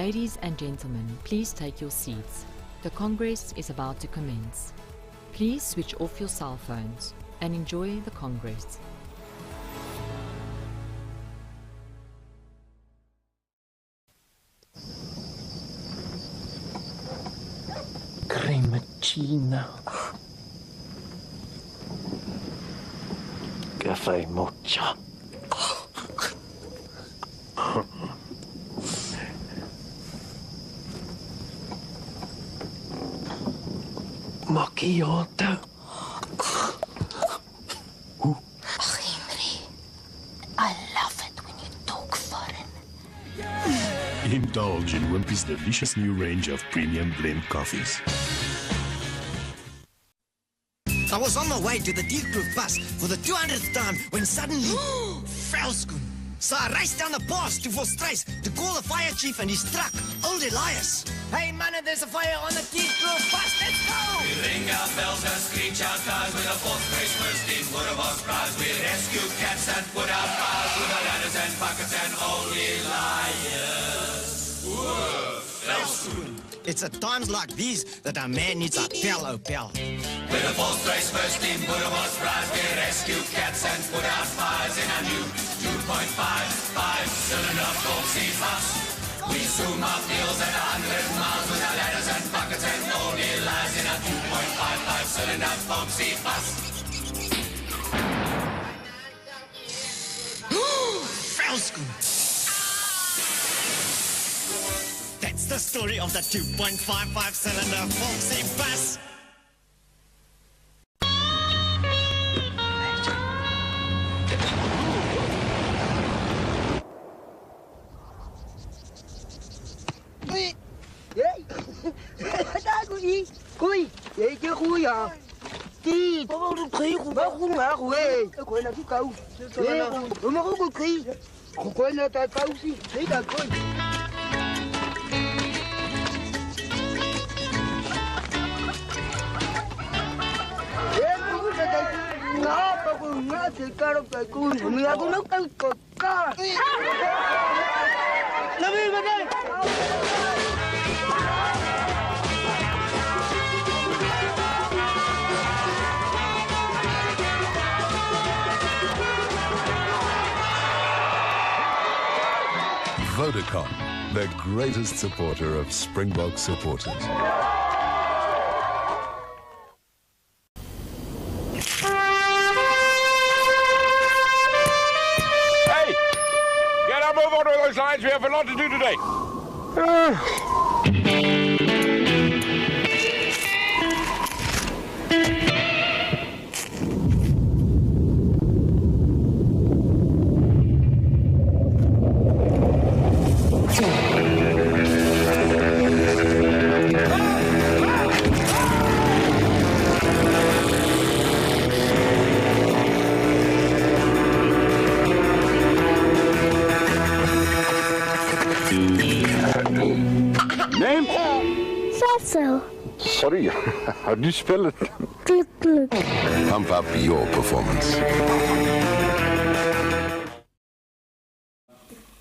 Ladies and gentlemen, please take your seats. The Congress is about to commence. Please switch off your cell phones and enjoy the Congress. Cremacina. Cafe mocha. Macchiato. Henry, I love it when you talk foreign. Indulge in Wimpy's delicious new range of premium blend coffees. I was on my way to the deal-proof bus for the 200th time when suddenly, Velskoen. So I raced down the pass to Volstruis to call the fire chief and his truck, Old Elias. Hey man, there's a fire on the deal-proof bus, let's go! We ring our bells and screech our cars with a fourth race first in Boerewors prize. We rescue cats and put out fires with our ladders and buckets and Old Elias. Velskoen. It's at times like these that a man needs a Opel. With a fourth race first in Boerewors prize. We rescue cats and put out fires in a new 2.55-cylinder four-seat bus. We zoom up hills at 100 miles with our ladders and buckets and Old Elias in a 2.55-cylinder four-seat bus. Velskoen. That's the story of the 2.55-cylinder four-seat bus. Khui, vậy chứ khui à? Đi, có khí của bác cũng ngã của em. Cái quên là cái câu. Mà có cái khí. Quên là tại câu gì? Thấy là coi. Em cũng sẽ ngã, còn ngã thì ca đâu phải cùi. Mình là cũng nấu câu cột ca. Làm gì bên đây? Vodacom, the greatest supporter of Springbok supporters. Hey! Get up, move on with those lines. We have a lot to do today. Name? Cecil. Sorry, how do you spell it? Pump up your performance.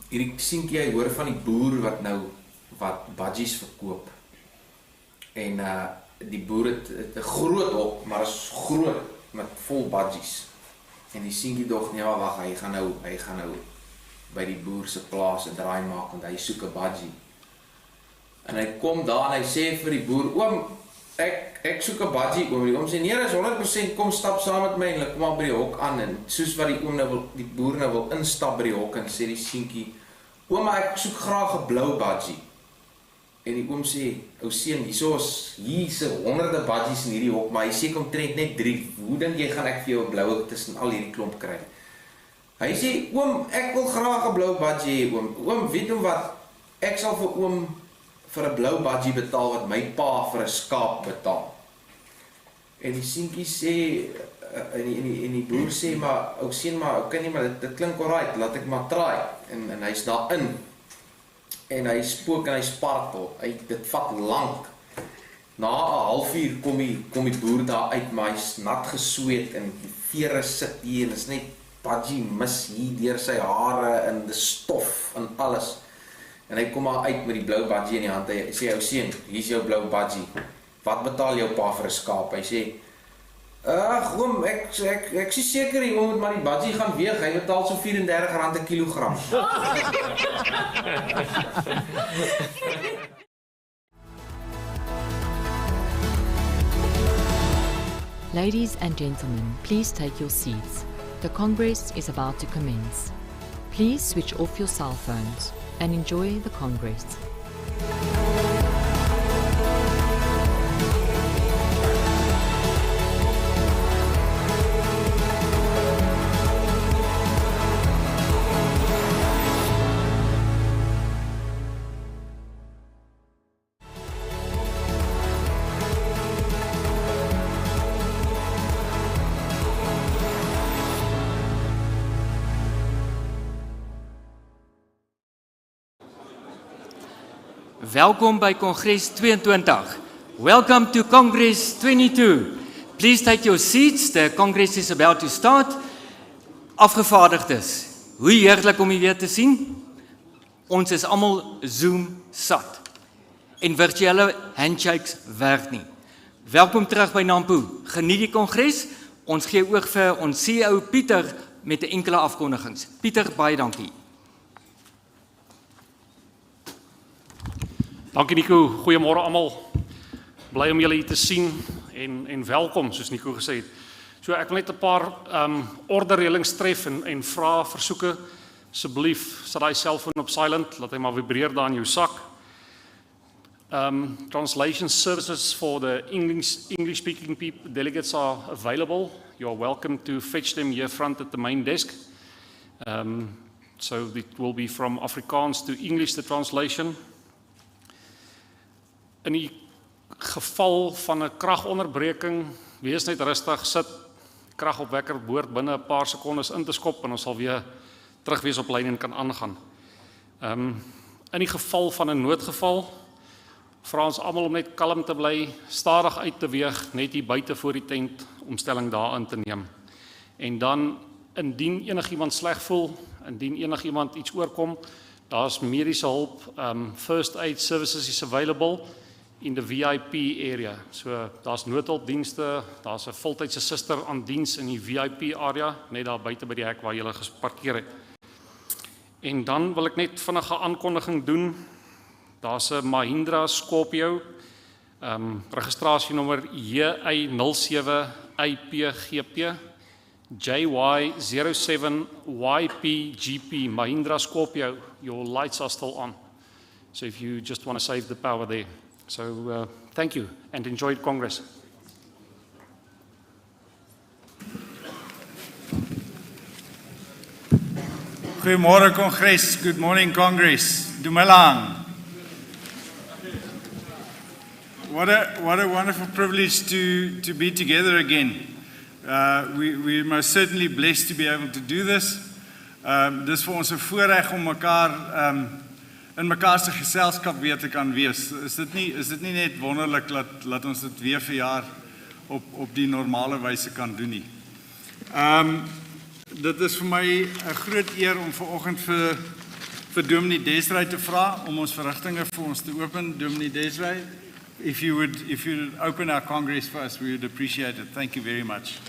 Hierdie sienkie, hy hoor van die boer wat budgies verkoop. En die boer het 'n groot hok, maar is groot met vol budgies. En die sienkie dog, nee, maar wag, hy gaan nou by die boer se plaas 'n draai maak want hy soek 'n budgie. En hy kom daar en hy sê vir die boer, oom, ek soek 'n budgie, oom. Die oom sê, nee, dis 100%, kom stap saam met my en kom maar by die hok aan. En soos wat die oom nou wil, die boer nou wil instap by die hok en sê die sienkie, oom, ek soek graag 'n blou budgie. En die oom sê, ou seun, hier's honderde budgies in hierdie hok, maar hy sê kom trek net 3. Hoe dink jy gaan ek vir jou 'n blou tussen al hierdie klomp kry? Hy sê, oom, ek wil graag 'n blou budgie hê, oom. Oom, weet nou wat? Ek sal vir oom vir 'n blou budgie betaal wat my pa vir 'n skaap betaal. En die seentjie sê en die boer sê, maar ou seun, maar okay nie, maar dit klink alright, laat ek maar try. En hy's daarin. En hy spook en hy spartel. Dit vat lank. Na 'n halfuur kom die boer daar uit, maar hy's nat gesweet en die vere sit hier en is net budgie mis hier deur sy hare en die stof en alles. En hy kom maar uit met die blou budgie in die hand. Hy sê, ou seun, hier is jou blou budgie. Wat betaal jou pa vir 'n skaap? Hy sê, oom, ek sê seker die oom moet maar die budgie gaan weeg. Hy betaal so R34 'n kilogram. Ladies and gentlemen, please take your seats. The Congress is about to commence. Please switch off your cell phones and enjoy the Congress. Welkom by Kongres 22. Welcome to Congress 22. Please take your seats. The Congress is about to start. Afgevaardigdes, hoe heerlik om u weer te sien. Ons is almal Zoom sat. En virtuele handshakes werk nie. Welkom terug by Nampo. Geniet die Kongres. Ons gee oog vir ons CEO Pieter met 'n enkele afkondigings. Pieter, baie dankie. Dankie Nico, goeiemôre almal. Bly om julle hier te sien en welkom, soos Nico gesê het. So ek wil net 'n paar orderreëlings tref en vra versoeke. Asseblief, sit daai selfoon op silent, laat hy maar vibreer daar in jou sak. Translation services for the English-speaking people, delegates are available. You're welcome to fetch them here front at the main desk. So it will be from Afrikaans to English, the translation. In die geval van 'n kragonderbreking, wees net rustig, sit kragopwekker behoort binne 'n paar sekondes in te skop en ons sal weer terug wees op lyn en kan aangaan. In die geval van 'n noodgeval, vra ons almal om net kalm te bly, stadig uit te weeg, net hier buite voor die tent, omstelling daarin te neem. En dan, indien enigiemand sleg voel, indien enigiemand iets oorkom, daar's mediese hulp, first aid services is available in the VIP area. So daar's noodhulpdienste, daar's 'n voltydse suster aan diens in die VIP area, net daar buite by die hek waar jy geparkeer het. En dan wil ek net vinnige aankondiging doen. Daar's 'n Mahindra Scorpio, registrasienommer JY07IPGP JY07YPGP Mahindra Scorpio. Your lights are still on. So if you just want to save the power there. So thank you and enjoy Congress. Goeiemôre Kongres, good morning Congress. Dumelang. What a wonderful privilege to be together again. We're most certainly blessed to be able to do this. Dis vir ons 'n voorreg om mekaar in mekaar se geselskap weer te kan wees. Is dit nie net wonderlik laat ons dit weer vir jaar op die normale wyse kan doen nie. Dit is vir my 'n groot eer om vanoggend vir Dominee Desrey te vra om ons verrigtinge vir ons te open. Dominee Desrey, if you would open our Congress for us, we would appreciate it. Thank you very much.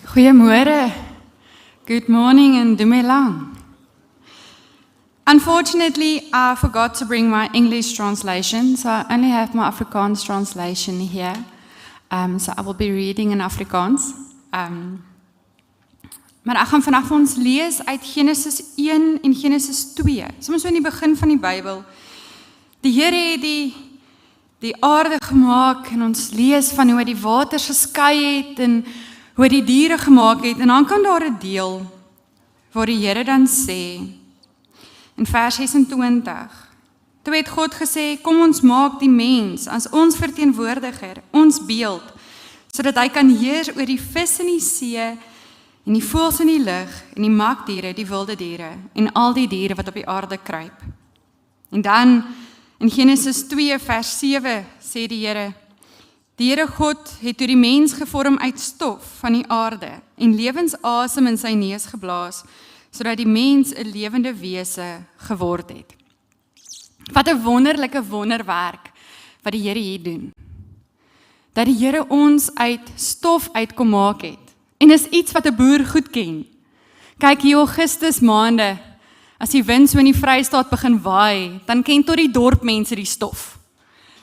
Goeiemôre. Good morning and dumelang. Unfortunately, I forgot to bring my English translation, so I only have my Afrikaans translation here. So I will be reading in Afrikaans. Maar ek gaan vandag vir ons lees uit Genesis 1 en Genesis 2. Soms so in die begin van die Bybel. Die Here het die aarde gemaak en ons lees van hoe hy die waters geskei het en hoe hy die diere gemaak het. En dan kan daar 'n deel waar die Here dan sê in vers 26. Toe het God gesê, kom ons maak die mens as ons verteenwoordiger, ons beeld, sodat hy kan heers oor die vis in die see en die voëls in die lug en die makdiere, die wilde diere en al die diere wat op die aarde kruip. En dan in Genesis 2 vers 7 sê die Here, Die Here God het toe die mens gevorm uit stof van die aarde en lewensasem in sy neus geblaas, sodat die mens 'n lewende wese geword het. Wat 'n wonderlike wonderwerk wat die Here hier doen. Dat die Here ons uit stof uitkom maak het. En is iets wat 'n boer goed ken. Kyk hier Augustus maande, as die wind so in die Vrystaat begin waai, dan ken tot die dorpmense die stof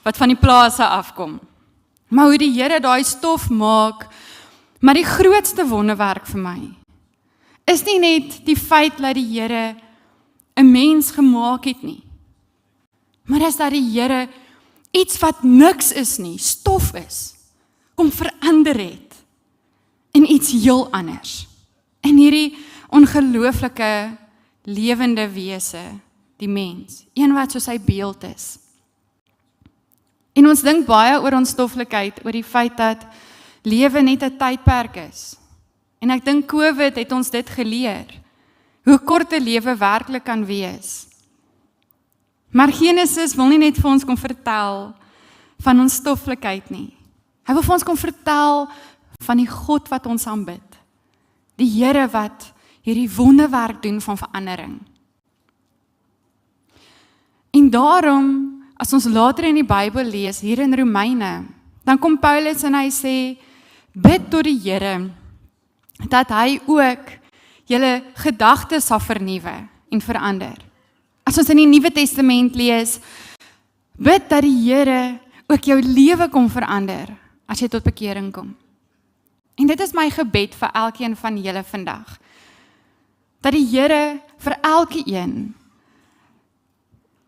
wat van die plase afkom. Maar hoe die Here daai stof maak, maar die grootste wonderwerk vir my is nie net die feit dat die Here 'n mens gemaak het nie. Maar is dat die Here iets wat niks is nie, stof is, kom verander het in iets heel anders. En hierdie ongelooflike lewende wese, die mens, een wat soos sy beeld is. En ons dink baie oor ons stoflikheid, oor die feit dat lewe net 'n tydperk is. En ek dink COVID het ons dit geleer, hoe kort 'n lewe werklik kan wees. Maar Genesis wil nie net vir ons kom vertel van ons stoflikheid nie. Hy wil vir ons kom vertel van die God wat ons aanbid. Die Here wat hierdie wonderwerk doen van verandering. En daarom, as ons later in die Bybel lees, hier in Romeine, dan kom Paulus en hy sê, bid tot die Here, dat hy ook julle gedagtes sal vernuwe en verander. As ons in die Nuwe Testament lees, bid dat die Here ook jou lewe kom verander, as jy tot bekering kom. En dit is my gebed vir elkeen van julle vandag, dat die Here vir elkeen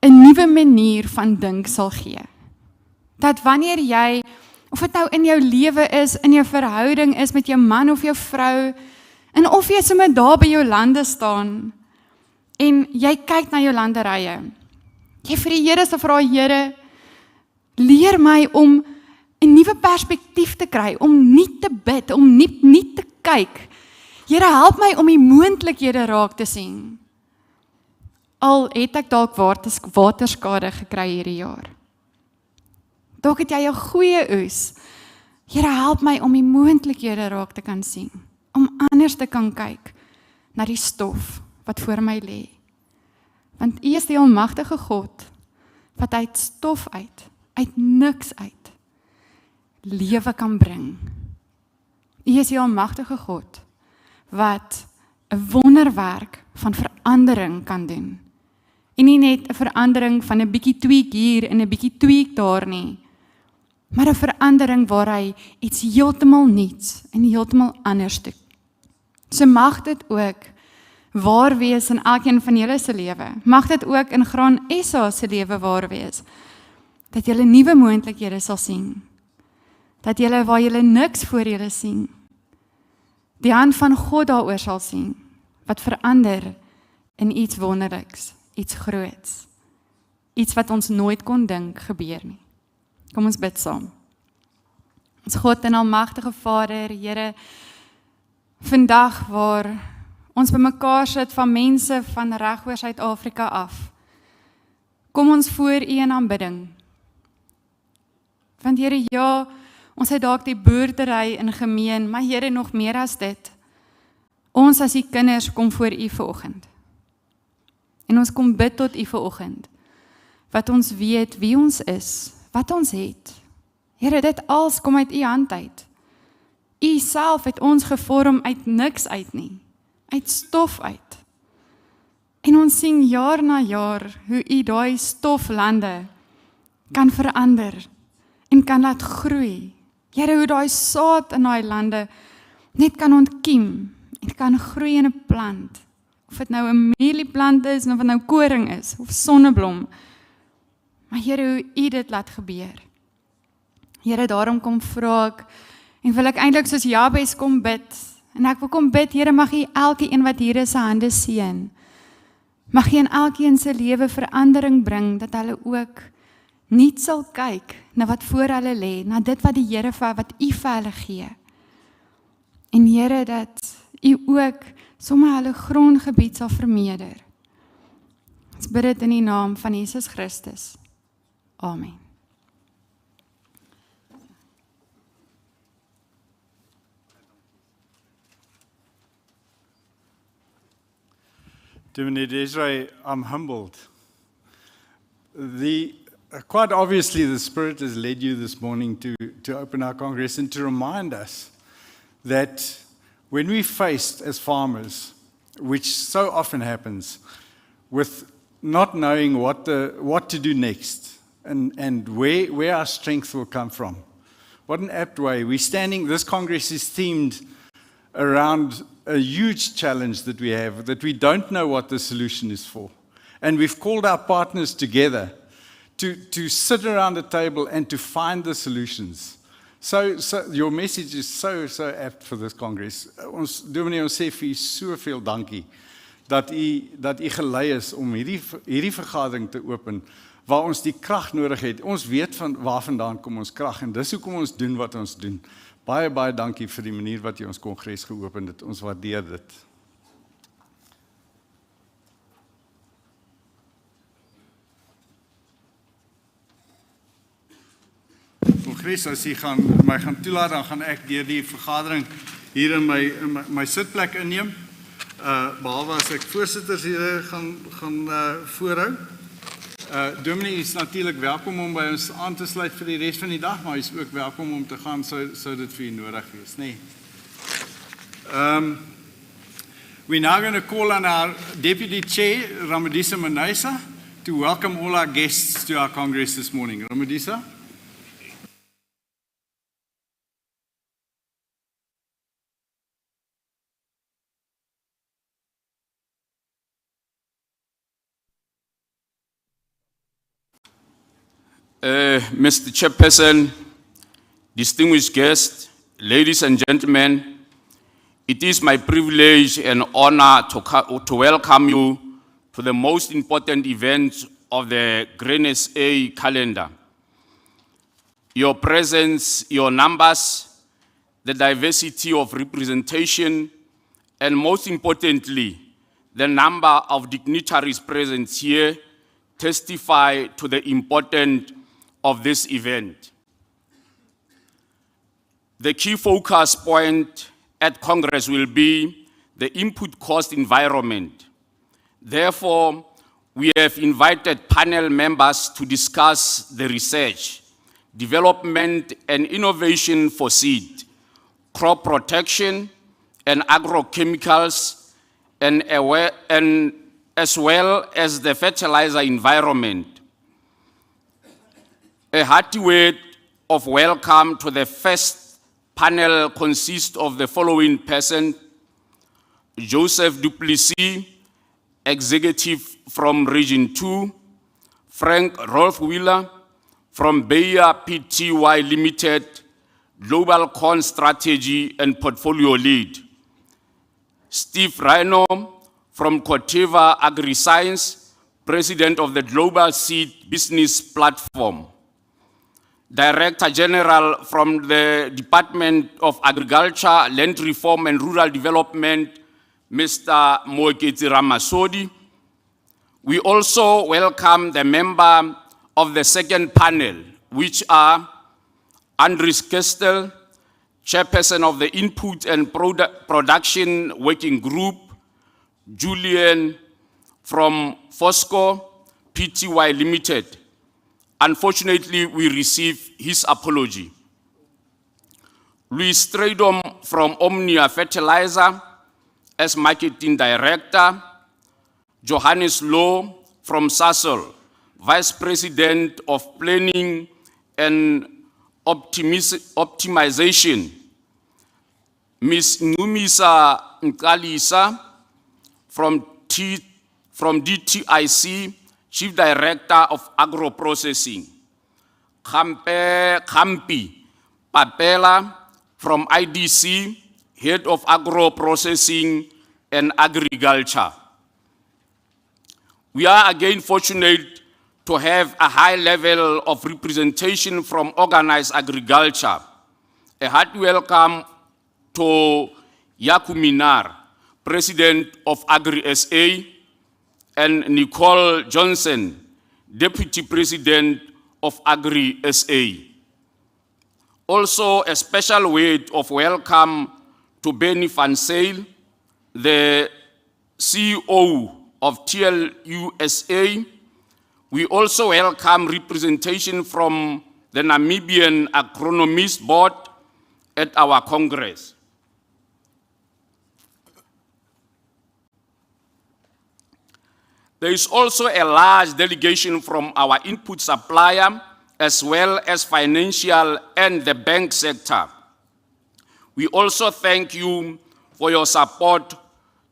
'n nuwe manier van dink sal gee. Dat wanneer jy, of dit nou in jou lewe is, in jou verhouding is met jou man of jou vrou, en of jy sommer daar by jou lande staan, en jy kyk na jou landerye, jy vir die Here sal vra, Here, leer my om 'n nuwe perspektief te kry, om nie te bid, om nie te kyk. Here, help my om die moontlikhede raak te sien. Al het ek dalk waterskade gekry hierdie jaar. Dalk het jy 'n goeie oes. Here, help my om die moontlikhede raak te kan sien, om anders te kan kyk na die stof wat voor my lê. Want U is die almagtige God wat uit stof uit niks uit, lewe kan bring. U is die almagtige God wat 'n wonderwerk van verandering kan doen. En nie net 'n verandering van 'n bietjie tweak hier en 'n bietjie tweak daar nie, maar 'n verandering waar hy iets heeltemal nuuts en heeltemal anders doen. So mag dit ook waar wees in elkeen van julle se lewe. Mag dit ook in Graan SA se lewe waar wees. Dat julle nuwe moontlikhede sal sien. Dat julle waar julle niks voor julle sien, die hand van God daaroor sal sien, wat verander in iets wonderliks, iets groots, iets wat ons nooit kon dink gebeur nie. Kom ons bid saam. Ons God en almagtige Vader, Here, vandag waar ons bymekaar sit van mense van reg oor Suid-Afrika af, kom ons voor U in aanbidding. Want Here, ja, ons het dalk die boerdery in gemeen, maar Here, nog meer as dit. Ons as die kinders kom voor U vanoggend. En ons kom bid tot U vanoggend, wat ons weet wie ons is, wat ons het. Here, dit alles kom uit U hand uit. U self het ons gevorm uit niks uit nie, uit stof uit. En ons sien jaar na jaar hoe U daai stoflande kan verander en kan laat groei. Here, hoe daai saad in daai lande net kan ontkiem en kan groei in 'n plant. Of dit nou 'n mielieplant is, of dit nou koring is, of sonneblom. Maar Here, hoe U dit laat gebeur. Here, daarom kom vra ek, en wil ek eintlik soos Jabes kom bid, en ek wil kom bid, Here, mag U elkeen wat hier is se hande seën. Mag U in elkeen se lewe verandering bring, dat hulle ook nie sal kyk na wat voor hulle lê, na dit wat die Here wat U vir hulle gee. En Here, dat U ook sommer hulle grondgebied sal vermeerder. Ons bid dit in die naam van Jesus Christus. Amen. Dominic Desiree, I'm humbled. Quite obviously, the Spirit has led you this morning to open our Congress and to remind us that when we faced as farmers, which so often happens, with not knowing what to do next and where our strength will come from. What an apt way. This Congress is themed around a huge challenge that we have, that we don't know what the solution is for. And we've called our partners together to sit around the table and to find the solutions. So your message is so apt for this Congress. Dominee, ons sê vir u soveel dankie dat u gelei is om hierdie vergadering te open waar ons die krag nodig het. Ons weet waar vandaan kom ons krag en dis hoekom ons doen wat ons doen. Baie dankie vir die manier wat jy ons Kongres geopen het. Ons waardeer dit. Kongres, as jy my gaan toelaat, dan gaan ek deur die vergadering hier in my sitplek inneem. Behalwe as ek voorsitters hier gaan voorhou. Dominee is natuurlik welkom om by ons aan te sluit vir die res van die dag, maar hy is ook welkom om te gaan sou dit vir u nodig wees, nee. We're now going to call on our Deputy Chair, Ramadisa Manaisa, to welcome all our guests to our Congress this morning. Ramadisa. Mr. Chairperson, distinguished guests, ladies and gentlemen, it is my privilege and honor to welcome you to the most important event of the Grain SA calendar. Your presence, your numbers, the diversity of representation, and most importantly, the number of dignitaries present here testify to the importance of this event. The key focus point at Congress will be the input cost environment. Therefore, we have invited panel members to discuss the research, development, and innovation for seed, crop protection, and agrochemicals, and as well as the fertilizer environment. A hearty word of welcome to the first panel consists of the following persons: Joseph Duplessis, Executive from Region 2, Frank Rolf Wheeler from Bayer Pty Limited, Global Corn Strategy and Portfolio Lead, Steve Rhino from Corteva AgriScience, President of the Global Seed Business Platform, Director General from the Department of Agriculture, Land Reform and Rural Development, Mr. Moeketsi Ramasodi. We also welcome the member of the second panel, which are Andries Kestel, Chairperson of the Input and Production Working Group, Julian from Fosco Pty Limited. Unfortunately, we received his apology. Louis Stradom from Omnia Fertilizer as Marketing Director, Johannes Loh from Sasol, Vice President of Planning and Optimization, Ms. Numisa Nkalisa from DTIC, Chief Director of Agro-Processing, Khampi Papela from IDC, Head of Agro-Processing and Agriculture. We are again fortunate to have a high level of representation from organized agriculture. A hearty welcome to Yakuminar, President of Agri-SA, and Nicole Johnson, Deputy President of Agri-SA. Also, a special word of welcome to Benny Van Zyl, the CEO of TLUSA. We also welcome representation from the Namibian Agronomist Board at our Congress. There is also a large delegation from our input supplier, as well as financial and the bank sector. We also thank you for your support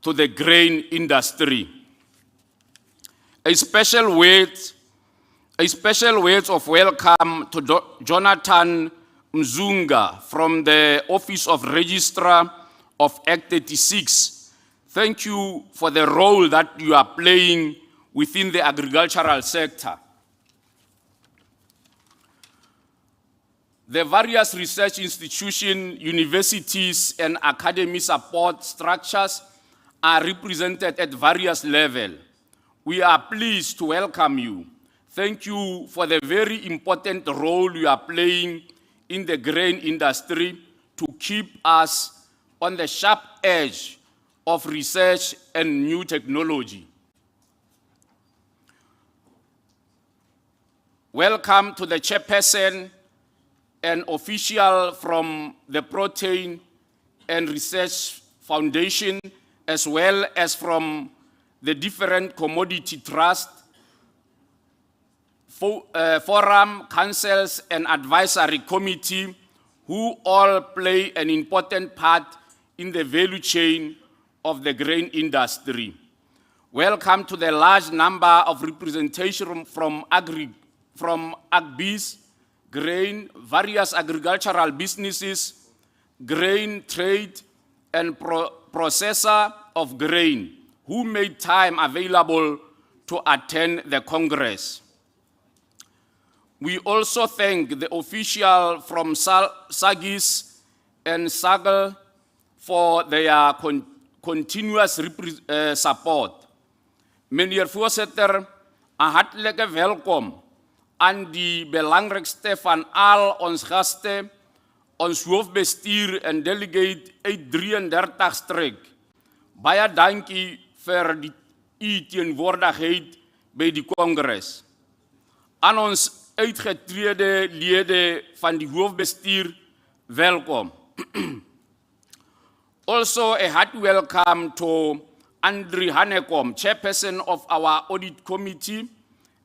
to the grain industry. A special words of welcome to Jonathan Mzunga from the Office of Registrar of Act 36. Thank you for the role that you are playing within the agricultural sector. The various research institutions, universities, and academy support structures are represented at various levels. We are pleased to welcome you. Thank you for the very important role you are playing in the grain industry to keep us on the sharp edge of research and new technology. Welcome to the chairperson and official from the Protein and Research Foundation, as well as from the different commodity trust, forum, councils, and advisory committee, who all play an important part in the value chain of the grain industry. Welcome to the large number of representation from AgBiz, grain, various agricultural businesses, grain trade, and processor of grain, who made time available to attend the Congress. We also thank the official from SAGIS and SAGL for their continuous support. Meneer Voorzitter, 'n hartlike welkom aan die belangrikste van al ons gaste, ons hoofbestuur en delegate uit 33 streek. Baie dankie vir die teenwoordigheid by die Kongres. Aan ons uitgetrede lede van die hoofbestuur, welkom. Also, a heart welcome to Andri Hanekom, chairperson of our audit committee,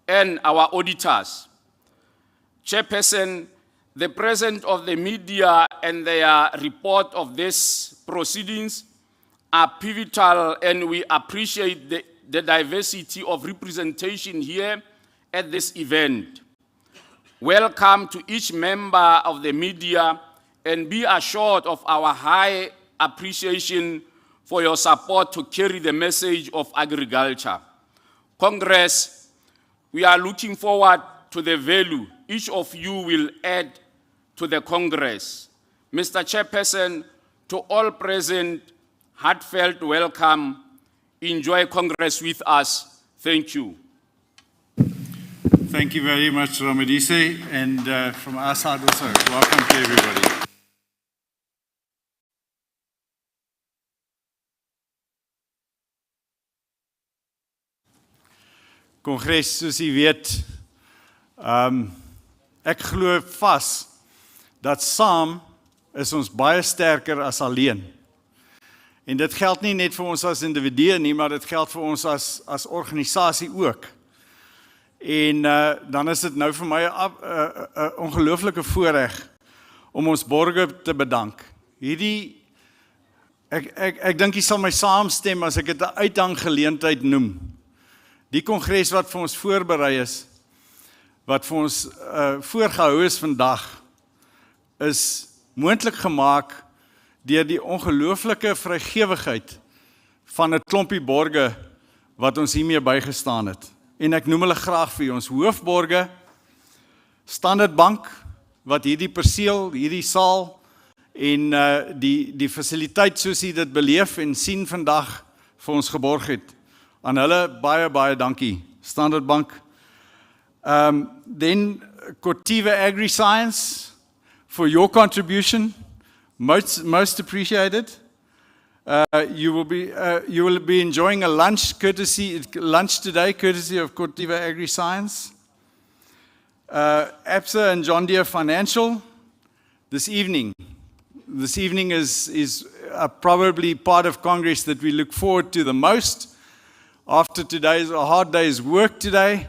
and our auditors. Chairperson, the presence of the media and their report of these proceedings are pivotal, and we appreciate the diversity of representation here at this event. Welcome to each member of the media, and be assured of our high appreciation for your support to carry the message of agriculture. Congress, we are looking forward to the value each of you will add to the Congress. Mr. Chairperson, to all present, heartfelt welcome. Enjoy Congress with us. Thank you. Thank you very much, Ramadise, and from our side also, welcome to everybody. Kongres, soos jy weet, ek glo vas dat saam is ons baie sterker as alleen. En dit geld nie net vir ons as individue nie, maar dit geld vir ons as organisasie ook. En dan is dit nou vir my 'n ongelooflike voorreg om ons borgers te bedank. Ek dink jy sal my saamstem as ek dit 'n uithanggeleentheid noem. Die kongres wat vir ons voorberei is, wat vir ons voorgehou is vandag, is moontlik gemaak deur die ongelooflike vrygewigheid van 'n klompie borgers wat ons hiermee bygestaan het. En ek noem hulle graag vir ons hoofborgers, Standard Bank, wat hierdie perseel, hierdie saal en die fasiliteit soos jy dit beleef en sien vandag vir ons geborg het. Aan hulle baie dankie, Standard Bank. Then Cortiva Agri-Science for your contribution, most appreciated. You will be enjoying a lunch today, courtesy of Cortiva Agri-Science. ABSA and John Deere Financial this evening. This evening is probably part of Congress that we look forward to the most. After today's a hard day's work today,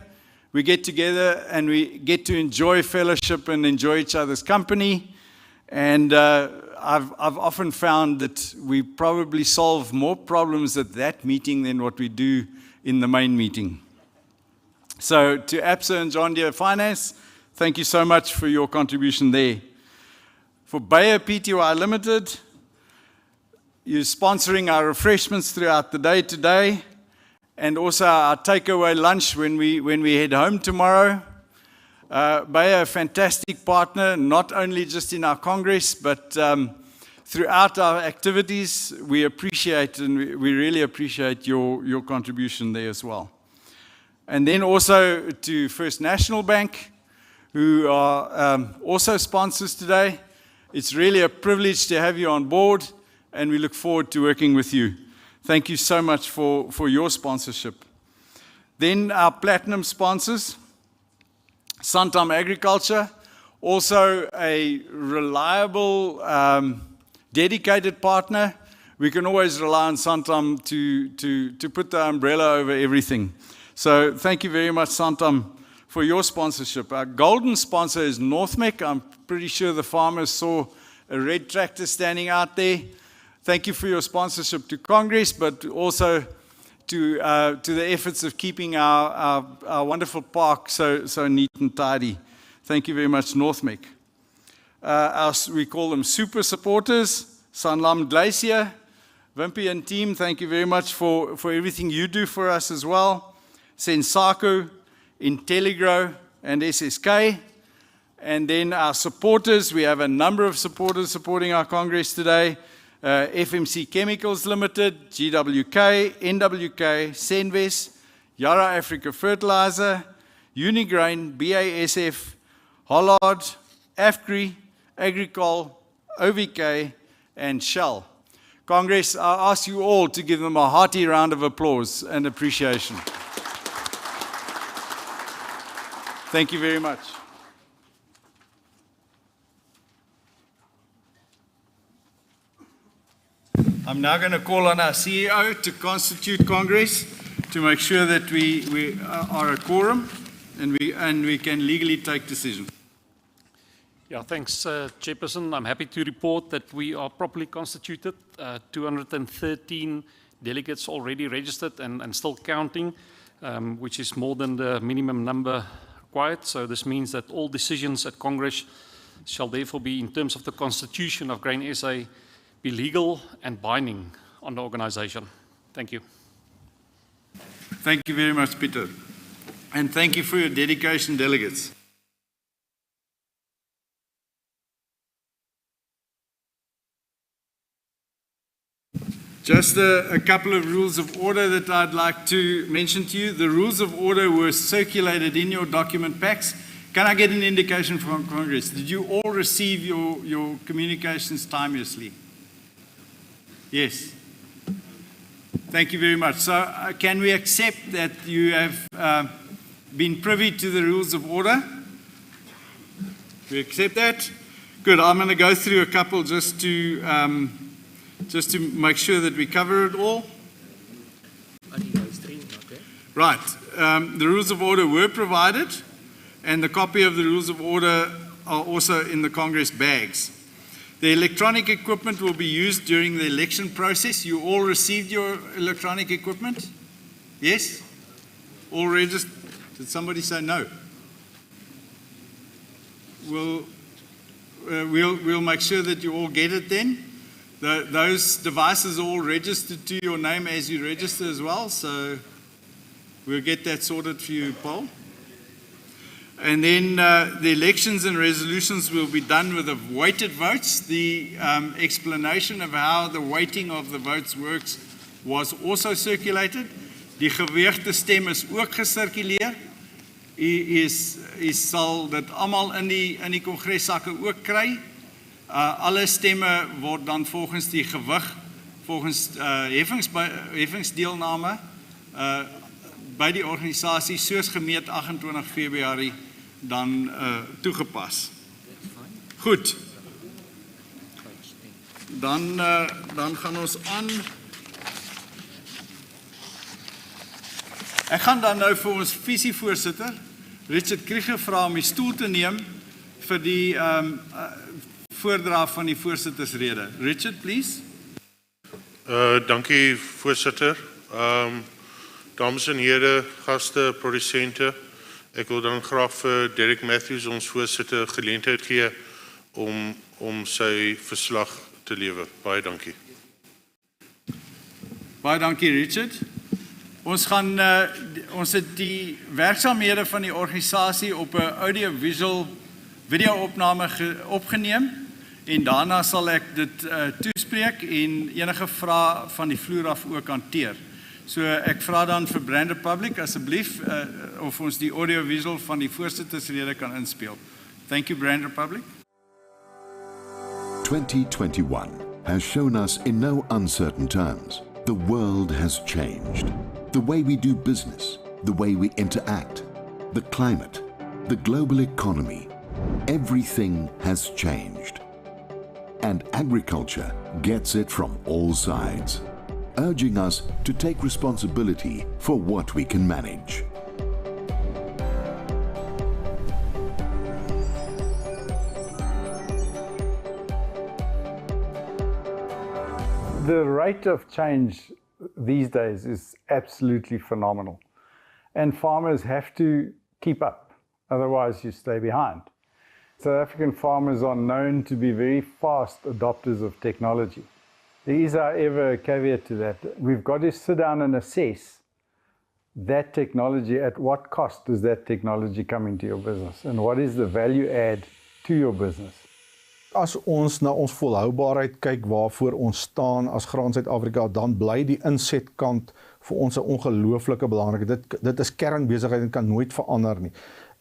we get together and we get to enjoy fellowship and enjoy each other's company. And I've often found that we probably solve more problems at that meeting than what we do in the main meeting. So to ABSA and John Deere Finance, thank you so much for your contribution there. For Bayer Pty Limited, you're sponsoring our refreshments throughout the day today, and also our takeaway lunch when we head home tomorrow. Bayer, a fantastic partner, not only just in our Congress, but throughout our activities. We appreciate and we really appreciate your contribution there as well. And then also to First National Bank, who are also sponsors today. It's really a privilege to have you on board, and we look forward to working with you. Thank you so much for your sponsorship. Then our platinum sponsors, Santam Agriculture, also a reliable, dedicated partner. We can always rely on Santam to put the umbrella over everything. So thank you very much, Santam, for your sponsorship. Our golden sponsor is Northmec. I'm pretty sure the farmers saw a red tractor standing out there. Thank you for your sponsorship to Congress, but also to the efforts of keeping our wonderful park so neat and tidy. Thank you very much, Northmec. We call them super supporters, Sanlam Glacier, Wimpy and team, thank you very much for everything you do for us as well. Sensaku, Intelligro, and SSK. And then our supporters, we have a number of supporters supporting our Congress today. FMC Chemicals Limited, GWK, NWK, Senves, Yara Africa Fertilizer, Unigrain, BASF, Hollard, AFGRI, Agricol, OVK, and Shell. Congress, I ask you all to give them a hearty round of applause and appreciation. Thank you very much. I'm now going to call on our CEO to constitute Congress to make sure that we are a quorum and we can legally take decisions. Yeah, thanks, Chairperson. I'm happy to report that we are properly constituted. 213 delegates already registered and still counting, which is more than the minimum number required. So this means that all decisions at Congress shall therefore be, in terms of the constitution of Grain SA, be legal and binding on the organization. Thank you. Thank you very much, Peter. And thank you for your dedication, delegates. Just a couple of rules of order that I'd like to mention to you. The rules of order were circulated in your document packs. Can I get an indication from Congress? Did you all receive your communications timeously? Yes. Thank you very much. So can we accept that you have been privy to the rules of order? We accept that? Good. I'm going to go through a couple just to make sure that we cover it all. Right. The rules of order were provided, and the copy of the rules of order are also in the Congress bags. The electronic equipment will be used during the election process. You all received your electronic equipment? Yes? All registered? Did somebody say no? We'll make sure that you all get it then. Those devices are all registered to your name as you register as well, so we'll get that sorted for you, Paul. And then the elections and resolutions will be done with the weighted votes. The explanation of how the weighting of the votes works was also circulated. Die geweegde stem is ook gesirkuleer. U sal dit almal in die kongressakke ook kry. Alle stemme word dan volgens die gewig volgens heffingsdeelname by die organisasie soos gemeet 28 Februarie dan toegepas. Goed. Dan gaan ons aan. Ek gaan dan nou vir ons visievoorsitter, Richard Krieger, vra om die stoel te neem vir die voordra van die voorsittersrede. Richard, please. Dankie, voorsitter. Dames en heren, gasten, producenten. Ek wil dan graag vir Derek Matthews, ons voorsitter, geleentheid gee om sy verslag te lewer. Baie dankie. Baie dankie, Richard. Ons het die werksaamhede van die organisasie op 'n audiovisual video-opname opgeneem en daarna sal ek dit toespreek en enige vrae van die vloer af ook hanteer. So ek vra dan vir Brand Republic asseblief of ons die audiovisual van die voorsittersrede kan inspeel. Thank you, Brand Republic. 2021 has shown us in no uncertain terms the world has changed. The way we do business, the way we interact, the climate, the global economy, everything has changed. And agriculture gets it from all sides, urging us to take responsibility for what we can manage. The rate of change these days is absolutely phenomenal. And farmers have to keep up, otherwise you stay behind. South African farmers are known to be very fast adopters of technology. There is, however, a caveat to that. We've got to sit down and assess that technology. At what cost does that technology come into your business? And what is the value add to your business? As ons na ons volhoubaarheid kyk waarvoor ons staan as Graan Suid-Afrika, dan bly die insetkant vir ons 'n ongelooflike belangrike. Dit is kernbesigheid en kan nooit verander nie.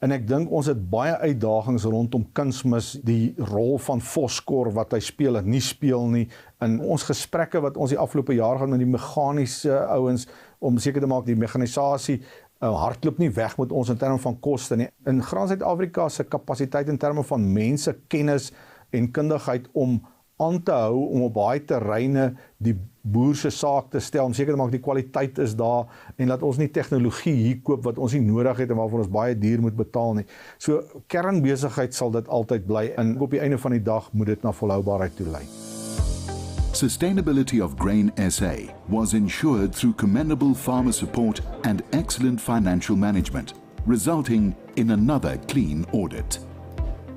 En ek dink ons het baie uitdagings rondom kunsmis, die rol van Foskor wat hy speel en nie speel nie, in ons gesprekke wat ons die afgelope jaar gehad met die meganiese ouens, om seker te maak die mekanisasie hardloop nie weg met ons in terme van koste nie. In Graan Suid-Afrika se kapasiteit in terme van mense, kennis en kundigheid om aan te hou, om op baie terreine die boer se saak te stel, om seker te maak die kwaliteit is daar, en dat ons nie tegnologie hier koop wat ons nie nodig het en waarvoor ons baie duur moet betaal nie. So kernbesigheid sal dit altyd bly, en op die einde van die dag moet dit na volhoubaarheid toe lei. Sustainability of Grain SA was ensured through commendable farmer support and excellent financial management, resulting in another clean audit.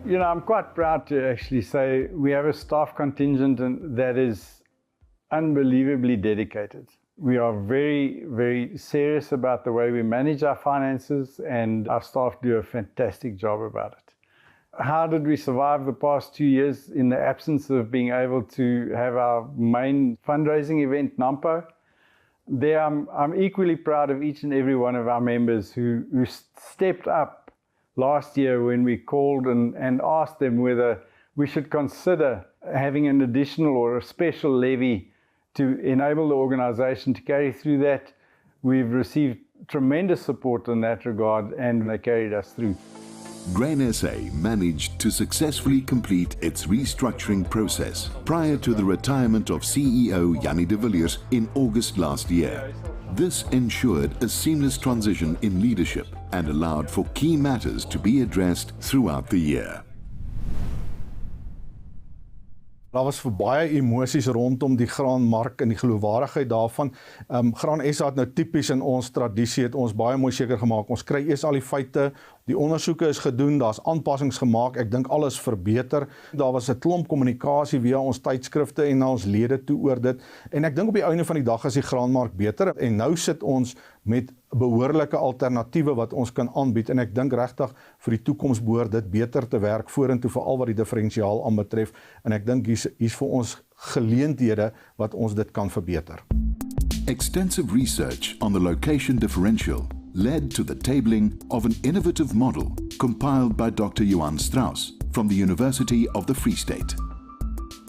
You know, I'm quite proud to actually say we have a staff contingent that is unbelievably dedicated. We are very, very serious about the way we manage our finances, and our staff do a fantastic job about it. How did we survive the past 2 years in the absence of being able to have our main fundraising event, NAMPO? There, I'm equally proud of each and every one of our members who stepped up last year when we called and asked them whether we should consider having an additional or a special levy to enable the organization to carry through that. We've received tremendous support in that regard, and they carried us through. Grain SA managed to successfully complete its restructuring process prior to the retirement of CEO Jannie de Villiers in August last year. This ensured a seamless transition in leadership and allowed for key matters to be addressed throughout the year. Daar was vir baie emosies rondom die graanmark en die geloofwaardigheid daarvan. Graan SA het nou tipies in ons tradisie, het ons baie mooi seker gemaak. Ons kry eers al die feite, die ondersoeke is gedoen, daar's aanpassings gemaak, ek dink alles verbeter. Daar was 'n klomp kommunikasie via ons tydskrifte en na ons lede toe oor dit. En ek dink op die einde van die dag is die graanmark beter, en nou sit ons met behoorlike alternatiewe wat ons kan aanbied, en ek dink regtig vir die toekoms behoort dit beter te werk vorentoe, veral wat die diferensiaal aanbetref, en ek dink hier's vir ons geleenthede wat ons dit kan verbeter. Extensive research on the location differential led to the tabling of an innovative model compiled by Dr. Johan Strauss from the University of the Free State.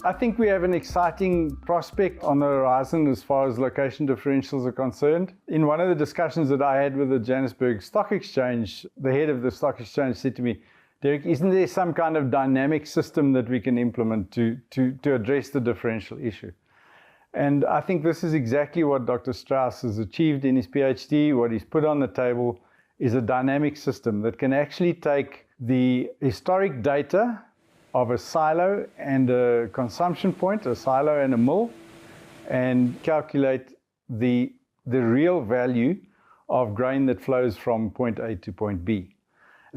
I think we have an exciting prospect on the horizon as far as location differentials are concerned. In one of the discussions that I had with the Johannesburg Stock Exchange, the head of the stock exchange said to me, Derek, isn't there some kind of dynamic system that we can implement to address the differential issue? And I think this is exactly what Dr. Strauss has achieved in his PhD. What he's put on the table is a dynamic system that can actually take the historic data of a silo and a consumption point, a silo and a mill, and calculate the real value of grain that flows from point A to point B.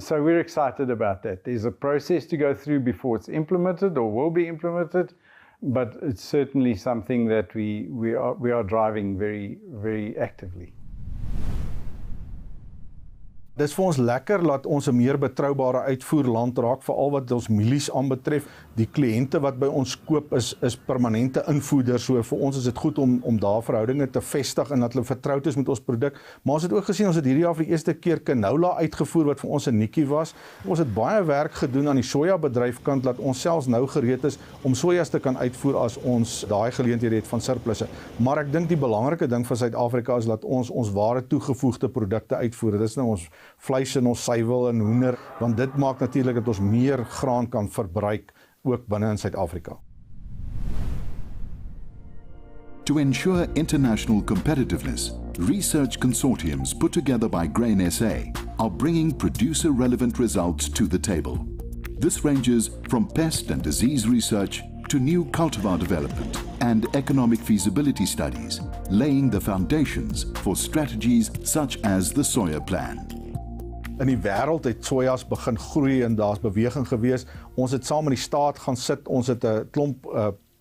So we're excited about that. There's a process to go through before it's implemented or will be implemented, but it's certainly something that we are driving very, very actively. Dis vir ons lekker dat ons 'n meer betroubare uitvoerland raak, veral wat ons mielies aanbetref. Die kliënte wat by ons koop is permanente invoerders, so vir ons is dit goed om daar verhoudinge te vestig en dat hulle vertroud is met ons produk. Maar ons het ook gesien, ons het hierdie jaar vir die eerste keer canola uitgevoer wat vir ons 'n nikkie was. Ons het baie werk gedoen aan die sojabedryfkant dat ons selfs nou gereed is om sojas te kan uitvoer as ons daai geleenthede het van surplusse. Maar ek dink die belangrike ding vir Suid-Afrika is dat ons ware toegevoegde produkte uitvoer. Dit is nou ons vleis en ons suiwel en hoender, want dit maak natuurlik dat ons meer graan kan verbruik ook binne in Suid-Afrika. To ensure international competitiveness, research consortiums put together by Grain SA are bringing producer-relevant results to the table. This ranges from pest and disease research to new cultivar development and economic feasibility studies, laying the foundations for strategies such as the soya plan. In die wêreld het sojas begin groei en daar's beweging gewees. Ons het saam met die staat gaan sit, ons het 'n klomp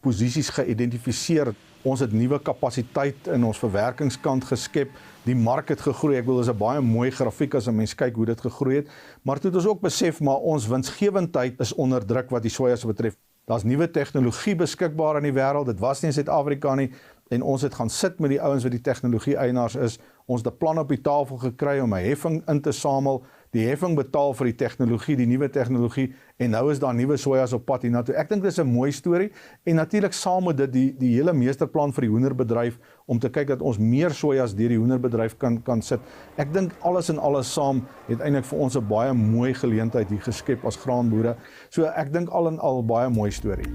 posisies geïdentifiseer. Ons het nuwe kapasiteit in ons verwerkingskant geskep. Die mark het gegroei. Ek wil dis 'n baie mooi grafiek as 'n mens kyk hoe dit gegroei het. Maar toe het ons ook besef maar ons winsgewendheid is onder druk wat die sojas betref. Daar's nuwe tegnologie beskikbaar in die wêreld. Dit was nie in Suid-Afrika nie. En ons het gaan sit met die ouens wat die tegnologie eienaars is. Ons het 'n plan op die tafel gekry om 'n heffing in te samel, die heffing betaal vir die tegnologie, die nuwe tegnologie, en nou is daar nuwe sojas op pad hiernatoe. Ek dink dis 'n mooi storie en natuurlik saam met dit die hele meesterplan vir die hoenderbedryf om te kyk dat ons meer sojas deur die hoenderbedryf kan sit. Ek dink alles en alles saam het eintlik vir ons 'n baie mooi geleentheid hier geskep as graanboere. So ek dink al en al baie mooi storie.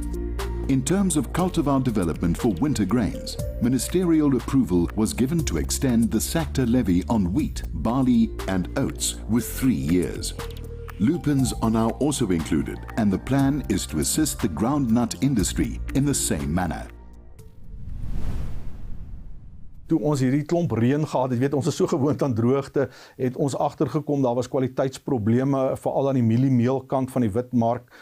In terms of cultivar development for winter grains, ministerial approval was given to extend the sector levy on wheat, barley and oats with 3 years. Lupins are now also included, and the plan is to assist the groundnut industry in the same manner. Toe ons hierdie klomp reën gehad het, weet ons is so gewoond aan droogte, het ons agtergekom daar was kwaliteitsprobleme veral aan die mieliemeelkant van die witmark,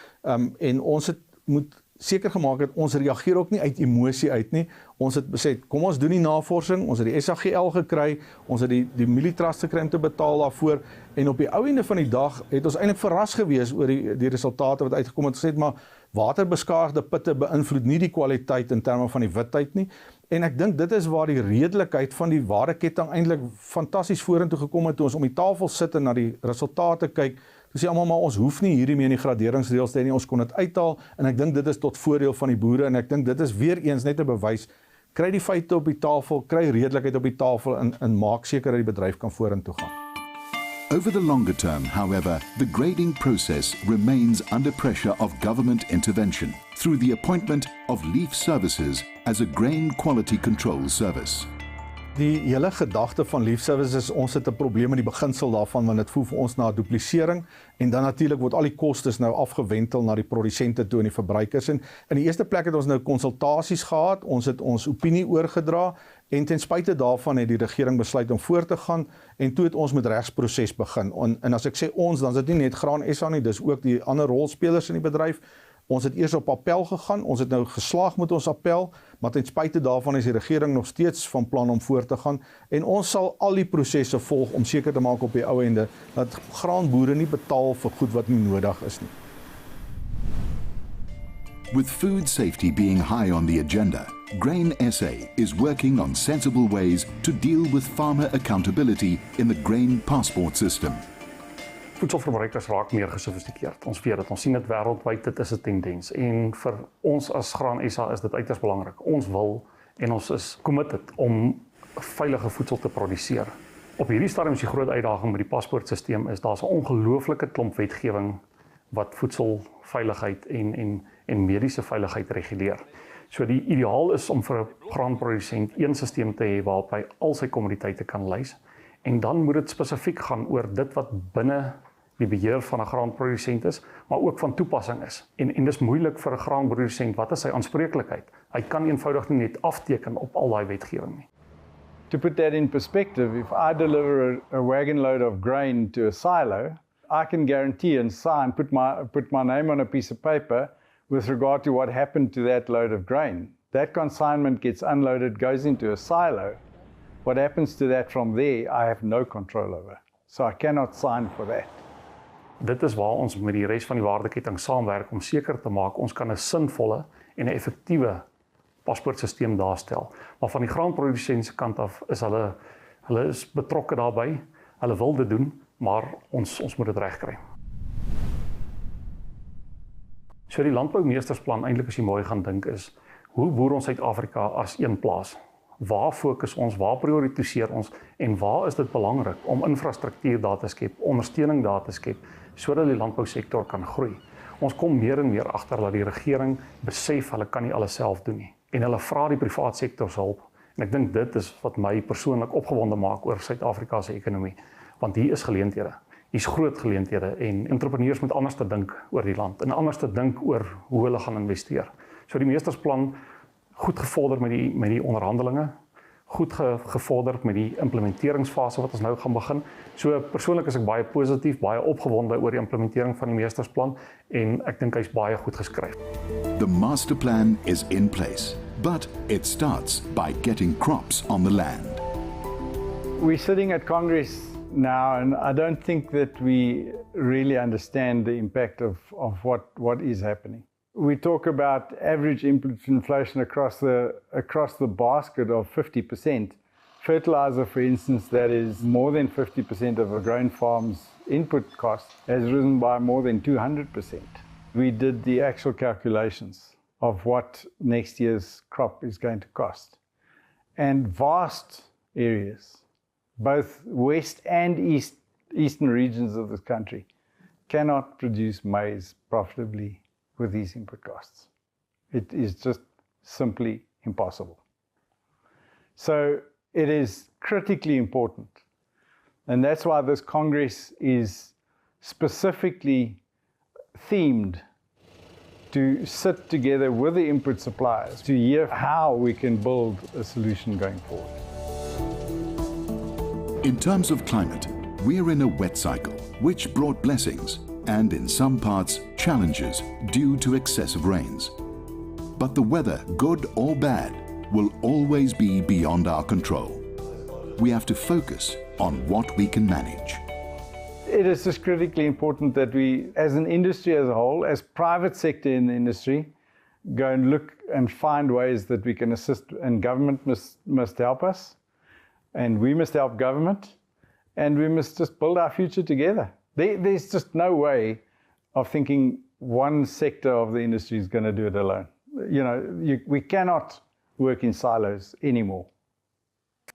en ons moet seker gemaak dat ons reageer ook nie uit emosie uit nie. Ons het besê, kom ons doen die navorsing, ons het die SAGL gekry, ons het die mielietrust gekry om te betaal daarvoor, en op die ou einde van die dag het ons eintlik verras gewees oor die resultate wat uitgekom het, gesê, maar waterbeskadigde pitte beïnvloed nie die kwaliteit in terme van die witheid nie, en ek dink dit is waar die redelikheid van die waardeketting eintlik fantasties vorentoe gekom het, toe ons om die tafel sit en na die resultate kyk. Toe sê almal maar ons hoef nie hierdie meer in die graderingsreëls te hê nie, ons kon dit uithaal en ek dink dit is tot voordeel van die boere en ek dink dit is weer eens net 'n bewys, kry die feite op die tafel, kry redelikheid op die tafel en maak seker dat die bedryf kan vorentoe gaan. Over the longer term, however, the grading process remains under pressure of government intervention through the appointment of Leaf Services as a grain quality control service. Die hele gedagte van Leaf Services, ons het 'n probleem met die beginsel daarvan, want dit voel vir ons na duplisering, en dan natuurlik word al die kostes nou afgewentel na die produsente toe en die verbruikers. En in die eerste plek het ons nou konsultasies gehad, ons het ons opinie oorgedra, en ten spyte daarvan het die regering besluit om voort te gaan, en toe het ons met regsproses begin. En as ek sê ons, dan is dit nie net Graan SA nie, dis ook die ander rolspelers in die bedryf. Ons het eers op appel gegaan, ons het nou geslaag met ons appel, maar ten spyte daarvan is die regering nog steeds van plan om voort te gaan, en ons sal al die prosesse volg om seker te maak op die ou ende, dat graanboere nie betaal vir goed wat nie nodig is nie. With food safety being high on the agenda, Grain SA is working on sensible ways to deal with farmer accountability in the grain passport system. Voedselverbruikers raak meer gesofistikeerd. Ons weet dit, ons sien dit wêreldwyd, dit is 'n tendens. En vir ons as Graan SA is dit uiters belangrik. Ons wil en ons is committed om veilige voedsel te produseer. Op hierdie stadium is die groot uitdaging met die paspoortstelsel is daar's 'n ongelooflike klomp wetgewing wat voedselveiligheid en mediese veiligheid reguleer. So die ideaal is om vir 'n graanprodusent een stelsel te hê waarop hy al sy kommoditeite kan lys. En dan moet dit spesifiek gaan oor dit wat binne die beheer van 'n graanprodusent is, maar ook van toepassing is. En dis moeilik vir 'n graanprodusent, wat is sy aanspreeklikheid? Hy kan eenvoudig nie net afteken op al daai wetgewing nie. To put that in perspective, if I deliver a wagon load of grain to a silo, I can guarantee and sign, put my name on a piece of paper with regard to what happened to that load of grain. That consignment gets unloaded, goes into a silo. What happens to that from there, I have no control over. So I cannot sign for that. Dit is waar ons met die res van die waardeketting saamwerk om seker te maak ons kan 'n sinvolle en 'n effektiewe paspoortstelsel daarstel. Maar van die graanprodusent se kant af is hulle is betrokke daarbey. Hulle wil dit doen, maar ons moet dit regkry. So die landboumeestersplan eintlik as jy mooi gaan dink is, hoe boer ons Suid-Afrika as een plaas? Waar fokus ons, waar prioritiseer ons en waar is dit belangrik om infrastruktuur daar te skep, ondersteuning daar te skep, sodat die landbousektor kan groei. Ons kom meer en meer agter dat die regering besef hulle kan nie alles self doen nie. En hulle vra die privaat sektor se hulp. En ek dink dit is wat my persoonlik opgewonde maak oor Suid-Afrika se ekonomie, want hier is geleenthede. Hier's groot geleenthede en entrepreneurs moet anders te dink oor die land en anders te dink oor hoe hulle gaan investeer. So die meestersplan goed gevorder met die onderhandelinge, goed gevorder met die implementeringsfase wat ons nou gaan begin. So persoonlik is ek baie positief, baie opgewonde oor die implementering van die meestersplan en ek dink hy's baie goed geskryf. The master plan is in place, but it starts by getting crops on the land. We're sitting at Congress now, and I don't think that we really understand the impact of what is happening. We talk about average input inflation across the basket of 50%. Fertilizer, for instance, that is more than 50% of a grain farm's input cost, has risen by more than 200%. We did the actual calculations of what next year's crop is going to cost. And vast areas, both west and eastern regions of this country, cannot produce maize profitably with these input costs. It is just simply impossible. So it is critically important. And that's why this Congress is specifically themed to sit together with the input suppliers to hear how we can build a solution going forward. In terms of climate, we're in a wet cycle, which brought blessings and in some parts challenges due to excessive rains. But the weather, good or bad, will always be beyond our control. We have to focus on what we can manage. It is just critically important that we, as an industry as a whole, as private sector in the industry, go and look and find ways that we can assist, and government must help us, and we must help government, and we must just build our future together. There's just no way of thinking one sector of the industry is going to do it alone. We cannot work in silos anymore.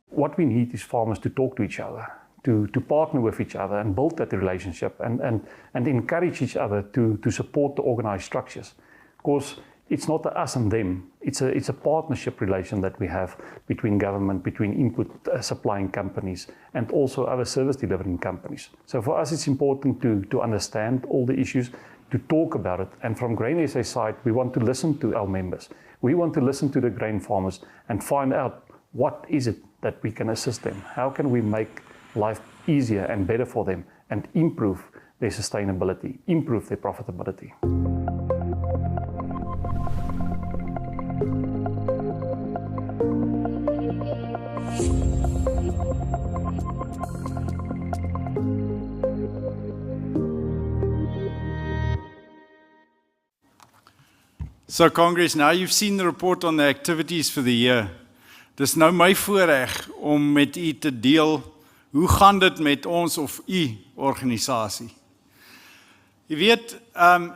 What we need is farmers to talk to each other, to partner with each other and build that relationship and encourage each other to support the organized structures. Because it's not a us and them, it's a partnership relation that we have between government, between input supplying companies and also other service delivering companies. So for us it's important to understand all the issues, to talk about it, and from Grain SA side we want to listen to our members. We want to listen to the grain farmers and find out what is it that we can assist them. How can we make life easier and better for them and improve their sustainability, improve their profitability. So Congress, now you've seen the report on the activities for the year. Dis nou my voorreg om met u te deel, hoe gaan dit met ons of u organisasie? Jy weet,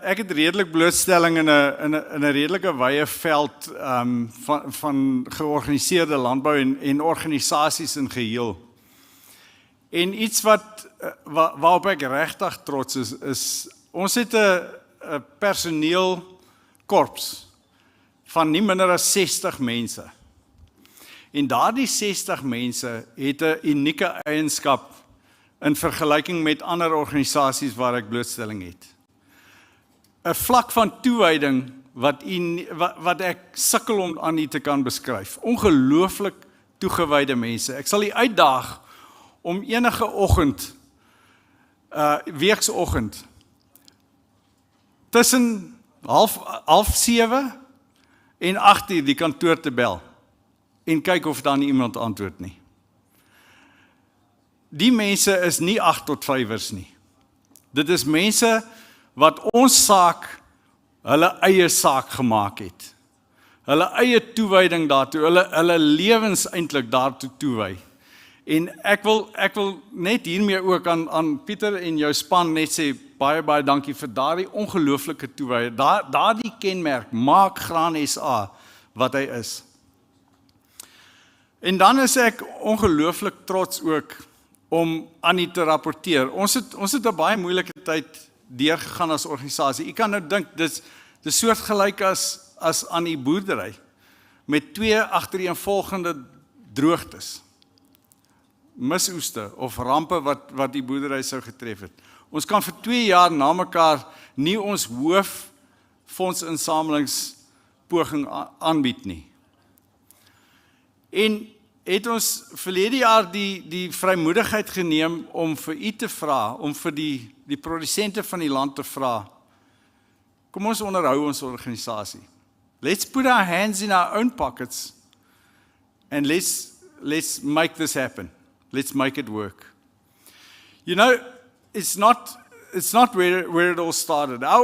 ek het redelik blootstelling in 'n redelike wye veld van georganiseerde landbou en organisasies in geheel. En iets waarop ek regtig trots is ons het 'n personeelkorps van nie minder as 60 mense. En daardie 60 mense het 'n unieke eienskap in vergelyking met ander organisasies waar ek blootstelling het. 'n Vlak van toewyding wat ek sukkel om aan u te kan beskryf. Ongelooflik toegewyde mense. Ek sal u uitdaag om enige oggend, weeksoggend, tussen half 7 en 8 uur die kantoor te bel en kyk of daar nie iemand antwoord nie. Die mense is nie 8 tot 5ers nie. Dit is mense wat ons saak, hulle eie saak gemaak het. Hulle eie toewyding daartoe, hulle lewens eintlik daartoe toewy. En ek wil net hiermee ook aan Pieter en jou span net sê, baie dankie vir daardie ongelooflike toewyding. Daardie kenmerk maak Graan SA wat hy is. En dan is ek ongelooflik trots ook om aan u te rapporteer. Ons het 'n baie moeilike tyd deurgegaan as organisasie. U kan nou dink, dis soortgelyk as aan u boerdery, met 2 agtereenvolgende droogtes, misoeste of rampe wat die boerdery sou getref het. Ons kan vir 2 jaar na mekaar nie ons hoofdfondsinsamelingspoging aanbied nie. En het ons verlede jaar die vrymoedigheid geneem om vir u te vra, om vir die produsente van die land te vra, kom ons onderhou ons organisasie. Let's put our hands in our own pockets and let's make this happen. Let's make it work. You know, it's not where it all started. Our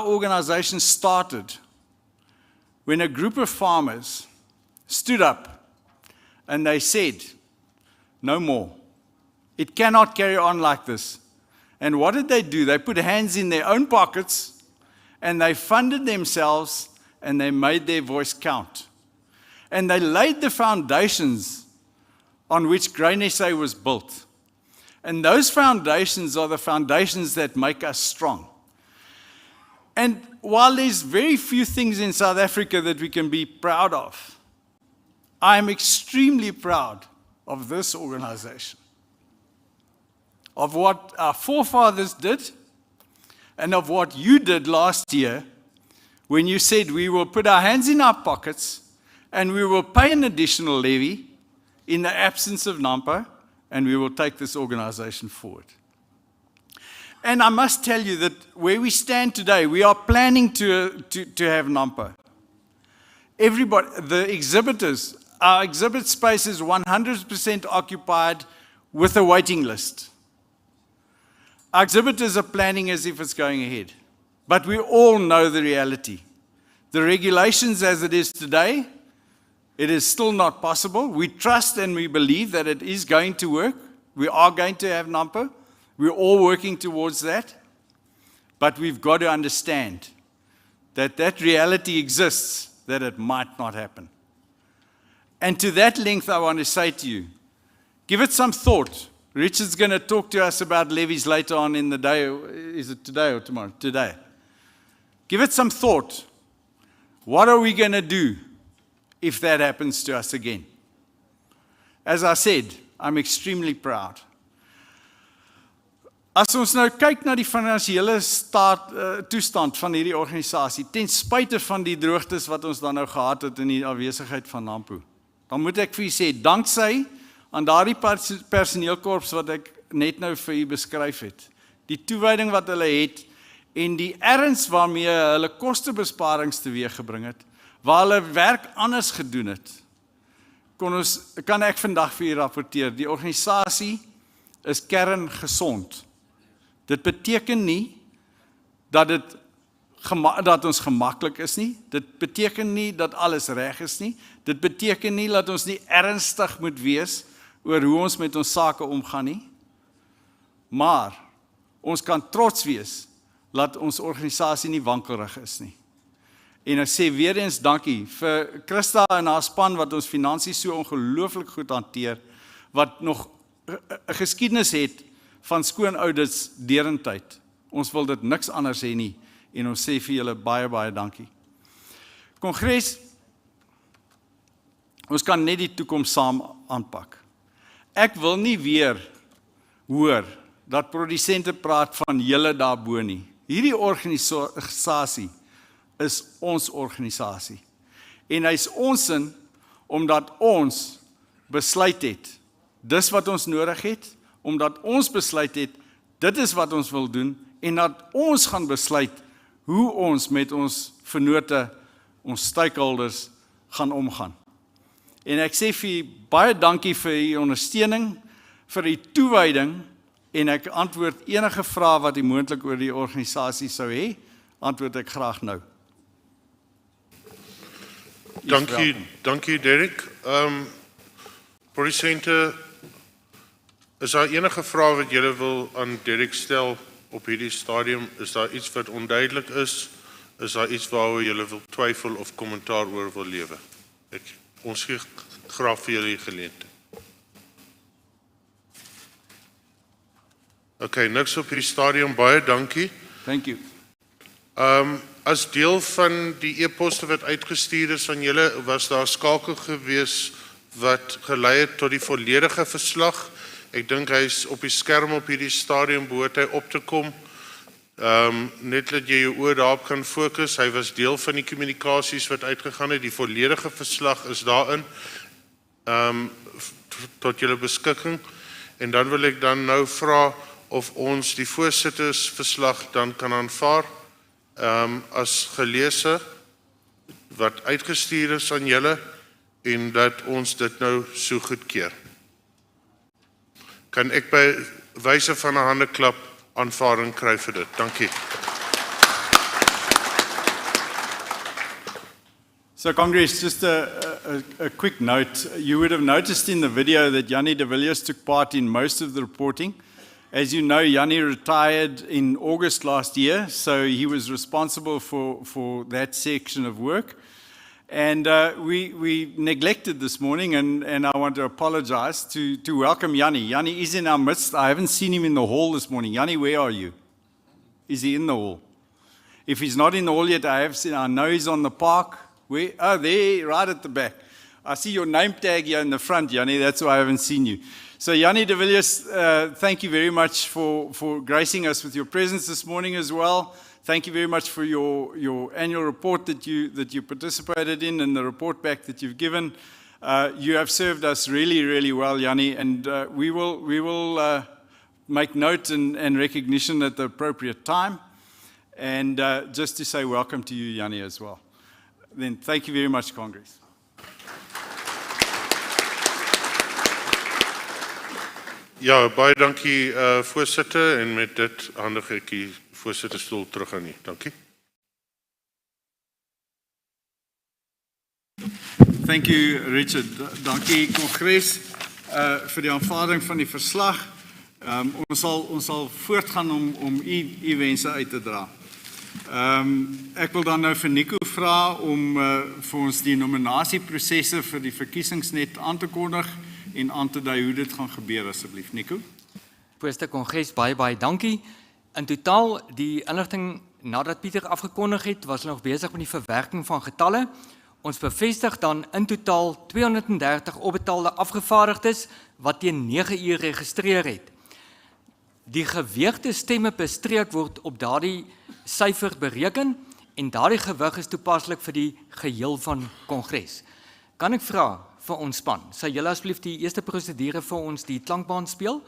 organization started when a group of farmers stood up and they said, no more. It cannot carry on like this. And what did they do? They put hands in their own pockets and they funded themselves and they made their voice count. And they laid the foundations on which Grain SA was built. And those foundations are the foundations that make us strong. And while there's very few things in South Africa that we can be proud of, I am extremely proud of this organization, of what our forefathers did, and of what you did last year when you said we will put our hands in our pockets and we will pay an additional levy in the absence of NAMPO, and we will take this organization forward. And I must tell you that where we stand today, we are planning to have NAMPO. Everybody, the exhibitors, our exhibit space is 100% occupied with a waiting list. Our exhibitors are planning as if it's going ahead. But we all know the reality. The regulations as it is today, it is still not possible. We trust and we believe that it is going to work. We are going to have NAMPO. We're all working towards that. But we've got to understand that that reality exists, that it might not happen. And to that length, I want to say to you, give it some thought. Richard's going to talk to us about levies later on in the day. Is it today or tomorrow? Today. Give it some thought. What are we going to do if that happens to us again? As I said, I'm extremely proud. As ons nou kyk na die finansiële toestand van hierdie organisasie, ten spyte van die droogtes wat ons dan nou gehad het in die afwesigheid van NAMPO, dan moet ek vir u sê, danksy aan daardie personeelkorps wat ek net nou vir u beskryf het, die toewyding wat hulle het, en die erns waarmee hulle kostebesparings teweeggebring het, waar hulle werk anders gedoen het, kan ek vandag vir u rapporteer, die organisasie is kerngesond. Dit beteken nie dat ons gemaklik is nie, dit beteken nie dat alles reg is nie, dit beteken nie dat ons nie ernstig moet wees oor hoe ons met ons sake omgaan nie, maar ons kan trots wees dat ons organisasie nie wankelrig is nie. En ek sê weer eens dankie vir Christa en haar span wat ons finansies so ongelooflik goed hanteer, wat nog 'n geskiedenis het van skoon audits derentyd. Ons wil dit niks anders hê nie en ons sê vir julle baie, baie dankie. Kongres, ons kan net die toekoms saam aanpak. Ek wil nie weer hoor dat produsente praat van julle daarbo nie. Hierdie organisasie is ons organisasie. En hy's ons in, omdat ons besluit het, dis wat ons nodig het, omdat ons besluit het, dit is wat ons wil doen, en dat ons gaan besluit, hoe ons met ons vennote, ons stakeholders, gaan omgaan. En ek sê vir u baie dankie vir u ondersteuning, vir u toewyding, en ek antwoord enige vrae wat u moontlik oor die organisasie sou hê, antwoord ek graag nou. Dankie Derek. Produsente, is daar enige vrae wat julle wil aan Derek stel op hierdie stadium? Is daar iets wat onduidelik is? Is daar iets waaroor julle wil twyfel of kommentaar oor wil lewe? Ons gee graag vir julle geleentheid. Okay, niks op hierdie stadium, baie dankie. Thank you. As deel van die e-poste wat uitgestuur is aan julle, was daar skakel gewees wat gelei het tot die volledige verslag. Ek dink hy is op die skerm op hierdie stadium, behoort hy op te kom. Net dat jy jou oor daarop kan fokus, hy was deel van die kommunikasies wat uitgegaan het, die volledige verslag is daarin, tot julle beskikking, en dan wil ek dan nou vra of ons die voorsittersverslag dan kan aanvaar, as geleese, wat uitgestuur is aan julle, en dat ons dit nou so goedkeur. Kan ek by wyse van 'n handeklap aanvaarding kry vir dit? Dankie. So Congress, just a quick note. You would have noticed in the video that Yanni de Villiers took part in most of the reporting. As you know, Yanni retired in August last year, so he was responsible for that section of work. And we neglected this morning, and I want to apologize to welcome Yanni. Yanni is in our midst. I haven't seen him in the hall this morning. Yanni, where are you? Is he in the hall? If he's not in the hall yet, I know he's on the park. Where? Oh, there, right at the back. I see your name tag here in the front, Yanni. That's why I haven't seen you. So Yanni de Villiers, thank you very much for gracing us with your presence this morning as well. Thank you very much for your annual report that you participated in and the report back that you've given. You have served us really, really well, Yanni, and we will make note and recognition at the appropriate time. And just to say welcome to you, Yanni, as well. Then thank you very much, Congress. Ja, baie dankie voorsitter, en met dit handig ek die voorsitterstoel terug aan u. Dankie. Thank you, Richard. Dankie, Kongres, vir die aanvaarding van die verslag. Ons sal voortgaan om u wense uit te dra. Ek wil dan nou vir Nico vra om vir ons die nominasieprosesse vir die verkiesings net aan te kondig en aan te dui hoe dit gaan gebeur, asseblief. Nico? Voorsitter Kongres, baie dankie. In totaal, die inligting nadat Pieter afgekondig het, was nog besig met die verwerking van getalle. Ons bevestig dan in totaal 230 opbetaalde afgevaardigdes wat teen 9 uur geregistreer het. Die geweegde stemme per streek word op daardie syfer bereken en daardie gewig is toepaslik vir die geheel van Kongres. Kan ek vra vir ons span, sal julle asseblief die eerste prosedure vir ons die klankbaan speel?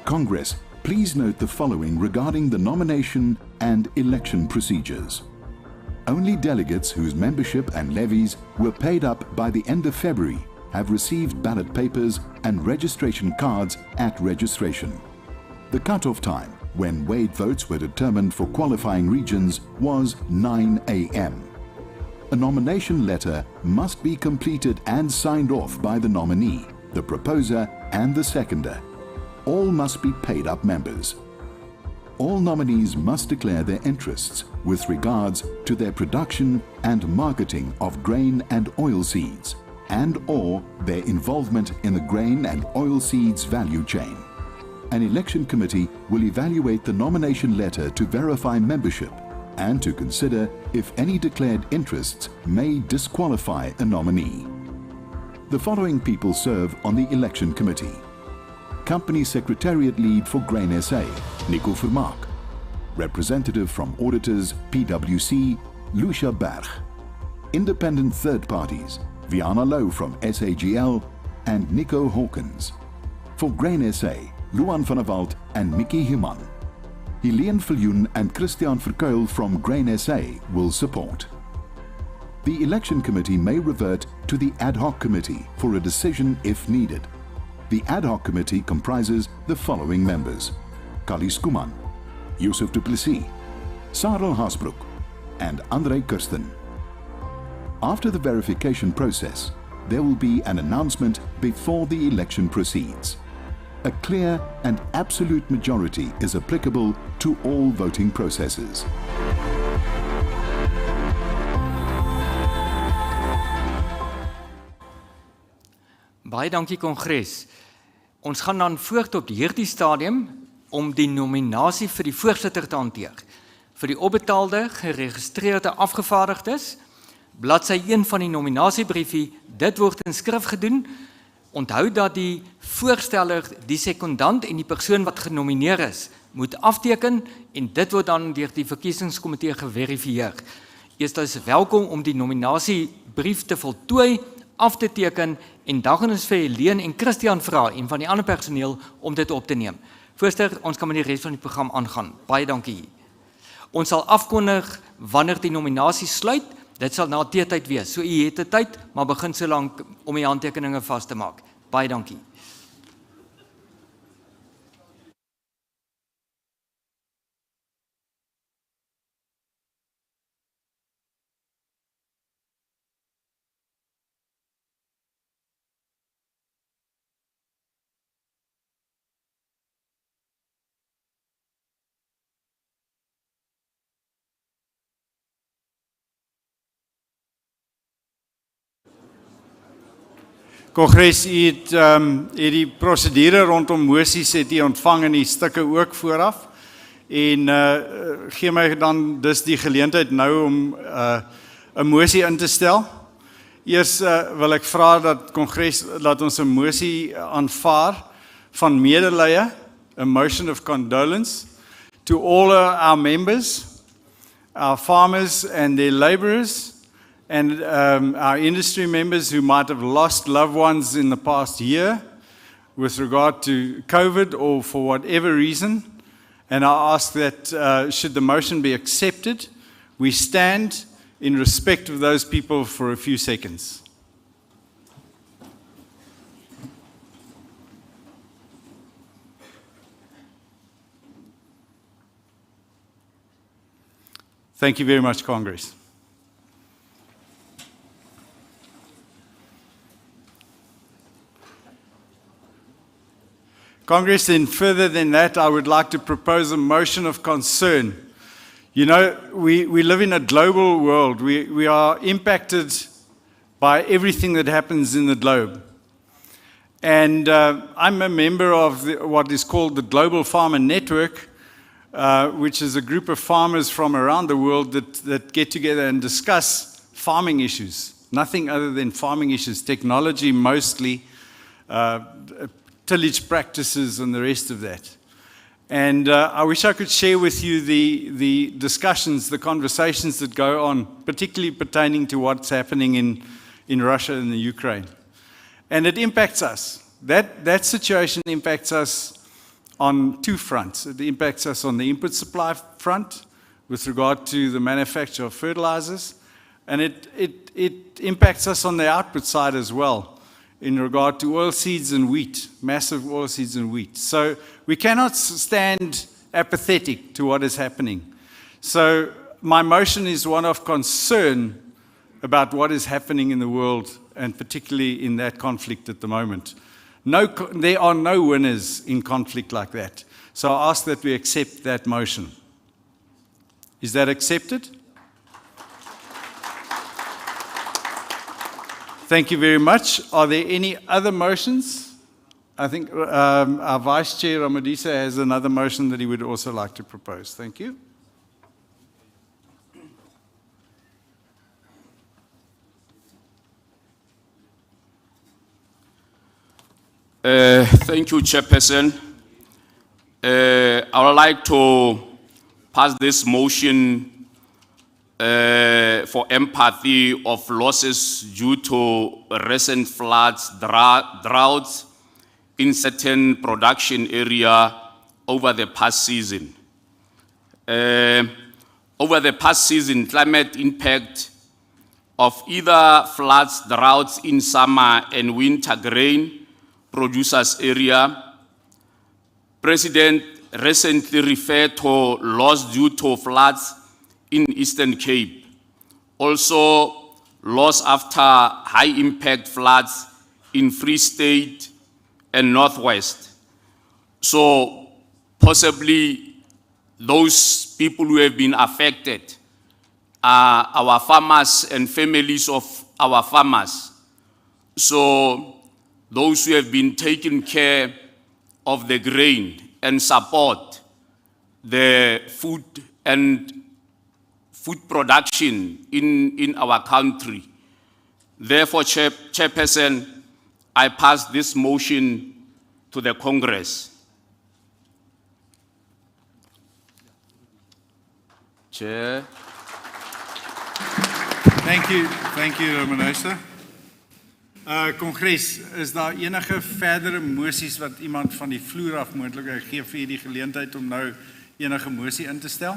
Congress, please note the following regarding the nomination and election procedures. Only delegates whose membership and levies were paid up by the end of February have received ballot papers and registration cards at registration. The cut-off time, when weighed votes were determined for qualifying regions, was 9 a.m. A nomination letter must be completed and signed off by the nominee, the proposer and the seconder. all must be paid-up members. All nominees must declare their interests with regards to their production and marketing of grain and oilseeds, and/or their involvement in the grain and oilseeds value chain. An election committee will evaluate the nomination letter to verify membership and to consider if any declared interests may disqualify a nominee. The following people serve on the election committee. Company Secretariat Lead for Grain SA, Nico Vermaak. Representative from Auditors, PwC, Lucia Berg. Independent third parties, Viana Low from SAGL and Nico Hawkins. For Grain SA, Luan van der Walt and Mickey Human. Helene Viljoen and Christian Verkuil from Grain SA will support. The election committee may revert to the ad hoc committee for a decision if needed. The ad hoc committee comprises the following members: Kali Skuman, Yusuf du Plessis, Sarel Haasbroek, and André Kirsten. After the verification process, there will be an announcement before the election proceeds. A clear and absolute majority is applicable to all voting processes. Baie dankie Kongres. Ons gaan dan voort op hierdie stadium om die nominasie vir die voorsitter te hanteer. Vir die opbetaalde, geregistreerde afgevaardigdes, bladsy 1 van die nominasiebriefie, dit word in skrif gedoen. Onthou dat die voorsteller, die sekondant en die persoon wat genomineer is, moet afteken en dit word dan deur die verkiesingskomitee geverifieer. Eers is welkom om die nominasiebrief te voltooi, af te teken en dan gaan ons vir Helene en Christian vra en van die ander personeel om dit op te neem. Voorsitter, ons kan met die res van die program aangaan. Baie dankie. Ons sal afkondig wanneer die nominasie sluit. Dit sal na teetyd wees. So u het 'n tyd, maar begin so lank om die handtekeninge vas te maak. Baie dankie. Kongres, u het die prosedure rondom mosies het u ontvang in die stukke ook vooraf. En gee my dan dus die geleentheid nou om 'n mosie in te stel. Eers wil ek vra dat Kongres laat ons 'n mosie aanvaar van medelee, a motion of condolence to all our members, our farmers and their labourers, and our industry members who might have lost loved ones in the past year with regard to COVID or for whatever reason. And I ask that should the motion be accepted, we stand in respect of those people for a few seconds. Thank you very much, Congress. Congress, then further than that, I would like to propose a motion of concern. You know, we live in a global world. We are impacted by everything that happens in the globe. And I'm a member of what is called the Global Farmer Network, which is a group of farmers from around the world that get together and discuss farming issues. Nothing other than farming issues, technology mostly, tillage practices and the rest of that. And I wish I could share with you the discussions, the conversations that go on, particularly pertaining to what's happening in Russia and the Ukraine. And it impacts us. That situation impacts us on two fronts. It impacts us on the input supply front with regard to the manufacture of fertilizers, and it impacts us on the output side as well, in regard to oilseeds and wheat, massive oilseeds and wheat. So we cannot stand apathetic to what is happening. So my motion is one of concern about what is happening in the world, and particularly in that conflict at the moment. There are no winners in conflict like that. So I ask that we accept that motion. Is that accepted? Thank you very much. Are there any other motions? I think our Vice Chair, Ramadisa, has another motion that he would also like to propose. Thank you. Thank you, Chairperson. I would like to pass this motion for empathy of losses due to recent floods, droughts in certain production area over the past season. Over the past season, climate impact of either floods, droughts in summer and winter grain producers area. President recently referred to loss due to floods in Eastern Cape. Also, loss after high impact floods in Free State and Northwest. So possibly those people who have been affected are our farmers and families of our farmers. So those who have been taking care of the grain and support the food and food production in our country. Therefore, Chairperson, I pass this motion to the Congress. Chair. Thank you, Ramadisa. Kongres, is daar enige verdere moties wat iemand van die vloer af moontlik, ek gee vir die geleentheid om nou enige motie in te stel?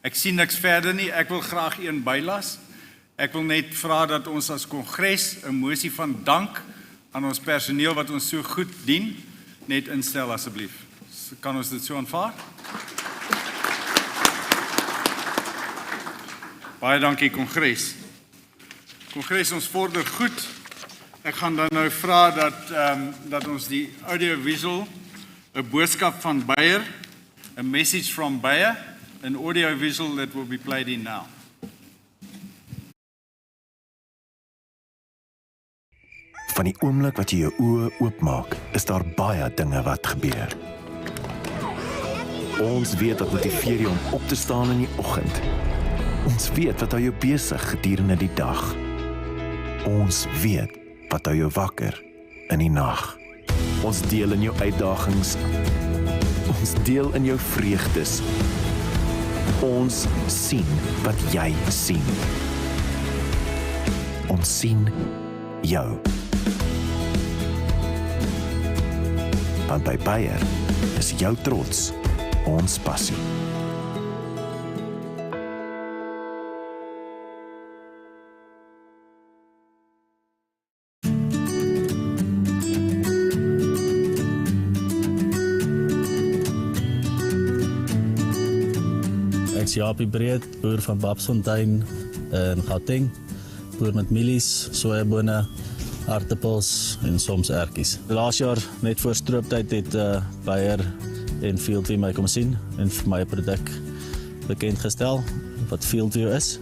Ek sien niks verder nie, ek wil graag een bylas. Ek wil net vra dat ons as Kongres 'n motie van dank aan ons personeel wat ons so goed dien, net instel asseblief. Kan ons dit so aanvaar? Baie dankie, Kongres. Kongres, ons vorder goed. Ek gaan dan nou vra dat ons die audiovisual, 'n boodskap van Beyer, a message from Beyer, an audiovisual that will be played in now. Van die oomblik wat jy jou oë oopmaak, is daar baie dinge wat gebeur. Ons weet wat motiveer jou om op te staan in die oggend. Ons weet wat hou jou besig gedurende die dag. Ons weet wat hou jou wakker in die nag. Ons deel in jou uitdagings. Ons deel in jou vreugdes. Ons sien wat jy sien. Ons sien jou. Want by Beyer is jou trots ons passie. Ek is Jaapie Breed, boer van Babsfontein in Gauteng, boer met mielies, sojabone, aartappels en soms ertjies. Laas jaar, net voor strooptyd, het Beyer en Fieldview my kom sien en vir my 'n produk bekendgestel wat Fieldview is.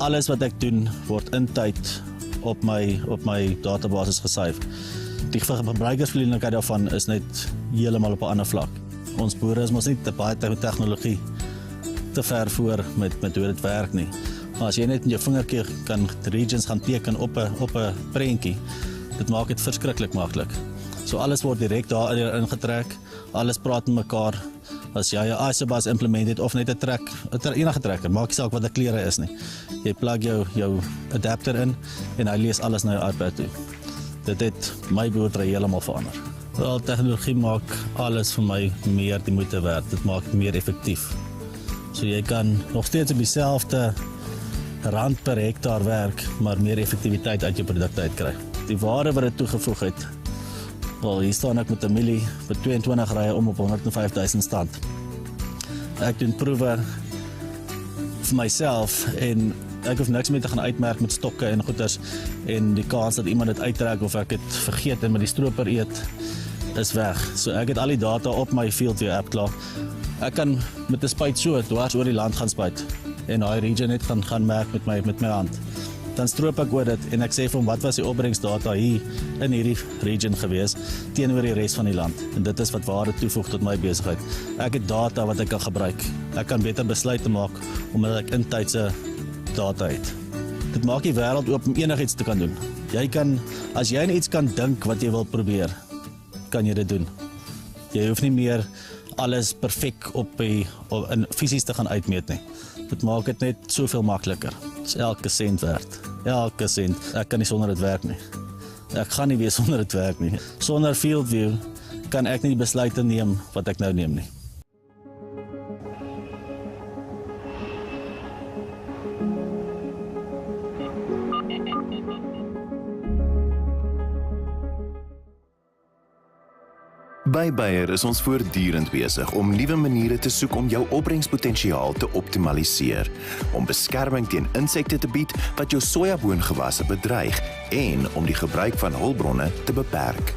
Alles wat ek doen word in tyd op my database gesave. Die gebruikersvriendelikheid daarvan is net heeltemal op 'n ander vlak. Ons boere is mos nie baie tegnologie te ver voor met hoe dit werk nie. Maar as jy net met jou vingertjie kan regions gaan teken op 'n prentjie, dit maak dit verskriklik maklik. So alles word direk daar ingetrek, alles praat met mekaar. As jy 'n iSobus implement het of net 'n enige trekker, maak nie saak wat die kleure is nie. Jy plug jou adapter in en hy lees alles na jou iPad toe. Dit het my boerdery heeltemal verander. Wel, tegnologie maak alles vir my meer die moeite werd. Dit maak dit meer effektief. So jy kan nog steeds op dieselfde rand per hektaar werk, maar meer effektiwiteit uit jou produkte uitkry. Die waarde wat dit toegevoeg het, wel, hier staan ek met 'n mielie vir 22 rye om op 105.000 stand. Ek doen proewe vir myself en Ek hoef niks meer te gaan uitmerk met stokke en goeders en die kans dat iemand dit uittrek of ek dit vergeet en met die stroper eet is weg. So ek het al die data op my Fieldview app klaar. Ek kan met 'n spuit so dwars oor die land gaan spuit en daai region net gaan merk met my hand. Dan stroop ek oor dit en ek sê vir hom wat was die opbrengsdata hier in hierdie region gewees teenoor die res van die land. En dit is wat waarde toevoeg tot my besigheid. Ek het data wat ek kan gebruik. Ek kan beter besluite maak omdat ek intydse data het. Dit maak die wêreld oop om enigiets te kan doen. Jy kan, as jy aan iets kan dink wat jy wil probeer, kan jy dit doen. Jy hoef nie meer alles perfek in fisies te gaan uitmeet nie. Dit maak dit net soveel makliker. Dit is elke sent werd. Elke sent. Ek kan nie sonder dit werk nie. Ek gaan nie weer sonder dit werk nie. Sonder Fieldview kan ek nie die besluite neem wat ek nou neem nie. By Bayer is ons voortdurend besig om nuwe maniere te soek om jou opbrengspotensiaal te optimaliseer, om beskerming teen insekte te bied wat jou sojaboongewasse bedreig en om die gebruik van hulpbronne te beperk.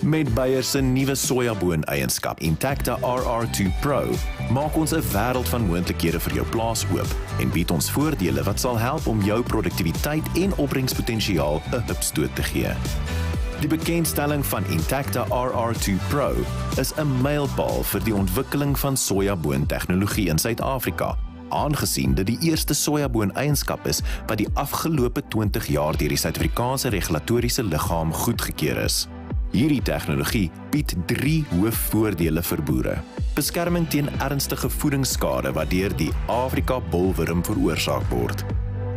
Met Bayer se nuwe sojaboon-eienskap Intacta RR2 Pro maak ons 'n wêreld van moontlikhede vir jou plaas oop en bied ons voordele wat sal help om jou produktiwiteit en opbrengspotensiaal 'n hupstoot te gee. Die bekendstelling van Intacta RR2 Pro is 'n mylpaal vir die ontwikkeling van sojaboon-tegnologie in Suid-Afrika, aangesien dit die eerste sojaboon-eienskap is wat die afgelope 20 jaar deur die Suid-Afrikaanse regulatoriese liggaam goedgekeur is. Hierdie tegnologie bied 3 hoofvoordele vir boere. Beskerming teen ernstige voedingsskade wat deur die Afrika bolwurm veroorsaak word.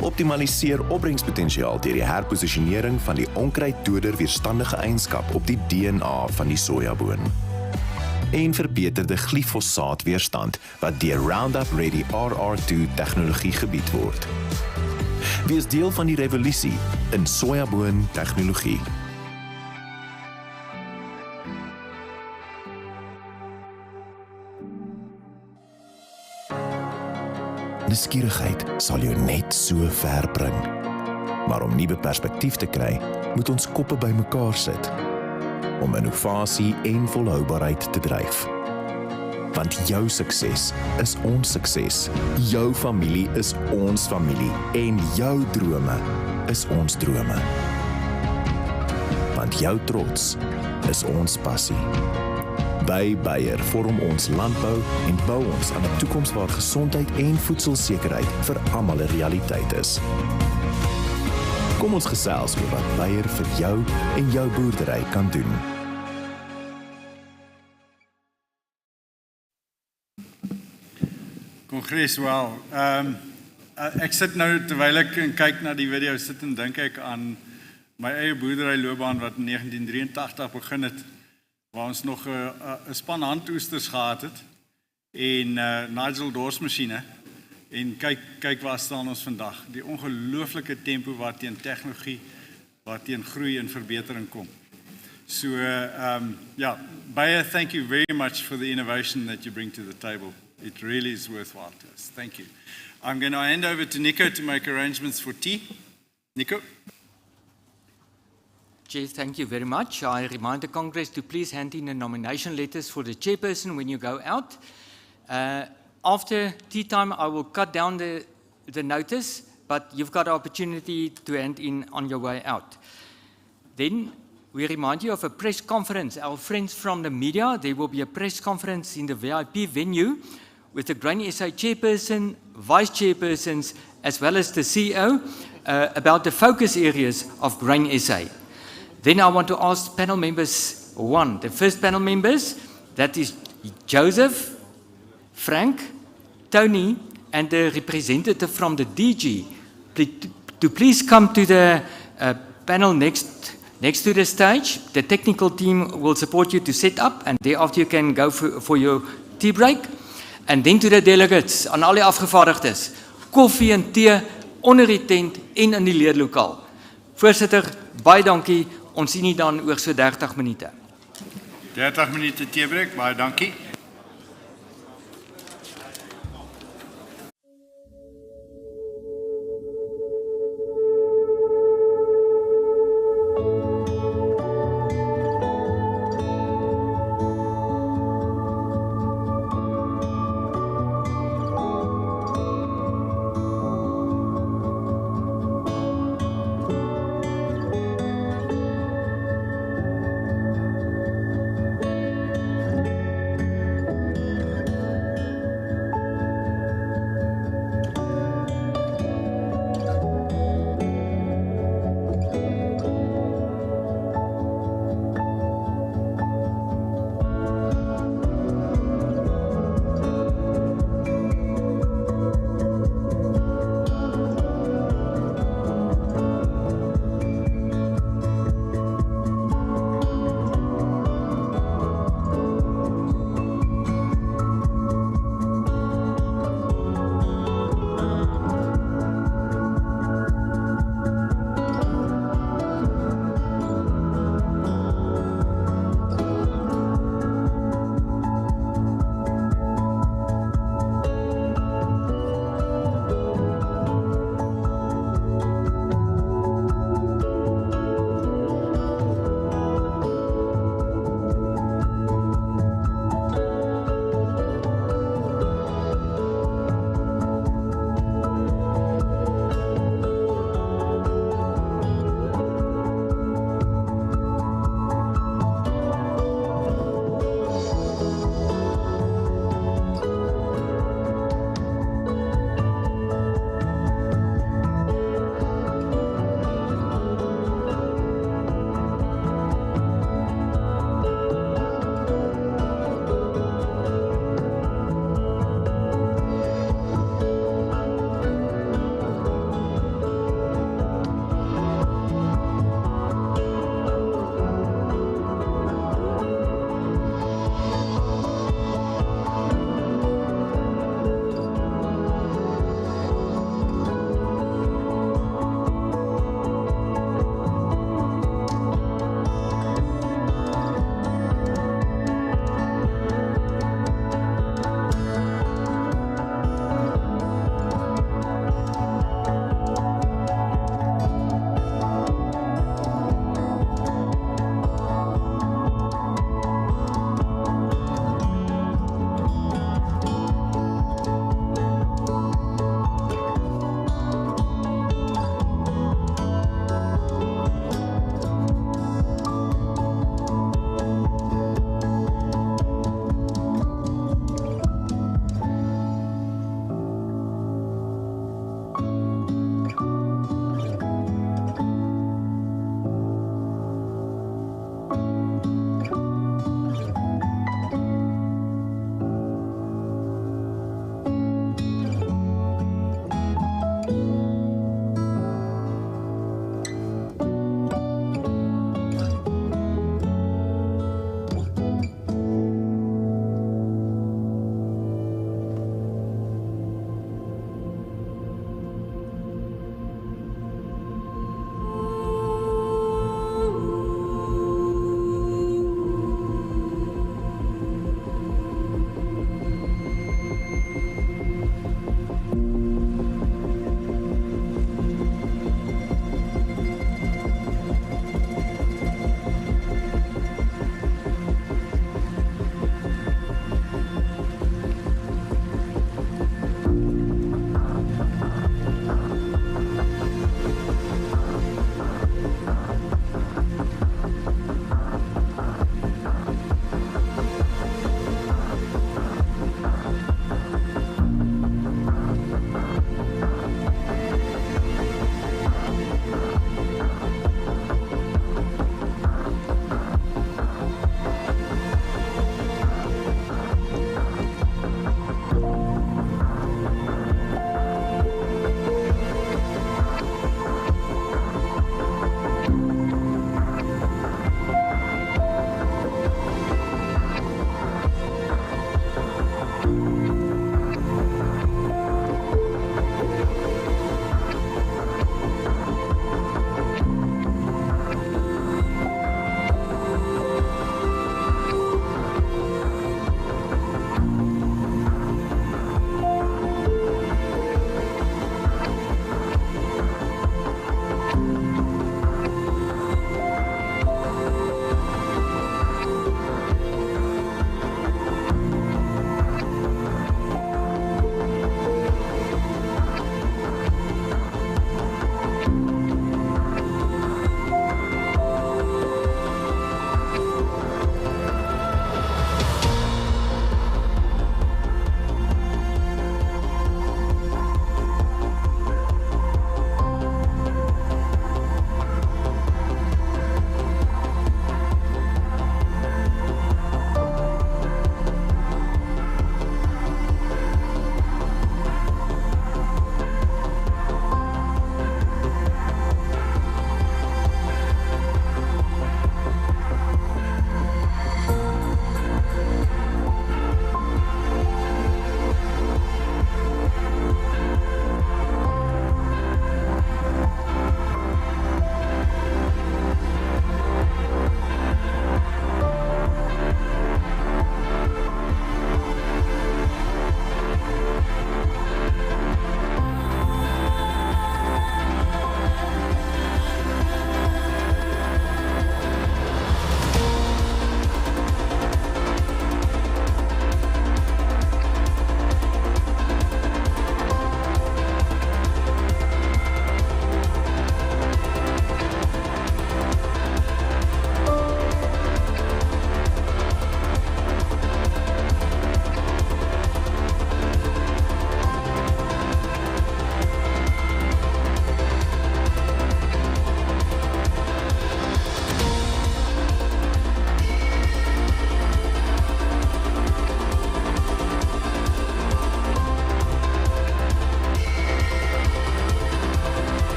Optimaliseer opbrengspotensiaal deur die herposisionering van die onkruiddoder weerstandige eienskap op die DNA van die sojaboon. En verbeterde glifosaatweerstand wat deur Roundup Ready RR2 tegnologie gebied word. Wees deel van die revolusie in sojaboon tegnologie. Nuuskierigheid sal jou net so ver bring. Maar om nuwe perspektief te kry, moet ons koppe bymekaar sit om innovasie en volhoubaarheid te dryf. Want jou sukses is ons sukses. Jou familie is ons familie en jou drome is ons drome. Want jou trots is ons passie. By Bayer vorm ons landbou en bou ons aan 'n toekoms waar gesondheid en voedselsekerheid vir almal 'n realiteit is. Kom ons gesels oor wat Bayer vir jou en jou boerdery kan doen. Kongres, wel. Ek sit nou terwyl ek kyk na die video, sit en dink ek aan my eie boerderyloopbaan wat in 1983 begin het, waar ons nog 'n span handoesters gehad het en Nigel dorsmasjiene en kyk waar staan ons vandag. Die ongelooflike tempo waarteen tegnologie, waarteen groei en verbetering kom. So Bayer, thank you very much for the innovation that you bring to the table. It really is worthwhile to us. Thank you. I'm going to hand over to Nico to make arrangements for tea. Nico? Chair, thank you very much. I remind the Congress to please hand in the nomination letters for the chairperson when you go out. After tea time, I will cut down the notice, but you've got an opportunity to hand in on your way out. Then we remind you of a press conference. Our friends from the media, there will be a press conference in the VIP venue with the Grain SA chairperson, vice chairpersons, as well as the CEO about the focus areas of Grain SA. Then I want to ask panel members one. The first panel members, that is Joseph, Frank, Tony, and the representative from the DG, to please come to the panel next to the stage. The technical team will support you to set up, and thereafter you can go for your tea break. And then to the delegates, aan al die afgevaardigdes, koffie en tee onder die tent en in die leerlokaal. Voorsitter, baie dankie. Ons sien nie dan oor so 30 minute. 30 minute teebreek, baie dankie.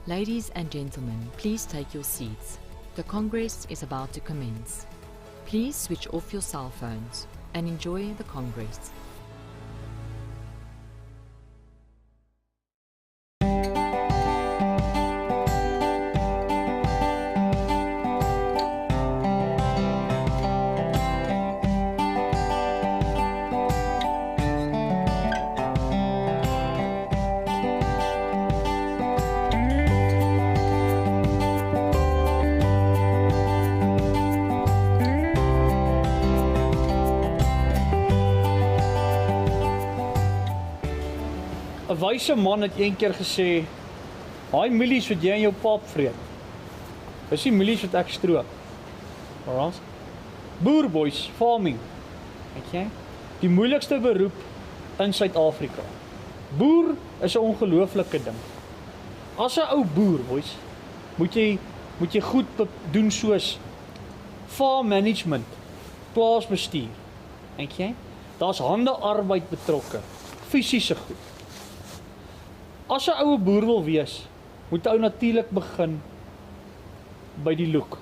Ladies and gentlemen, please take your seats. The Congress is about to commence. Please switch off your cell phones and enjoy the Congress. Een wyse man het een keer gesê, "Daai mielies wat jy in jou pap vreet, dis die mielies wat ek stroop." Alright? Boerboys, farming. Okay? Die moeilikste beroep in Suid-Afrika. Boer is 'n ongelooflike ding. As 'n ou boer, boys, moet jy goed doen soos farm management, plaasbestuur. Okay? Daar's handearbeid betrokke, fisiese goed. As 'n ou boer wil wees, moet 'n ou natuurlik begin by die look.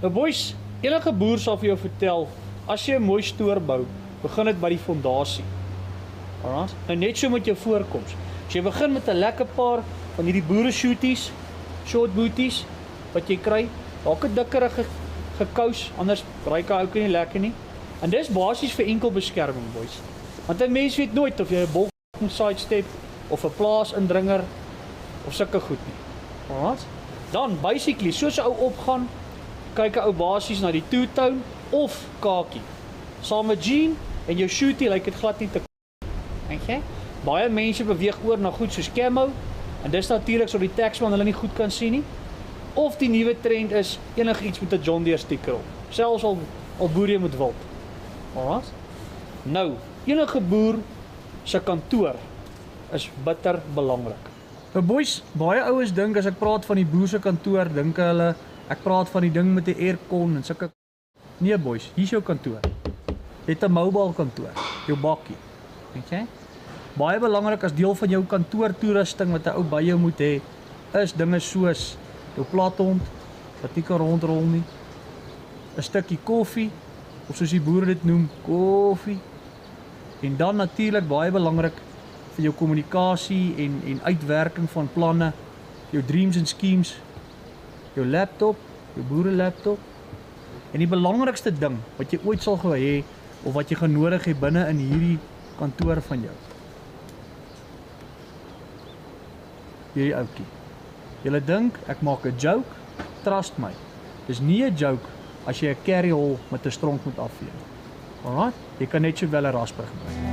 Nou boys, enige boer sal vir jou vertel, as jy 'n mooi stoor bou, begin dit by die fondasie. Alright? Nou net so met jou voorkoms. As jy begin met 'n lekker paar van hierdie boere shooties, short booties wat jy kry, dalk 'n dikkerige gekous, anders ruik hy ook nie lekker nie. En dis basies vir enkel beskerming, boys. Want 'n mens weet nooit of jy 'n bok sidestep of 'n plaasindringer of sulke goed nie. Alright? Dan basically, soos 'n ou opgaan, kyk 'n ou basies na die two-tone of kakie. Saam met jean en jou shootie lyk dit glad nie te okay? Baie mense beweeg oor na goed soos camo en dis natuurlik so die taxman hulle nie goed kan sien nie. Of die nuwe trend is enigiets met 'n John Deere sticker op. Selfs al boer jy met wild. Alright? Nou, enige boer se kantoor is bitter belangrik. Nou boys, baie ouens dink as ek praat van die boer se kantoor, dink hulle ek praat van die ding met die aircon en sulke. Nee boys, hier's jou kantoor. Jy het 'n mobile kantoor, jou bakkie. Okay? Baie belangrik as deel van jou kantoortoerusting wat 'n ou by jou moet hê, is dinge soos jou plathond wat nie kan rondrol nie, 'n stukkie koffie of soos die boere dit noem, koffie. En dan natuurlik baie belangrik vir jou kommunikasie en uitwerking van planne, jou dreams and schemes, jou laptop, jou boere laptop. En die belangrikste ding wat jy ooit sal hê of wat jy gaan nodig hê binne in hierdie kantoor van jou. Hierdie ouetjie. Julle dink ek maak 'n joke? Trust my. Dis nie 'n joke as jy 'n carry hole met 'n stronk moet afvee. Alright? Jy kan net sowel 'n rasper gebruik.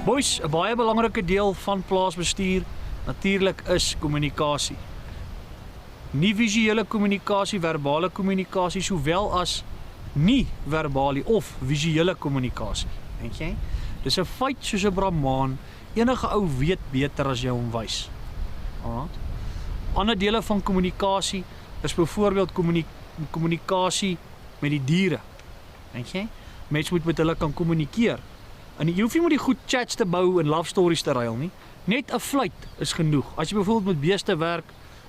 Boys, 'n baie belangrike deel van plaasbestuur natuurlik is kommunikasie. Nie visuele kommunikasie, verbale kommunikasie, sowel as nie verbale of visuele kommunikasie. Okay? Dis 'n feit soos 'n Brahmaan, enige ou weet beter as jy hom wys. Alright? Ander dele van kommunikasie is byvoorbeeld kommunikasie met die diere. Okay? Mense moet met hulle kan kommunikeer. En jy hoef nie met die goed chats te bou en love stories te ruil nie. Net 'n fluit is genoeg. As jy byvoorbeeld met beeste werk,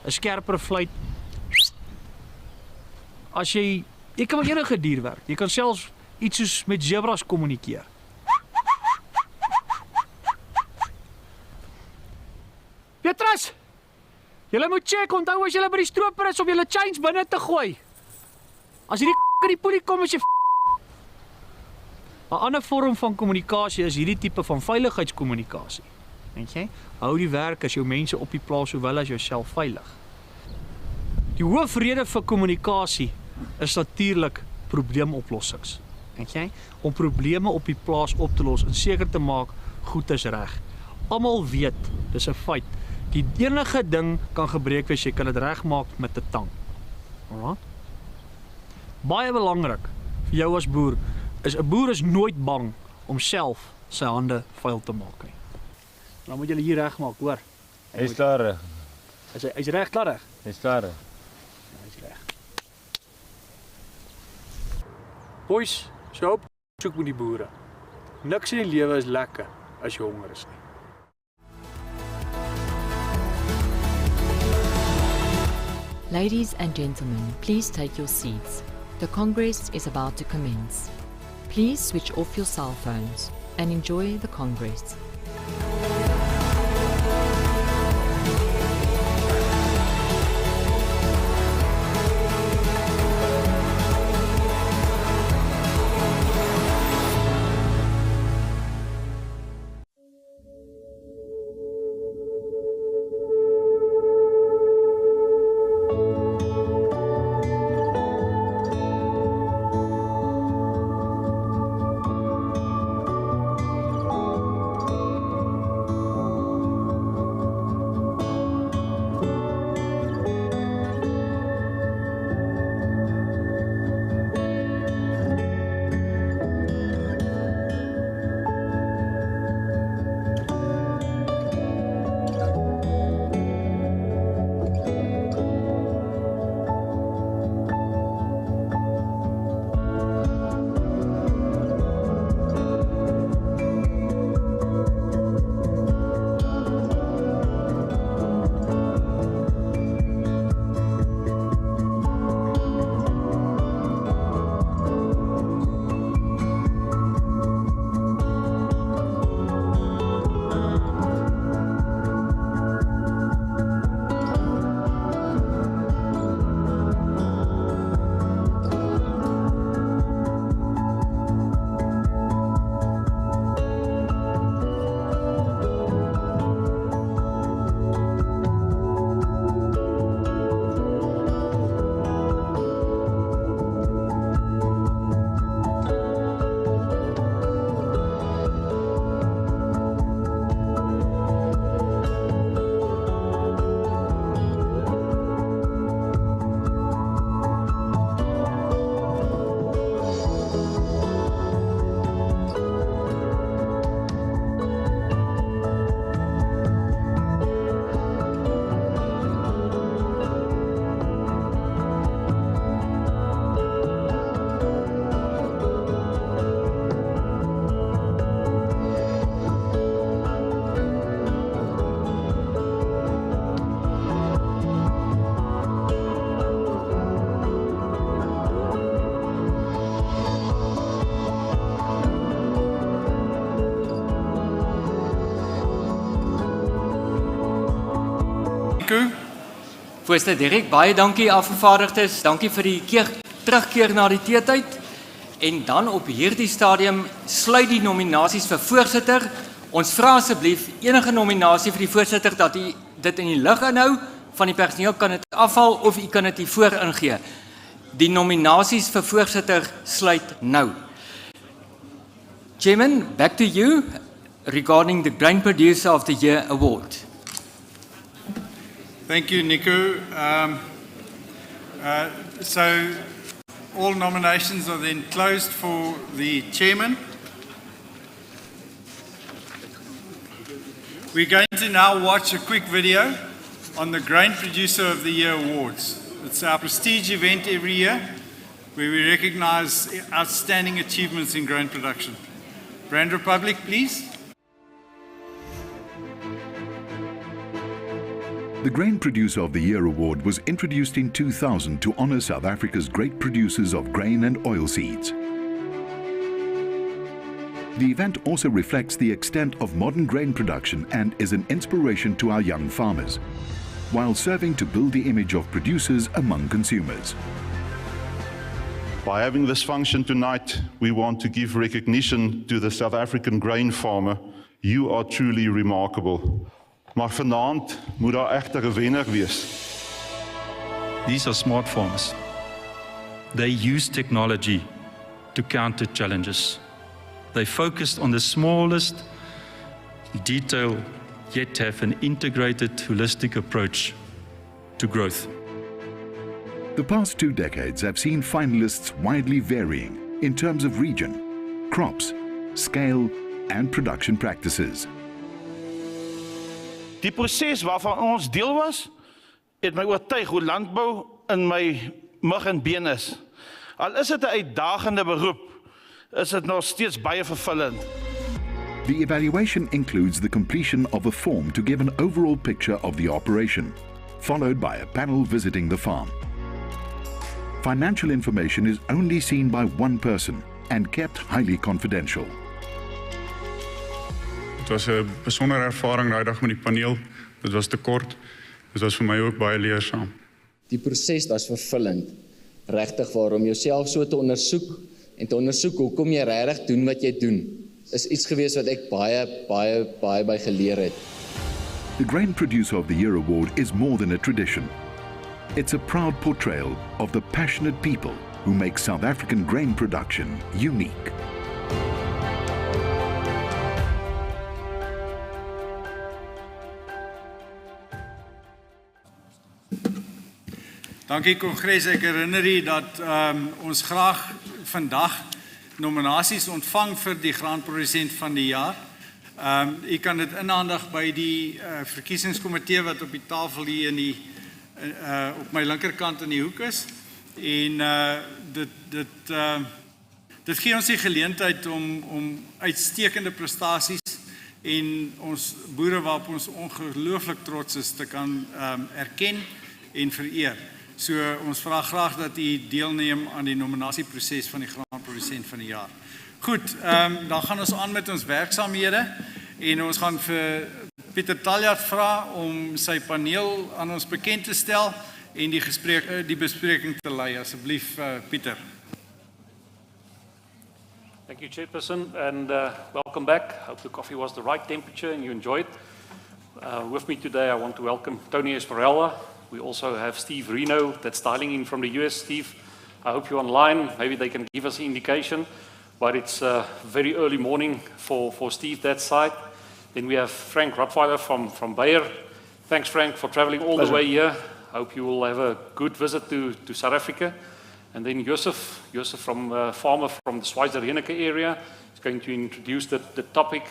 'n skerper fluit. As jy kan met enige dier werk. Jy kan selfs iets soos met zebras kommunikeer. Petrus! Julle moet check, onthou as julle by die stroper is om julle chains binne te gooi. As hierdie in die poelie kom as jy 'n ander vorm van kommunikasie is hierdie tipe van veiligheidskommunikasie. Okay? Hou die werk as jou mense op die plaas sowel as jouself veilig. Die hoofrede vir kommunikasie is natuurlik probleemoplossings. Okay? Om probleme op die plaas op te los en seker te maak goed is reg. Almal weet, dis 'n feit. Die enige ding kan gebreek wees, jy kan dit regmaak met 'n tang. Alright? Baie belangrik vir jou as boer is 'n boer is nooit bang om self sy hande vuil te maak nie. Dan moet jy hier regmaak, hoor. Hy's klaar. Hy's reg, klaar reg. Hy's klaar. Hy's reg. Boys, so soek met die boere. Niks in die lewe is lekker as jy honger is nie. Ladies and gentlemen, please take your seats. The Congress is about to commence. Please switch off your cell phones and enjoy the Congress. Voorsitter Derek, baie dankie afgevaardigdes. Dankie vir die terugkeer na die teetyd. En dan op hierdie stadium sluit die nominasies vir voorsitter. Ons vra asseblief enige nominasie vir die voorsitter dat u dit in die lig inhou. Van die personeel kan dit afhaal of u kan dit hiervoor ingee. Die nominasies vir voorsitter sluit nou. Chairman, back to you regarding the Grain Producer of the Year award. Thank you, Nico. So all nominations are then closed for the chairman. We're going to now watch a quick video on the Grain Producer of the Year awards. It's our prestige event every year where we recognize outstanding achievements in grain production. Brand Republic, please. The Grain Producer of the Year award was introduced in 2000 to honor South Africa's great producers of grain and oilseeds. The event also reflects the extent of modern grain production and is an inspiration to our young farmers, while serving to build the image of producers among consumers. By having this function tonight, we want to give recognition to the South African grain farmer. You are truly remarkable. Maar vanaand moet daar egter 'n wenner wees. These are smart farmers. They use technology to counter challenges. They focused on the smallest detail, yet have an integrated, holistic approach to growth. The past 2 decades have seen finalists widely varying in terms of region, crops, scale, and production practices. Die proses waarvan ons deel was, het my oortuig hoe landbou in my mug en been is. Al is dit 'n uitdagende beroep, is dit nog steeds baie vervullend. The evaluation includes the completion of a form to give an overall picture of the operation, followed by a panel visiting the farm. Financial information is only seen by one person and kept highly confidential. Dit was 'n besondere ervaring daai dag met die paneel. Dit was te kort. Dit was vir my ook baie leersaam. Die proses was vervullend. Regtig waarom jouself so te ondersoek en te ondersoek hoekom jy regtig doen wat jy doen. Is iets gewees wat ek baie by geleer het. The Grain Producer of the Year award is more than a tradition. It's a proud portrayal of the passionate people who make South African grain production unique. Dankie Kongres, ek herinner u dat ons graag vandag nominasies ontvang vir die graanprodusent van die jaar. U kan dit inhandig by die verkiesingskomitee wat op die tafel hier op my linkerkant in die hoek is. En dit gee ons die geleentheid om uitstekende prestasies en ons boere waarop ons ongelooflik trots is te kan erken en vereer. So ons vra graag dat u deelneem aan die nominasieproses van die graanprodusent van die jaar. Goed, dan gaan ons aan met ons werksaamhede en ons gaan vir Pieter Taljard vra om sy paneel aan ons bekend te stel en die bespreking te lei. Asseblief Pieter. Thank you, Chairperson, and welcome back. Hope the coffee was the right temperature and you enjoyed. With me today, I want to welcome Tony Esparella. We also have Steve Reno that's dialing in from the US. Steve, I hope you're online. Maybe they can give us an indication, but it's a very early morning for Steve that side. Then we have Frank Rottweiler from Bayer. Thanks, Frank, for traveling all the way here. Hope you will have a good visit to South Africa. And then Joseph from farmer from the Schweizer-Reneke area is going to introduce the topic.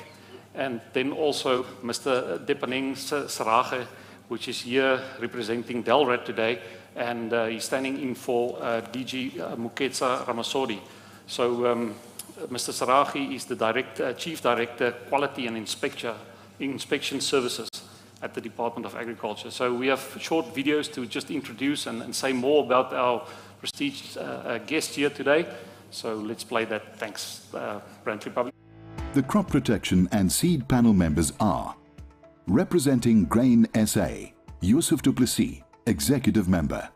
And then also Mr. Depaneng Sarage, which is here representing Delred today, and he's standing in for DG Muketsa Ramasodi. So Mr. Saragi is the Chief Director, Quality and Inspection Services at the Department of Agriculture. So we have short videos to just introduce and say more about our prestigious guest here today. So let's play that. Thanks, Brand Republic. The crop protection and seed panel members are representing Grain SA, Yusuf Du Plessis, Executive Member.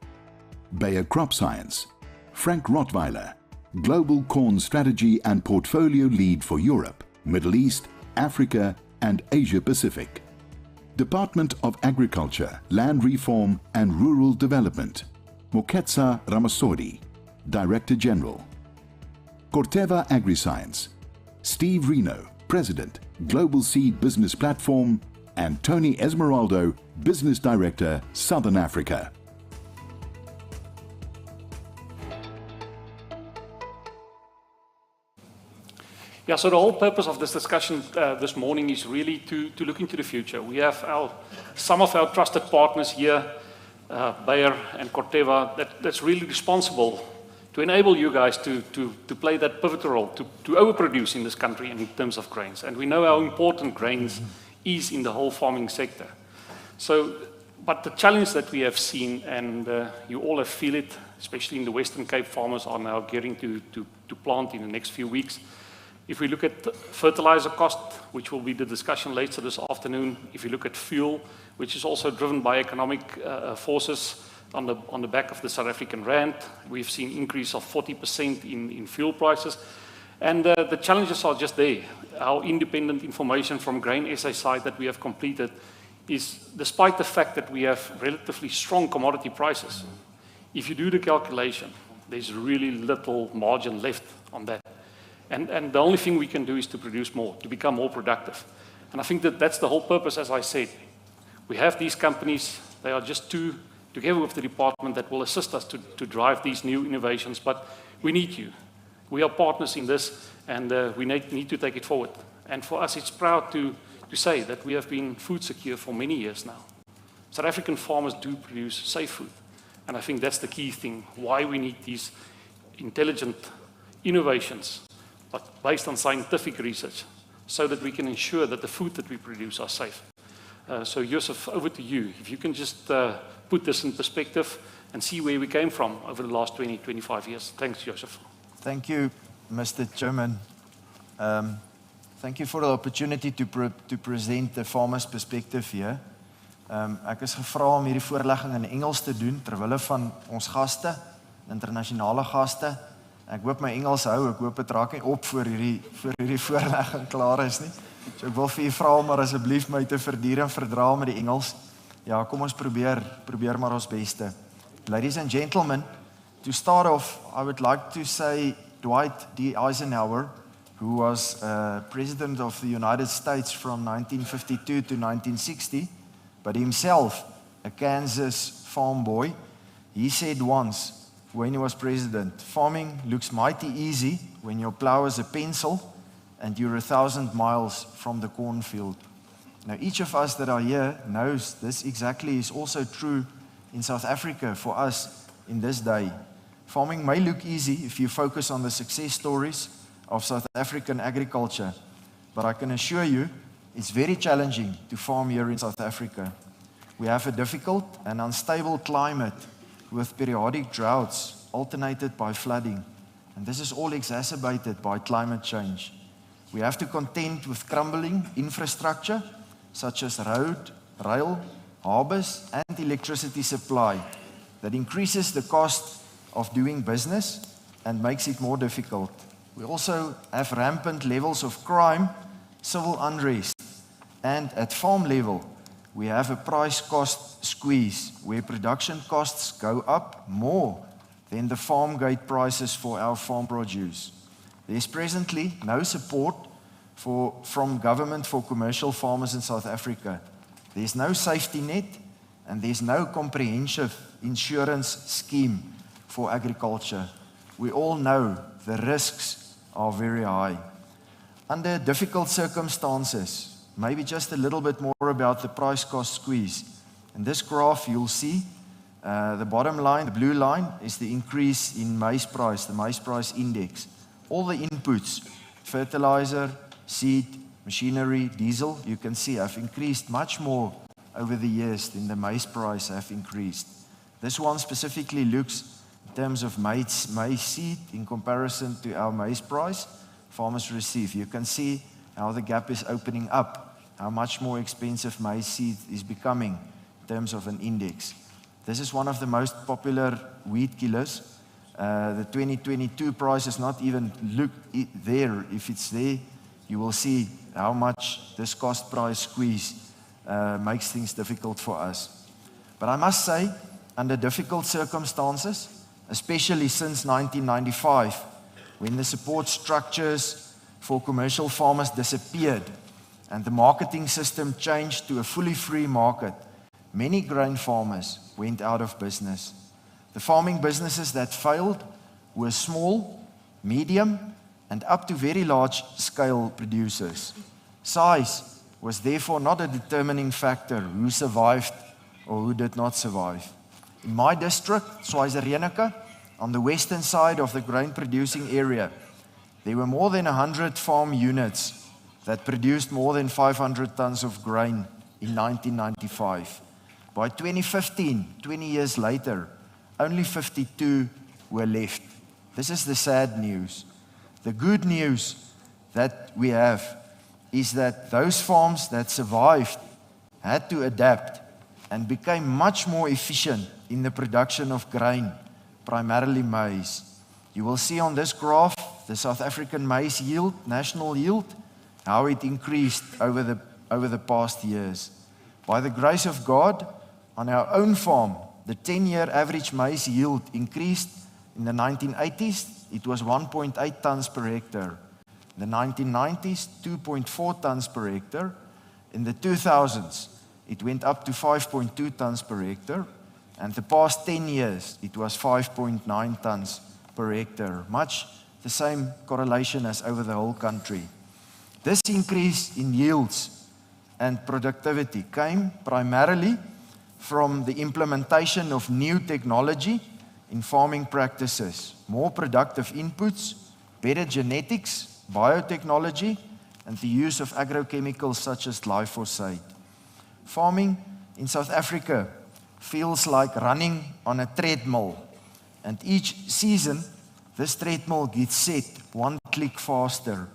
Bayer Crop Science, Frank Rottweiler, Global Corn Strategy and Portfolio Lead for Europe, Middle East, Africa and Asia Pacific. Department of Agriculture, Land Reform and Rural Development, Muketsa Ramasodi, Director General. Corteva AgriScience, Steve Reno, President, Global Seed Business Platform, and Tony Esmeraldo, Business Director, Southern Africa. Yeah, so the whole purpose of this discussion this morning is really to look into the future. We have some of our trusted partners here, Bayer and Corteva, that's really responsible to enable you guys to play that pivotal role, to overproduce in this country in terms of grains. And we know how important grains is in the whole farming sector. So, but the challenge that we have seen, and you all have feel it, especially in the Western Cape, farmers are now gearing to plant in the next few weeks. If we look at fertilizer cost, which will be the discussion later this afternoon, if you look at fuel, which is also driven by economic forces on the back of the South African rand, we've seen increase of 40% in fuel prices. And the challenges are just there. Our independent information from Grain SA side that we have completed is, despite the fact that we have relatively strong commodity prices, if you do the calculation, there's really little margin left on that. And the only thing we can do is to produce more, to become more productive. And I think that that's the whole purpose, as I said. We have these companies, they are just two, together with the department, that will assist us to drive these new innovations, but we need you. We are partners in this, and we need to take it forward. And for us, it's proud to to say that we have been food secure for many years now. South African farmers do produce safe food. And I think that's the key thing, why we need these intelligent innovations, but based on scientific research, so that we can ensure that the food that we produce are safe. So Joseph, over to you. If you can just put this in perspective and see where we came from over the last 20, 25 years. Thanks, Joseph. Thank you, Mr. Chairman. Thank you for the opportunity to present the farmer's perspective here. Ek is gevra om hierdie voorlegging in Engels te doen terwille van ons gaste, internasionale gaste. Ek hoop my Engels hou, ek hoop dit raak nie op voor hierdie voorlegging klaar is nie. So ek wil vir u vra om maar asseblief my te verduur en verdra met die Engels. Ja, kom ons probeer maar ons beste. Ladies and gentlemen, to start off, I would like to say Dwight D. Eisenhower, who was President of the United States from 1952 to 1960, but himself a Kansas farm boy, he said once when he was president, farming looks mighty easy when your plow is a pencil and you're 1,000 miles from the cornfield. Now each of us that are here knows this exactly is also true in South Africa for us in this day. Farming may look easy if you focus on the success stories of South African agriculture, but I can assure you it's very challenging to farm here in South Africa. We have a difficult and unstable climate with periodic droughts alternated by flooding, and this is all exacerbated by climate change. We have to contend with crumbling infrastructure such as road, rail, harbors, and electricity supply that increases the cost of doing business and makes it more difficult. We also have rampant levels of crime, civil unrest, and at farm level, we have a price-cost squeeze where production costs go up more than the farm gate prices for our farm produce. There's presently no support from government for commercial farmers in South Africa. There's no safety net, and there's no comprehensive insurance scheme for agriculture. We all know the risks are very high. Under difficult circumstances, maybe just a little bit more about the price-cost squeeze. In this graph, you'll see the bottom line, the blue line, is the increase in maize price, the maize price index. All the inputs, fertilizer, seed, machinery, diesel, you can see have increased much more over the years than the maize price have increased. This one specifically looks in terms of maize seed in comparison to our maize price farmers receive. You can see how the gap is opening up, how much more expensive maize seed is becoming in terms of an index. This is one of the most popular wheat kilos. The 2022 price is not even there. If it's there, you will see how much this cost price squeeze makes things difficult for us. But I must say, under difficult circumstances, especially since 1995, when the support structures for commercial farmers disappeared and the marketing system changed to a fully free market, many grain farmers went out of business. The farming businesses that failed were small, medium, and up to very large scale producers. Size was therefore not a determining factor who survived or who did not survive. In my district, Schweizer-Reneke, on the western side of the grain producing area, there were more than 100 farm units that produced more than 500 tons of grain in 1995. By 2015, 20 years later, only 52 were left. This is the sad news. The good news that we have is that those farms that survived had to adapt and became much more efficient in the production of grain, primarily maize. You will see on this graph the South African maize yield, national yield, how it increased over the past years. By the grace of God, on our own farm, the 10-year average maize yield increased. In the 1980s, it was 1.8 tons per hectare. In the 1990s, 2.4 tons per hectare. In the 2000s, it went up to 5.2 tons per hectare. And the past 10 years, it was 5.9 tons per hectare. Much the same correlation as over the whole country. This increase in yields and productivity came primarily from the implementation of new technology in farming practices, more productive inputs, better genetics, biotechnology, and the use of agrochemicals such as glyphosate. Farming in South Africa feels like running on a treadmill, and each season this treadmill gets set one click faster,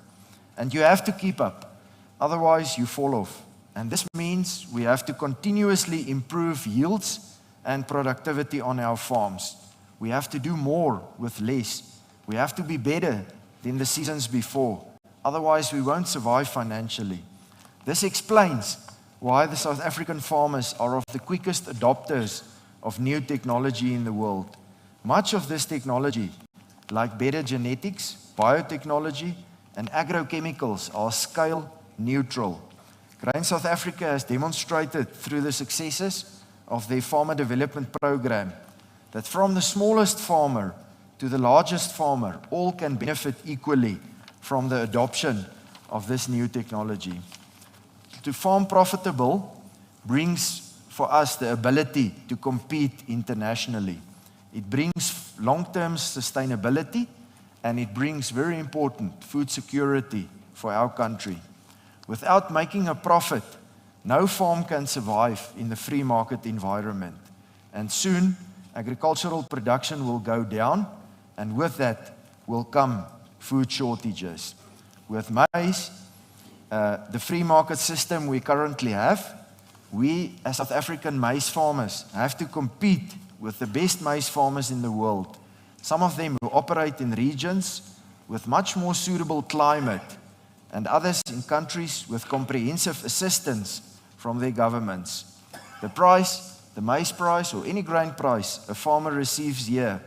and you have to keep up, otherwise you fall off. And this means we have to continuously improve yields and productivity on our farms. We have to do more with less. We have to be better than the seasons before. Otherwise, we won't survive financially. This explains why the South African farmers are of the quickest adopters of new technology in the world. Much of this technology, like better genetics, biotechnology, and agrochemicals, are scale neutral. Grain South Africa has demonstrated through the successes of their farmer development program that from the smallest farmer to the largest farmer, all can benefit equally from the adoption of this new technology. To farm profitable brings for us the ability to compete internationally. It brings long-term sustainability, and it brings, very important, food security for our country. Without making a profit, no farm can survive in the free market environment. And soon, agricultural production will go down, and with that will come food shortages. With maize, the free market system we currently have, we as South African maize farmers have to compete with the best maize farmers in the world. Some of them who operate in regions with much more suitable climate, and others in countries with comprehensive assistance from their governments. The price, the maize price, or any grain price a farmer receives here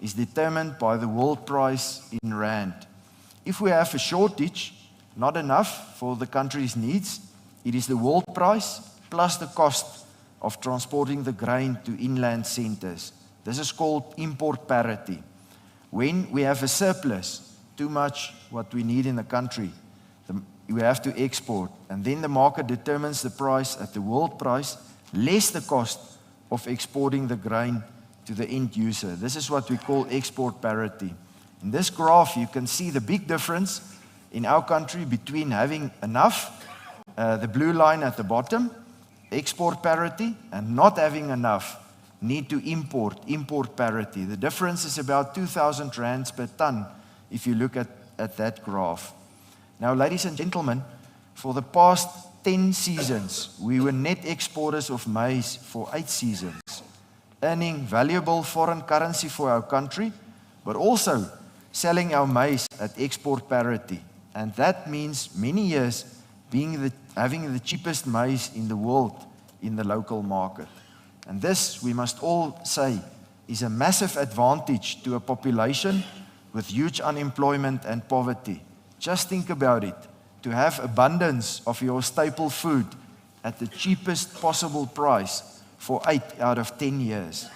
is determined by the world price in rand. If we have a shortage, not enough for the country's needs, it is the world price plus the cost of transporting the grain to inland centers. This is called import parity. When we have a surplus, too much what we need in the country, we have to export, and then the market determines the price at the world price, less the cost of exporting the grain to the end user. This is what we call export parity. In this graph, you can see the big difference in our country between having enough, the blue line at the bottom, export parity, and not having enough, need to import parity. The difference is about 2,000 rands per ton if you look at that graph. Now, ladies and gentlemen, for the past 10 seasons, we were net exporters of maize for 8 seasons, earning valuable foreign currency for our country, but also selling our maize at export parity. And that means many years having the cheapest maize in the world in the local market. And this, we must all say, is a massive advantage to a population with huge unemployment and poverty. Just think about it, to have abundance of your staple food at the cheapest possible price for 8 out of 10 years.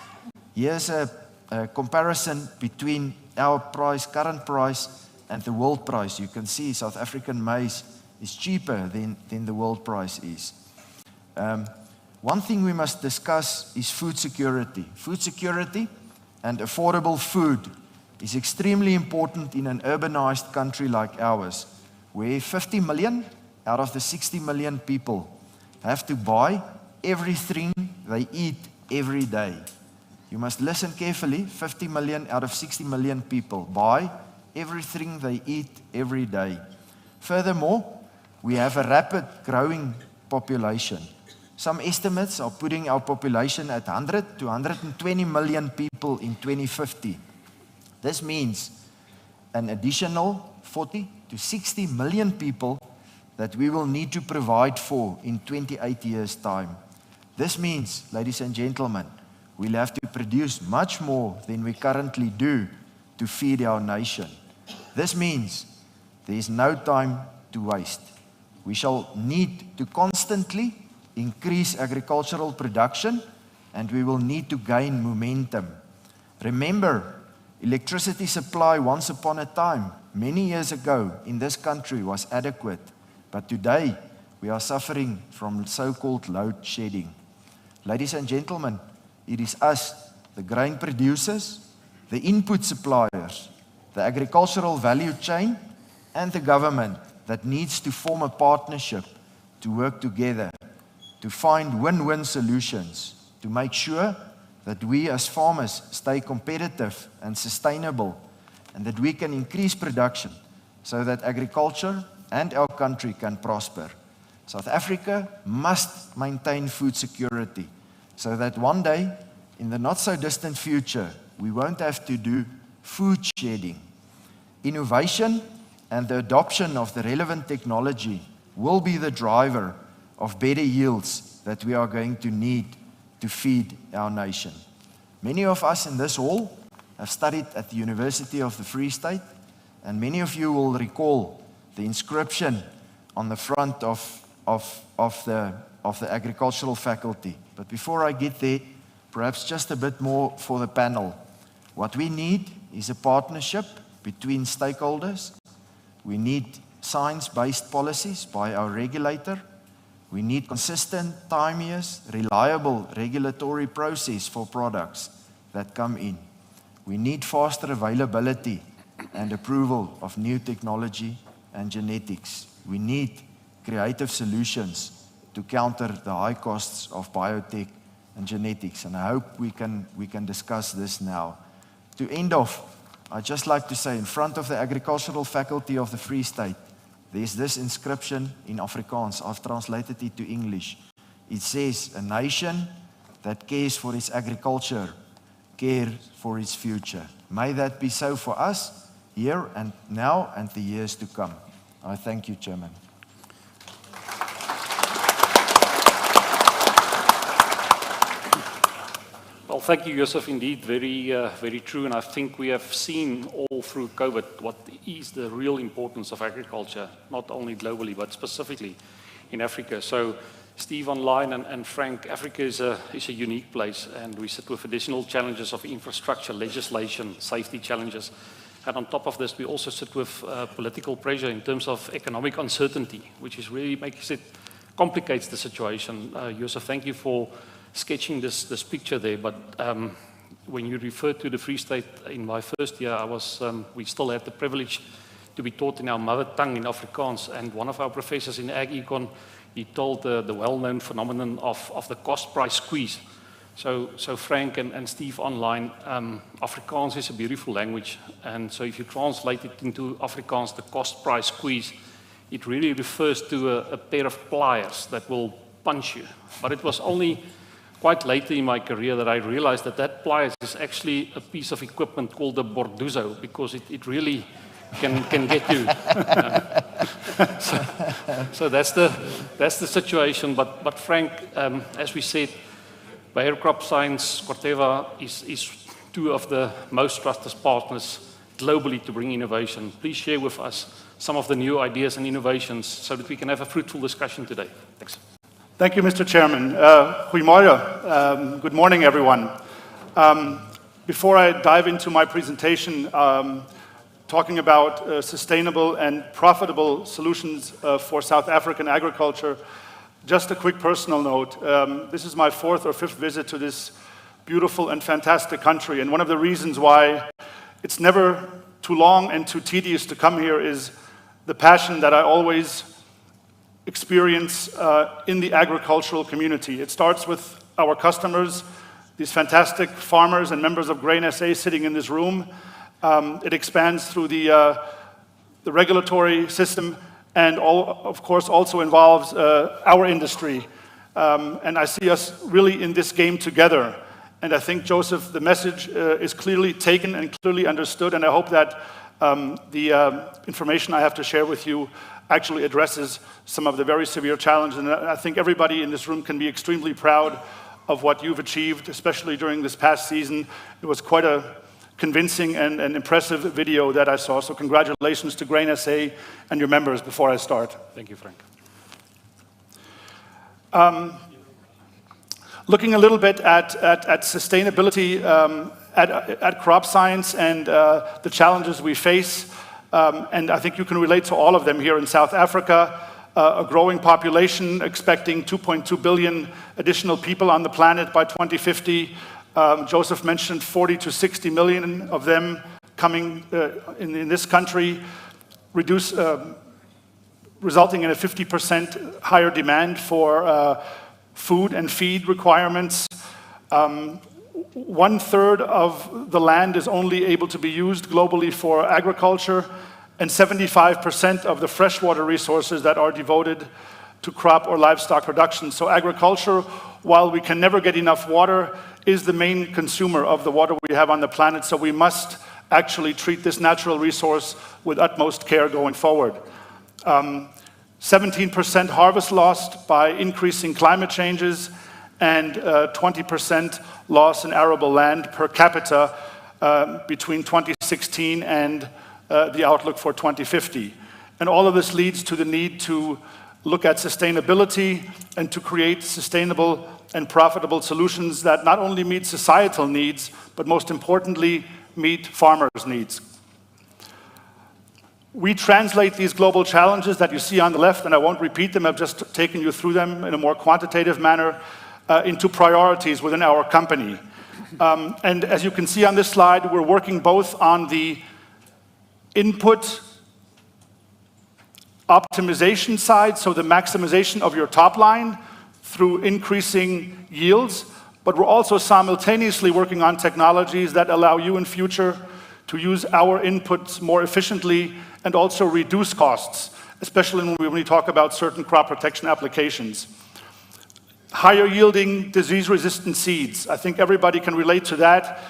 Here's a comparison between our price, current price, and the world price. You can see South African maize is cheaper than the world price is. One thing we must discuss is food security. Food security and affordable food is extremely important in an urbanized country like ours, where 50 million out of the 60 million people have to buy everything they eat every day. You must listen carefully. 50 million out of 60 million people buy everything they eat every day. Furthermore, we have a rapid growing population. Some estimates are putting our population at 100 to 120 million people in 2050. This means an additional 40 to 60 million people that we will need to provide for in 28 years' time. This means, ladies and gentlemen, we'll have to produce much more than we currently do to feed our nation. This means there is no time to waste. We shall need to constantly increase agricultural production, and we will need to gain momentum. Remember, electricity supply once upon a time, many years ago, in this country was adequate, but today we are suffering from so-called load shedding. Ladies and gentlemen, it is us, the grain producers, the input suppliers, the agricultural value chain, and the government that needs to form a partnership to work together, to find win-win solutions, to make sure that we as farmers stay competitive and sustainable, and that we can increase production so that agriculture and our country can prosper. South Africa must maintain food security so that one day, in the not so distant future, we won't have to do food shedding. Innovation and the adoption of the relevant technology will be the driver of better yields that we are going to need to feed our nation. Many of us in this hall have studied at the University of the Free State, and many of you will recall the inscription on the front of the agricultural faculty. But before I get there, perhaps just a bit more for the panel. What we need is a partnership between stakeholders. We need science-based policies by our regulator. We need consistent, timeous, reliable regulatory process for products that come in. We need faster availability and approval of new technology and genetics. We need creative solutions to counter the high costs of biotech and genetics. And I hope we can discuss this now. To end off, I'd just like to say in front of the agricultural faculty of the Free State, there's this inscription in Afrikaans. I've translated it to English. It says, "A nation that cares for its agriculture, cares for its future." May that be so for us, here and now and the years to come. I thank you, Chairman. Well, thank you, Joseph. Indeed, very true. And I think we have seen all through COVID what is the real importance of agriculture, not only globally, but specifically in Africa. So, Steve online and Frank, Africa is a unique place, and we sit with additional challenges of infrastructure, legislation, safety challenges. And on top of this, we also sit with political pressure in terms of economic uncertainty, which is really complicates the situation. Joseph, thank you for sketching this picture there, but when you refer to the Free State, in my first year, we still had the privilege to be taught in our mother tongue in Afrikaans, and one of our professors in Ag Econ, he told the well-known phenomenon of the cost-price squeeze. So Frank and Steve online, Afrikaans is a beautiful language, and so if you translate it into Afrikaans, the cost-price squeeze, it really refers to a pair of pliers that will punch you. But it was only quite later in my career that I realized that pliers is actually a piece of equipment called a borduzo, because it really can get you. So that's the situation. But Frank, as we said, Bayer Crop Science, Corteva is two of the most trusted partners globally to bring innovation. Please share with us some of the new ideas and innovations so that we can have a fruitful discussion today. Thanks. Thank you, Mr. Chairman. Goedemorgen. Good morning, everyone. Before I dive into my presentation, talking about sustainable and profitable solutions for South African agriculture, just a quick personal note. This is my 4th or 5th visit to this beautiful and fantastic country, and one of the reasons why it's never too long and too tedious to come here is the passion that I always experience in the agricultural community. It starts with our customers, these fantastic farmers and members of Grain SA sitting in this room. It expands through the regulatory system, and of course also involves our industry. And I see us really in this game together. And I think, Joseph, the message is clearly taken and clearly understood, and I hope that the information I have to share with you actually addresses some of the very severe challenges. And I think everybody in this room can be extremely proud of what you've achieved, especially during this past season. It was quite a convincing and impressive video that I saw. So congratulations to Grain SA and your members before I start. Thank you, Frank. Looking a little bit at sustainability at crop science and the challenges we face, and I think you can relate to all of them here in South Africa. a growing population, expecting 2.2 billion additional people on the planet by 2050. Joseph mentioned 40 to 60 million of them coming in this country, resulting in a 50% higher demand for food and feed requirements. 1/3 of the land is only able to be used globally for agriculture, and 75% of the freshwater resources that are devoted to crop or livestock production. So agriculture, while we can never get enough water, is the main consumer of the water we have on the planet, so we must actually treat this natural resource with utmost care going forward. 17% harvest lost by increasing climate changes, and 20% loss in arable land per capita between 2016 and the outlook for 2050. And all of this leads to the need to look at sustainability and to create sustainable and profitable solutions that not only meet societal needs, but most importantly, meet farmers' needs. We translate these global challenges that you see on the left, and I won't repeat them, I've just taken you through them in a more quantitative manner, into priorities within our company. And as you can see on this slide, we're working both on the input optimization side, so the maximization of your top line through increasing yields, but we're also simultaneously working on technologies that allow you in future to use our inputs more efficiently and also reduce costs, especially when we talk about certain crop protection applications. Higher yielding disease-resistant seeds. I think everybody can relate to that,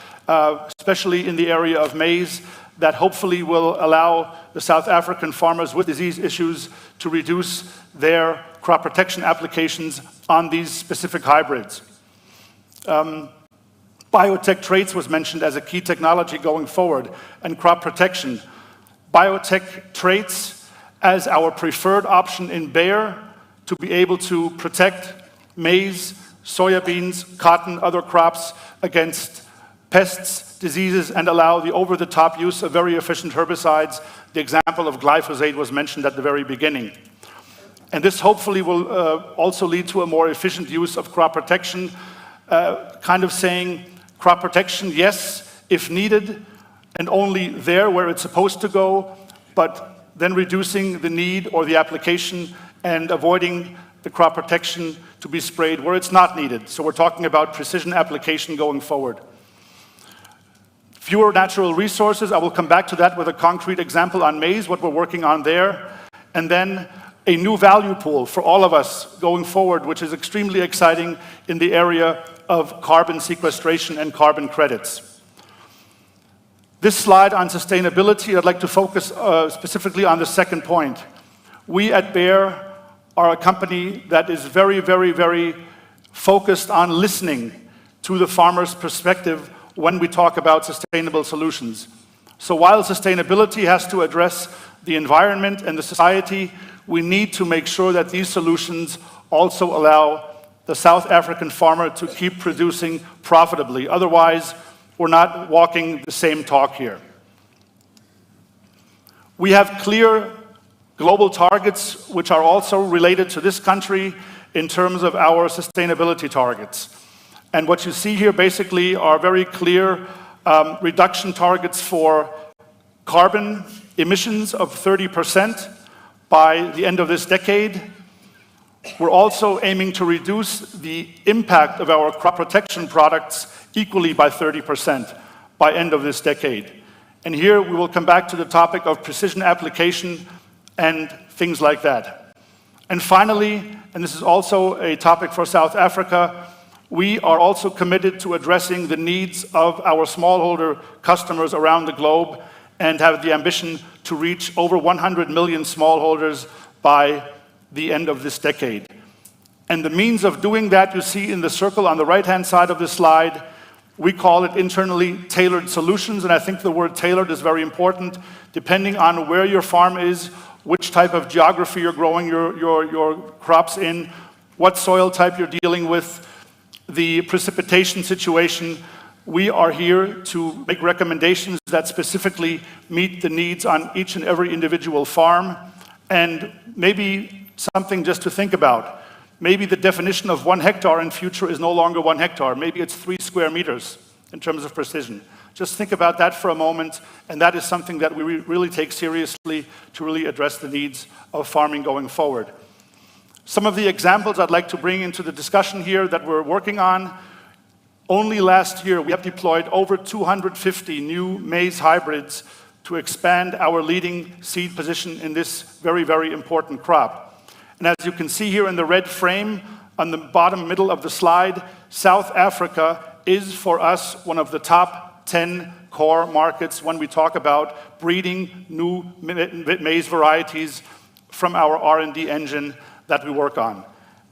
especially in the area of maize, that hopefully will allow the South African farmers with disease issues to reduce their crop protection applications on these specific hybrids. Biotech traits was mentioned as a key technology going forward, and crop protection. Biotech traits as our preferred option in Bayer to be able to protect maize, soybeans, cotton, other crops against pests, diseases, and allow the over-the-top use of very efficient herbicides. The example of glyphosate was mentioned at the very beginning. And this hopefully will also lead to a more efficient use of crop protection, kind of saying crop protection, yes, if needed, and only there where it's supposed to go, but then reducing the need or the application and avoiding the crop protection to be sprayed where it's not needed. So we're talking about precision application going forward. Fewer natural resources, I will come back to that with a concrete example on maize, what we're working on there. And then a new value pool for all of us going forward, which is extremely exciting in the area of carbon sequestration and carbon credits. This slide on sustainability, I'd like to focus specifically on the second point. We at Bayer are a company that is very, very, very focused on listening to the farmer's perspective when we talk about sustainable solutions. So while sustainability has to address the environment and the society, we need to make sure that these solutions also allow the South African farmer to keep producing profitably. Otherwise, we're not walking the same talk here. We have clear global targets which are also related to this country in terms of our sustainability targets. And what you see here basically are very clear reduction targets for carbon emissions of 30% by the end of this decade. We're also aiming to reduce the impact of our crop protection products equally by 30% by end of this decade. And here we will come back to the topic of precision application and things like that. And finally, and this is also a topic for South Africa, we are also committed to addressing the needs of our smallholder customers around the globe and have the ambition to reach over 100 million smallholders by the end of this decade. And the means of doing that you see in the circle on the right-hand side of the slide. We call it internally tailored solutions, and I think the word tailored is very important. Depending on where your farm is, which type of geography you're growing your crops in, what soil type you're dealing with, the precipitation situation, we are here to make recommendations that specifically meet the needs on each and every individual farm. And maybe something just to think about. Maybe the definition of 1 hectare in future is no longer 1 hectare. Maybe it's 3 square meters in terms of precision. Just think about that for a moment, and that is something that we really take seriously to really address the needs of farming going forward. Some of the examples I'd like to bring into the discussion here that we're working on. Only last year, we have deployed over 250 new maize hybrids to expand our leading seed position in this very, very important crop. And as you can see here in the red frame on the bottom middle of the slide, South Africa is for us one of the top 10 core markets when we talk about breeding new maize varieties from our R&D engine that we work on.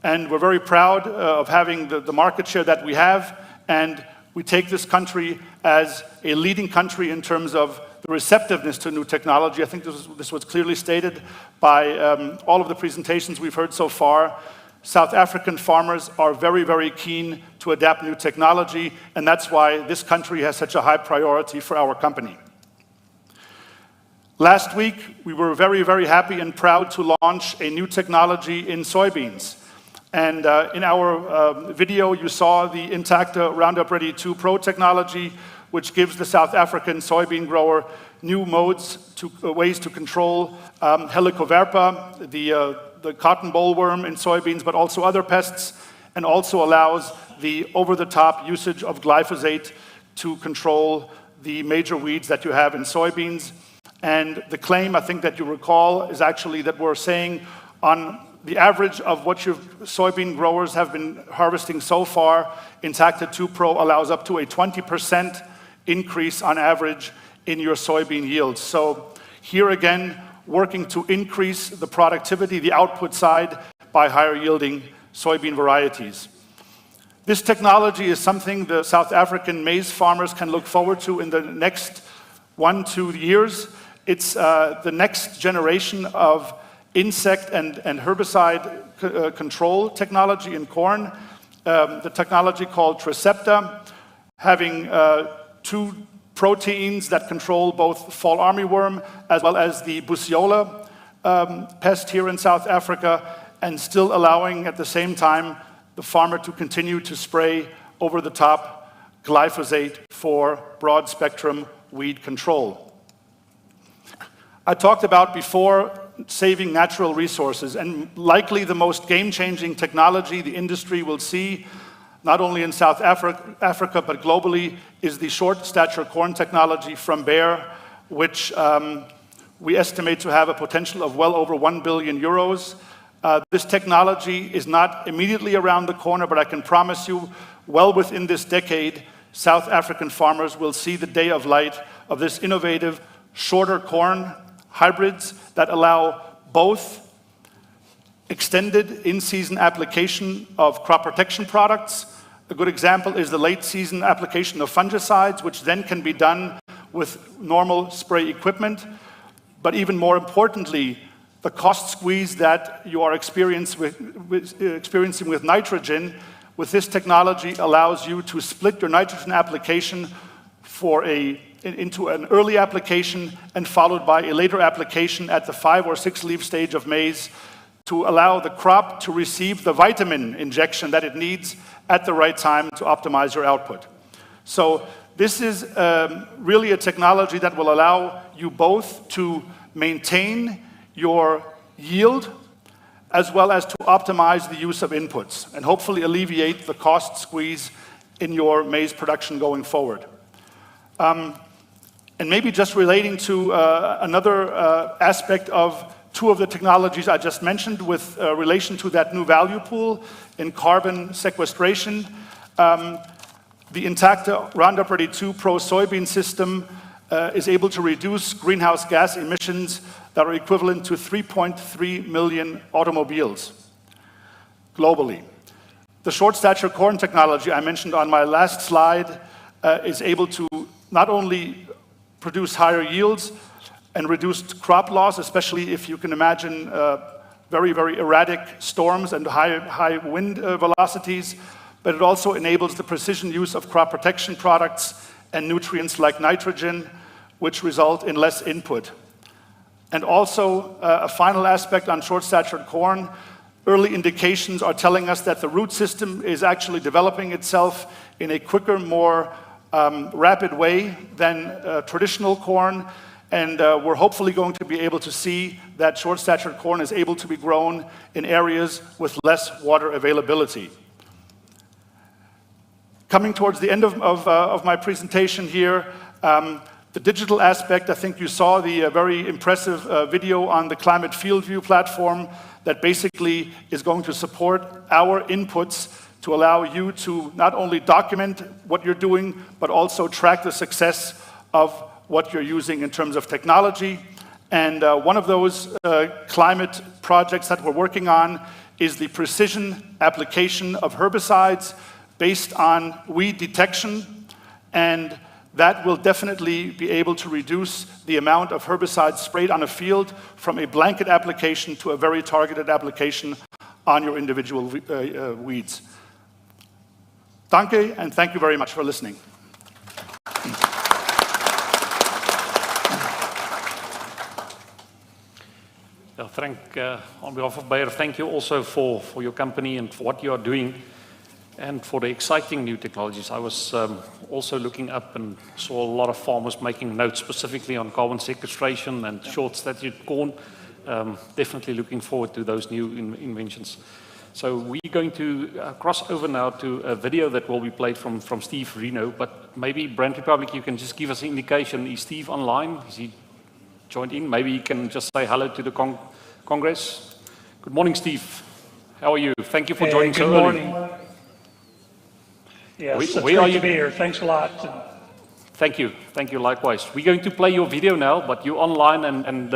And we're very proud of having the market share that we have, and we take this country as a leading country in terms of the receptiveness to new technology. I think this was clearly stated by all of the presentations we've heard so far. South African farmers are very, very keen to adapt new technology, and that's why this country has such a high priority for our company. Last week, we were very, very happy and proud to launch a new technology in soybeans. And in our video, you saw the Intacta Roundup Ready 2 Pro technology, which gives the South African soybean grower new ways to control Helicoverpa, the cotton bollworm in soybeans, but also other pests, and also allows the over-the-top usage of glyphosate to control the major weeds that you have in soybeans. And the claim, I think that you recall, is actually that we're saying on the average of what your soybean growers have been harvesting so far, Intacta 2 Pro allows up to a 20% increase on average in your soybean yields. So here again, working to increase the productivity, the output side, by higher yielding soybean varieties. This technology is something the South African maize farmers can look forward to in the next 1-2 years. It's the next generation of insect and herbicide control technology in corn. The technology called Tricepta, having 2 proteins that control both fall armyworm as well as the Busiola pest here in South Africa, and still allowing at the same time the farmer to continue to spray over the top glyphosate for broad spectrum weed control. I talked about before saving natural resources, and likely the most game-changing technology the industry will see, not only in South Africa but globally, is the short stature corn technology from Bayer, which we estimate to have a potential of well over 1 billion euros. This technology is not immediately around the corner, but I can promise you, well within this decade, South African farmers will see the day of light of this innovative shorter corn hybrids that allow both extended in-season application of crop protection products. A good example is the late-season application of fungicides, which then can be done with normal spray equipment. But even more importantly, the cost squeeze that you are experiencing with nitrogen, with this technology allows you to split your nitrogen application into an early application and followed by a later application at the 5 or 6 leaf stage of maize to allow the crop to receive the vitamin injection that it needs at the right time to optimize your output. So this is really a technology that will allow you both to maintain your yield as well as to optimize the use of inputs and hopefully alleviate the cost squeeze in your maize production going forward. And maybe just relating to another aspect of 2 of the technologies I just mentioned with relation to that new value pool in carbon sequestration. The Intacta Roundup Ready 2 Pro soybean system is able to reduce greenhouse gas emissions that are equivalent to 3.3 million automobiles globally. The short stature corn technology I mentioned on my last slide is able to not only produce higher yields and reduced crop loss, especially if you can imagine very, very erratic storms and high wind velocities, but it also enables the precision use of crop protection products and nutrients like nitrogen, which result in less input. And also, a final aspect on short-statured corn, early indications are telling us that the root system is actually developing itself in a quicker, more rapid way than traditional corn. And we're hopefully going to be able to see that short-statured corn is able to be grown in areas with less water availability. Coming towards the end of my presentation here, the digital aspect, I think you saw the very impressive video on the Climate Field View platform that basically is going to support our inputs to allow you to not only document what you're doing, but also track the success of what you're using in terms of technology. And one of those climate projects that we're working on is the precision application of herbicides based on weed detection, and that will definitely be able to reduce the amount of herbicides sprayed on a field from a blanket application to a very targeted application on your individual weeds. Danke, and thank you very much for listening. Frank, on behalf of Bayer, thank you also for your company and for what you are doing and for the exciting new technologies. I was also looking up and saw a lot of farmers making notes specifically on carbon sequestration and short-statured corn. Definitely looking forward to those new inventions. So we're going to cross over now to a video that will be played from Steve Reno, but maybe Brand Republic, you can just give us an indication. Is Steve online? Is he joined in? Maybe you can just say hello to the Congress. Good morning, Steve. How are you? Thank you for joining so early. Good morning. Yes, it's great to be here. Thanks a lot. Thank you. Thank you, likewise. We're going to play your video now, but you're online, and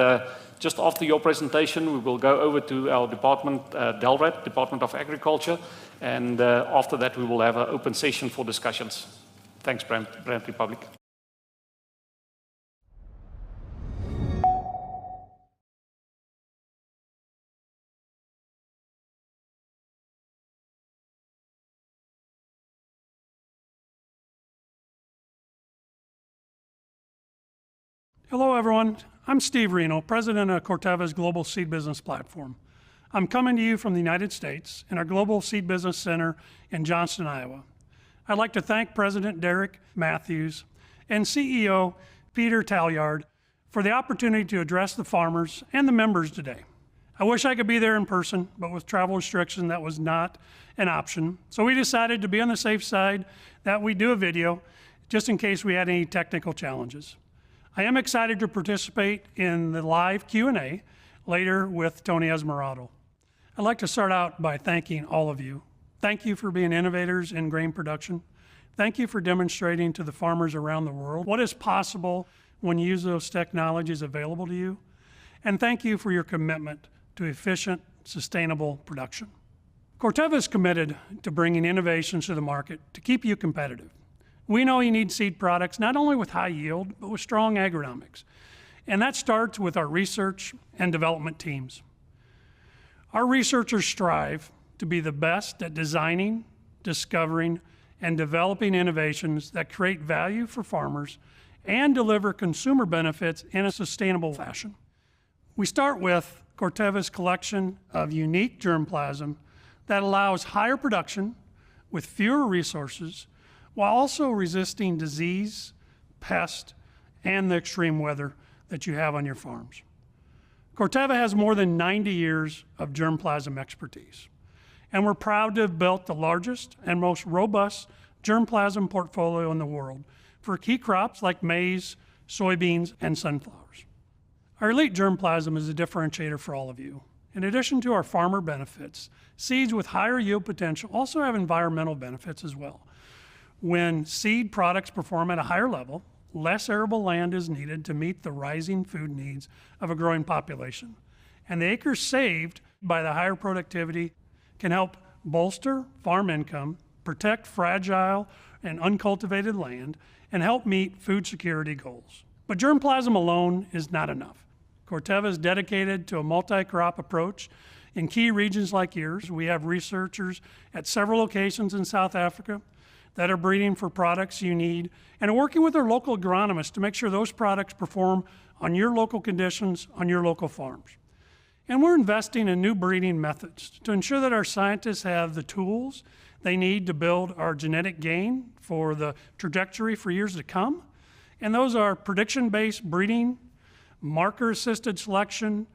just after your presentation, we will go over to our department, DELRAD, Department of Agriculture, and after that, we will have an open session for discussions. Thanks, Brand Republic. Hello, everyone. I'm Steve Reno, president of Corteva's Global Seed Business Platform. I'm coming to you from the United States in our Global Seed Business Center in Johnston, Iowa. I'd like to thank President Derek Matthews and CEO Peter Talliard for the opportunity to address the farmers and the members today. I wish I could be there in person, but with travel restriction, that was not an option. So we decided to be on the safe side that we do a video just in case we had any technical challenges. I am excited to participate in the live Q&A later with Tony Esmeraldo. I'd like to start out by thanking all of you. Thank you for being innovators in grain production. Thank you for demonstrating to the farmers around the world what is possible when you use those technologies available to you. And thank you for your commitment to efficient, sustainable production. Corteva is committed to bringing innovations to the market to keep you competitive. We know you need seed products not only with high yield, but with strong agronomics. And that starts with our research and development teams. Our researchers strive to be the best at designing, discovering, and developing innovations that create value for farmers and deliver consumer benefits in a sustainable fashion. We start with Corteva's collection of unique germplasm that allows higher production with fewer resources, while also resisting disease, pest, and the extreme weather that you have on your farms. Corteva has more than 90 years of germplasm expertise, and we're proud to have built the largest and most robust germplasm portfolio in the world for key crops like maize, soybeans, and sunflowers. Our elite germplasm is a differentiator for all of you. In addition to our farmer benefits, seeds with higher yield potential also have environmental benefits as well. When seed products perform at a higher level, less arable land is needed to meet the rising food needs of a growing population. And the acres saved by the higher productivity can help bolster farm income, protect fragile and uncultivated land, and help meet food security goals. But germplasm alone is not enough. Corteva is dedicated to a multi-crop approach. In key regions like yours, we have researchers at several locations in South Africa that are breeding for products you need, and working with our local agronomists to make sure those products perform on your local conditions, on your local farms. And we're investing in new breeding methods to ensure that our scientists have the tools they need to build our genetic gain for the trajectory for years to come. And those are prediction-based breeding, marker-assisted selection,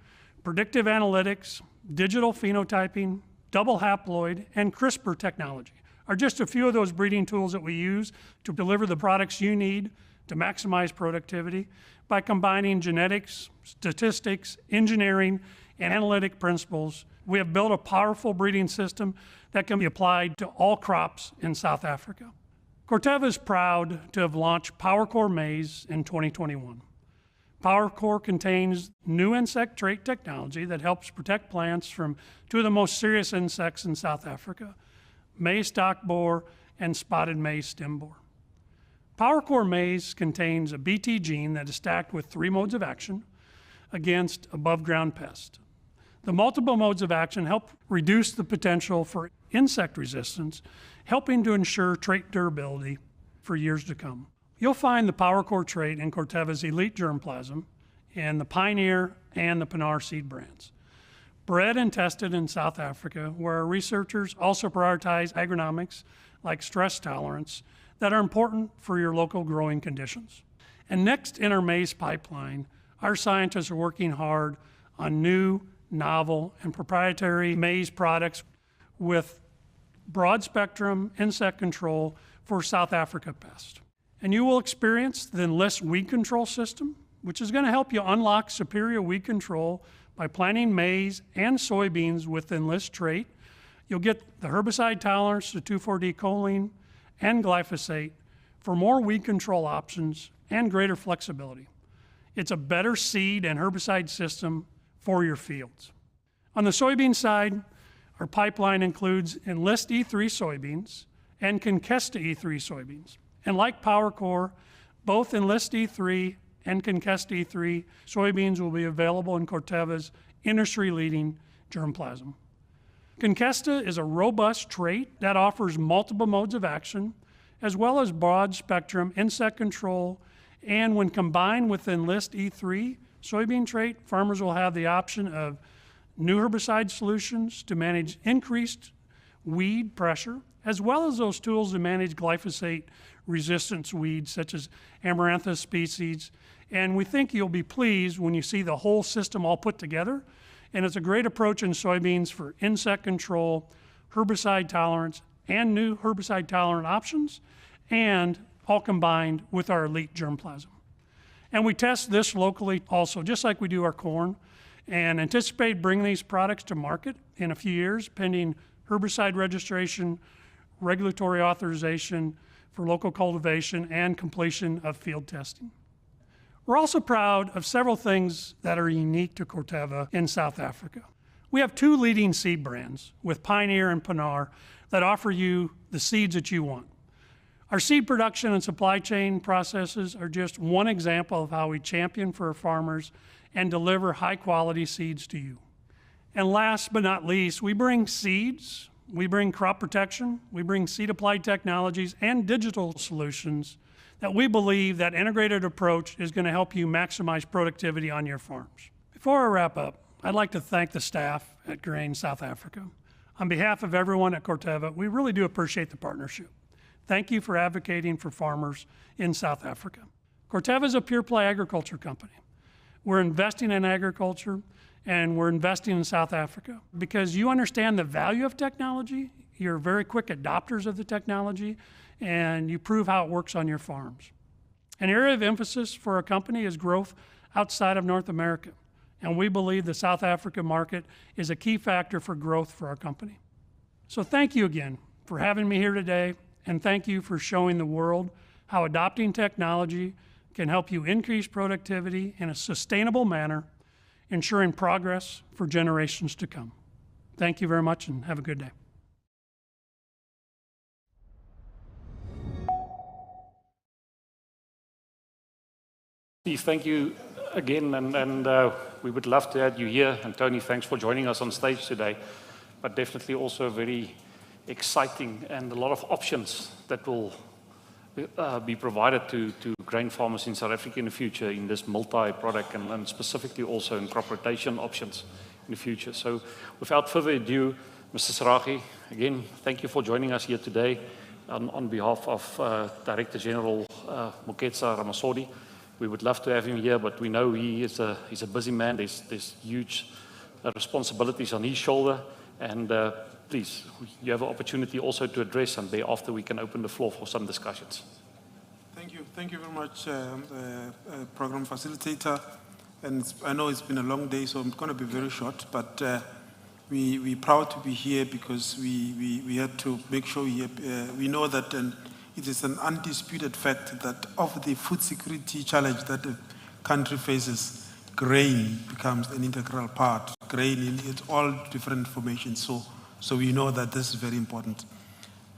predictive analytics, digital phenotyping, double haploid, and CRISPR technology are just a few of those breeding tools that we use to deliver the products you need to maximize productivity by combining genetics, statistics, engineering, and analytic principles. We have built a powerful breeding system that can be applied to all crops in South Africa. Corteva is proud to have launched PowerCore maize in 2021. PowerCore contains new insect trait technology that helps protect plants from two of the most serious insects in South Africa, maize stalk borer and spotted maize stem borer. PowerCore maize contains a Bt gene that is stacked with 3 modes of action against above-ground pests. The multiple modes of action help reduce the potential for insect resistance, helping to ensure trait durability for years to come. You'll find the PowerCore trait in Corteva's elite germplasm and the Pioneer and the Pinar seed brands. Bred and tested in South Africa, where our researchers also prioritize agronomics like stress tolerance that are important for your local growing conditions. And next in our maize pipeline, our scientists are working hard on new, novel, and proprietary maize products with broad spectrum insect control for South Africa pests. And you will experience the Enlist weed control system, which is going to help you unlock superior weed control by planting maize and soybeans with the Enlist trait. You'll get the herbicide tolerance to 2,4-D-choline and glyphosate for more weed control options and greater flexibility. It's a better seed and herbicide system for your fields. On the soybean side, our pipeline includes Enlist E3 soybeans and Conkesta E3 soybeans. And like PowerCore, both Enlist E3 and Conkesta E3 soybeans will be available in Corteva's industry-leading germplasm. Conkesta is a robust trait that offers multiple modes of action, as well as broad-spectrum insect control, and when combined with Enlist E3 soybean trait, farmers will have the option of new herbicide solutions to manage increased weed pressure, as well as those tools to manage glyphosate-resistant weeds such as Amaranthus species. And we think you'll be pleased when you see the whole system all put together. And it's a great approach in soybeans for insect control, herbicide tolerance, and new herbicide-tolerant options, and all combined with our elite germplasm. And we test this locally also, just like we do our corn, and anticipate bringing these products to market in a few years, pending herbicide registration, regulatory authorization for local cultivation, and completion of field testing. We're also proud of several things that are unique to Corteva in South Africa. We have 2 leading seed brands with Pioneer and Pinar that offer you the seeds that you want. Our seed production and supply chain processes are just one example of how we champion for our farmers and deliver high-quality seeds to you. And last but not least, we bring seeds, we bring crop protection, we bring seed-applied technologies and digital solutions that we believe that integrated approach is going to help you maximize productivity on your farms. Before I wrap up, I'd like to thank the staff at Grain South Africa. On behalf of everyone at Corteva, we really do appreciate the partnership. Thank you for advocating for farmers in South Africa. Corteva is a pure-play agriculture company. We're investing in agriculture, and we're investing in South Africa because you understand the value of technology, you're very quick adopters of the technology, and you prove how it works on your farms. An area of emphasis for our company is growth outside of North America, and we believe the South Africa market is a key factor for growth for our company. So thank you again for having me here today, and thank you for showing the world how adopting technology can help you increase productivity in a sustainable manner, ensuring progress for generations to come. Thank you very much and have a good day. Steve, thank you again, and we would love to have you here. And Tony, thanks for joining us on stage today. But definitely also very exciting and a lot of options that will be provided to grain farmers in South Africa in the future in this multi-product and specifically also in crop rotation options in the future. So without further ado, Mr. Sarahi, again, thank you for joining us here today on behalf of Director General Moketsa Ramasodi. We would love to have him here, but we know he's a busy man. There's huge responsibilities on his shoulder, and please, you have an opportunity also to address, and thereafter we can open the floor for some discussions. Thank you very much, program facilitator. And I know it's been a long day, so I'm going to be very short, but we're proud to be here because we had to make sure we know that it is an undisputed fact that of the food security challenge that the country faces, grain becomes an integral part. Grain in its all different formations. So we know that this is very important.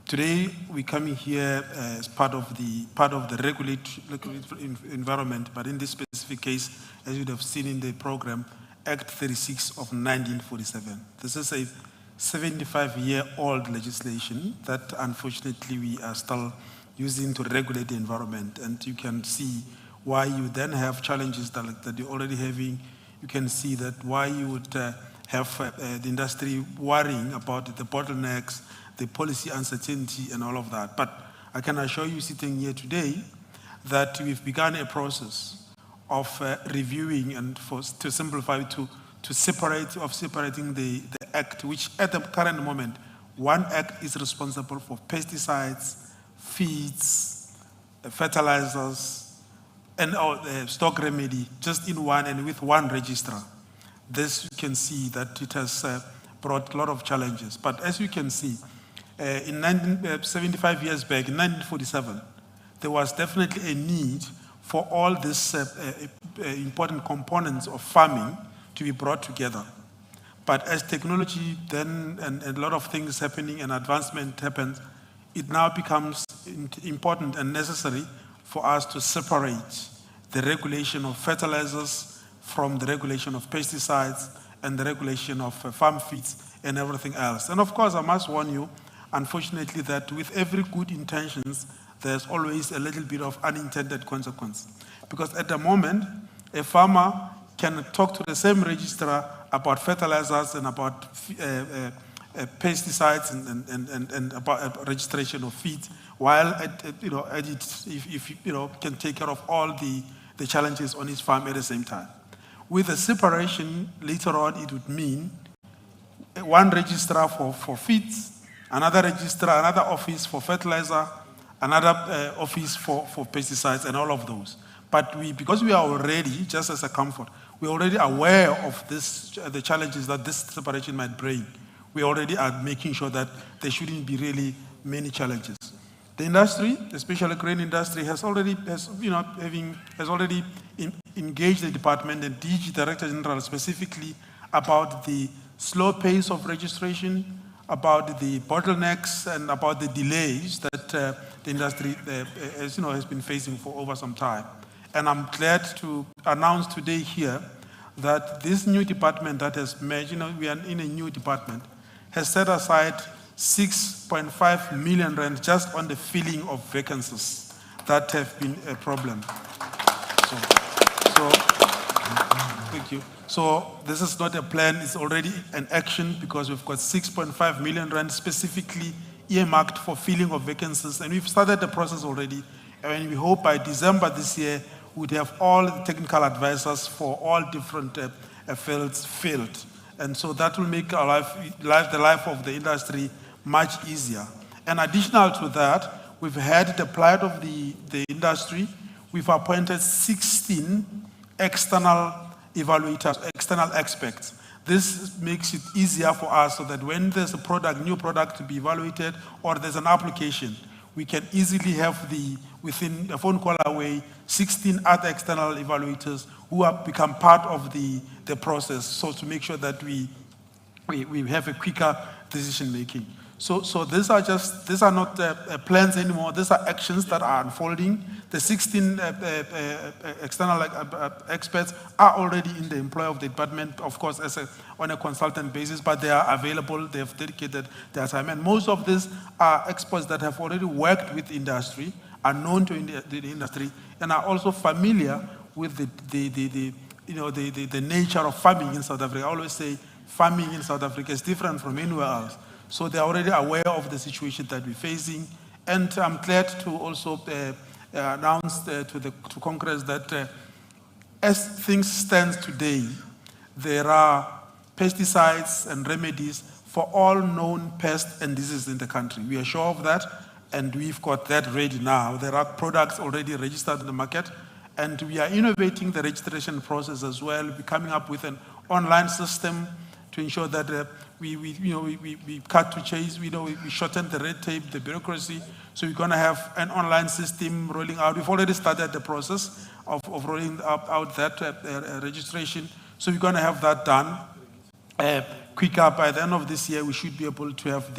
Today we're coming here as part of the regulatory environment, but in this specific case, as you'd have seen in the program, Act 36 of 1947. This is a 75-year-old legislation that unfortunately we are still using to regulate the environment, and you can see why you then have challenges that you're already having. You can see that why you would have the industry worrying about the bottlenecks, the policy uncertainty, and all of that. But I can assure you, sitting here today, that we've begun a process of reviewing and to simplify, to separating the act, which at the current moment, one act is responsible for pesticides, feeds, fertilizers, and stock remedy, just in one and with one registrar. This you can see that it has brought a lot of challenges. But as you can see, in 75 years back, in 1947, there was definitely a need for all these important components of farming to be brought together. But as technology then and a lot of things happening and advancement happens, it now becomes important and necessary for us to separate the regulation of fertilizers from the regulation of pesticides and the regulation of farm feeds and everything else. And of course, I must warn you, unfortunately, that with every good intentions, there's always a little bit of unintended consequence. Because at the moment, a farmer can talk to the same registrar about fertilizers and about pesticides and about registration of feeds, while if can take care of all the challenges on his farm at the same time. With a separation later on, it would mean one registrar for feeds, another registrar, another office for fertilizer, another office for pesticides, and all of those. But because we are already, just as a comfort, we're already aware of the challenges that this separation might bring. We already are making sure that there shouldn't be really many challenges. The industry, especially the grain industry, has already engaged the department and DG Director General specifically about the slow pace of registration, about the bottlenecks, and about the delays that the industry has been facing for over some time. And I'm glad to announce today here that this new department that has merged, we are in a new department, has set aside 6.5 million rand just on the filling of vacancies that have been a problem. Thank you. So this is not a plan, it's already an action because we've got 6.5 million rand specifically earmarked for filling of vacancies, and we've started the process already. And we hope by December this year, we'd have all the technical advisors for all different fields filled. And so that will make our the life of the industry much easier. And additional to that, we've had the plight of the industry. We've appointed 16 external evaluators, external experts. This makes it easier for us so that when there's a new product to be evaluated, or there's an application, we can easily have within a phone call away, 16 other external evaluators who have become part of the process, so to make sure that we have a quicker decision making. So these are not plans anymore. These are actions that are unfolding. The 16 external experts are already in the employ of the department, of course, on a consultant basis, but they are available. They have dedicated their time. And most of these are experts that have already worked with industry, are known to the industry, and are also familiar with the nature of farming in South Africa. I always say farming in South Africa is different from anywhere else. So they're already aware of the situation that we're facing. And I'm glad to also announce to Congress that as things stand today, there are pesticides and remedies for all known pests and diseases in the country. We are sure of that, and we've got that ready now. There are products already registered in the market, and we are innovating the registration process as well. We're coming up with an online system to ensure that we cut to chase, we shorten the red tape, the bureaucracy. So we're going to have an online system rolling out. We've already started the process of rolling out that registration. So we're going to have that done quicker. By the end of this year, we should be able to have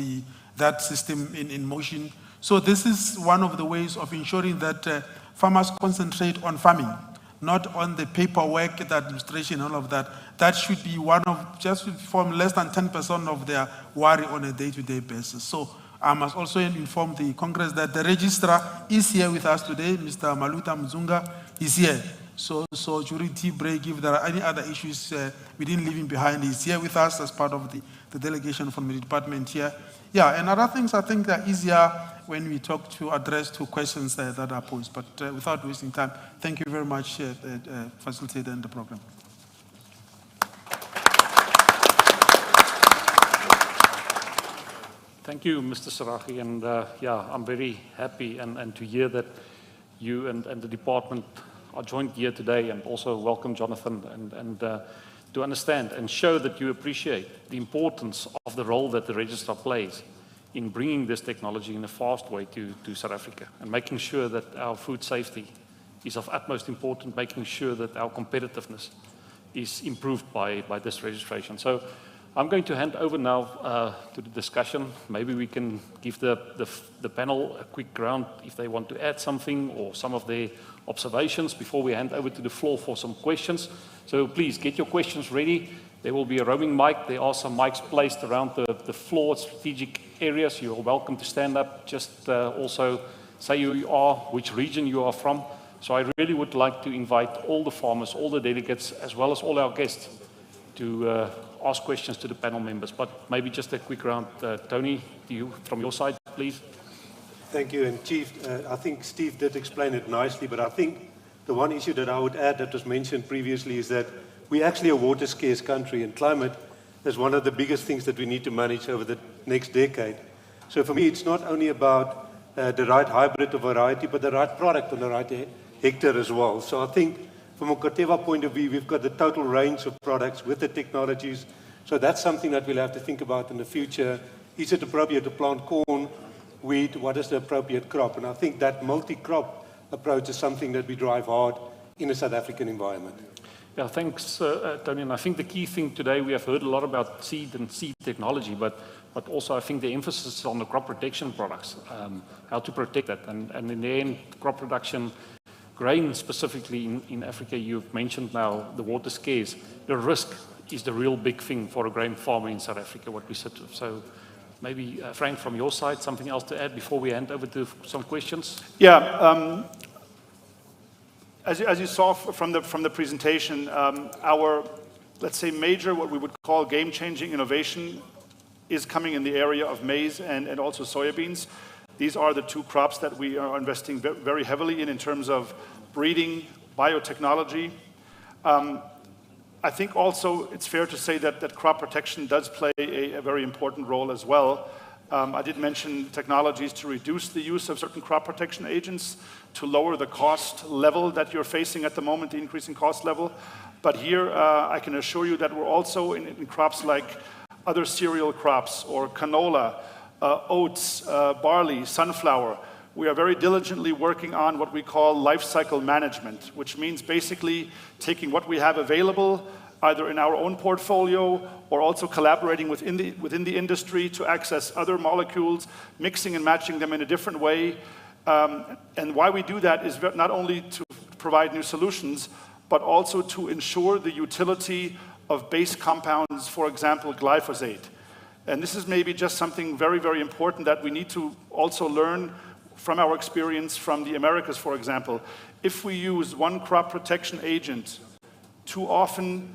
that system in motion. So this is one of the ways of ensuring that farmers concentrate on farming, not on the paperwork, the administration, all of that. That should be just form less than 10% of their worry on a day-to-day basis. So I must also inform the Congress that the registrar is here with us today. Mr. Maluta Mzunga is here. So during tea break, if there are any other issues we didn't leave him behind, he's here with us as part of the delegation from the department here. Yeah, and other things I think are easier when we talk to address to questions that are posed. But without wasting time, thank you very much, facilitator in the program. Thank you, Mr. Sarahi, and I'm very happy and to hear that you and the department are joined here today, and also welcome Jonathan and to understand and show that you appreciate the importance of the role that the registrar plays in bringing this technology in a fast way to South Africa and making sure that our food safety is of utmost importance, making sure that our competitiveness is improved by this registration. So I'm going to hand over now to the discussion. Maybe we can give the panel a quick round if they want to add something or some of their observations before we hand over to the floor for some questions. So please get your questions ready. There will be a roaming mic. There are some mics placed around the floor at strategic areas. You are welcome to stand up. Just also say who you are, which region you are from. So I really would like to invite all the farmers, all the delegates, as well as all our guests to ask questions to the panel members. But maybe just a quick round. Tony, from your side, please. Thank you. And Chief, I think Steve did explain it nicely, but I think the one issue that I would add that was mentioned previously is that we're actually a water scarce country, and climate is one of the biggest things that we need to manage over the next decade. So for me, it's not only about the right hybrid or variety, but the right product on the right hectare as well. So I think from a Corteva point of view, we've got the total range of products with the technologies. So that's something that we'll have to think about in the future. Is it appropriate to plant corn, wheat? What is the appropriate crop? And I think that multi-crop approach is something that we drive hard in a South African environment. Yeah, thanks, Tony. And I think the key thing today, we have heard a lot about seed and seed technology, but also I think the emphasis on the crop protection products, how to protect that. And in the end, crop production, grain specifically in Africa, you've mentioned now the water scarce. The risk is the real big thing for a grain farmer in South Africa, what we said. So maybe, Frank, from your side, something else to add before we hand over to some questions? Yeah. As you saw from the presentation, our, let's say, major, what we would call game-changing innovation is coming in the area of maize and also soybeans. These are the two crops that we are investing very heavily in terms of breeding, biotechnology. I think also it's fair to say that crop protection does play a very important role as well. I did mention technologies to reduce the use of certain crop protection agents, to lower the cost level that you're facing at the moment, the increasing cost level. But here, I can assure you that we're also in crops like other cereal crops or canola, oats, barley, sunflower. We are very diligently working on what we call life cycle management, which means basically taking what we have available, either in our own portfolio or also collaborating within the industry to access other molecules, mixing and matching them in a different way. And why we do that is not only to provide new solutions, but also to ensure the utility of base compounds, for example, glyphosate. And this is maybe just something very, very important that we need to also learn from our experience from the Americas, for example. If we use one crop protection agent too often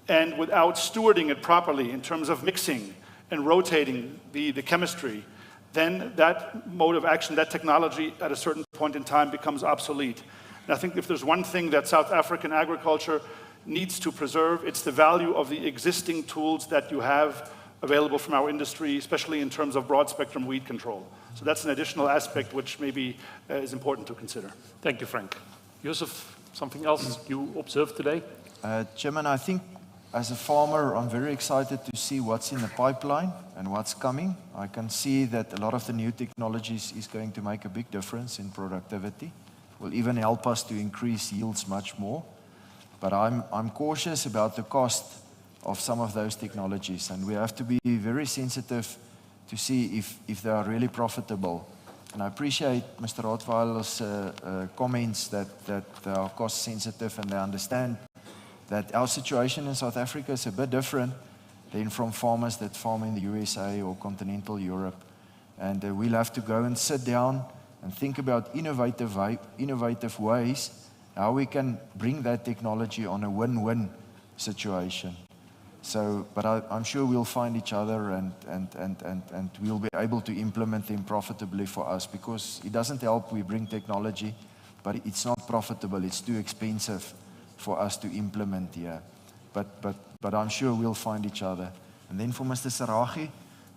and without stewarding it properly in terms of mixing and rotating the chemistry, then that mode of action, that technology at a certain point in time becomes obsolete. And I think if there's one thing that South African agriculture needs to preserve, it's the value of the existing tools that you have available from our industry, especially in terms of broad spectrum weed control. So that's an additional aspect which maybe is important to consider. Thank you, Frank. Joseph, something else you observed today? Chairman, I think as a farmer, I'm very excited to see what's in the pipeline and what's coming. I can see that a lot of the new technologies is going to make a big difference in productivity, will even help us to increase yields much more. But I'm cautious about the cost of some of those technologies, and we have to be very sensitive to see if they are really profitable. And I appreciate Mr. Rottweiler's comments that they are cost sensitive and they understand that our situation in South Africa is a bit different than from farmers that farm in the USA or continental Europe. And we'll have to go and sit down and think about innovative ways how we can bring that technology on a win-win situation. So, but I'm sure we'll find each other and we'll be able to implement them profitably for us, because it doesn't help we bring technology, but it's not profitable, it's too expensive for us to implement here. But I'm sure we'll find each other. And then for Mr. Saragi,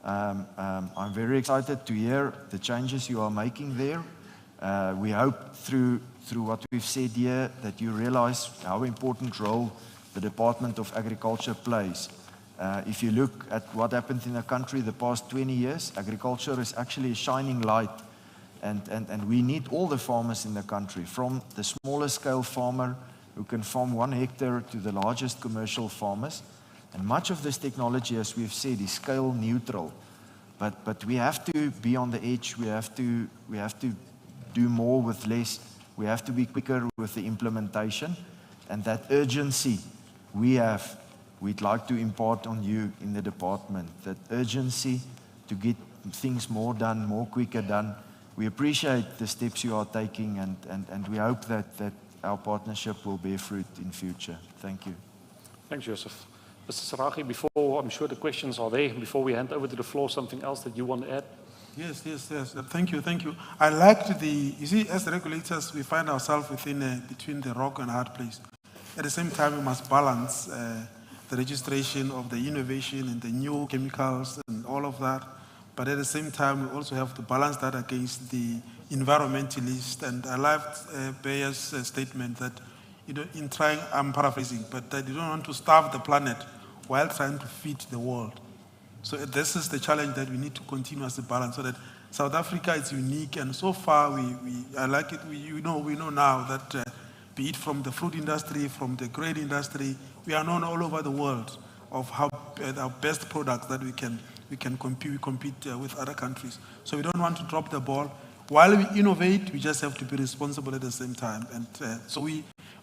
I'm very excited to hear the changes you are making there. We hope through what we've said here that you realize how important role the Department of Agriculture plays. If you look at what happened in the country the past 20 years, agriculture is actually a shining light. And we need all the farmers in the country, from the smallest scale farmer who can farm 1 hectare to the largest commercial farmers. And much of this technology, as we've said, is scale neutral. But we have to be on the edge. We have to do more with less. We have to be quicker with the implementation. And that urgency we'd like to impart on you in the department. That urgency to get things more done, more quicker done. We appreciate the steps you are taking, and we hope that our partnership will bear fruit in future. Thank you. Thanks, Joseph. Mr. Saragi, before, I'm sure the questions are there, before we hand over to the floor, something else that you want to add? Yes. Thank you. I liked you see, as regulators, we find ourselves between the rock and hard place. At the same time, we must balance the registration of the innovation and the new chemicals and all of that. But at the same time, we also have to balance that against the environmentalist. And I liked Bayer's statement that, in trying, I'm paraphrasing, but that you don't want to starve the planet while trying to feed the world. So this is the challenge that we need to continue as a balance, so that South Africa is unique. And so far, I like it. We know now that be it from the fruit industry, from the grain industry, we are known all over the world of how our best products that we can compete with other countries. So we don't want to drop the ball. While we innovate, we just have to be responsible at the same time.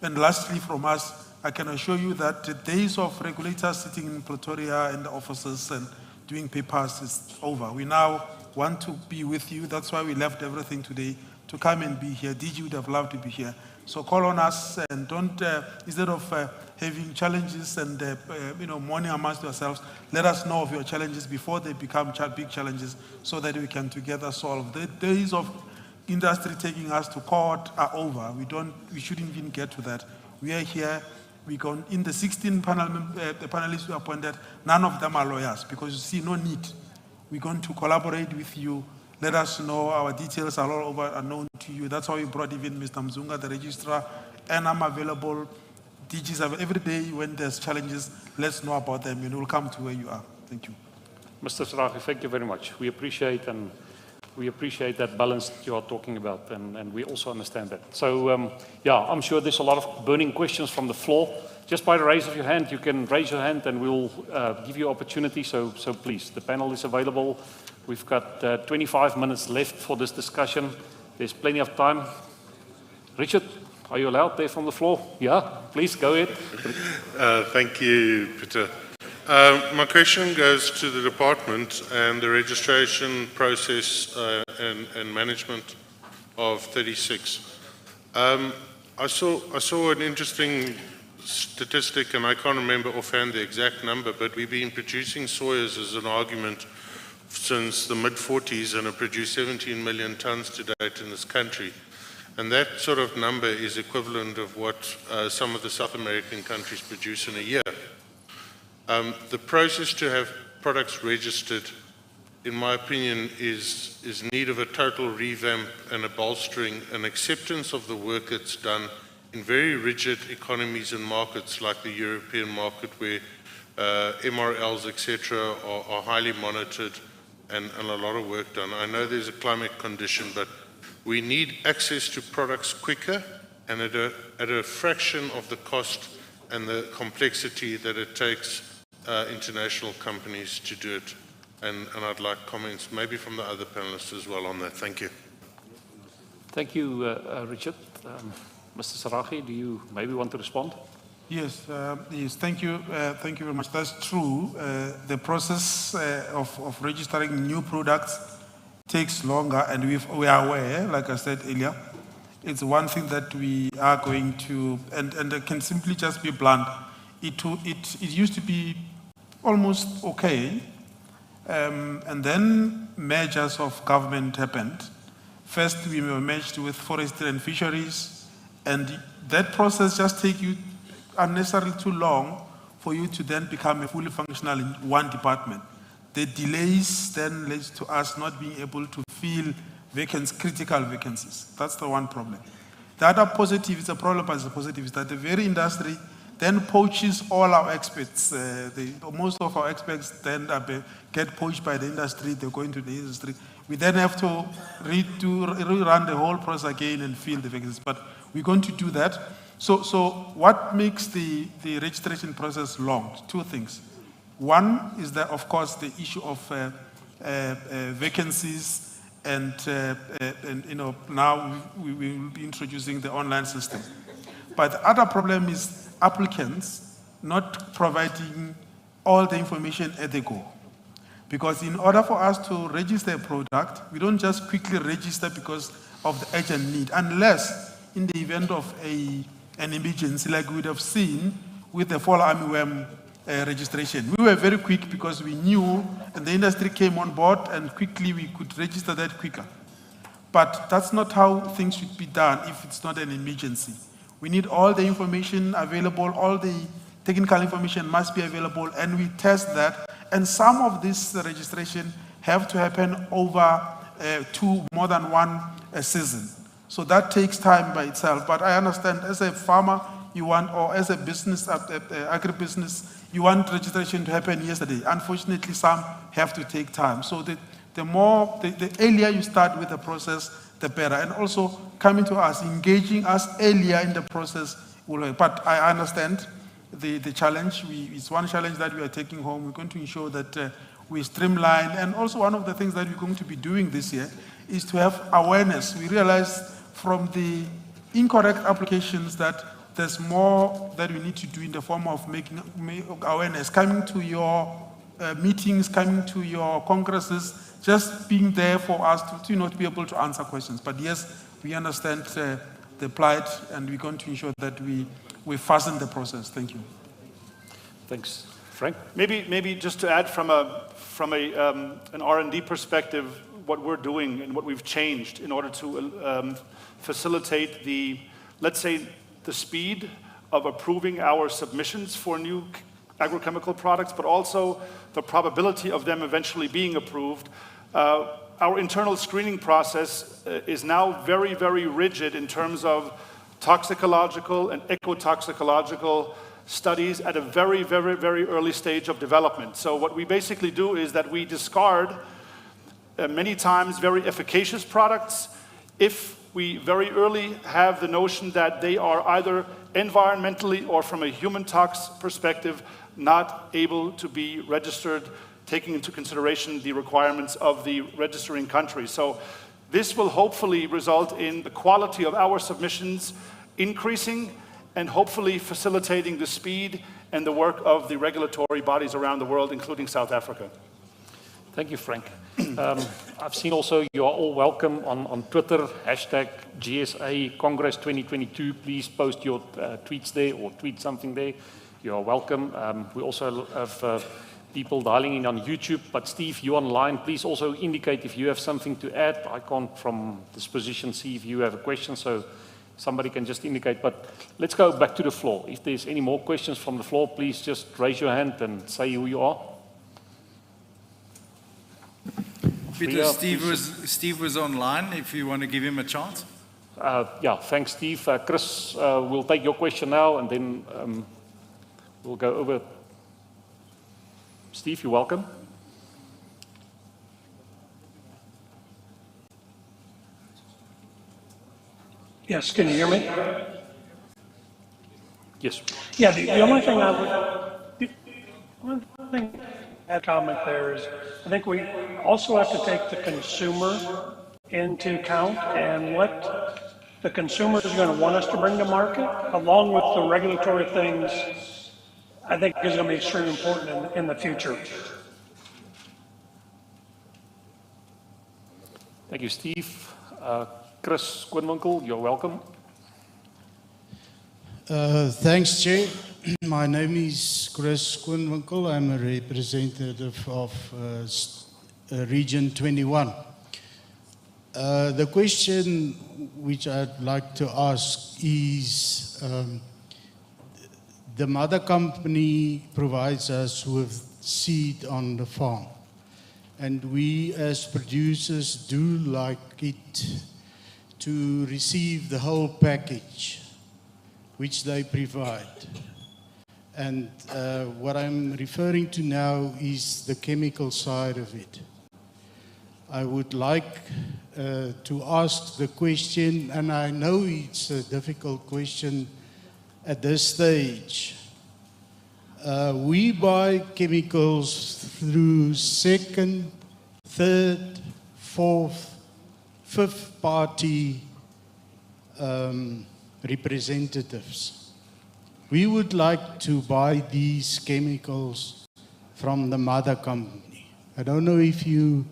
And lastly, from us, I can assure you that the days of regulators sitting in Pretoria and the offices and doing papers is over. We now want to be with you. That's why we left everything today to come and be here. DG would have loved to be here. So call on us and don't, instead of having challenges and mourning amongst yourselves, let us know of your challenges before they become big challenges, so that we can together solve. The days of industry taking us to court are over. We shouldn't even get to that. We are here. We go in the 16 the panelists we appointed, none of them are lawyers, because you see no need. We're going to collaborate with you. Let us know. Our details are all over, are known to you. That's why we brought even Mr. Mzunga, the registrar, and I'm available. DGs every day when there's challenges. Let's know about them, and we'll come to where you are. Thank you. Mr. Saragi, thank you very much. We appreciate and we appreciate that balance that you are talking about, and we also understand that. So, yeah, I'm sure there's a lot of burning questions from the floor. Just by the raise of your hand, you can raise your hand and we'll give you opportunity. So please, the panel is available. We've got 25 minutes left for this discussion. There's plenty of time. Richard, are you allowed there from the floor? Yeah, please go ahead. Thank you, Peter. My question goes to the department and the registration process and management of 36. I saw an interesting statistic, and I can't remember offhand the exact number, but we've been producing soyas as an argument since the mid-40s and have produced 17 million tons to date in this country. And that sort of number is equivalent of what some of the South American countries produce in a year. The process to have products registered, in my opinion, is need of a total revamp and a bolstering and acceptance of the work that's done in very rigid economies and markets like the European market, where MRLs, etc., are highly monitored and a lot of work done. I know there's a climate condition, but we need access to products quicker and at a fraction of the cost and the complexity that it takes international companies to do it. And I'd like comments maybe from the other panelists as well on that. Thank you. Thank you, Richard. Mr. Sarahi, do you maybe want to respond? Yes, yes. Thank you very much. That's true. The process of registering new products takes longer, and we are aware, like I said earlier, it's one thing that we are going to, and I can simply just be blunt. It used to be almost okay, and then measures of government happened. First, we were merged with forestry and fisheries, and that process just takes you unnecessarily too long for you to then become fully functional in one department. The delays then led to us not being able to fill critical vacancies. That's the one problem. The other positive, it's a problem, but it's a positive, is that the very industry then poaches all our experts. Most of our experts then get poached by the industry, they go into the industry. We then have to rerun the whole process again and fill the vacancies. But we're going to do that. So what makes the registration process long? Two things. One is that, of course, the issue of vacancies, and now we will be introducing the online system. But the other problem is applicants not providing all the information at the go. Because in order for us to register a product, we don't just quickly register because of the urgent need, unless in the event of an emergency, like we would have seen with the fall armyworm registration. We were very quick because we knew, and the industry came on board, and quickly we could register that quicker. But that's not how things should be done if it's not an emergency. We need all the information available, all the technical information must be available, and we test that. And some of this registration have to happen over more than one season. So that takes time by itself. But I understand as a farmer, you want, or as a business, agribusiness, you want registration to happen yesterday. Unfortunately, some have to take time. So the earlier you start with the process, the better. And also coming to us, engaging us earlier in the process will help. But I understand the challenge. It's one challenge that we are taking home. We're going to ensure that we streamline. And also one of the things that we're going to be doing this year is to have awareness. We realized from the incorrect applications that there's more that we need to do in the form of making awareness, coming to your meetings, coming to your congresses, just being there for us to be able to answer questions. But yes, we understand the plight, and we're going to ensure that we fasten the process. Thank you. Thanks. Frank? Maybe just to add from an R&D perspective, what we're doing and what we've changed in order to facilitate let's say, the speed of approving our submissions for new agrochemical products, but also the probability of them eventually being approved. Our internal screening process is now very, very rigid in terms of toxicological and ecotoxicological studies at a very, very, very early stage of development. So what we basically do is that we discard many times very efficacious products if we very early have the notion that they are either environmentally or from a human tox perspective not able to be registered, taking into consideration the requirements of the registering country. So this will hopefully result in the quality of our submissions increasing and hopefully facilitating the speed and the work of the regulatory bodies around the world, including South Africa. Thank you, Frank. I've seen also you are all welcome on Twitter, hashtag GSA Congress 2022. Please post your tweets there or tweet something there. You are welcome. We also have people dialing in on YouTube. But Steve, you online, please also indicate if you have something to add. I can't from this position see if you have a question, so somebody can just indicate. But let's go back to the floor. If there's any more questions from the floor, please just raise your hand and say who you are. Peter, Steve was online, if you want to give him a chance. Yeah, thanks, Steve. Chris, we'll take your question now, and then we'll go over. Steve, you're welcome. Yes, can you hear me? Yes. Yeah, the only thing I'd comment there is I think we also have to take the consumer into account and what the consumer is going to want us to bring to market, along with the regulatory things, I think is going to be extremely important in the future. Thank you, Steve. Chris Quinwinkel, you're welcome. Thanks, Chair. My name is Chris Quinwinkel. I'm a representative of Region 21. The question which I'd like to ask is, the mother company provides us with seed on the farm, and we as producers do like it to receive the whole package which they provide. And what I'm referring to now is the chemical side of it. I would like to ask the question, and I know it's a difficult question at this stage. We buy chemicals through second, third, fourth, fifth party representatives. We would like to buy these chemicals from the mother company. I don't know if you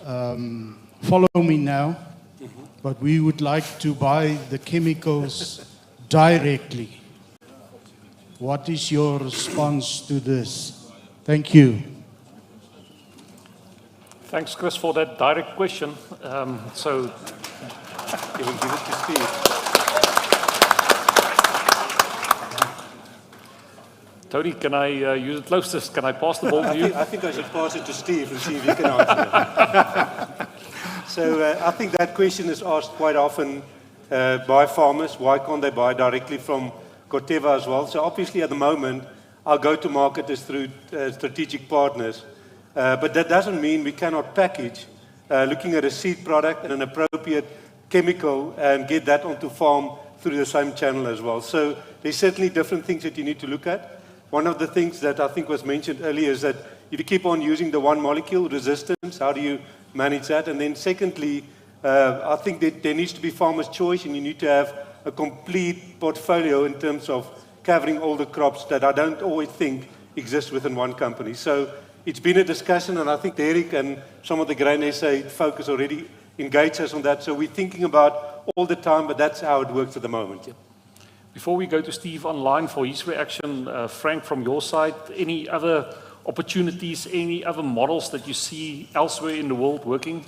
follow me now, but we would like to buy the chemicals directly. What is your response to this? Thank you. Thanks, Chris, for that direct question. So you will give it to Steve. Tony, can I use it closest? Can I pass the ball to you? I think I should pass it to Steve and see if he can answer it. So I think that question is asked quite often by farmers. Why can't they buy directly from Corteva as well? So obviously at the moment, our go-to-market is through strategic partners. But that doesn't mean we cannot package looking at a seed product and an appropriate chemical and get that onto farm through the same channel as well. So there's certainly different things that you need to look at. One of the things that I think was mentioned earlier is that if you keep on using the one molecule resistance, how do you manage that? And then secondly, I think that there needs to be farmer's choice, and you need to have a complete portfolio in terms of covering all the crops that I don't always think exist within one company. So it's been a discussion, and I think Derek and some of the Grain SA focus already engaged us on that. So we're thinking about all the time, but that's how it works at the moment. Yeah. Before we go to Steve online for his reaction, Frank, from your side, any other opportunities, any other models that you see elsewhere in the world working?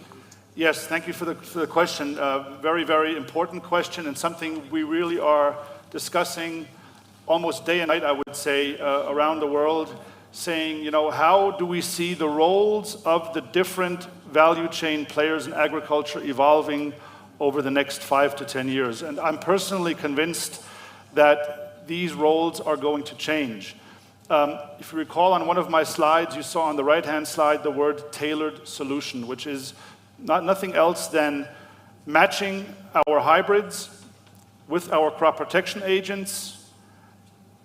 Yes, thank you for the question. Very, very important question, and something we really are discussing almost day and night, I would say, around the world, saying, you know, how do we see the roles of the different value chain players in agriculture evolving over the next 5 to 10 years? And I'm personally convinced that these roles are going to change. If you recall on one of my slides, you saw on the right-hand slide the word tailored solution, which is nothing else than matching our hybrids with our crop protection agents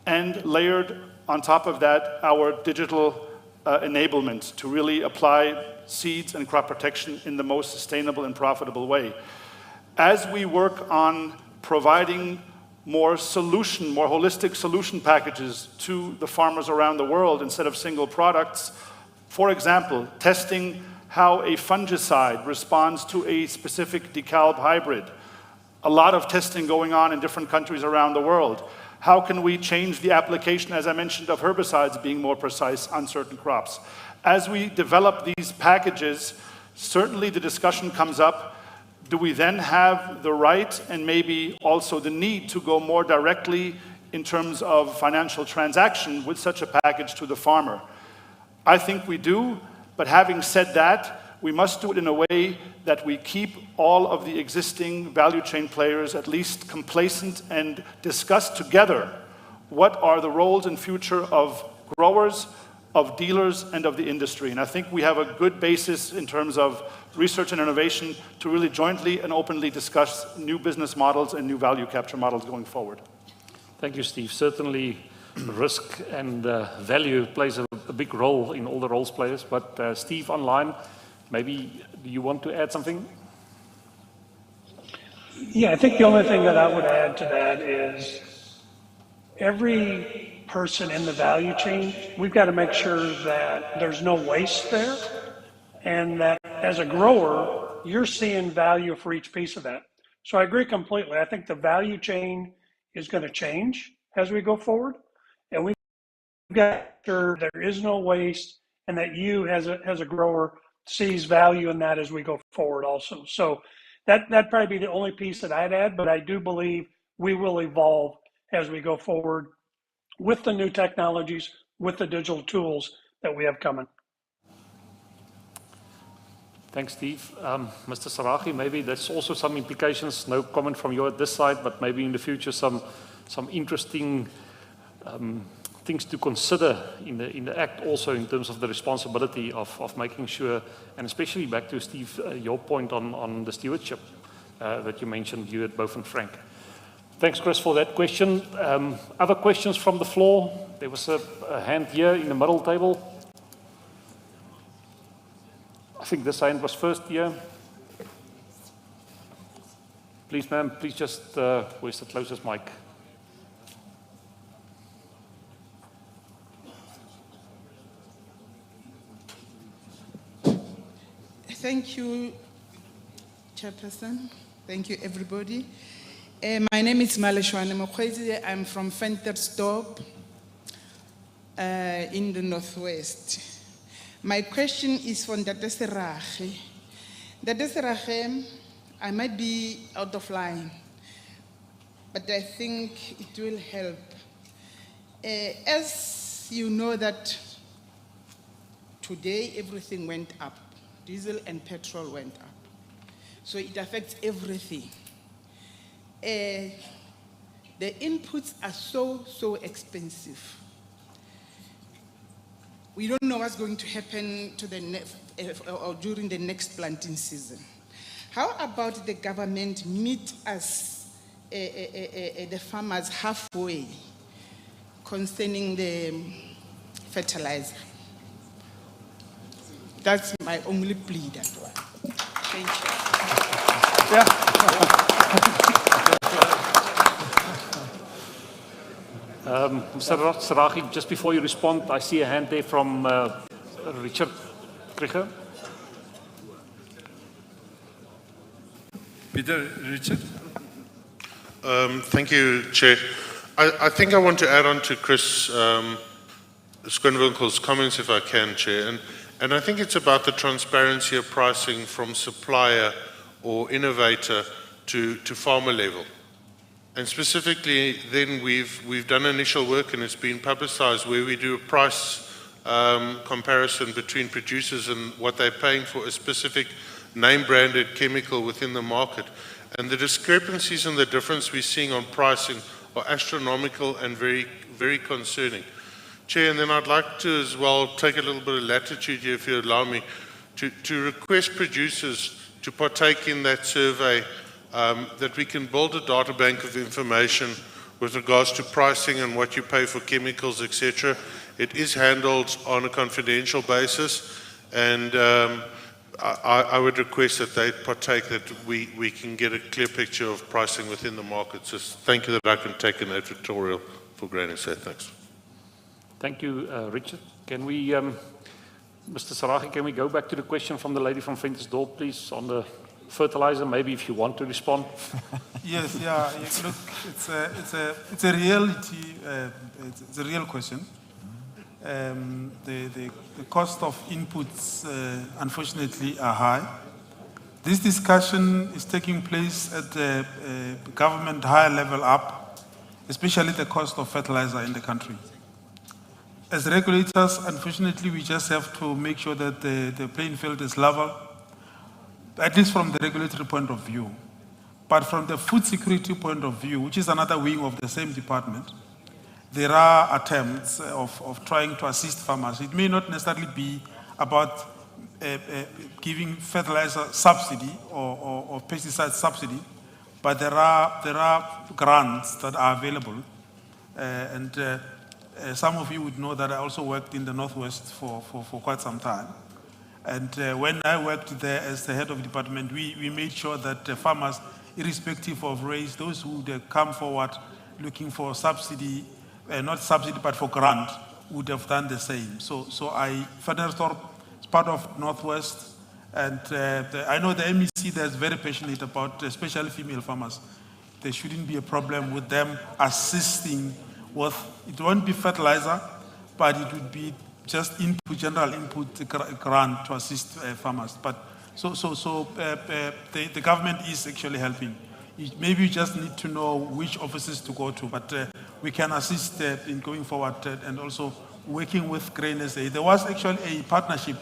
and layered on top of that our digital enablement to really apply seeds and crop protection in the most sustainable and profitable way. As we work on providing more holistic solution packages to the farmers around the world instead of single products. For example, testing how a fungicide responds to a specific DeKalb hybrid. A lot of testing going on in different countries around the world. How can we change the application, as I mentioned, of herbicides being more precise on certain crops? As we develop these packages, certainly the discussion comes up, do we then have the right and maybe also the need to go more directly in terms of financial transaction with such a package to the farmer? I think we do, but having said that, we must do it in a way that we keep all of the existing value chain players at least complacent and discuss together what are the roles and future of growers, of dealers, and of the industry. And I think we have a good basis in terms of research and innovation to really jointly and openly discuss new business models and new value capture models going forward. Thank you, Steve. Certainly, risk and value plays a big role in all the roles players. But Steve, online, maybe do you want to add something? Yeah, I think the only thing that I would add to that is every person in the value chain, we've got to make sure that there's no waste there, and that as a grower, you're seeing value for each piece of that. So I agree completely. I think the value chain is going to change as we go forward, and we've got to make sure there is no waste, and that you as a grower sees value in that as we go forward also. So that'd probably be the only piece that I'd add, but I do believe we will evolve as we go forward with the new technologies, with the digital tools that we have coming. Thanks, Steve. Mr. Sarahi, maybe there's also some implications, no comment from you at this side, but maybe in the future some interesting things to consider in the Act also in terms of the responsibility of making sure, and especially back to Steve, your point on the stewardship that you mentioned, you at both and Frank. Thanks, Chris, for that question. Other questions from the floor? There was a hand here in the middle table. I think this hand was first here. Please, ma'am, please just, where's the closest mic? Thank you, Chairperson. Thank you, everybody. My name is Maleshwane Mokwezi. I'm from Ventersdorp in the Northwest. My question is for Ndate Serage. Ndate Serage, I might be out of line, but I think it will help. As you know that today everything went up. Diesel and petrol went up. So it affects everything. The inputs are so expensive. We don't know what's going to happen to or during the next planting season. How about the government meet us, the farmers, halfway concerning the fertilizer? That's my only plea, that one. Thank you. Mr. Sarahi, just before you respond, I see a hand there from Richard Krieger. Peter, Richard. Thank you, Chair. I think I want to add on to Chris Squinwinkel's comments, if I can, Chair. And I think it's about the transparency of pricing from supplier or innovator to farmer level. And specifically, then we've done initial work, and it's been publicized, where we do a price comparison between producers and what they're paying for a specific name-branded chemical within the market. And the discrepancies and the difference we're seeing on pricing are astronomical and very, very concerning. Chair, and then I'd like to as well take a little bit of latitude here, if you allow me, to request producers to partake in that survey, that we can build a data bank of information with regards to pricing and what you pay for chemicals, etc. It is handled on a confidential basis, and I would request that they partake, that we can get a clear picture of pricing within the market. So thank you that I can take an editorial for Grain SA. Thanks. Thank you, Richard. Can we, Mr. Sarahi, can we go back to the question from the lady from Ventersdorp, please, on the fertilizer, maybe if you want to respond? Yes, yeah. Look, it's a reality. It's a real question. The cost of inputs, unfortunately, are high. This discussion is taking place at the government higher level up, especially the cost of fertilizer in the country. As regulators, unfortunately, we just have to make sure that the playing field is level, at least from the regulatory point of view. But from the food security point of view, which is another wing of the same department, there are attempts of trying to assist farmers. It may not necessarily be about giving fertilizer subsidy or pesticide subsidy, but there are grants that are available. Some of you would know that I also worked in the Northwest for quite some time. And when I worked there as the head of department, we made sure that farmers, irrespective of race, those who would come forward looking for subsidy, not subsidy, but for grant, would have done the same. So Ventersdorp is part of Northwest, and I know the MEC there is very passionate about especially female farmers. There shouldn't be a problem with them assisting with, it won't be fertilizer, but it would be just input, general input grant to assist farmers. But the government is actually helping. Maybe you just need to know which offices to go to, but we can assist in going forward and also working with Grain SA. There was actually a partnership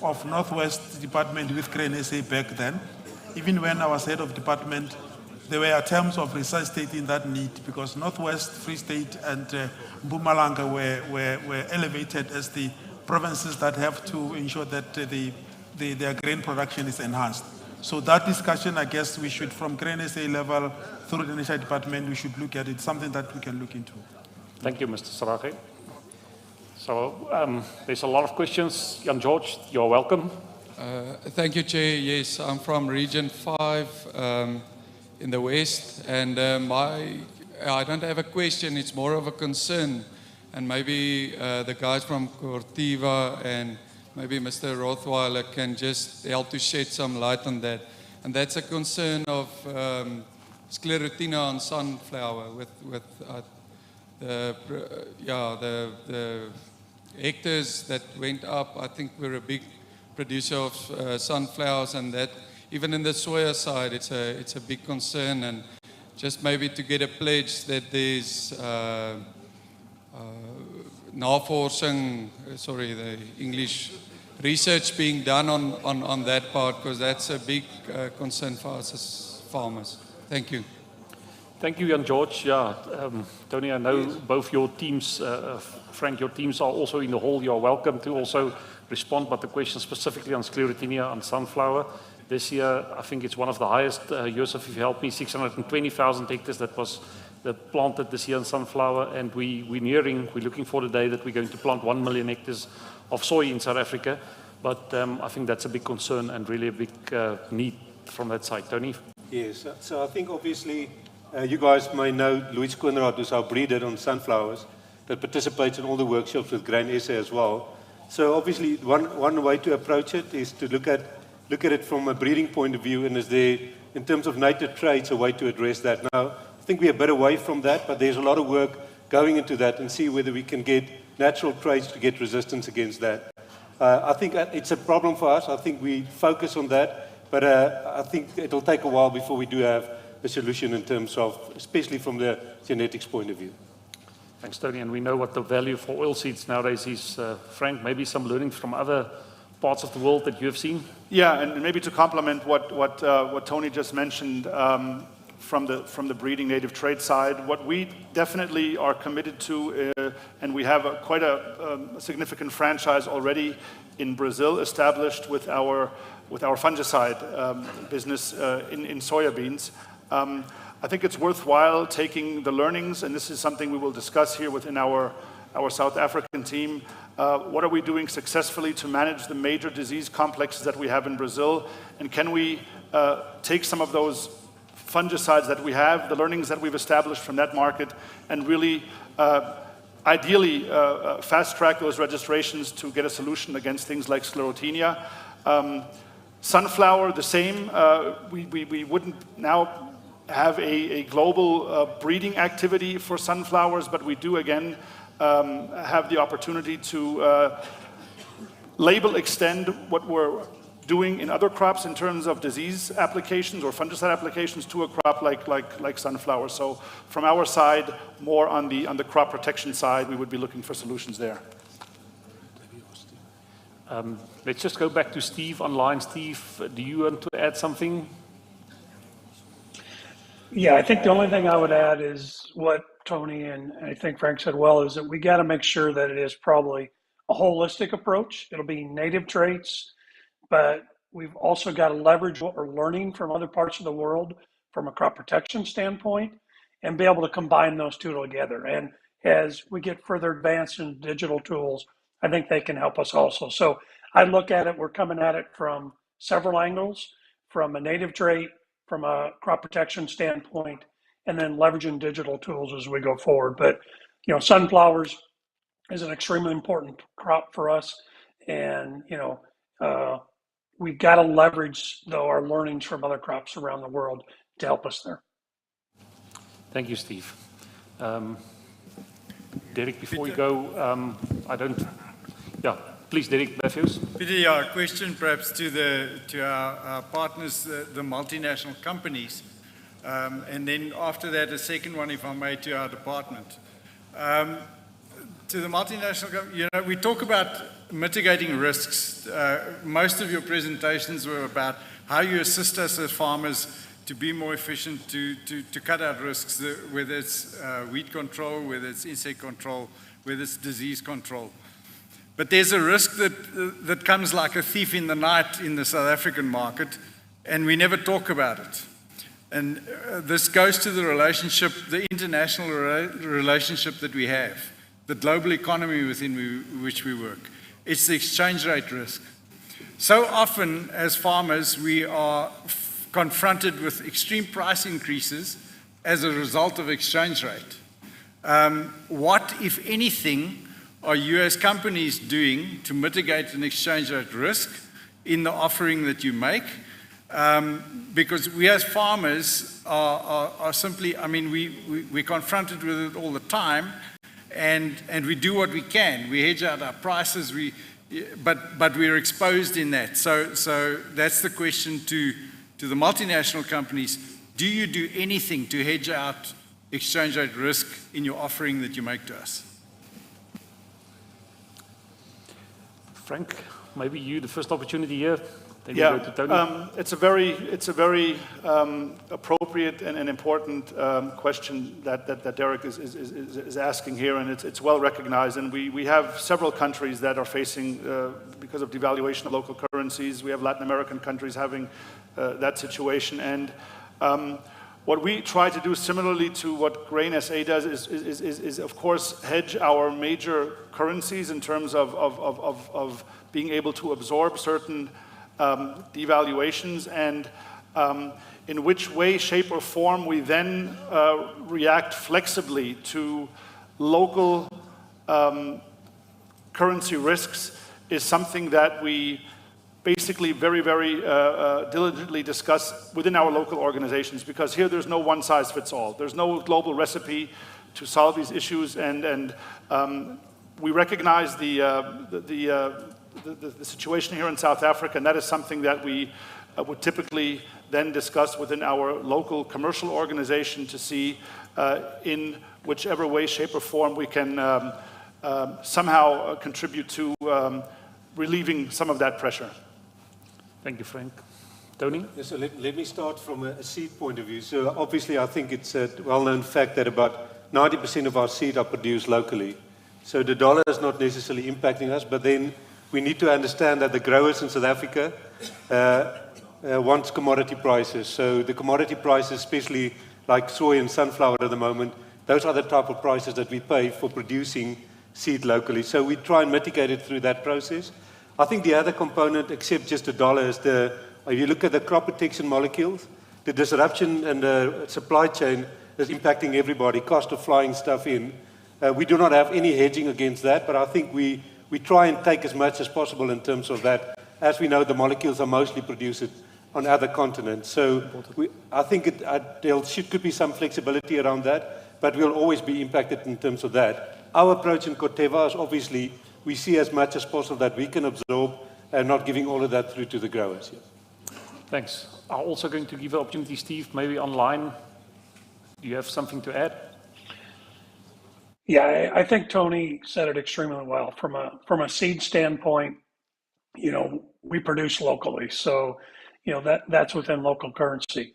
of Northwest Department with Grain SA back then. Even when I was head of department, there were attempts of resuscitating that need because Northwest, Free State, and Mpumalanga were elevated as the provinces that have to ensure that their grain production is enhanced. So that discussion, I guess we should, from Grain SA level, through the National Department, we should look at it, something that we can look into. Thank you, Mr. Sarahi. So there's a lot of questions. Jan George, you're welcome. Thank you, Chair. Yes, I'm from Region 5 in the West, and I don't have a question, it's more of a concern, and maybe the guys from Cortiva and maybe Mr. Rothweiler can just help to shed some light on that. And that's a concern of sclerotina on sunflower with the hectares that went up. I think we're a big producer of sunflowers, and that even in the soya side, it's a big concern. And just maybe to get a pledge that there's navorsing, sorry, the English research being done on that part, because that's a big concern for us as farmers. Thank you. Thank you, Jan George. Yeah, Tony, I know both your teams, Frank, your teams are also in the hall. You're welcome to also respond, but the question specifically on sclerotinia on sunflower. This year, I think it's one of the highest, Joseph, if you help me, 620,000 hectares that was planted this year in sunflower, and we're looking for the day that we're going to plant 1 million hectares of soy in South Africa, but I think that's a big concern and really a big need from that side. Tony? Yes, so I think obviously you guys may know Louis Koenraad, who's our breeder on sunflowers, that participates in all the workshops with Grain SA as well. So obviously one way to approach it is to look at it from a breeding point of view, and is there, in terms of native traits, a way to address that. Now, I think we're a bit away from that, but there's a lot of work going into that and see whether we can get natural traits to get resistance against that. I think it's a problem for us. I think we focus on that, but I think it'll take a while before we do have a solution in terms of, especially from the genetics point of view. Thanks, Tony. And we know what the value for oilseeds nowadays is. Frank, maybe some learnings from other parts of the world that you have seen? Yeah, and maybe to complement what Tony just mentioned, from the breeding native trade side. What we definitely are committed to, and we have quite a significant franchise already in Brazil established with our fungicide business in soybeans. I think it's worthwhile taking the learnings, and this is something we will discuss here within our South African team. What are we doing successfully to manage the major disease complexes that we have in Brazil? And can we take some of those fungicides that we have, the learnings that we've established from that market, and really ideally fast track those registrations to get a solution against things like sclerotinia. Sunflower, the same. We wouldn't now have a global breeding activity for sunflowers, but we do again have the opportunity to label extend what we're doing in other crops in terms of disease applications or fungicide applications to a crop like sunflower. So from our side, more on the crop protection side, we would be looking for solutions there. Let's just go back to Steve online. Steve, do you want to add something? Yeah, I think the only thing I would add is what Tony and I think Frank said well, is that we got to make sure that it is probably a holistic approach. It'll be native traits, but we've also got to leverage what we're learning from other parts of the world from a crop protection standpoint and be able to combine those two together. And as we get further advanced in digital tools, I think they can help us also. So I look at it, we're coming at it from several angles, from a native trait, from a crop protection standpoint, and then leveraging digital tools as we go forward. But, you know, sunflowers is an extremely important crop for us. And, you know, we've got to leverage, though, our learnings from other crops around the world to help us there. Thank you, Steve. Derek, before you go, yeah, please, Derek Matthews. Peter, yeah, a question perhaps to our partners, the multinational companies, and then after that, a second one, if I may, to our department. To the multinational, you know, we talk about mitigating risks. Most of your presentations were about how you assist us as farmers to be more efficient, to cut out risks, whether it's weed control, whether it's insect control, whether it's disease control. But there's a risk that comes like a thief in the night in the South African market, and we never talk about it. And this goes to the relationship, the international relationship that we have, the global economy within which we work. It's the exchange rate risk. So often as farmers, we are confronted with extreme price increases as a result of exchange rate. What, if anything, are US companies doing to mitigate an exchange rate risk in the offering that you make? Because we as farmers are simply, I mean, we're confronted with it all the time, and we do what we can. We hedge out our prices, but we're exposed in that. So that's the question to the multinational companies. Do you do anything to hedge out exchange rate risk in your offering that you make to us? Frank, maybe you, the first opportunity here. Then yeah, we go to Tony. It's a very appropriate and important question that Derek is asking here, and it's well recognized. And we have several countries that are facing, because of devaluation of local currencies, we have Latin American countries having that situation. And what we try to do, similarly to what Grain SA does, is of course hedge our major currencies in terms of being able to absorb certain devaluations, and in which way, shape, or form we then react flexibly to local currency risks is something that we basically very diligently discuss within our local organizations, because here there's no one size fits all. There's no global recipe to solve these issues, and we recognize the situation here in South Africa, and that is something that we would typically then discuss within our local commercial organization to see in whichever way, shape, or form we can somehow contribute to relieving some of that pressure. Thank you, Frank. Tony? Yes, so let me start from a seed point of view. So obviously I think it's a well-known fact that about 90% of our seed are produced locally. So the dollar is not necessarily impacting us, but then we need to understand that the growers in South Africa want commodity prices. So the commodity prices, especially like soy and sunflower at the moment, those are the type of prices that we pay for producing seed locally. So we try and mitigate it through that process. I think the other component, except just the dollar, is if you look at the crop protection molecules, the disruption in the supply chain is impacting everybody, cost of flying stuff in. We do not have any hedging against that, but I think we try and take as much as possible in terms of that. As we know, the molecules are mostly produced on other continents. So I think there could be some flexibility around that, but we'll always be impacted in terms of that. Our approach in Corteva is obviously we see as much as possible that we can absorb and not giving all of that through to the growers. Yes. Thanks. I'm also going to give an opportunity, Steve, maybe online. Do you have something to add? Yeah, I think Tony said it extremely well. From a seed standpoint, we produce locally, so that's within local currency.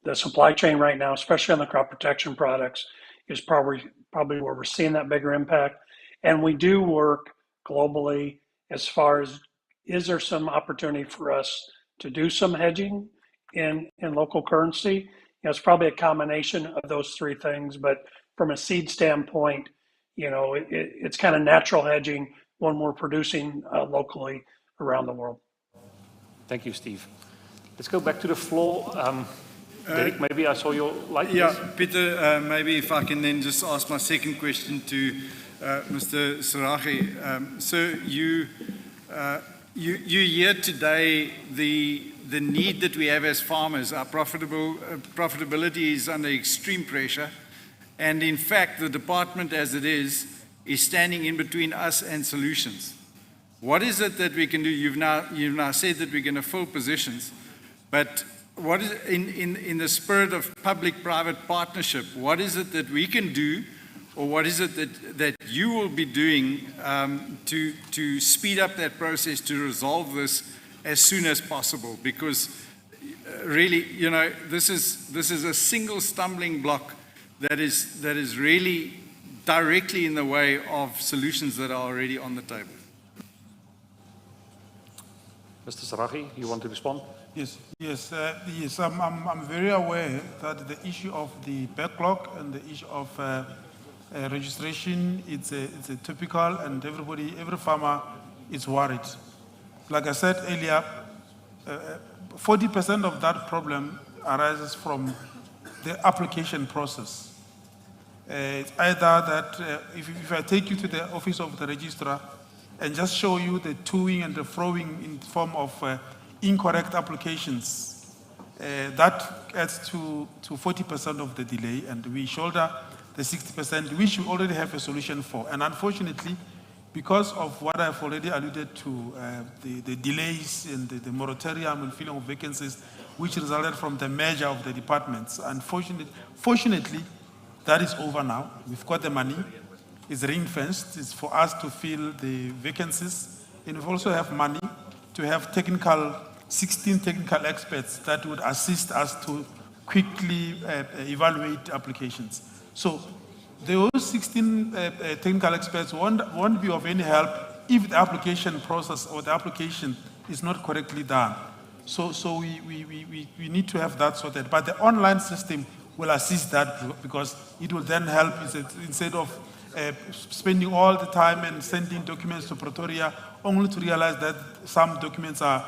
The supply chain right now, especially on the crop protection products, is probably where we're seeing that bigger impact. And we do work globally as far as, is there some opportunity for us to do some hedging in local currency? It's probably a combination of those three things, but from a seed standpoint, it's kind of natural hedging when we're producing locally around the world. Thank you, Steve. Let's go back to the floor. Derek, maybe I saw your light. Yeah, Peter, maybe if I can then just ask my second question to Mr. Siragi. So you hear today the need that we have as farmers. Our profitability is under extreme pressure. And in fact, the department as it is standing in between us and solutions. What is it that we can do? You've now said that we're going to fill positions, but what is in the spirit of public-private partnership? What is it that we can do, or what is it that you will be doing to speed up that process to resolve this as soon as possible? Because really, this is a single stumbling block that is really directly in the way of solutions that are already on the table. Mr. Siragi, you want to respond? Yes. I'm very aware that the issue of the backlog and the issue of registration, it's a typical, and every farmer is worried. Like I said earlier, 40% of that problem arises from the application process. It's either that if I take you to the office of the registrar and just show you the toing and the froing in form of incorrect applications, that adds to 40% of the delay, and we shoulder the 60%, which we already have a solution for. And unfortunately, because of what I've already alluded to, the delays in the moratorium and filling of vacancies, which resulted from the merger of the departments, fortunately, that is over now. We've got the money. It's ring-fenced. It's for us to fill the vacancies. And we also have money to have 16 technical experts that would assist us to quickly evaluate applications. So those 16 technical experts won't be of any help if the application process or the application is not correctly done. So we need to have that sorted. But the online system will assist that, because it will then help instead of spending all the time and sending documents to Pretoria only to realize that some documents are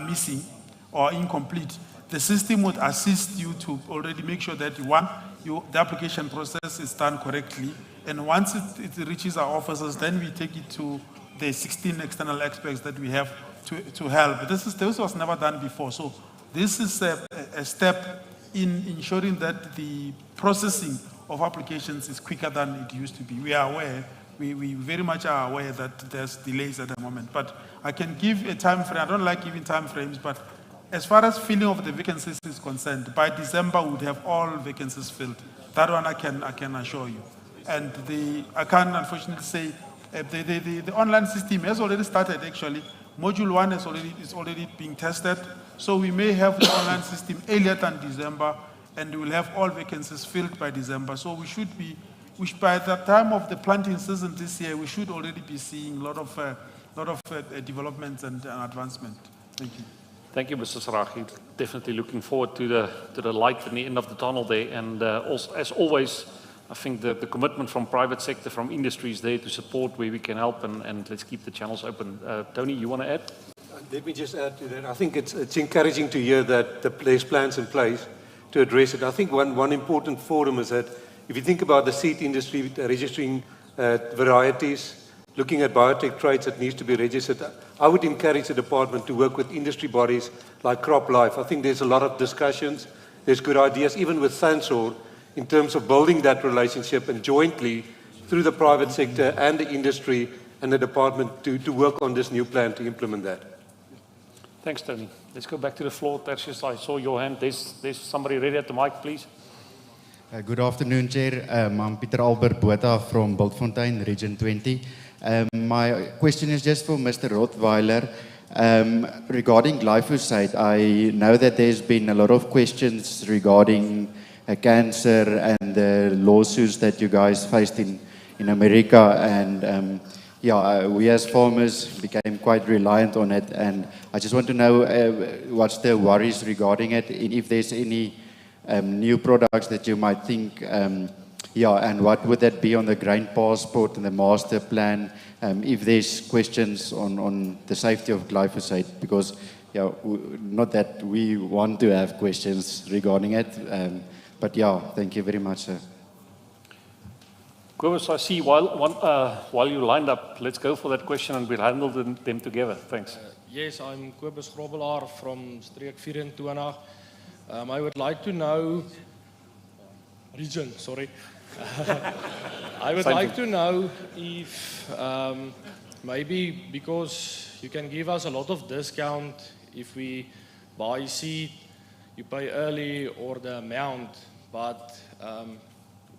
missing or incomplete. The system would assist you to already make sure that the application process is done correctly. And once it reaches our offices, then we take it to the 16 external experts that we have to help. This was never done before. So this is a step in ensuring that the processing of applications is quicker than it used to be. We are aware, we very much are aware that there's delays at the moment. But I can give a time frame. I don't like giving time frames, but as far as filling of the vacancies is concerned, by December we would have all vacancies filled. That one I can assure you. And I can't unfortunately say the online system has already started actually. Module 1 is already being tested. So we may have the online system earlier than December, and we will have all vacancies filled by December. So we should be, by the time of the planting season this year, we should already be seeing a lot of developments and advancement. Thank you. Thank you, Mr. Saragi. Definitely looking forward to the light in the end of the tunnel there. And also, as always, I think the commitment from private sector, from industry is there to support where we can help, and let's keep the channels open. Tony, you want to add? Let me just add to that. I think it's encouraging to hear that there's plans in place to address it. I think one important forum is that if you think about the seed industry registering varieties, looking at biotech traits that needs to be registered, I would encourage the department to work with industry bodies like CropLife. I think there's a lot of discussions, there's good ideas, even with Sansor, in terms of building that relationship and jointly through the private sector and the industry and the department to work on this new plan to implement that. Thanks, Tony. Let's go back to the floor. Tertius, I saw your hand. There's somebody ready at the mic, please. Good afternoon, Chair. I'm Peter Albert Botha from Bultfontein, Region 20. My question is just for Mr. Rottweiler. Regarding glyphosate, I know that there's been a lot of questions regarding cancer and the lawsuits that you guys faced in America. And we as farmers became quite reliant on it. And I just want to know what's the worries regarding it, and if there's any new products that you might think, and what would that be on the grain passport and the master plan, if there's questions on the safety of glyphosate, because not that we want to have questions regarding it, but thank you very much, sir. Kobus, I see while you lined up, let's go for that question and we'll handle them together. Thanks. Yes, I'm Kobus Grobbelaar from Streek 24. I would like to know, region, sorry. I would like to know if maybe because you can give us a lot of discount if we buy seed, you pay early or the amount, but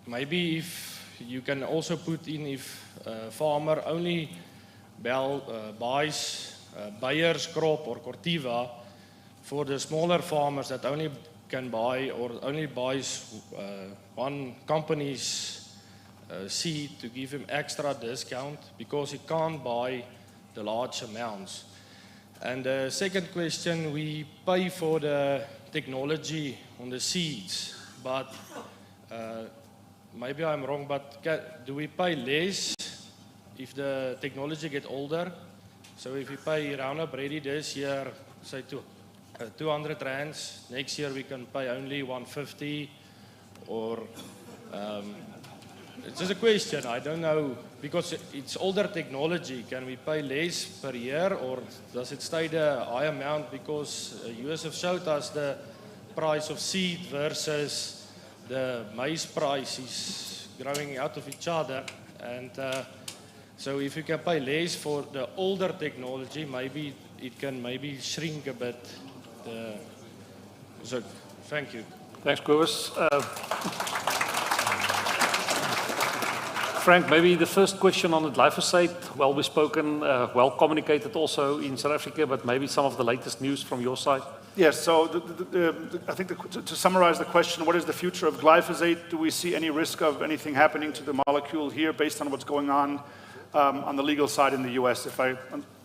maybe if you can also put in if a farmer only buys Bayer's crop or Corteva for the smaller farmers that only can buy or only buys one company's seed, to give him extra discount because he can't buy the large amounts. And the second question, we pay for the technology on the seeds, but maybe I'm wrong, but do we pay less if the technology gets older? So if we pay Roundup Ready this year, say 200 rands, next year we can pay only 150, or it's just a question, I don't know, because it's older technology, can we pay less per year, or does it stay the high amount because US have showed us the price of seed versus the maize price is growing out of each other, and so if you can pay less for the older technology, maybe it can maybe shrink a bit. So, thank you. Thanks, Kobus. Frank, maybe the first question on the glyphosate, well bespoken, well communicated also in South Africa, but maybe some of the latest news from your side. Yes, so I think to summarize the question, what is the future of glyphosate? Do we see any risk of anything happening to the molecule here based on what's going on the legal side in the US, if I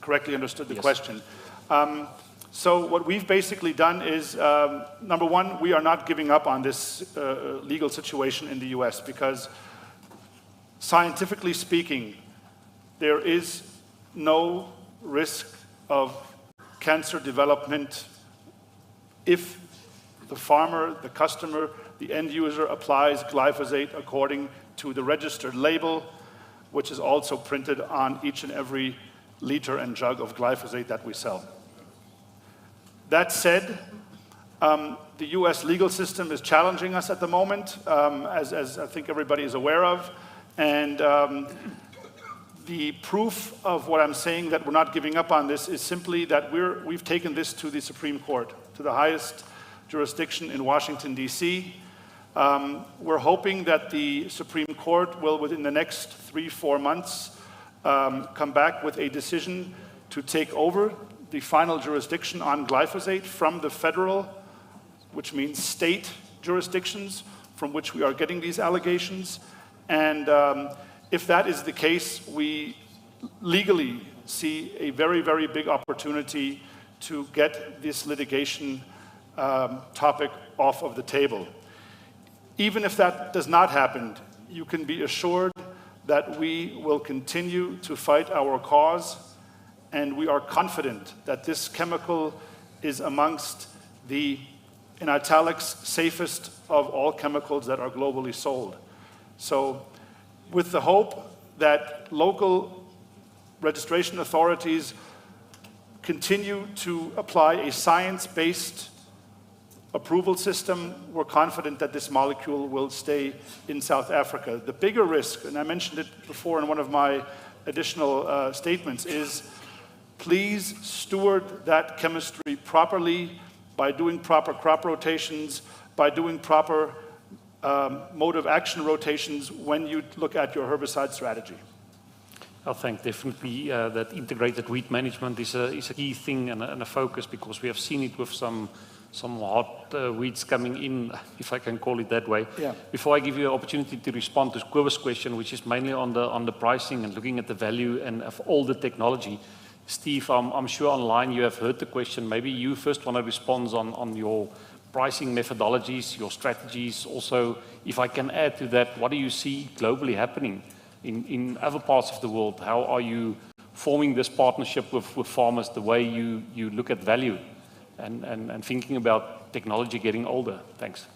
correctly understood the question? So what we've basically done is, number one, we are not giving up on this legal situation in the US because scientifically speaking, there is no risk of cancer development if the farmer, the customer, the end user applies glyphosate according to the registered label, which is also printed on each and every liter and jug of glyphosate that we sell. That said, the US legal system is challenging us at the moment, as I think everybody is aware of, and the proof of what I'm saying that we're not giving up on this is simply that we've taken this to the Supreme Court, to the highest jurisdiction in Washington, D.C. We're hoping that the Supreme Court will, within the next 3-4 months, come back with a decision to take over the final jurisdiction on glyphosate from the federal, which means state jurisdictions from which we are getting these allegations. And if that is the case, we legally see a very, very big opportunity to get this litigation topic off of the table. Even if that does not happen, you can be assured that we will continue to fight our cause, and we are confident that this chemical is amongst the, in italics, safest of all chemicals that are globally sold. So with the hope that local registration authorities continue to apply a science-based approval system, we're confident that this molecule will stay in South Africa. The bigger risk, and I mentioned it before in one of my additional statements, is please steward that chemistry properly by doing proper crop rotations, by doing proper mode of action rotations when you look at your herbicide strategy. I think definitely that integrated weed management is a key thing and a focus, because we have seen it with some hot weeds coming in, if I can call it that way. Yeah. Before I give you an opportunity to respond to Kobus' question, which is mainly on the pricing and looking at the value and of all the technology, Steve, I'm sure online you have heard the question. Maybe you first want to respond on your pricing methodologies, your strategies. Also, if I can add to that, what do you see globally happening in other parts of the world? How are you forming this partnership with farmers, the way you look at value and thinking about technology getting older? Thanks.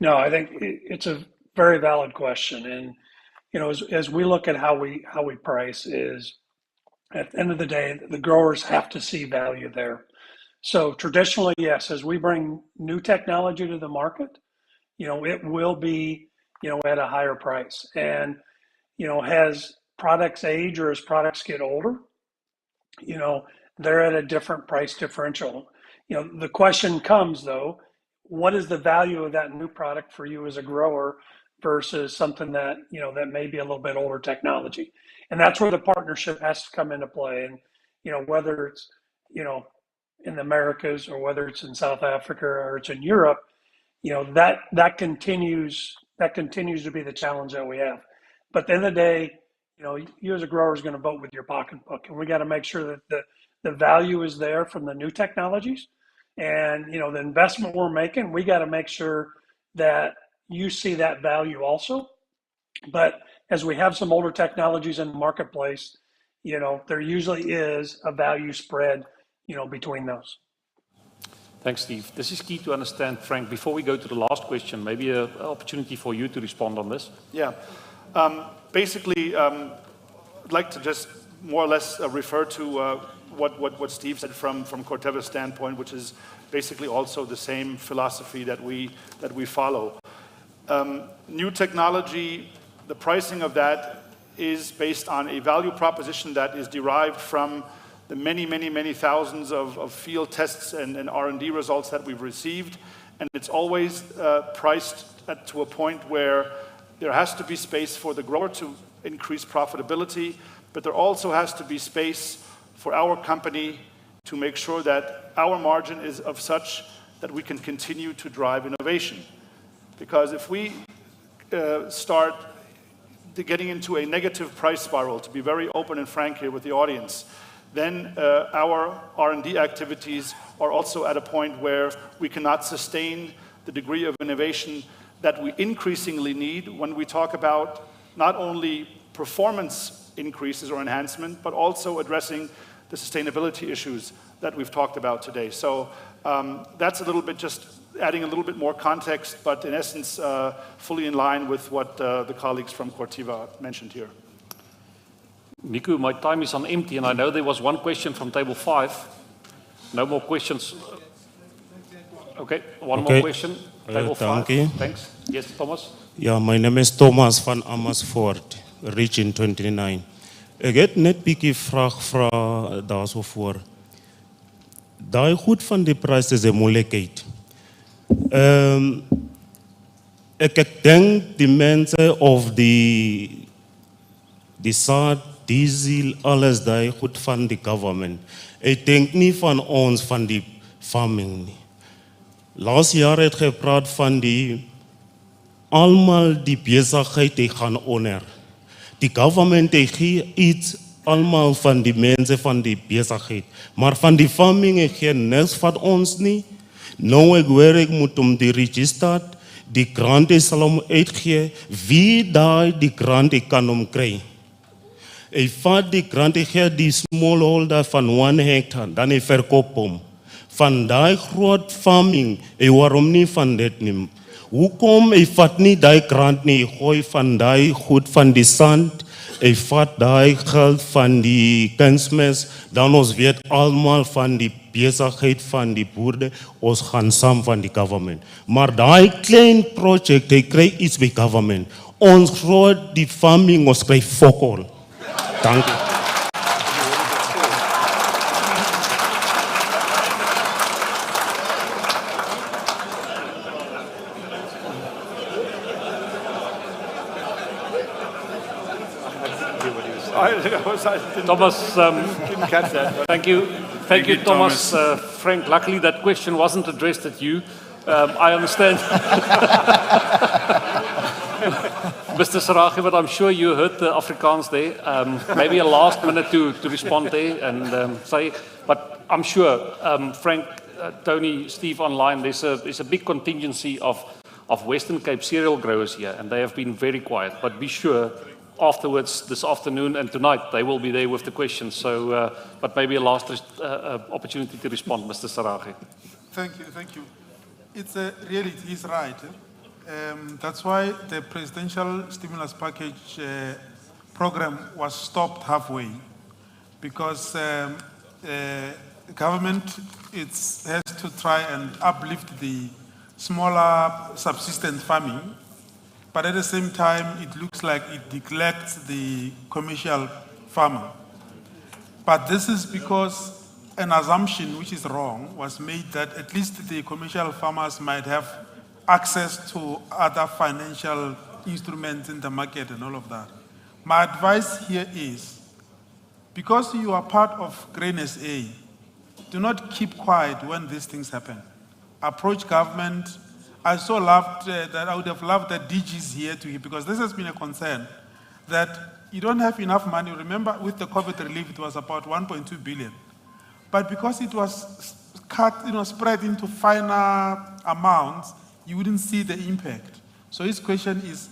No, I think it's a very valid question. And, you know, as we look at how we price, is at the end of the day, the growers have to see value there. So traditionally, yes, as we bring new technology to the market, you know, it will be, you know, at a higher price. And, you know, as products age or as products get older, you know, they're at a different price differential. You know, the question comes though, what is the value of that new product for you as a grower versus something that, you know, that may be a little bit older technology? And that's where the partnership has to come into play. And, you know, whether it's, you know, in the Americas or whether it's in South Africa or it's in Europe, you know, that continues to be the challenge that we have. But at the end of the day, you know, you as a grower is going to vote with your pocketbook, and we got to make sure that the value is there from the new technologies, and, you know, the investment we're making, we got to make sure that you see that value also. But as we have some older technologies in the marketplace, you know, there usually is a value spread, you know, between those. Thanks, Steve. This is key to understand, Frank. Before we go to the last question, maybe an opportunity for you to respond on this. Yeah. Basically, I'd like to just more or less refer to what Steve said from Corteva's standpoint, which is basically also the same philosophy that we follow. New technology, the pricing of that is based on a value proposition that is derived from the many thousands of field tests and R&D results that we've received. And it's always priced to a point where there has to be space for the grower to increase profitability, but there also has to be space for our company to make sure that our margin is of such that we can continue to drive innovation. Because if we start getting into a negative price spiral, to be very open and frank here with the audience, then our R&D activities are also at a point where we cannot sustain the degree of innovation that we increasingly need when we talk about not only performance increases or enhancement, but also addressing the sustainability issues that we've talked about today. So that's a little bit just adding a little bit more context, but in essence, fully in line with what the colleagues from Corteva mentioned here. Nico, my time is on empty, and I know there was one question from table 5. No more questions. Okay, one more question. Table 5. Thanks. Yes, Thomas? Ja, my name is Thomas van Amersfoort, Region 29. Ek het net bietjie vraag daarso voor. Daai goed van die pryse is 'n moeilikheid. Ek dink die mense of die saad diesel, alles daai goed van die government. Ek dink nie van ons van die farming nie. Laas jaar het gepraat van die almal die besigheid die gaan onder. Die government het gee iets almal van die mense van die besigheid, maar van die farming het geen niks van ons nie. Nou ek hoor ek moet om die register, die grant sal hom uitgee, wie daai die grant kan hom kry. Ek vat die grant gee die smallholder van 1 hectare, dan ek verkoop hom. Van daai groot farming, waarom nie van dit nie? Hoekom ek vat nie daai grant nie, gooi van daai goed van die sand, ek vat daai geld van die kunsmis, dan ons weet almal van die besigheid van die boerde, ons gaan saam van die government. Maar daai klein project, ek kry iets by government. Ons groot die farming, ons kry fokol. Dankie. Thomas, didn't catch that. Thank you, Thomas. Frank, luckily that question wasn't addressed at you. I understand. Mr. Saragi, but I'm sure you heard the Afrikaans there. Maybe a last minute to respond there and say, but I'm sure, Frank, Tony, Steve online, there's a big contingency of Western Cape cereal growers here, and they have been very quiet. But be sure, afterwards, this afternoon and tonight, they will be there with the questions. So, but maybe a last opportunity to respond, Mr. Saragi. Thank you. It's really, he's right. That's why the presidential stimulus package program was stopped halfway, because government has to try and uplift the smaller subsistence farming, but at the same time, it looks like it neglects the commercial farmer. But this is because an assumption, which is wrong, was made that at least the commercial farmers might have access to other financial instruments in the market and all of that. My advice here is, because you are part of Grain SA, do not keep quiet when these things happen. Approach government. I so loved that I would have loved that DG is here to hear, because this has been a concern that you don't have enough money. Remember, with the COVID relief, it was about 1.2 billion. But because it was cut, spread into finer amounts, you wouldn't see the impact. So his question is,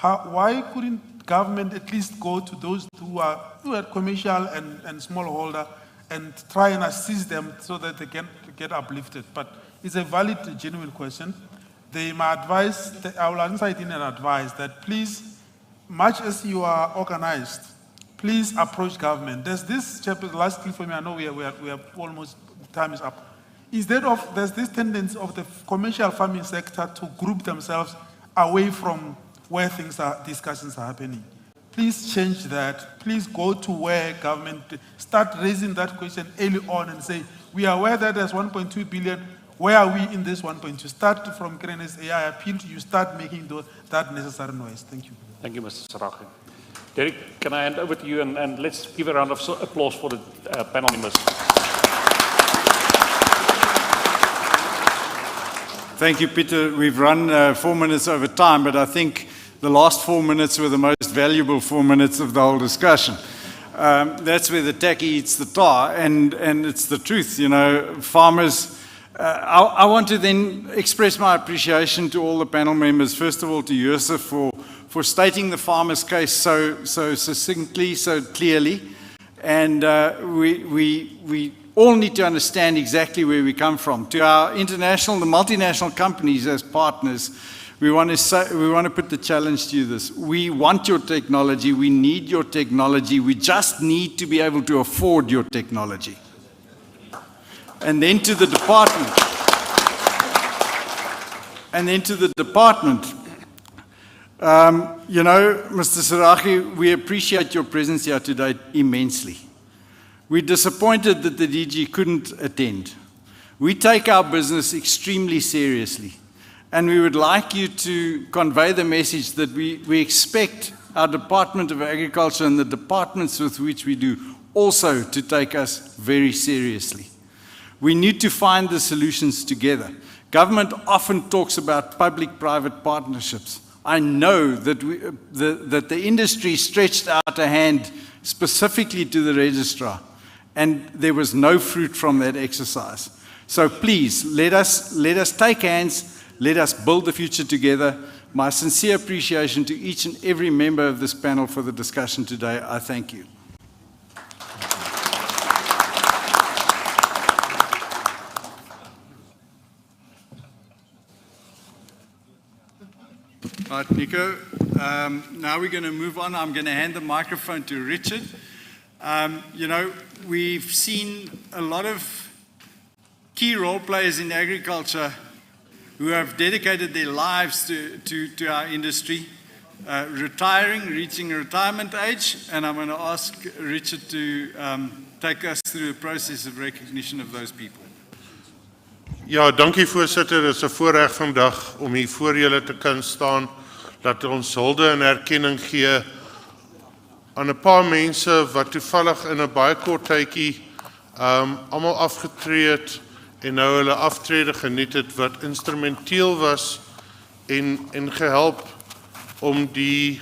why couldn't government at least go to those who are commercial and smallholder and try and assist them so that they can get uplifted? But it's a valid, genuine question. My advice, I will answer it in an advice that please, much as you are organized, please approach government. There's this chapter, lastly for me, I know we are almost, time is up. There's this tendency of the commercial farming sector to group themselves away from where discussions are happening. Please change that. Please go to where government, start raising that question early on and say, we are aware that there's 1.2 billion. Where are we in this 1.2? Start from Grain SA. I appeal to you, start making that necessary noise. Thank you. Thank you, Mr. Saragi. Derek, can I hand over to you and let's give a round of applause for the panel members. Thank you, Peter. We've run 4 minutes over time, but I think the last 4 minutes were the most valuable 4 minutes of the whole discussion. That's where the tacky eats the tar, and it's the truth. Farmers. I want to then express my appreciation to all the panel members. First of all, to Yusuf for stating the farmers' case so succinctly, so clearly, and we all need to understand exactly where we come from. To our the multinational companies as partners, we want to put the challenge to you this. We want your technology, we need your technology, we just need to be able to afford your technology. And then to the department. Mr. Saragi, we appreciate your presence here today immensely. We're disappointed that the DG couldn't attend. We take our business extremely seriously, and we would like you to convey the message that we expect our Department of Agriculture and the departments with which we do also to take us very seriously. We need to find the solutions together. Government often talks about public-private partnerships. I know that, that the industry stretched out a hand specifically to the registrar, and there was no fruit from that exercise. So please, let us take hands, let us build the future together. My sincere appreciation to each and every member of this panel for the discussion today. I thank you. Right, Nico. Now we're going to move on. I'm going to hand the microphone to Richard. You know, we've seen a lot of key role players in agriculture who have dedicated their lives to our industry, retiring, reaching retirement age, and I'm going to ask Richard to take us through the process of recognition of those people. Ja, dankie voorsitter. Dit is 'n voorreg vandag om hier voor julle te kan staan. Dat ons hulde en erkenning gee aan 'n paar mense wat toevallig in 'n baie kort tydjie almal afgetree het en nou hulle aftrede geniet het wat instrumenteel was en gehelp om die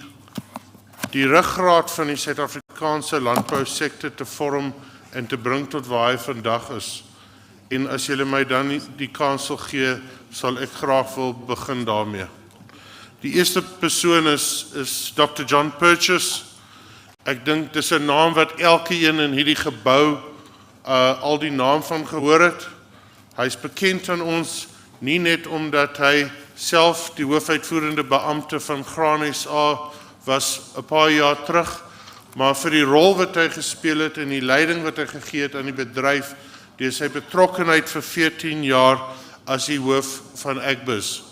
ruggraat van die Suid-Afrikaanse landbousektor te vorm en te bring tot waar hy vandag is. En as julle my dan die kans sal gee, sal ek graag wil begin daarmee. Die eerste persoon is Dr. John Purchase. Ek dink dis 'n naam wat elkeen in hierdie gebou al die naam van gehoor het. Hy is bekend aan ons nie net omdat hy self die hoofuitvoerende beampte van Graan SA was 'n paar jaar terug, maar vir die rol wat hy gespeel het en die leiding wat hy gegee het aan die bedryf deur sy betrokkenheid vir 14 jaar as die hoof van Agbus.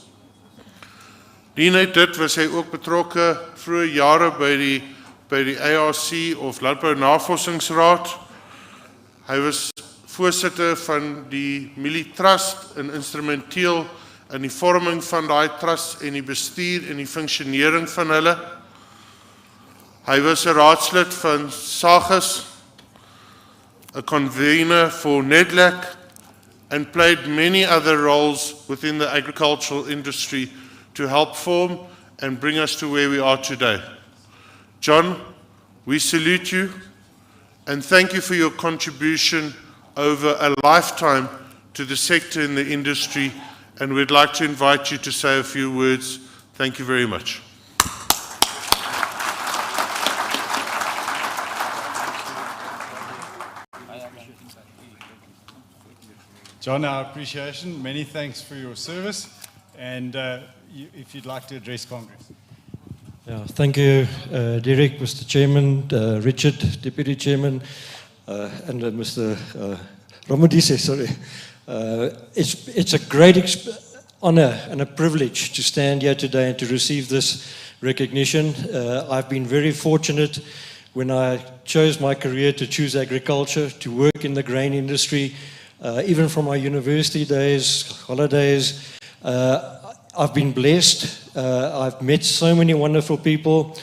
Nie net dit was hy ook betrokke vroeë jare by die ARC of Landbou Navorsingsraad. Hy was voorsitter van die Mielie Trust en instrumenteel in die vorming van daai trust en die bestuur en die funksionering van hulle. Hy was 'n raadslid van SAGIS, a convener for NEDLAC, and played many other roles within the agricultural industry to help form and bring us to where we are today. John, we salute you and thank you for your contribution over a lifetime to the sector and the industry, and we'd like to invite you to say a few words. Thank you very much. John, our appreciation. Many thanks for your service. And if you'd like to address Congress. Yeah, thank you, Derek, Mr. Chairman, Richard, Deputy Chairman, and Mr. Ramadise, sorry. It's a great honor and a privilege to stand here today and to receive this recognition. I've been very fortunate when I chose my career to choose agriculture, to work in the grain industry. Even from my university days, holidays, I've been blessed. I've met so many wonderful people.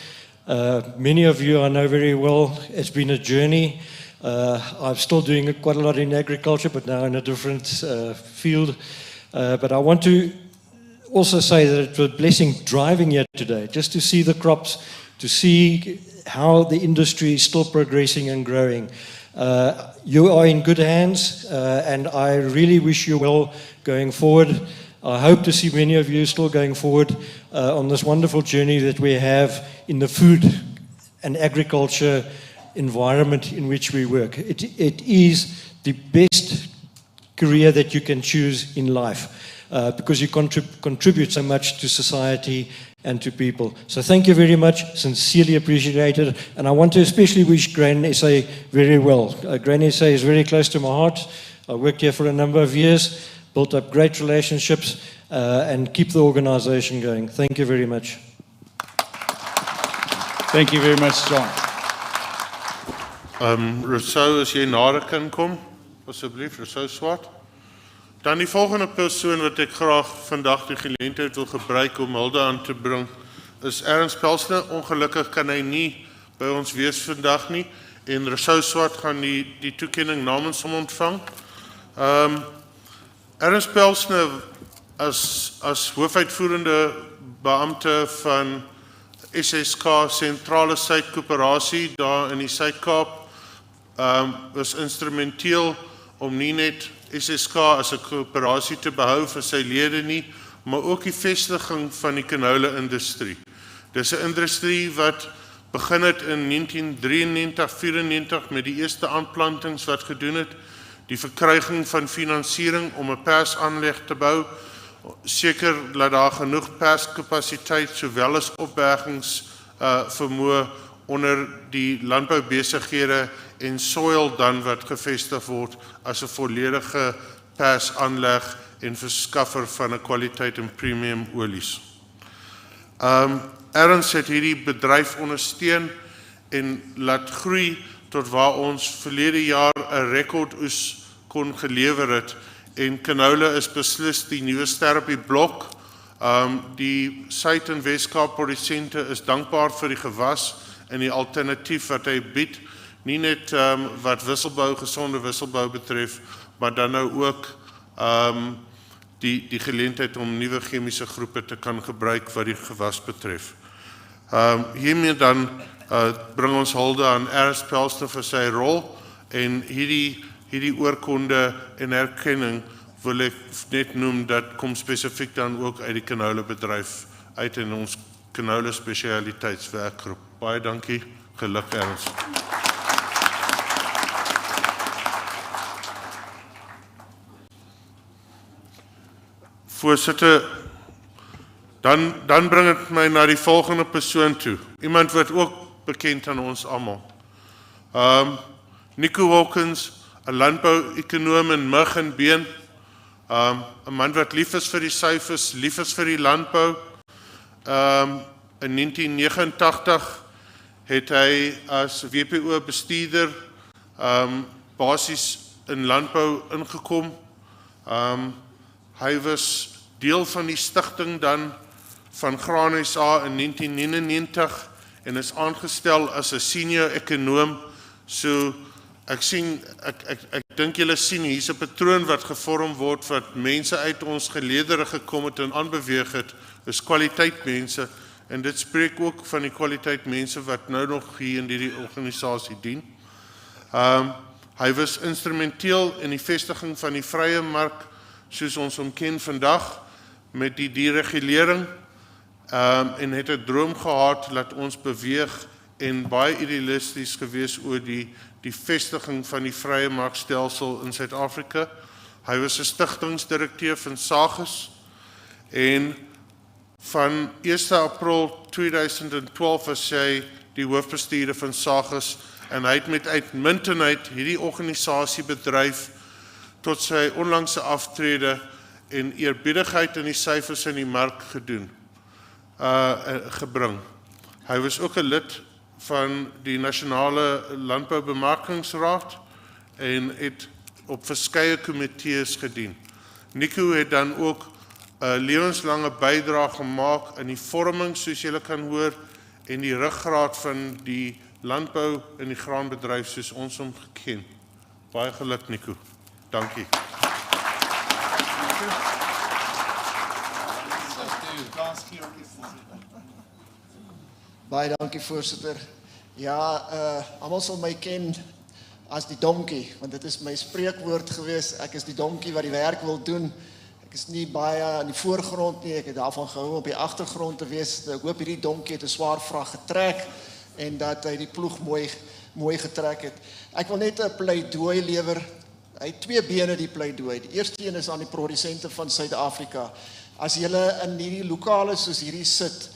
Many of you I know very well. It's been a journey. I'm still doing quite a lot in agriculture, but now in a different field. But I want to also say that it was a blessing driving here today, just to see the crops, to see how the industry is still progressing and growing. You are in good hands, and I really wish you well going forward. I hope to see many of you still going forward on this wonderful journey that we have in the food and agriculture environment in which we work. It is the best career that you can choose in life because you contribute so much to society and to people. So thank you very much, sincerely appreciate it. And I want to especially wish Grain SA very well. Grain SA is very close to my heart. I worked here for a number of years, built up great relationships, and keep the organization going. Thank you very much. Thank you very much, John. Rousseau, as jy nader kan kom, asseblief, Rousseau Swart. Dan die volgende persoon wat ek graag vandag die geleentheid wil gebruik om hulde aan te bring, is Ernst Pelsner. Ongelukkig kan hy nie by ons wees vandag nie. En Rousseau Swart gaan die toekenning namens hom ontvang. Ernst Pelsner as hoofuitvoerende beampte van SSK Sentrale Suid-Koöperasie daar in die Suid-Kaap was instrumenteel om nie net SSK as 'n koöperasie te behou vir sy lede nie, maar ook die vestiging van die canola-industrie. Dis 'n industrie wat begin het in 1993-94 met die eerste aanplantings wat gedoen het, die verkryging van finansiering om 'n persaanleg te bou, seker dat daar genoeg perskapasiteit sowel as opbergingsvermoë onder die landboubesighede en soil dan wat gevestig word as 'n volledige persaanleg en verskaffer van 'n kwaliteit en premium olies. Ernst het hierdie bedryf ondersteun en laat groei tot waar ons verlede jaar 'n rekordoes kon gelewer het. En canola is beslis die nuwe ster op die blok. Die Suid- en Weskaap produsente is dankbaar vir die gewas en die alternatief wat hy bied, nie net wat wisselbou, gesonde wisselbou betref, maar dan nou ook die geleentheid om nuwe chemiese groepe te kan gebruik wat die gewas betref. Hiermee dan bring ons hulde aan Ernst Pelsner vir sy rol en hierdie oorkonde en erkenning wil ek net noem dat kom spesifiek dan ook uit die canola bedryf uit in ons canola spesialiteitswerkgroep. Baie dankie, geluk Ernst. Voorsitter, dan bring het my na die volgende persoon toe. Iemand wat ook bekend aan ons almal. Nico Hawkins, 'n landbou-ekonoom in mug en been, 'n man wat lief is vir die syfers, lief is vir die landbou. In 1989 het hy as WPO bestuurder basies in landbou ingekom. Hy was deel van die stigting dan van Graan SA in 1999 en is aangestel as 'n senior ekonoom. So ek dink julle sien hier's 'n patroon wat gevorm word wat mense uit ons geleedere gekom het en aanbeweeg het, is kwaliteit mense en dit spreek ook van die kwaliteit mense wat nou nog hier in hierdie organisasie dien. Hy was instrumenteel in die vestiging van die vrye mark soos ons hom ken vandag met die deregulering en het 'n droom gehad dat ons beweeg en baie idealisties gewees oor die vestiging van die vrye markstelsel in Suid-Afrika. Hy was 'n stigtingsdirekteur van SAGIS en van 1 April 2012 was hy die hoofbestuurder van SAGIS en hy het met uitmuntendheid hierdie organisasie bedryf tot sy onlangse aftrede en eerbiedigheid in die syfers in die mark gebring. Hy was ook 'n lid van die Nasionale Landboubemarkingsraad en het op verskeie komitees gedien. Nico het dan ook 'n lewenslange bydrae gemaak in die vorming, soos julle kan hoor, en die ruggraat van die landbou en die graanbedryf soos ons hom geken. Baie geluk Nico. Dankie. Baie dankie voorsitter. Ja, almal sal my ken as die donkie, want dit is my spreekwoord gewees. Ek is die donkie wat die werk wil doen. Ek is nie baie in die voorgrond nie, ek het daarvan gehou op die agtergrond te wees. Ek hoop hierdie donkie het 'n swaar vrag getrek en dat hy die ploeg mooi getrek het. Ek wil net 'n pleidooi lewer. Hy het 2 bene die pleidooi. Die eerste een is aan die produsente van Suid-Afrika. As julle in hierdie lokale soos hierdie sit,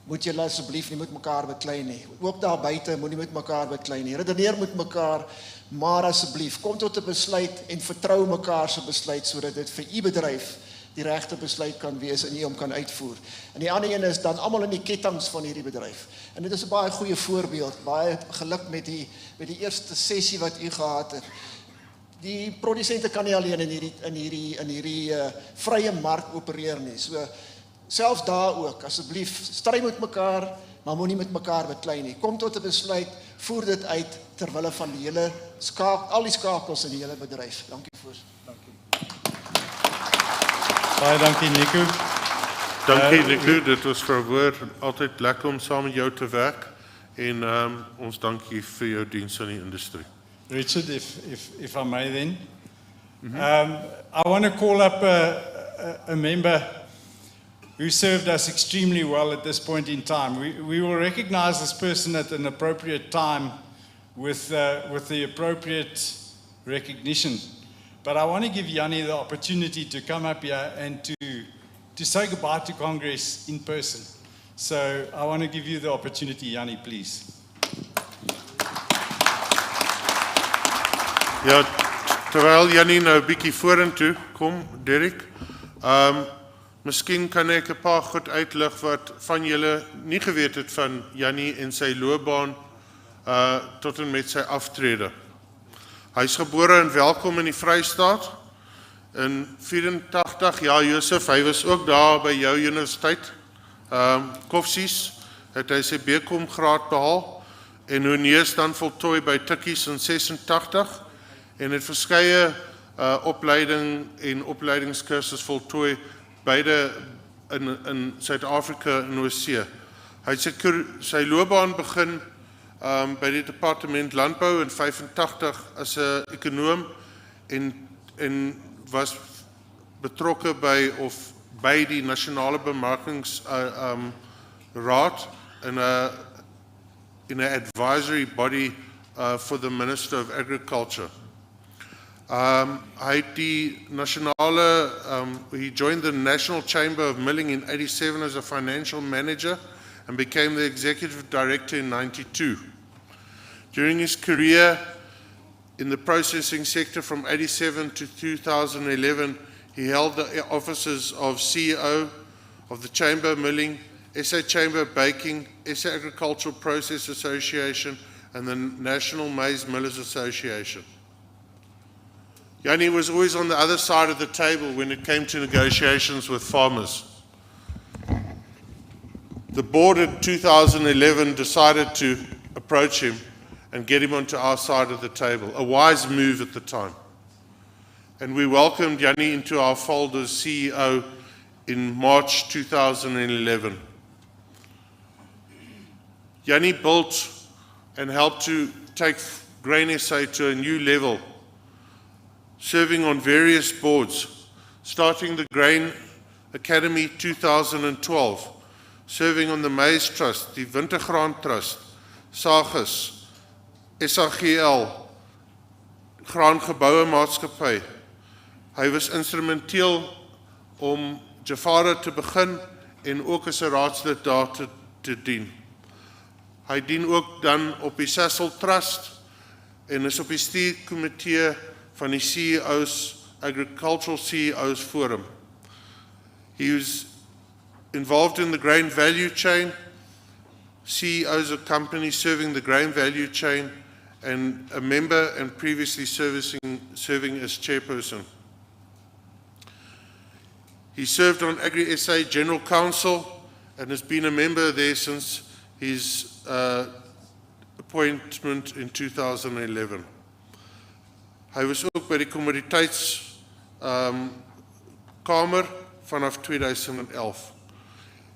moet julle asseblief nie met mekaar beklei nie. Ook daar buite moenie met mekaar beklei nie. Redeneer met mekaar, maar asseblief kom tot 'n besluit en vertrou mekaar se besluit sodat dit vir u bedryf die regte besluit kan wees en u hom kan uitvoer. En die ander een is dan almal in die kettinge van hierdie bedryf. En dit is 'n baie goeie voorbeeld. Baie geluk met die eerste sessie wat u gehad het. Die produsente kan nie alleen in hierdie vrye mark opereer nie. So selfs daar ook, asseblief, stry met mekaar, maar moenie met mekaar beklei nie. Kom tot 'n besluit, voer dit uit ter wille van die hele al die skakels in die hele bedryf. Dankie voorsitter. Baie dankie Nico. Dankie Nico, dit was verwoord. Altyd lekker om saam met jou te werk. En ons dankie vir jou diens aan die industrie. Richard, if I may then. I want to call up a member who served us extremely well at this point in time. We will recognize this person at an appropriate time with the appropriate recognition. But I want to give Yanni the opportunity to come up here and to say goodbye to Congress in person. So I want to give you the opportunity, Yanni, please. Ja, terwyl Jannie nou 'n bietjie vorentoe kom, Derek, miskien kan ek 'n paar goed uitlig wat van julle nie geweet het van Jannie en sy loopbaan tot en met sy aftrede. Hy is gebore in Welkom in die Vrystaat in 84. Ja, Josef, hy was ook daar by jou universiteit. Koffsies het hy sy BCom graad behaal en honeers dan voltooi by Tikkies in 86 en het verskeie opleiding en opleidingskursus voltooi beide in Suid-Afrika en Oosee. Hy het sy loopbaan begin by die Departement Landbou in 85 as 'n ekonoom en was betrokke by die Nasionale Bemarkingsraad in 'n advisory body for the Minister of Agriculture. Hy het die he joined the National Chamber of Milling in 87 as a financial manager and became the executive director in 92. During his career in the processing sector from 87 to 2011, he held the offices of CEO of the Chamber of Milling, SA Chamber of Baking, SA Agricultural Process Association, and the National Maize Millers Association. Yanni was always on the other side of the table when it came to negotiations with farmers. The board in 2011 decided to approach him and get him onto our side of the table, a wise move at the time. And we welcomed Yanni into our fold as CEO in March 2011. Yanni built and helped to take Grain SA to a new level, serving on various boards, starting the Grain Academy 2012, serving on the Maize Trust, the Wintergraan Trust, SAGIS, SAGL, Graangeboue Maatskappy. Hy was instrumenteel om Jafara te begin en ook as 'n raadslid daar te dien. Hy dien ook dan op die Sasol Trust en is op die stuurkomitee van die CEO's, Agricultural CEO's Forum. He was involved in the grain value chain, CEOs of companies serving the grain value chain, and a member and previously serving as chairperson. He served on Agri SA General Council and has been a member there since his appointment in 2011. Hy was ook by die Kommoditeitskamer vanaf 2011.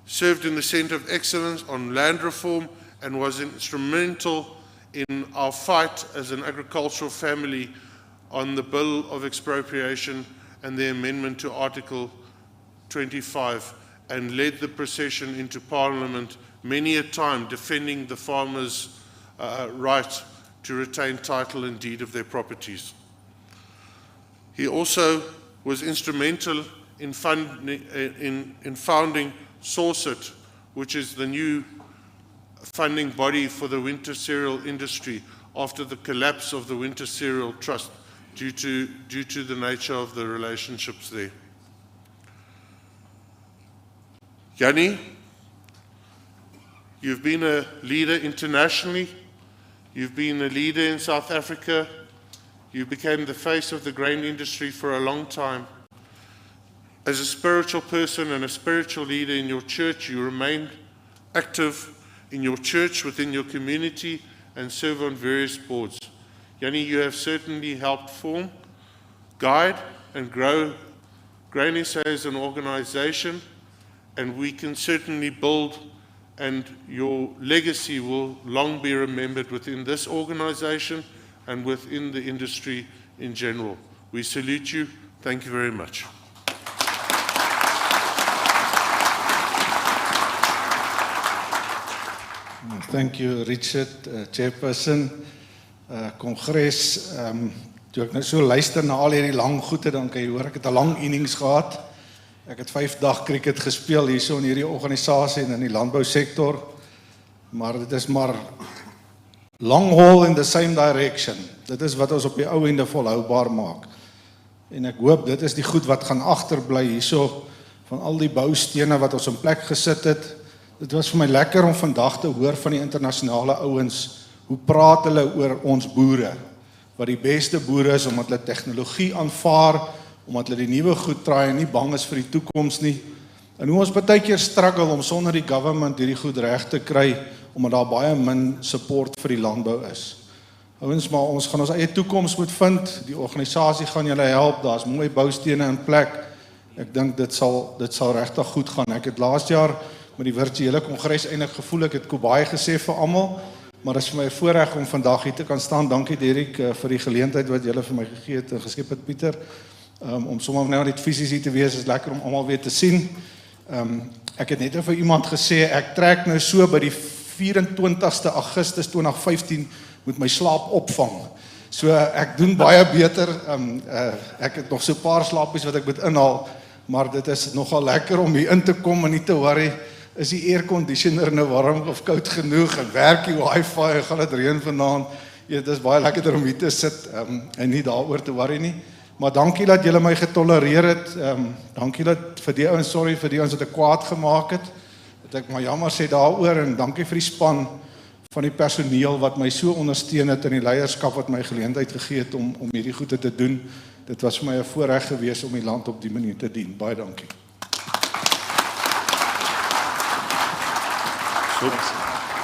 Served in the Centre of Excellence on Land Reform and was instrumental in our fight as an agricultural family on the Bill of Expropriation and the amendment to Article 25, and led the procession into Parliament many a time, defending the farmers' right to retain title and deed of their properties. He also was instrumental in founding SORCIT, which is the new funding body for the winter cereal industry after the collapse of the Winter Cereal Trust due to the nature of the relationships there. Yanni, you've been a leader internationally, you've been a leader in South Africa, you became the face of the grain industry for a long time. As a spiritual person and a spiritual leader in your church, you remain active in your church, within your community, and serve on various boards. Yanni, you have certainly helped form, guide, and grow Grain SA as an organization, and we can certainly build, and your legacy will long be remembered within this organization and within the industry in general. We salute you. Thank you very much. Thank you, Richard, chairperson, Congress. Toe ek nou so luister na al hierdie lang goede, dan kan jy hoor, ek het 'n lang innings gehad. Ek het 5 dae cricket gespeel hierso in hierdie organisasie en in die landbousektor. Maar dit is maar long haul in the same direction. Dit is wat ons op die ou ende volhoubaar maak. En ek hoop dit is die goed wat gaan agterbly hierso van al die boustene wat ons in plek gesit het. Dit was vir my lekker om vandag te hoor van die internasionale ouens, hoe praat hulle oor ons boere, wat die beste boere is, omdat hulle tegnologie aanvaar, omdat hulle die nuwe goed traai en nie bang is vir die toekoms nie, en hoe ons baie keer struggle om sonder die government hierdie goed reg te kry, omdat daar baie min support vir die landbou is. Ouens, maar ons gaan ons eie toekoms moet vind, die organisasie gaan julle help, daar's mooi boustene in plek, ek dink dit sal regtig goed gaan. Ek het laas jaar met die virtuele kongres eintlik gevoel, ek het baie gesê vir almal, maar dit is vir my 'n voorreg om vandag hier te kan staan. Dankie Derek vir die geleentheid wat julle vir my gegee het en geskep het, Pieter. Om sommer nou net fisies hier te wees, is lekker om almal weer te sien. Ek het net vir iemand gesê, ek trek nou so by die 24ste Augustus 2015 met my slaap opvang. So ek doen baie beter. Ek het nog so 'n paar slaapies wat ek moet inhaal, maar dit is nogal lekker om hier in te kom en nie te worry, is die airconditioner nou warm of koud genoeg, en werk die wifi, en gaan dit reën vanaand. Ja, dit is baie lekker om hier te sit, en nie daaroor te worry nie. Maar dankie dat julle my getolereer het, dankie dat vir die ouens, sorry vir die ouens wat ek kwaad gemaak het, dat ek maar jammer sê daaroor, en dankie vir die span van die personeel wat my so ondersteun het, en die leierskap wat my geleentheid gegee het om hierdie goede te doen. Dit was vir my 'n voorreg gewees om die land op die manier te dien. Baie dankie.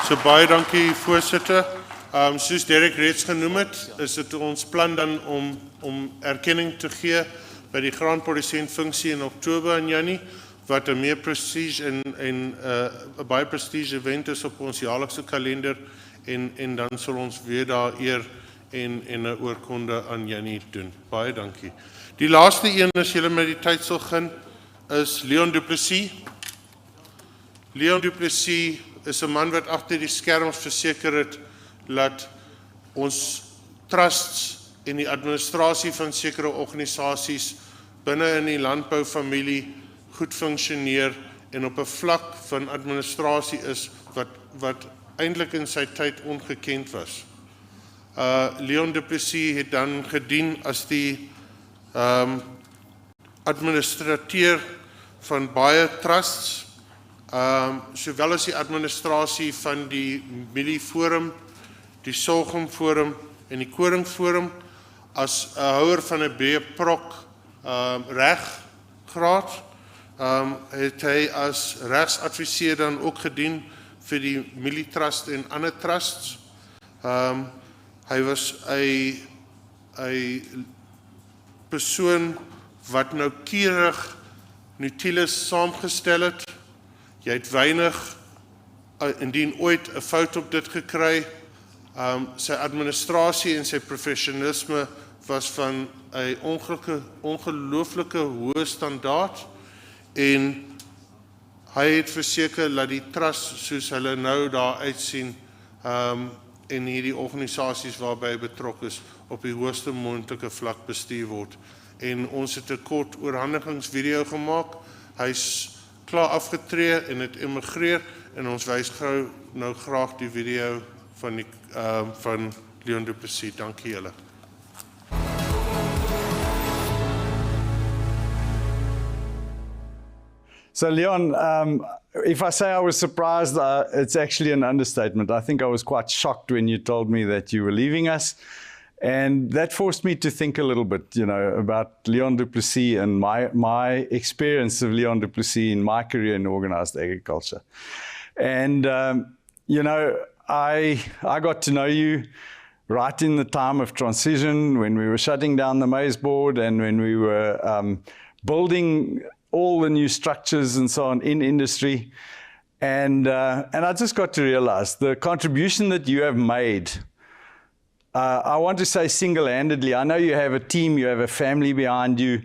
So baie dankie, voorsitter. Soos Derek reeds genoem het, is dit ons plan dan om erkenning te gee by die graanprodusent funksie in Oktober en Jannie, wat 'n meer prestige en 'n baie prestige event is op ons jaarlikse kalender, en dan sal ons weer daar eer en 'n oorkonde aan Jannie doen. Baie dankie. Die laaste een, as julle met die tyd sal gun, is Leon Du Plessis. Leon Du Plessis is 'n man wat agter die skerms verseker het dat ons trusts en die administrasie van sekere organisasies binne in die landboufamilie goed funksioneer en op 'n vlak van administrasie is wat eintlik in sy tyd ongekend was. Leon Du Plessis het dan gedien as die administrateur van baie trusts, sowel as die administrasie van die Mielieforum, die Sorghum Forum en die Koring Forum, as 'n houer van 'n B-prok reggraad, het hy as regsadviseur dan ook gedien vir die Mielietrust en ander trusts. Hy was 'n persoon wat noukeurig notules saamgestel het. Jy het weinig, indien ooit, 'n fout op dit gekry. Sy administrasie en sy professionalisme was van 'n ongelooflike hoë standaard, en hy het verseker dat die trust soos hulle nou daar uitsien, en hierdie organisasies waarby hy betrokke is, op die hoogste moontlike vlak bestuur word. En ons het 'n kort oorhandigingsvideo gemaak. Hy's klaar afgetree en het emigreer, en ons wys gou nou graag die video van Leon Du Plessis. Dankie julle. So Leon, if I say I was surprised, it's actually an understatement. I think I was quite shocked when you told me that you were leaving us. And that forced me to think a little bit, about Leon du Plessis and my experience of Leon du Plessis in my career in organized agriculture. And, I got to know you right in the time of transition, when we were shutting down the maize board and when we were building all the new structures and so on in industry. And I just got to realize the contribution that you have made, I want to say single-handedly. I know you have a team, you have a family behind you,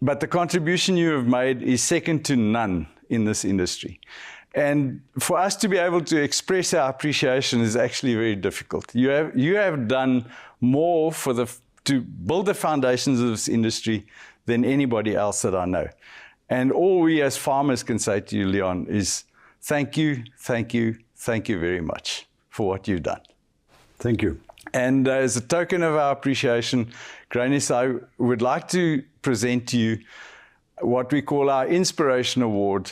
but the contribution you have made is second to none in this industry. And for us to be able to express our appreciation is actually very difficult. You have done more to build the foundations of this industry than anybody else that I know. And all we as farmers can say to you, Leon, is thank you, thank you, thank you very much for what you've done. Thank you. And as a token of our appreciation, Grain SA would like to present to you what we call our Inspiration Award.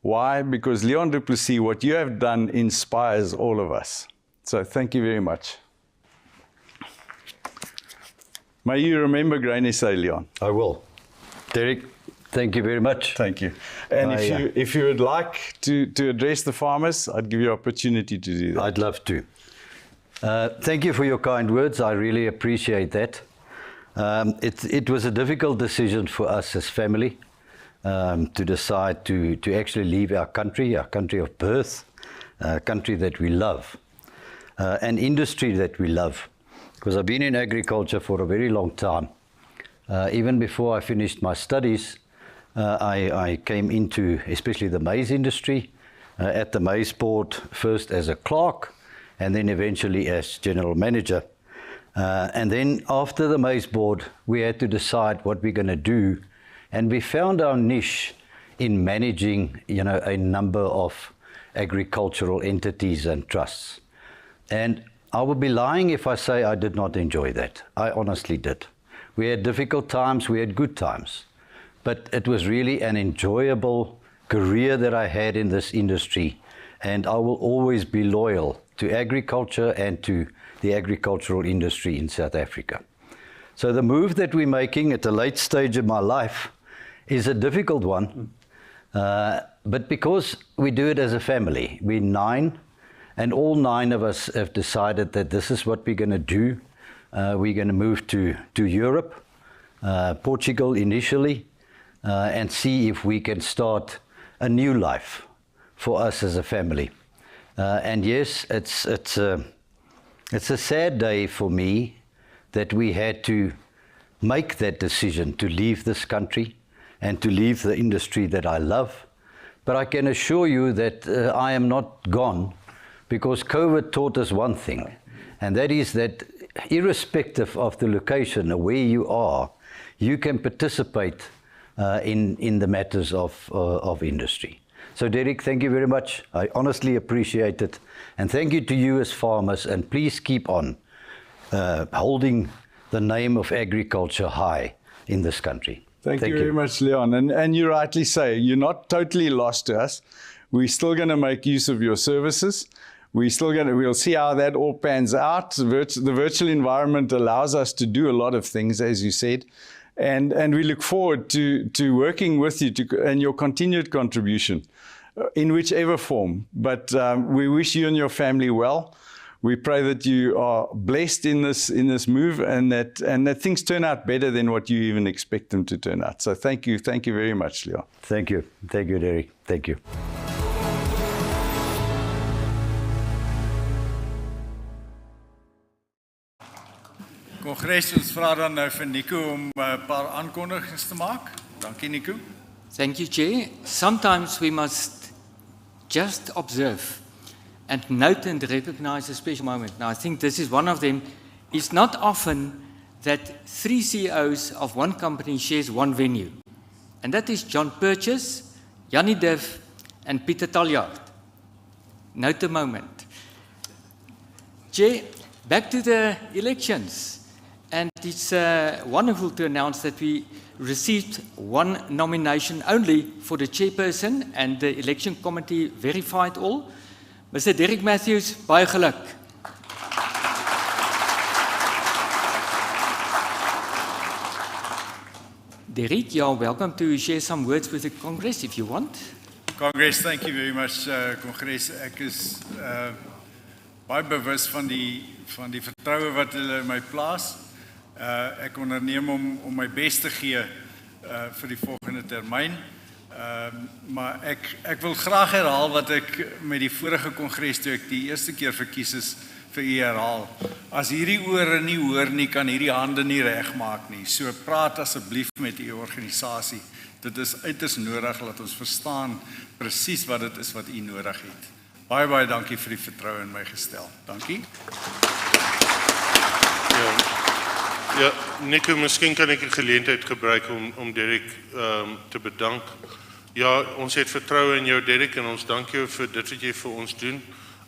Why? Because Leon du Plessis, what you have done inspires all of us. So thank you very much. May you remember Grain SA, Leon. I will. Derek, thank you very much. Thank you. And if you would like to address the farmers, I'd give you an opportunity to do that. I'd love to. Thank you for your kind words. I really appreciate that. It was a difficult decision for us as family to decide to actually leave our country of birth, a country that we love, an industry that we love. Because I've been in agriculture for a very long time. Even before I finished my studies, I came into especially the maize industry, at the maize board, first as a clerk, and then eventually as general manager. And then after the maize board, we had to decide what we're going to do. And we found our niche in managing, a number of agricultural entities and trusts. And I would be lying if I say I did not enjoy that. I honestly did. We had difficult times, we had good times. But it was really an enjoyable career that I had in this industry. And I will always be loyal to agriculture and to the agricultural industry in South Africa. So the move that we're making at a late stage of my life is a difficult one, but because we do it as a family, we're 9, and all 9 of us have decided that this is what we're going to do. We're going to move to Europe, Portugal initially, and see if we can start a new life for us as a family. And yes, it's a sad day for me that we had to make that decision to leave this country and to leave the industry that I love. But I can assure you that I am not gone, because COVID taught us one thing, and that is that irrespective of the location or where you are, you can participate in the matters of industry. So Derek, thank you very much. I honestly appreciate it. And thank you to you as farmers, and please keep on holding the name of agriculture high in this country. Thank you very much, Leon. And you rightly say, you're not totally lost to us. We're still going to make use of your services. We'll see how that all pans out. The virtual environment allows us to do a lot of things, as you said. And we look forward to working with you and your continued contribution in whichever form. But we wish you and your family well. We pray that you are blessed in this move, and that things turn out better than what you even expect them to turn out. So thank you very much, Leon. Thank you, Derek. Thank you. Kongres, ons vra dan nou vir Nico om 'n paar aankondigings te maak. Dankie Nico. Thank you, Chair. Sometimes we must just observe and note and recognize a special moment. Now, I think this is one of them. It's not often that 3 CEOs of one company shares one venue. And that is John Purchase, Jannie Div, and Pieter Taljaard. Note the moment. Chair, back to the elections. And it's wonderful to announce that we received one nomination only for the chairperson, and the election committee verified all. Mr. Derek Matthews, baie geluk. Derek, you're welcome to share some words with the Congress if you want. Congress, thank you very much, Congress. Ek is baie bewus van die vertroue wat hulle in my plaas. Ek onderneem om my bes te gee vir die volgende termyn. Maar ek wil graag herhaal wat ek met die vorige Kongres toe ek die eerste keer verkies is vir u herhaal. As hierdie ore nie hoor nie, kan hierdie hande nie regmaak nie. So praat asseblief met u organisasie. Dit is uiters nodig dat ons verstaan presies wat dit is wat u nodig het. Baie dankie vir die vertroue in my gestel. Dankie. Ja, Nico, miskien kan ek die geleentheid gebruik om Derek te bedank. Ja, ons het vertroue in jou, Derek, en ons dank jou vir dit wat jy vir ons doen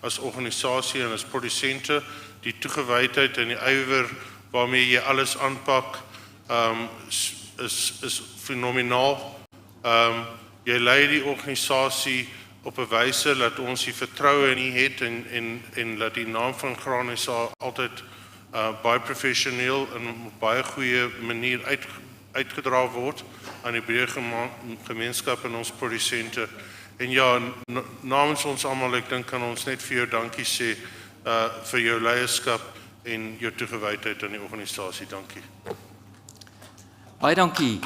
as organisasie en as produsente, die toegewydheid en die ywer waarmee jy alles aanpak, is fenomenaal. Jy lei die organisasie op 'n wyse dat ons die vertroue in u het en dat die naam van Graan SA altyd baie professioneel en op baie goeie manier uitgedra word aan die breë gemeenskap en ons produsente. En ja, namens ons almal, ek dink kan ons net vir jou dankie sê vir jou leierskap en jou toegewydheid aan die organisasie. Dankie. Baie dankie.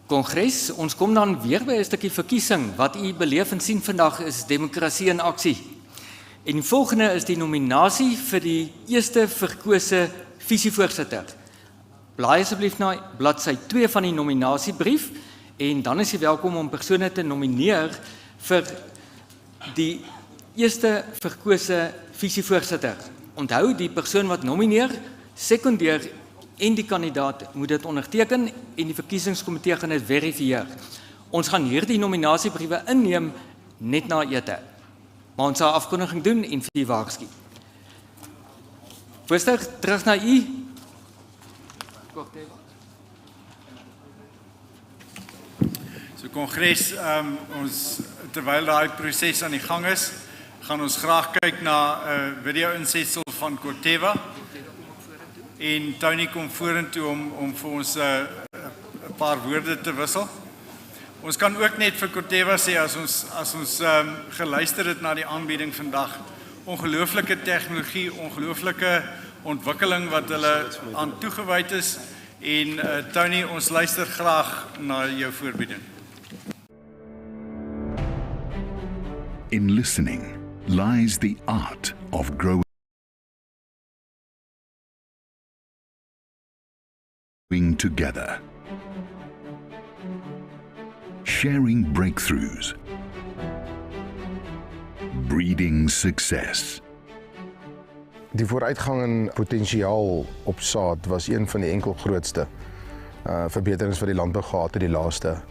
Kongres, ons kom dan weer by 'n stukkie verkiesing. Wat u beleef en sien vandag is demokrasie in aksie. En die volgende is die nominasie vir die eerste verkose visievoorsitter. Blaai asseblief na bladsy 2 van die nominasiebrief en dan is jy welkom om persone te nomineer vir die eerste verkose visievoorsitter. Onthou, die persoon wat nomineer, sekondeer en die kandidaat moet dit onderteken en die verkiesingskomitee gaan dit verifieer. Ons gaan hierdie nominasiebriewe inneem net na ete. Maar ons sal afkondiging doen en vir u waarsku. Voorstel, terug na u. So Kongres, ons terwyl daai proses aan die gang is, gaan ons graag kyk na 'n video-insetsel van Corteva. En Tony kom vorentoe om vir ons 'n paar woorde te wissel. Ons kan ook net vir Corteva sê as ons geluister het na die aanbieding vandag, ongelooflike tegnologie, ongelooflike ontwikkeling wat hulle aan toegewyd is en Tony, ons luister graag na jou voorbieding. In listening lies the art of growing together, sharing breakthroughs, breeding success. Die vooruitgang in potensiaal op saad was een van die enkel grootste verbeterings wat die landbou gehad het die laaste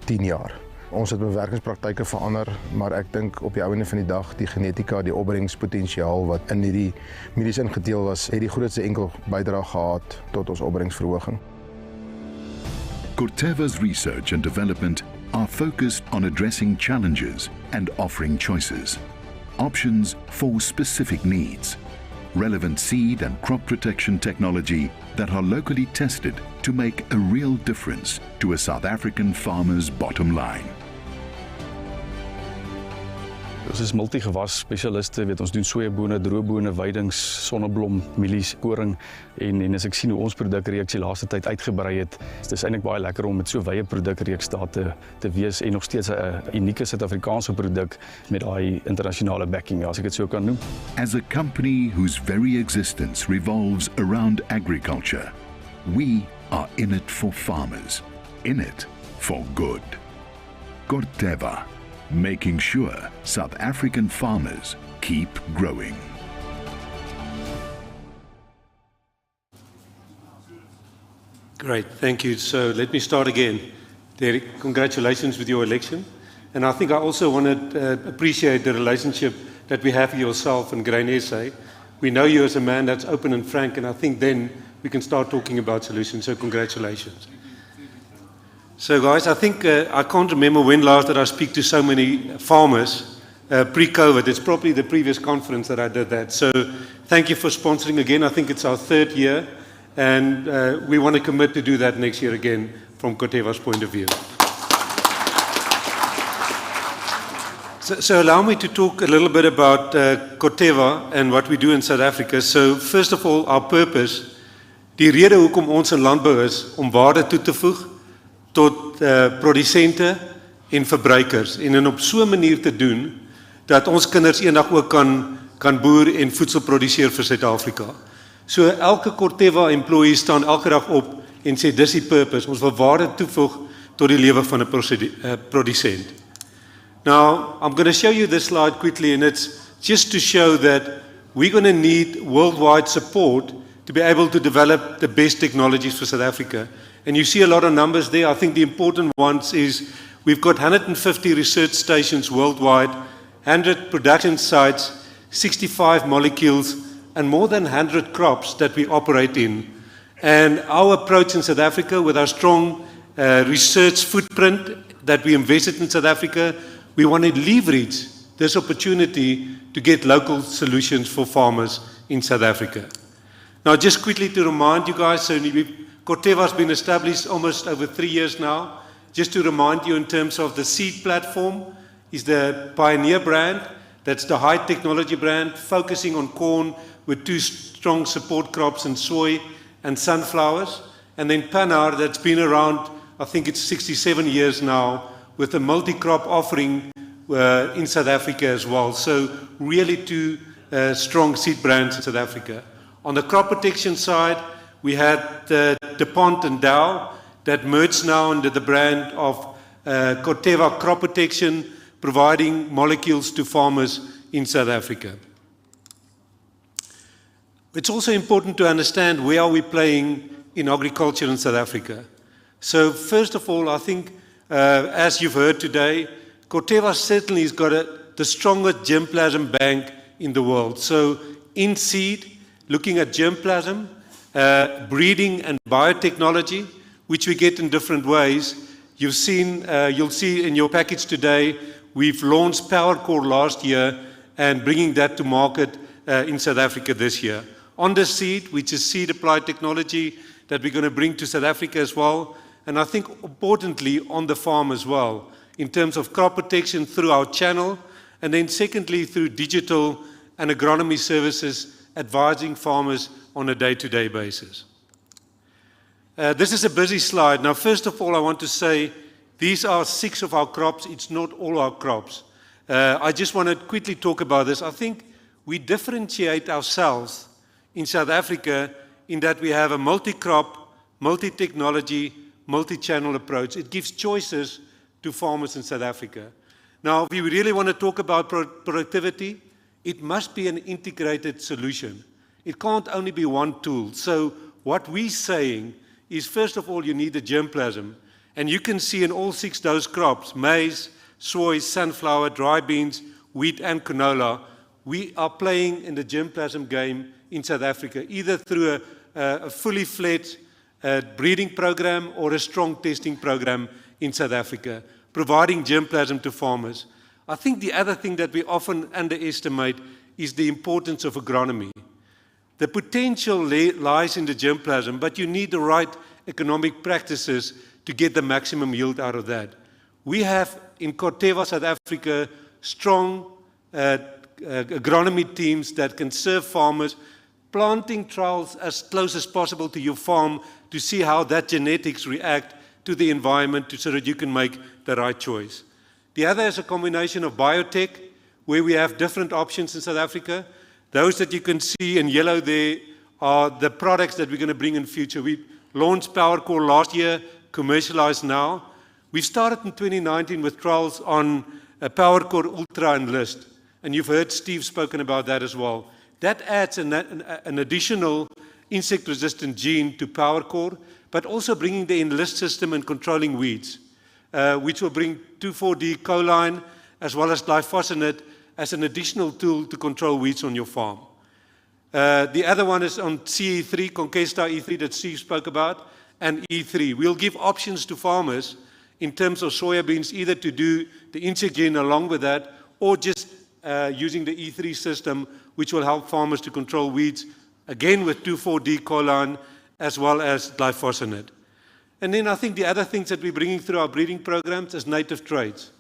10 jaar. Ons het bewerkingspraktyke verander, maar ek dink op die einde van die dag die genetika, die opbrengingspotensiaal wat in hierdie medies ingedeel was, het die grootste enkel bydrae gehad tot ons opbrengingsverhoging. Corteva's research and development are focused on addressing challenges and offering choices, options for specific needs, relevant seed and crop protection technology that are locally tested to make a real difference to a South African farmer's bottom line. Ons is multigewas spesialiste, weet ons doen sojabone, droëbone, weidings, sonneblom, mielies, koring en as ek sien hoe ons produkreeks die laaste tyd uitgebrei het, is dit eintlik baie lekker om met so wye produkreeks daar te wees en nog steeds 'n unieke Suid-Afrikaanse produk met daai internasionale backing, as ek dit so kan noem. As a company whose very existence revolves around agriculture, we are in it for farmers, in it for good. Corteva, making sure South African farmers keep growing. Great, thank you. So let me start again. Derek, congratulations with your election. And I think I also want to appreciate the relationship that we have with yourself and Grain SA. We know you as a man that's open and frank, and I think then we can start talking about solutions. So congratulations. So guys, I think I can't remember when last did I speak to so many farmers pre-COVID. It's probably the previous conference that I did that. So thank you for sponsoring again. I think it's our 3rd year, and we want to commit to do that next year again from Corteva's point of view. So allow me to talk a little bit about Corteva and what we do in South Africa. So first of all, our purpose, die rede hoekom ons in landbou is om waarde toe te voeg tot produsente en verbruikers en op so 'n manier te doen dat ons kinders eendag ook kan boer en voedsel produseer vir Suid-Afrika. So elke Corteva employee staan elke dag op en sê dis die purpose, ons wil waarde toevoeg tot die lewe van 'n produsent. Now, I'm going to show you this slide quickly, and it's just to show that we're going to need worldwide support to be able to develop the best technologies for South Africa. And you see a lot of numbers there. I think the important ones is we've got 150 research stations worldwide, 100 production sites, 65 molecules, and more than 100 crops that we operate in. And our approach in South Africa, with our strong research footprint that we invested in South Africa, we want to leverage this opportunity to get local solutions for farmers in South Africa. Now, just quickly to remind you guys, so Corteva has been established almost over 3 years now. Just to remind you in terms of the seed platform, is the Pioneer brand. That's the high technology brand, focusing on corn with 2 strong support crops in soy and sunflowers. And then Panar, that's been around, I think it's 67 years now, with a multi-crop offering in South Africa as well. So really 2 strong seed brands in South Africa. On the crop protection side, we had DuPont and Dow that merged now under the brand of Corteva Crop Protection, providing molecules to farmers in South Africa. It's also important to understand where are we playing in agriculture in South Africa. So first of all, I think as you've heard today, Corteva certainly has got the strongest germplasm bank in the world. So in seed, looking at germplasm, breeding and biotechnology, which we get in different ways. You'll see in your package today, we've launched PowerCore last year and bringing that to market in South Africa this year. On the seed, which is seed applied technology that we're going to bring to South Africa as well. And I think importantly on the farm as well, in terms of crop protection through our channel, and then secondly through digital and agronomy services, advising farmers on a day-to-day basis. This is a busy slide. Now, first of all, I want to say these are 6 of our crops. It's not all our crops. I just want to quickly talk about this. I think we differentiate ourselves in South Africa in that we have a multi-crop, multi-technology, multi-channel approach. It gives choices to farmers in South Africa. Now, if we really want to talk about productivity, it must be an integrated solution. It can't only be one tool. So what we're saying is, first of all, you need the germplasm. And you can see in all 6 those crops, maize, soy, sunflower, dry beans, wheat, and canola, we are playing in the germplasm game in South Africa, either through a fully fledged breeding program or a strong testing program in South Africa, providing germplasm to farmers. I think the other thing that we often underestimate is the importance of agronomy. The potential lies in the germplasm, but you need the right economic practices to get the maximum yield out of that. We have in Corteva South Africa strong agronomy teams that can serve farmers, planting trials as close as possible to your farm to see how that genetics react to the environment so that you can make the right choice. The other is a combination of biotech, where we have different options in South Africa. Those that you can see in yellow there are the products that we're going to bring in future. We launched PowerCore last year, commercialized now. We've started in 2019 with trials on PowerCore Ultra and List. And you've heard Steve spoken about that as well. That adds an additional insect-resistant gene to PowerCore, but also bringing the Enlist system and controlling weeds, which will bring 2,4-D choline as well as glyphosate as an additional tool to control weeds on your farm. The other one is on CE3, Conquesta E3 that Steve spoke about, and E3. We'll give options to farmers in terms of soybeans, either to do the insect gene along with that, or just using the E3 system, which will help farmers to control weeds, again with 2,4-D as well as glyphosate. And then I think the other things that we're bringing through our breeding programs is native traits.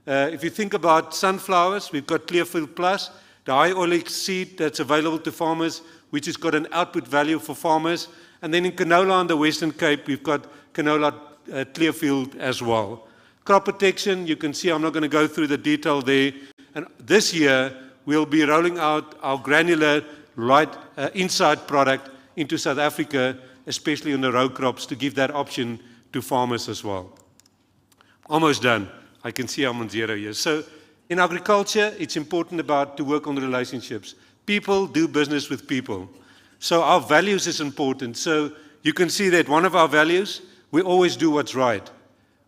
If you think about sunflowers, we've got Clearfield Plus, the high oleic seed that's available to farmers, which has got an output value for farmers. And then in canola on the Western Cape, we've got canola Clearfield as well. Crop protection, you can see I'm not going to go through the detail there. And this year, we'll be rolling out our granular light inside product into South Africa, especially on the row crops, to give that option to farmers as well. Almost done. I can see I'm on 0 here. So in agriculture, it's important to work on the relationships. People do business with people. So our values is important. So you can see that one of our values, we always do what's right.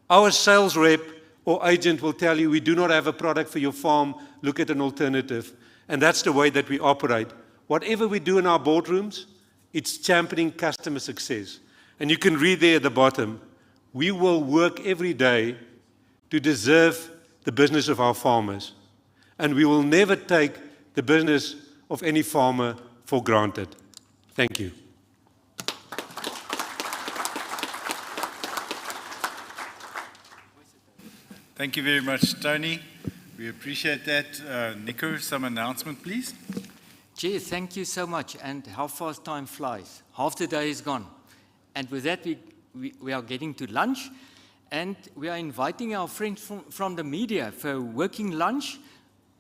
Our sales rep or agent will tell you, we do not have a product for your farm, look at an alternative. And that's the way that we operate. Whatever we do in our boardrooms, it's championing customer success. And you can read there at the bottom, we will work every day to deserve the business of our farmers. And we will never take the business of any farmer for granted. Thank you. Thank you very much, Tony. We appreciate that. Nico, some announcement, please. Chair, thank you so much. And how fast time flies. Half the day is gone. And with that, we are getting to lunch. And we are inviting our friends from the media for a working lunch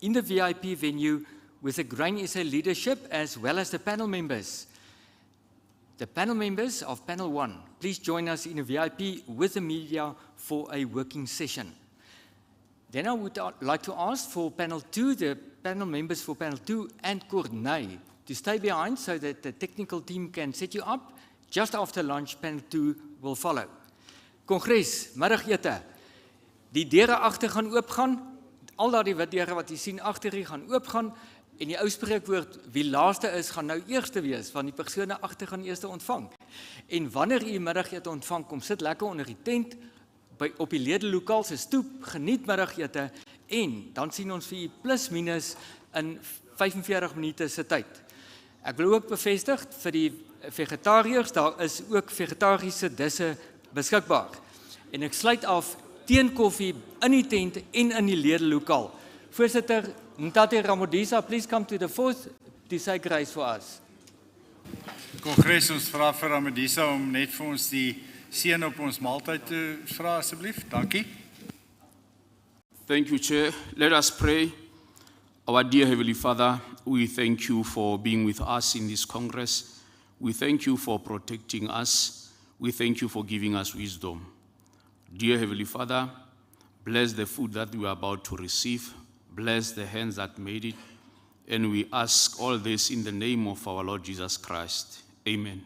in the VIP venue with the Grain SA leadership as well as the panel members. The panel members of panel 1, please join us in a VIP with the media for a working session. Then I would like to ask for panel 2, the panel members for panel 2 and Courtney to stay behind so that the technical team can set you up. Just after lunch, panel 2 will follow. Kongres, middagete. Die deure agter gaan oopgaan. Al daardie wit deure wat jy sien agter hier gaan oopgaan en die ou spreekwoord wie laaste is gaan nou eerste wees want die persone agter gaan eerste ontvang. En wanneer u middagete ontvang, kom sit lekker onder die tent op die ledelokaal se stoep, geniet middagete en dan sien ons vir u plus minus in 45 minute se tyd. Ek wil ook bevestig vir die vegetariërs, daar is ook vegetariese disse beskikbaar. En ek sluit af teen koffie in die tent en in die ledelokaal. Voorsitter, Ntate Ramodisa, please come to the fourth to say grace for us. Kongres, ons vra vir Ramodisa om net vir ons die seën op ons maaltyd te vra asseblief. Dankie. Thank you, Chair. Let us pray. Our dear Heavenly Father, we thank you for being with us in this Congress. We thank you for protecting us. We thank you for giving us wisdom. Dear Heavenly Father, bless the food that we are about to receive. Bless the hands that made it. And we ask all this in the name of our Lord Jesus Christ. Amen.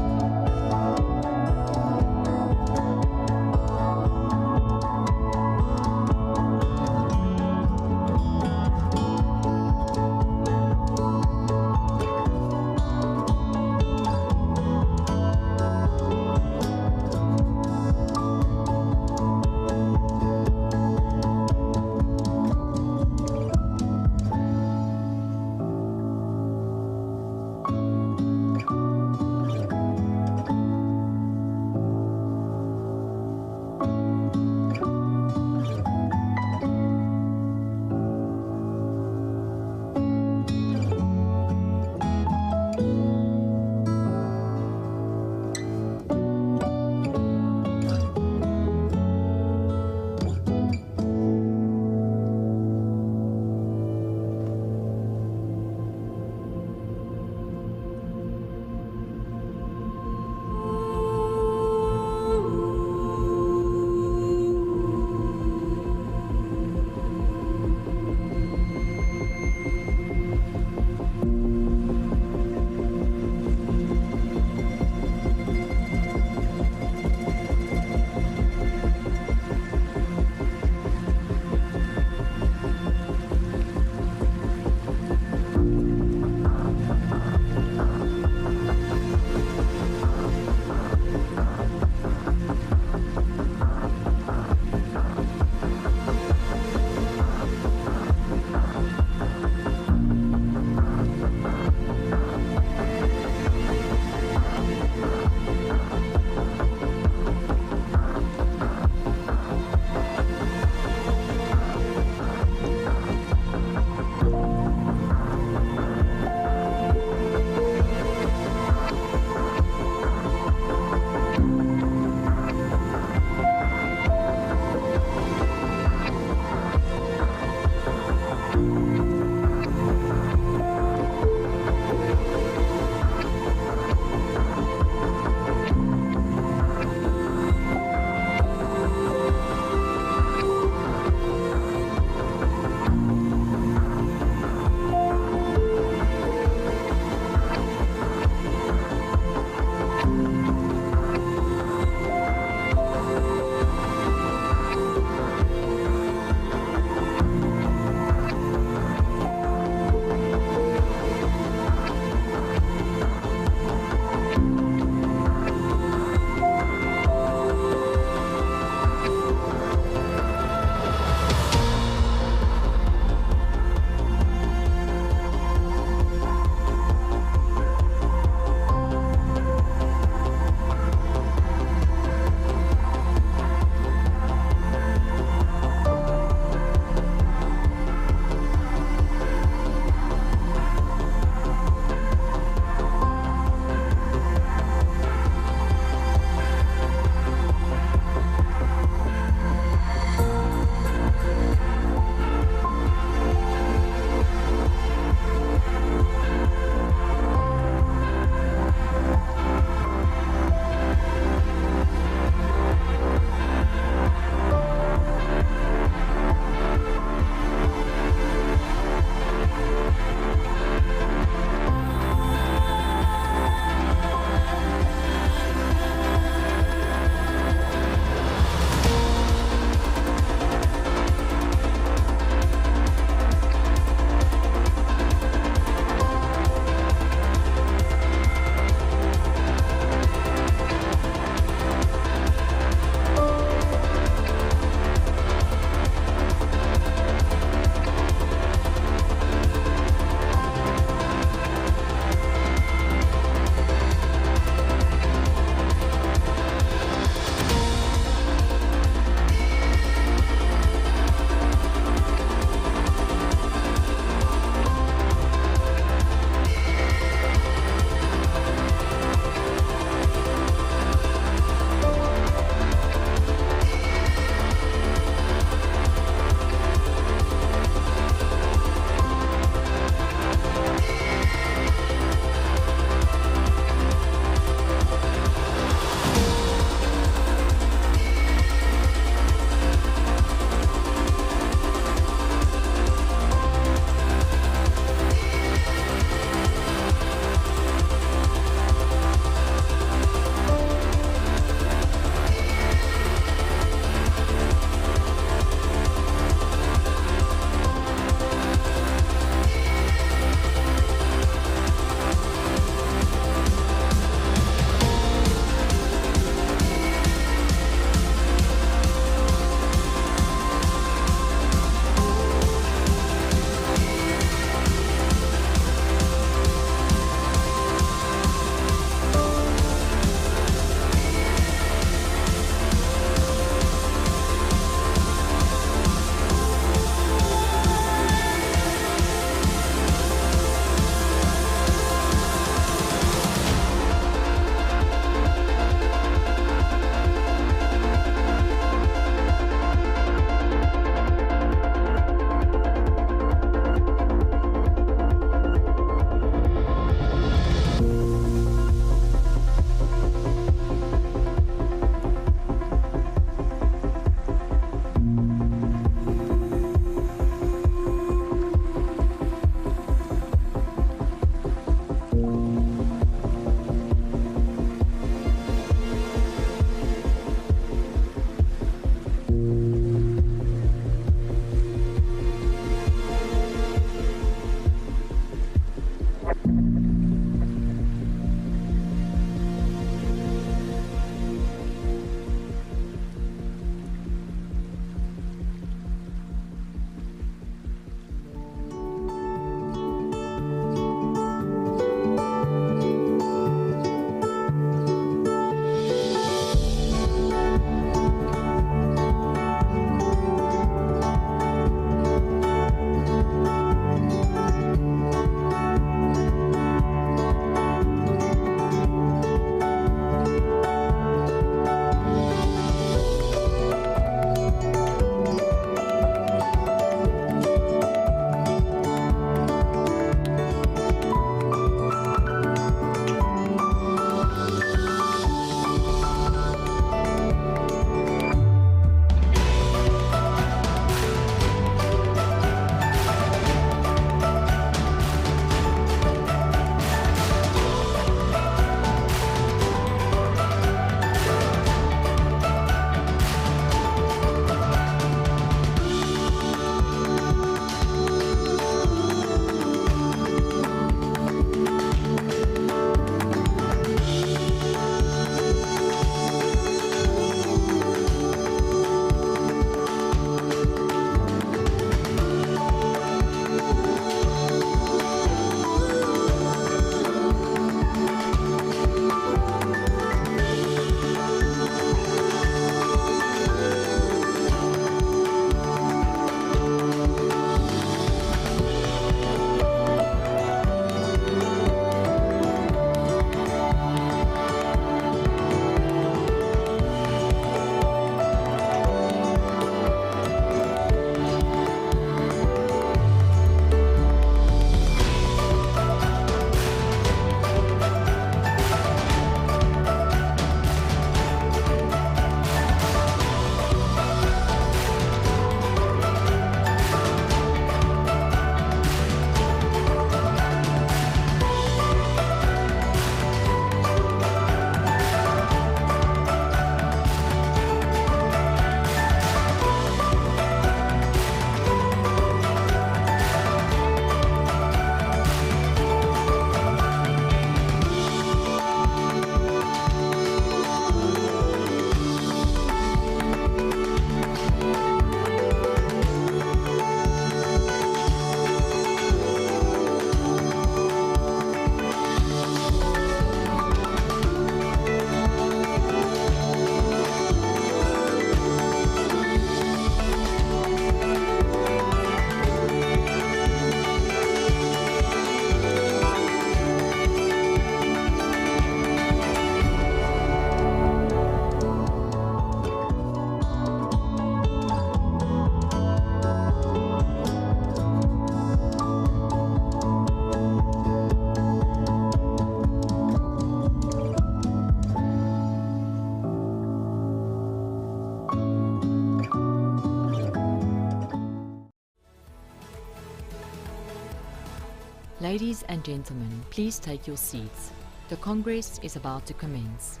Ladies and gentlemen, please take your seats. The Congress is about to commence.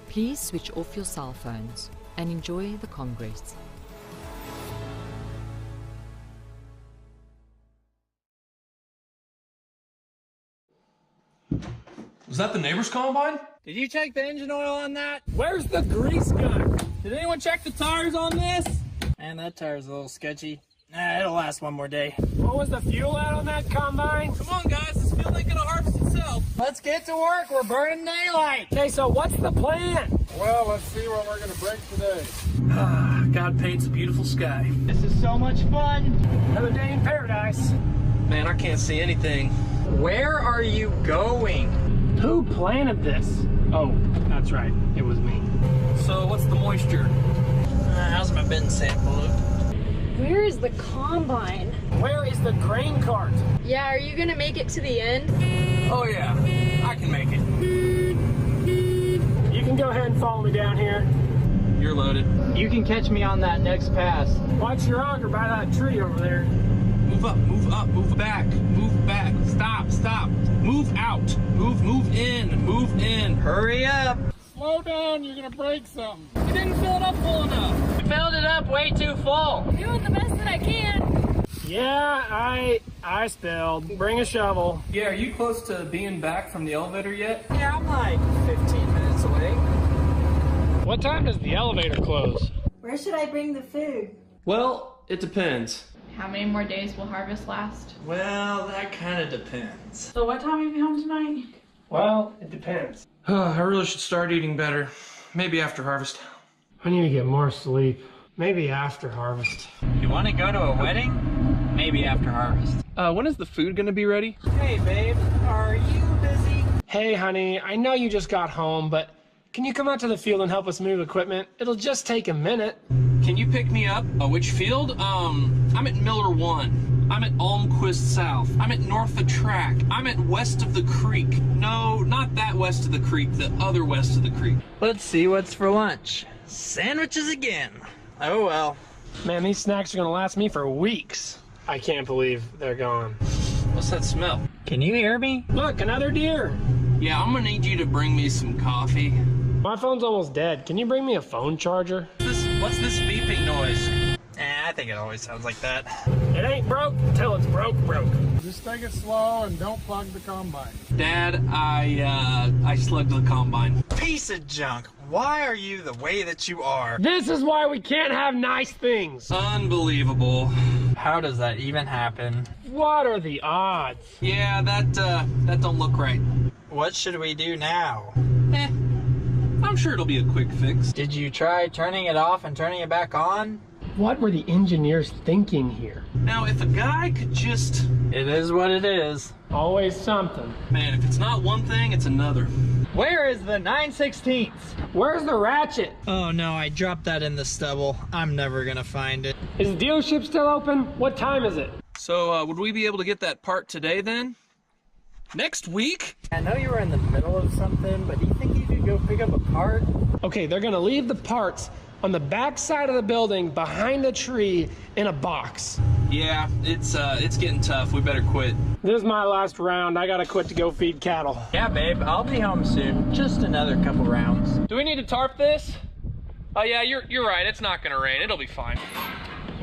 Please switch off your cell phones and enjoy the Congress. Was that the neighbor's combine? Did you check the engine oil on that? Where's the grease gun? Did anyone check the tires on this? Man, that tire's a little sketchy. Nah, it'll last one more day. What was the fuel at on that combine? Come on, guys, this field ain't gonna harvest itself. Let's get to work. We're burning daylight. Okay, so what's the plan? Well, let's see what we're gonna break today. God paints a beautiful sky. This is so much fun. Another day in paradise. Man, I can't see anything. Where are you going? Who planted this? Oh, that's right. It was me. So what's the moisture? How's my bin sample look? Where is the combine? Where is the grain cart? Yeah, are you gonna make it to the end? Oh yeah, I can make it. You can go ahead and follow me down here. You're loaded. You can catch me on that next pass. Watch your auger by that tree over there. Move up, move back, stop, move out, move in. Hurry up. Slow down, you're gonna break something. You didn't fill it up full enough. You filled it up way too full. I'm doing the best that I can. Yeah, I spilled. Bring a shovel. Yeah, are you close to being back from the elevator yet? Yeah, I'm like 15 minutes away. What time does the elevator close? Where should I bring the food? Well, it depends. How many more days will harvest last? Well, that kind of depends. So what time are you home tonight? Well, it depends. I really should start eating better. Maybe after harvest. I need to get more sleep. Maybe after harvest. You want to go to a wedding? Maybe after harvest. When is the food gonna be ready? Hey, babe, are you busy? Hey, honey, I know you just got home, but can you come out to the field and help us move equipment? It'll just take a minute. Can you pick me up? Which field? I'm at Miller 1. I'm at Almquist South. I'm at north of track. I'm at west of the creek. No, not that west of the creek, the other west of the creek. Let's see what's for lunch. Sandwiches again. Oh well. Man, these snacks are gonna last me for weeks. I can't believe they're gone. What's that smell? Can you hear me? Look, another deer. Yeah, I'm gonna need you to bring me some coffee. My phone's almost dead. Can you bring me a phone charger? What's this beeping noise? I think it always sounds like that. It ain't broke till it's broke. Just take it slow and don't plug the combine. Dad, I slugged the combine. Piece of junk. Why are you the way that you are? This is why we can't have nice things. Unbelievable. How does that even happen? What are the odds? Yeah, that don't look right. What should we do now? I'm sure it'll be a quick fix. Did you try turning it off and turning it back on? What were the engineers thinking here? Now, if a guy could just... It is what it is. Always something. Man, if it's not one thing, it's another. Where is the 9/16? Where's the ratchet? Oh no, I dropped that in the stubble. I'm never gonna find it. Is the dealership still open? What time is it? So, would we be able to get that part today then? Next week? I know you were in the middle of something, but do you think you could go pick up a part? Okay, they're gonna leave the parts on the back side of the building behind a tree in a box. Yeah, it's getting tough. We better quit. This is my last round. I gotta quit to go feed cattle. Yeah, babe, I'll be home soon. Just another couple rounds. Do we need to tarp this? Oh yeah, you're right. It's not gonna rain. It'll be fine.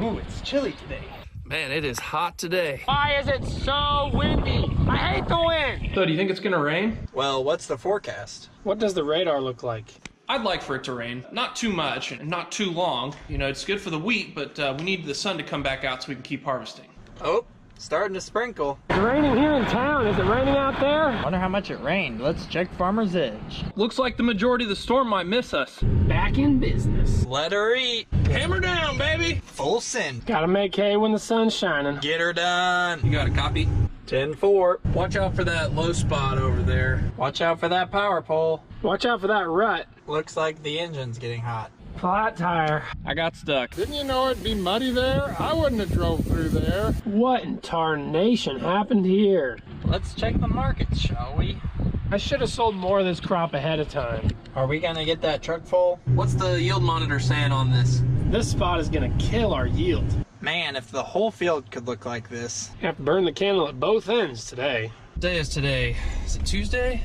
Ooh, it's chilly today. Man, it is hot today. Why is it so windy? I hate the wind. So, do you think it's gonna rain? Well, what's the forecast? What does the radar look like? I'd like for it to rain. Not too much and not too long. You know, it's good for the wheat, but we need the sun to come back out so we can keep harvesting. Oh, starting to sprinkle. It's raining here in town. Is it raining out there? Wonder how much it rained. Let's check Farmer's Edge. Looks like the majority of the storm might miss us. Back in business. Let her eat. Hammer down, baby! Full send. Gotta make hay when the sun's shining. Get her done. You got a copy? 10-4. Watch out for that low spot over there. Watch out for that power pole. Watch out for that rut. Looks like the engine's getting hot. Flat tire. I got stuck. Didn't you know it'd be muddy there? I wouldn't have drove through there. What in tarnation happened here? Let's check the markets, shall we? I should have sold more of this crop ahead of time. Are we gonna get that truck full? What's the yield monitor saying on this? This spot is gonna kill our yield. Man, if the whole field could look like this. You have to burn the candle at both ends today. What day is today? Is it Tuesday?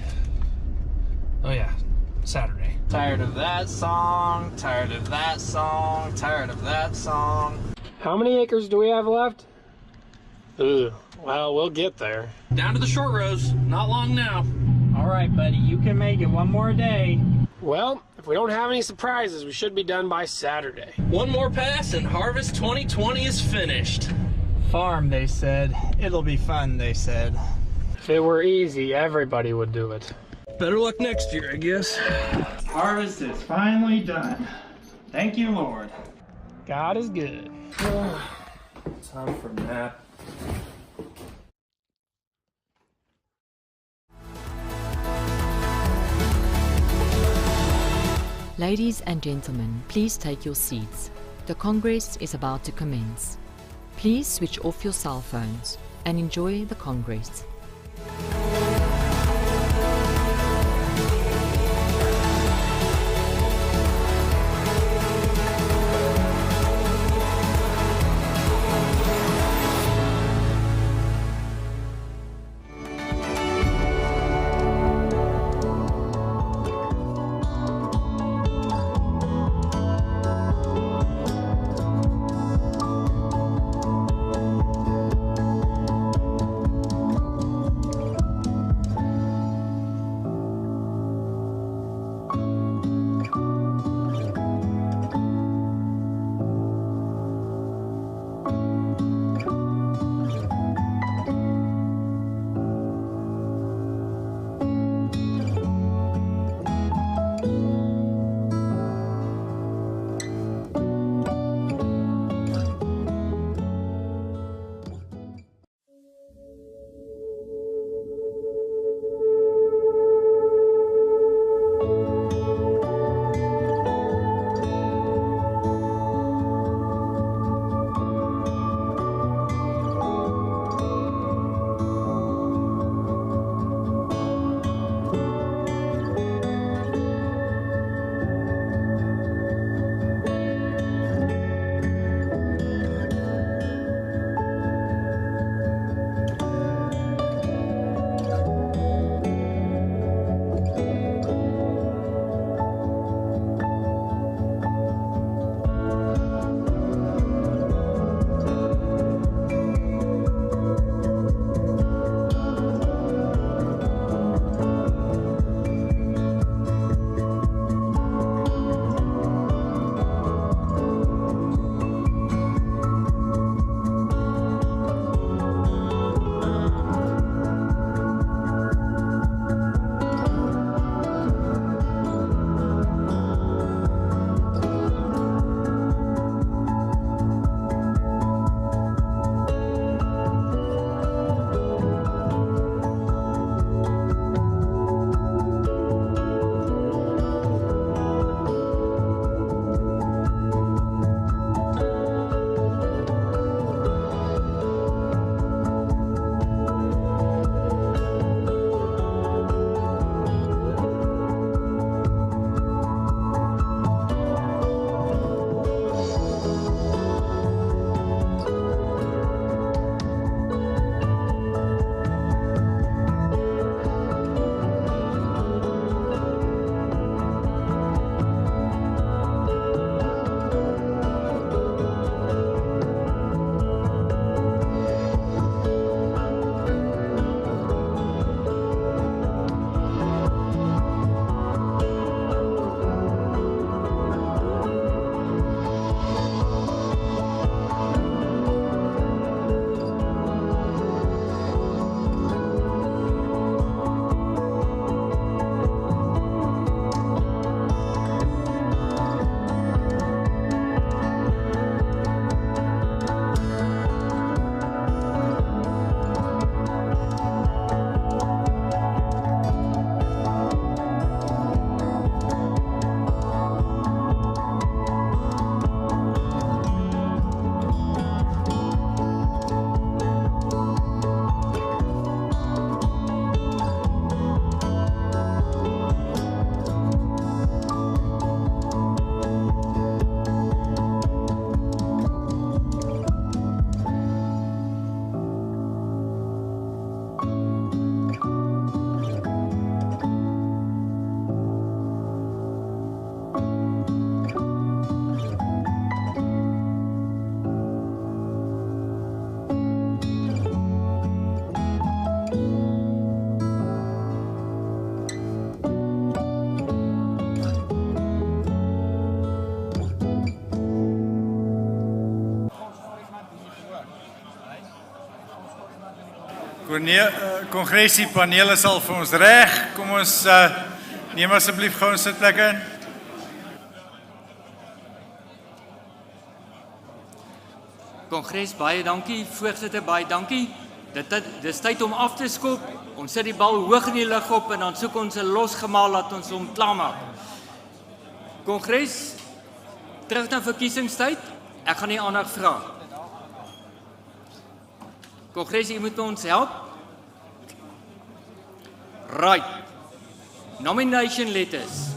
Oh yeah, Saturday. Tired of that song, tired of that song, tired of that song. How many acres do we have left? Ugh, well, we'll get there. Down to the short rows, not long now. All right, buddy, you can make it one more day. Well, if we don't have any surprises, we should be done by Saturday. One more pass and Harvest 2020 is finished. Farm, they said. It'll be fun, they said. If it were easy, everybody would do it. Better luck next year, I guess. Harvest is finally done. Thank you, Lord. God is good. Time for a nap. Ladies and gentlemen, please take your seats. The Congress is about to commence. Please switch off your cell phones and enjoy the Congress. Kongresie paneel is al vir ons reg. Kom ons neem asseblief gou ons sitplekke in. Kongres, baie dankie. Voorsitter, baie dankie. Dis tyd om af te skop. Ons sit die bal hoog in die lug op en dan soek ons 'n losgemaal laat ons hom klaarmaak. Kongres, terug na verkiesingstyd. Ek gaan nie aandag vra. Kongres, jy moet ons help. Right. Nomination letters.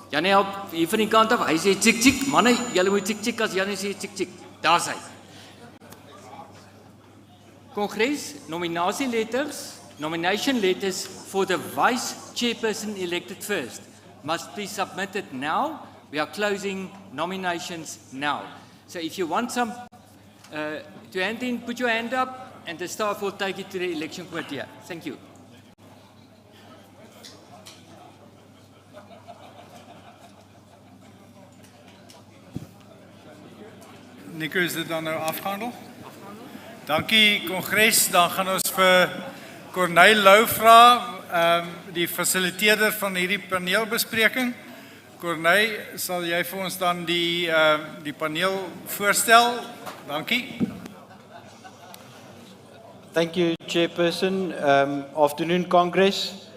Janie help hier van die kant af. Hy sê tik tik. Manne, julle moet tik tik as Janie sê tik tik. Daar's hy. Kongres, nomination letters for the vice chairperson elected first must be submitted now. We are closing nominations now. So if you want some to hand in, put your hand up and the staff will take it to the election committee. Thank you. Nico, is dit dan nou afgehandel? Dankie Kongres, dan gaan ons vir Corneil Lou vra, die fasiliteerder van hierdie paneelbespreking. Corneil, sal jy vir ons dan die paneel voorstel? Dankie. Thank you, Chairperson. Afternoon, Congress.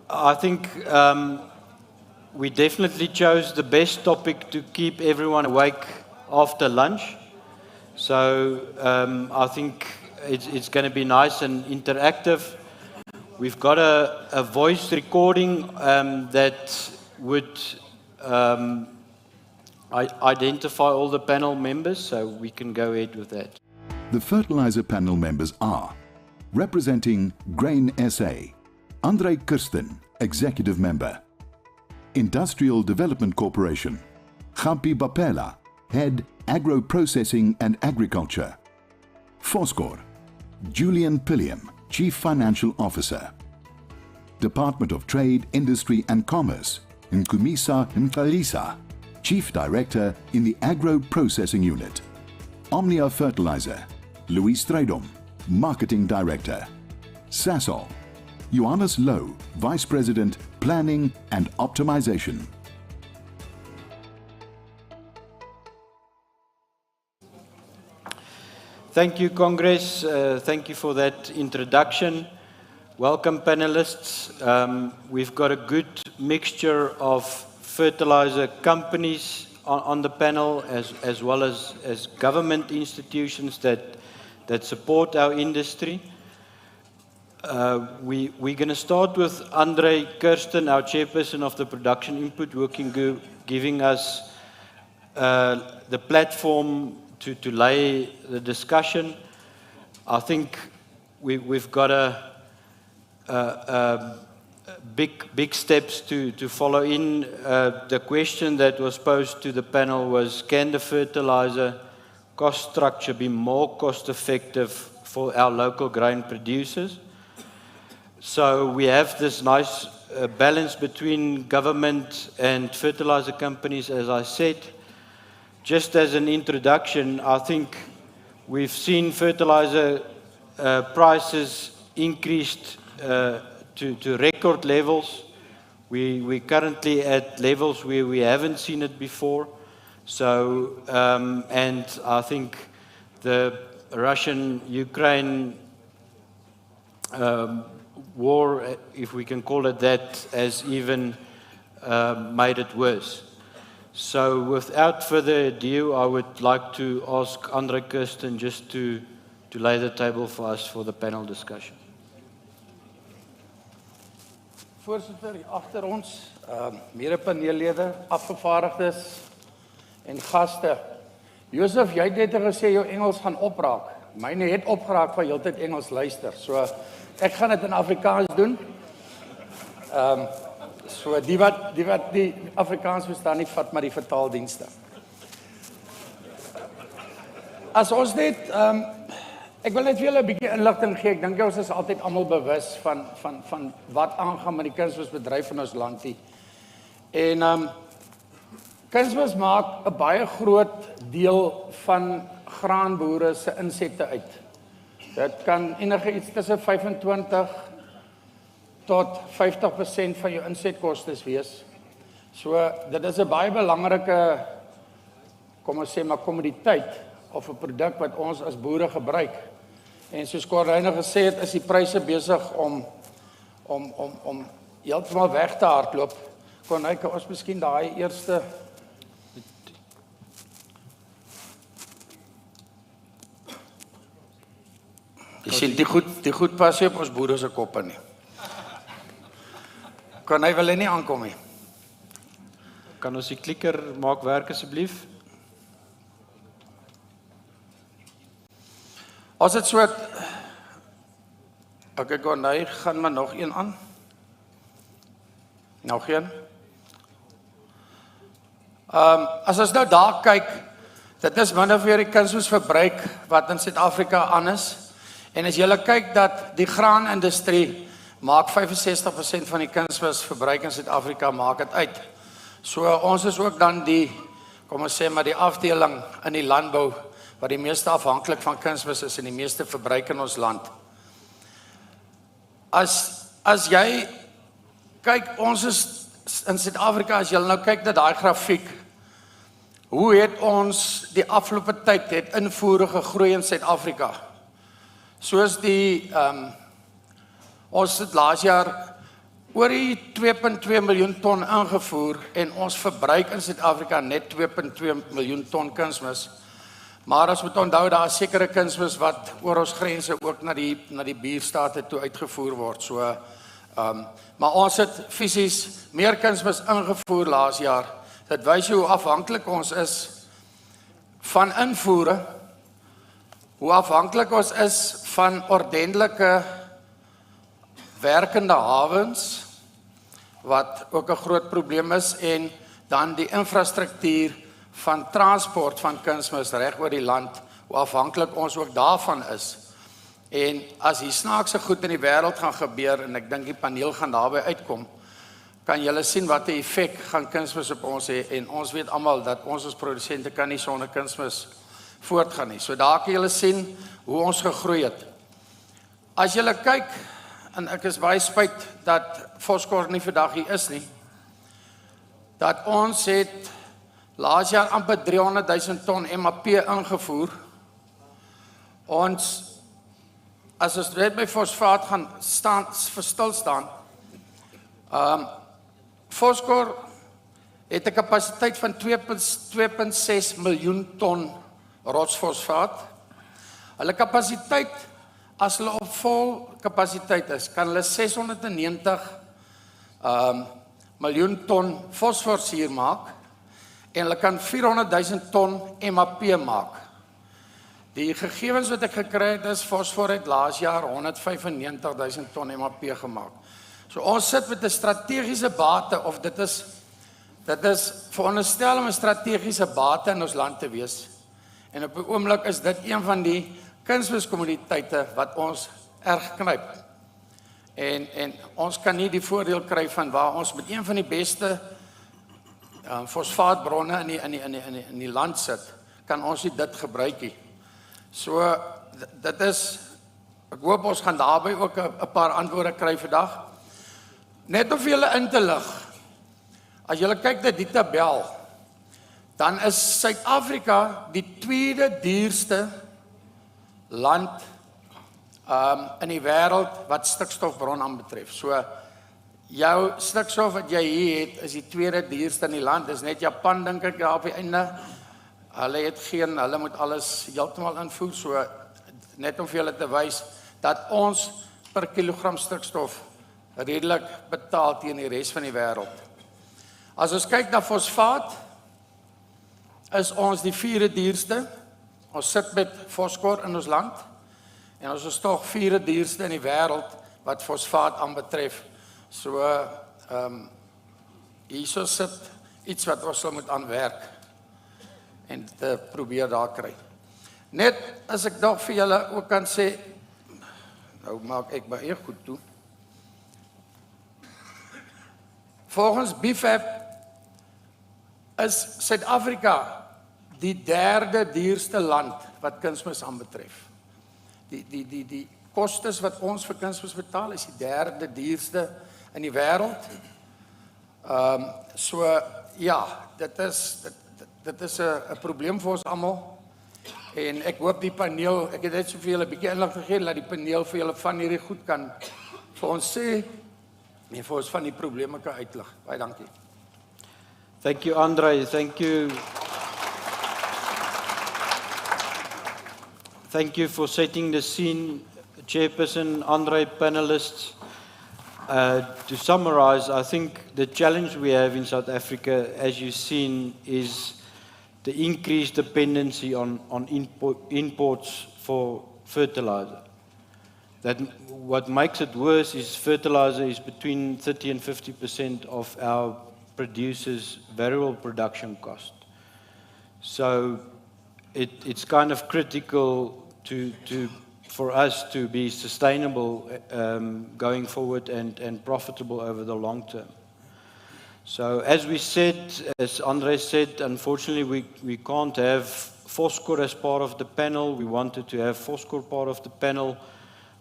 I think we definitely chose the best topic to keep everyone awake after lunch. So I think it's going to be nice and interactive. We've got a voice recording that would identify all the panel members, so we can go ahead with that. The Fertilizer panel members are, representing Grain SA, André Kirsten, Executive Member. Industrial Development Corporation, Gampi Bapela, Head Agro Processing and Agriculture. Foscor, Julian Pilliam, Chief Financial Officer. Department of Trade, Industry and Commerce, Nkumisa Mkalisa, Chief Director in the Agro Processing Unit. Omnia Fertilizer, Louis Strydom, Marketing Director. Sasol, Johannes Low, Vice President, Planning and Optimization. Thank you, Congress. Thank you for that introduction. Welcome, panelists. We've got a good mixture of fertilizer companies on the panel, as well as government institutions that support our industry. We're going to start with André Kirsten, our chairperson of the Production Input Working Group, giving us the platform to lay the discussion. I think we've got big steps to follow in. The question that was posed to the panel was, can the fertilizer cost structure be more cost effective for our local grain producers? So we have this nice balance between government and fertilizer companies, as I said. Just as an introduction, I think we've seen fertilizer prices increased to record levels. We're currently at levels where we haven't seen it before. So, and I think the Russian-Ukraine war, if we can call it that, has even made it worse. So without further ado, I would like to ask André Kirsten just to lay the table for us for the panel discussion. Voorsitter, hier agter ons, mede-paneellede, afgevaardigdes en gaste. Josef, jy het net gesê jou Engels gaan opraak. Myne het opgeraak van heeltyd Engels luister. So ek gaan dit in Afrikaans doen. So die wat die Afrikaans verstaan nie, vat maar die vertaaldienste. As ons net ek wil net vir julle 'n bietjie inligting gee. Ek dink ons is altyd almal bewus van wat aangaan met die kunsmisbedryf in ons land hier. En kunsmis maak 'n baie groot deel van graanboere se insette uit. Dit kan enige iets tussen 25 tot 50% van jou insetkostes wees. So dit is 'n baie belangrike, kom ons sê maar kommoditeit of 'n produk wat ons as boere gebruik. En soos Corneille gesê het, is die pryse besig om heeltemal weg te hardloop. Corneille, kan ons miskien daai eerste Jy sien die goed pas nie op ons boere se koppe nie. Corneille wil nie aankom nie. Kan ons die klikker maak werk asseblief? As dit so okay, Corneille, gaan maar nog een aan. Nog een. As ons nou daar kyk, dit is min of meer die kunsmisverbruik wat in Suid-Afrika aan is. En as julle kyk dat die graanindustrie maak 65% van die kunsmisverbruik in Suid-Afrika maak dit uit. So ons is ook dan die, kom ons sê maar die afdeling in die landbou wat die meeste afhanklik van kunsmis is en die meeste verbruik in ons land. As jy kyk, ons is in Suid-Afrika, as jy nou kyk na daai grafiek, hoe het ons die afgelope tyd het invoere gegroei in Suid-Afrika? Soos ons het laas jaar oor die 2.2 miljoen ton ingevoer en ons verbruik in Suid-Afrika net 2.2 miljoen ton kunsmis. Maar as moet onthou, daar is sekere kunsmis wat oor ons grense ook na die buurstate toe uitgevoer word. So, maar ons het fisies meer kunsmis ingevoer laas jaar. Dit wys hoe afhanklik ons is van invoere, hoe afhanklik ons is van ordentlike werkende hawens, wat ook 'n groot probleem is, en dan die infrastruktuur van transport van kunsmis reg oor die land, hoe afhanklik ons ook daarvan is. En as die snaakse goed in die wêreld gaan gebeur, en ek dink die paneel gaan daarby uitkom, kan julle sien wat die effek gaan kunsmis op ons hê, en ons weet almal dat ons as produsente kan nie sonder kunsmis voortgaan nie. So daar kan julle sien hoe ons gegroei het. As julle kyk, en ek is baie spyt dat Foskor nie vandag hier is nie, dat ons het laas jaar amper 300.000 ton MAP ingevoer. Ons, as ons net by fosfaat gaan stil staan, Foskor het 'n kapasiteit van 2.6 miljoen ton rotsfosfaat. Hulle kapasiteit, as hulle op vol kapasiteit is, kan hulle 690 miljoen ton fosforsuur maak, en hulle kan 400.000 ton MAP maak. Die gegevens wat ek gekry het is, fosfor het laas jaar 195.000 ton MAP gemaak. So ons sit met 'n strategiese bate, of dit is veronderstel om 'n strategiese bate in ons land te wees. En op 'n oomblik is dit een van die kunsmiskommoditeite wat ons erg knyp. En ons kan nie die voordeel kry van waar ons met een van die beste fosfaatbronne in die land sit, kan ons nie dit gebruik nie. So dit is, ek hoop ons gaan daarby ook 'n paar antwoorde kry vandag. Net om vir julle in te lig, as julle kyk na die tabel, dan is Suid-Afrika die tweede duurste land in die wêreld wat stikstofbron aanbetref. So jou stikstof wat jy hier het, is die tweede duurste in die land. Dis net Japan, dink ek, daar op die einde. Hulle moet alles heeltemal invoer. So net om vir julle te wys dat ons per kilogram stikstof redelik betaal teen die res van die wêreld. As ons kyk na fosfaat, is ons die vierde duurste. Ons sit met Foskor in ons land, en ons is tog vierde duurste in die wêreld wat fosfaat aanbetref. So, hierso sit iets wat ons sal moet aanwerk en te probeer daar kry. Net as ek nog vir julle ook kan sê, nou maak ek my eie goed toe. Volgens BIFAP is Suid-Afrika die derde duurste land wat kunsmis aanbetref. die kostes wat ons vir kunsmis betaal is die 3de duurste in die wêreld. So ja, dit is 'n probleem vir ons almal. En ek hoop die paneel, ek het net soveel 'n bietjie inligting gegee dat die paneel vir julle van hierdie goed kan vir ons sê en vir ons van die probleme kan uitlig. Baie dankie. Thank you, Andre. Thank you for setting the scene, Chairperson, Andre, panelists. To summarize, I think the challenge we have in South Africa, as you've seen, is the increased dependency on imports for fertilizer. That what makes it worse is fertilizer is between 30 and 50% of our producers' variable production cost. So it's kind of critical for us to be sustainable going forward and profitable over the long term. So as we said, as Andre said, unfortunately we can't have Foscor as part of the panel. We wanted to have Foscor part of the panel.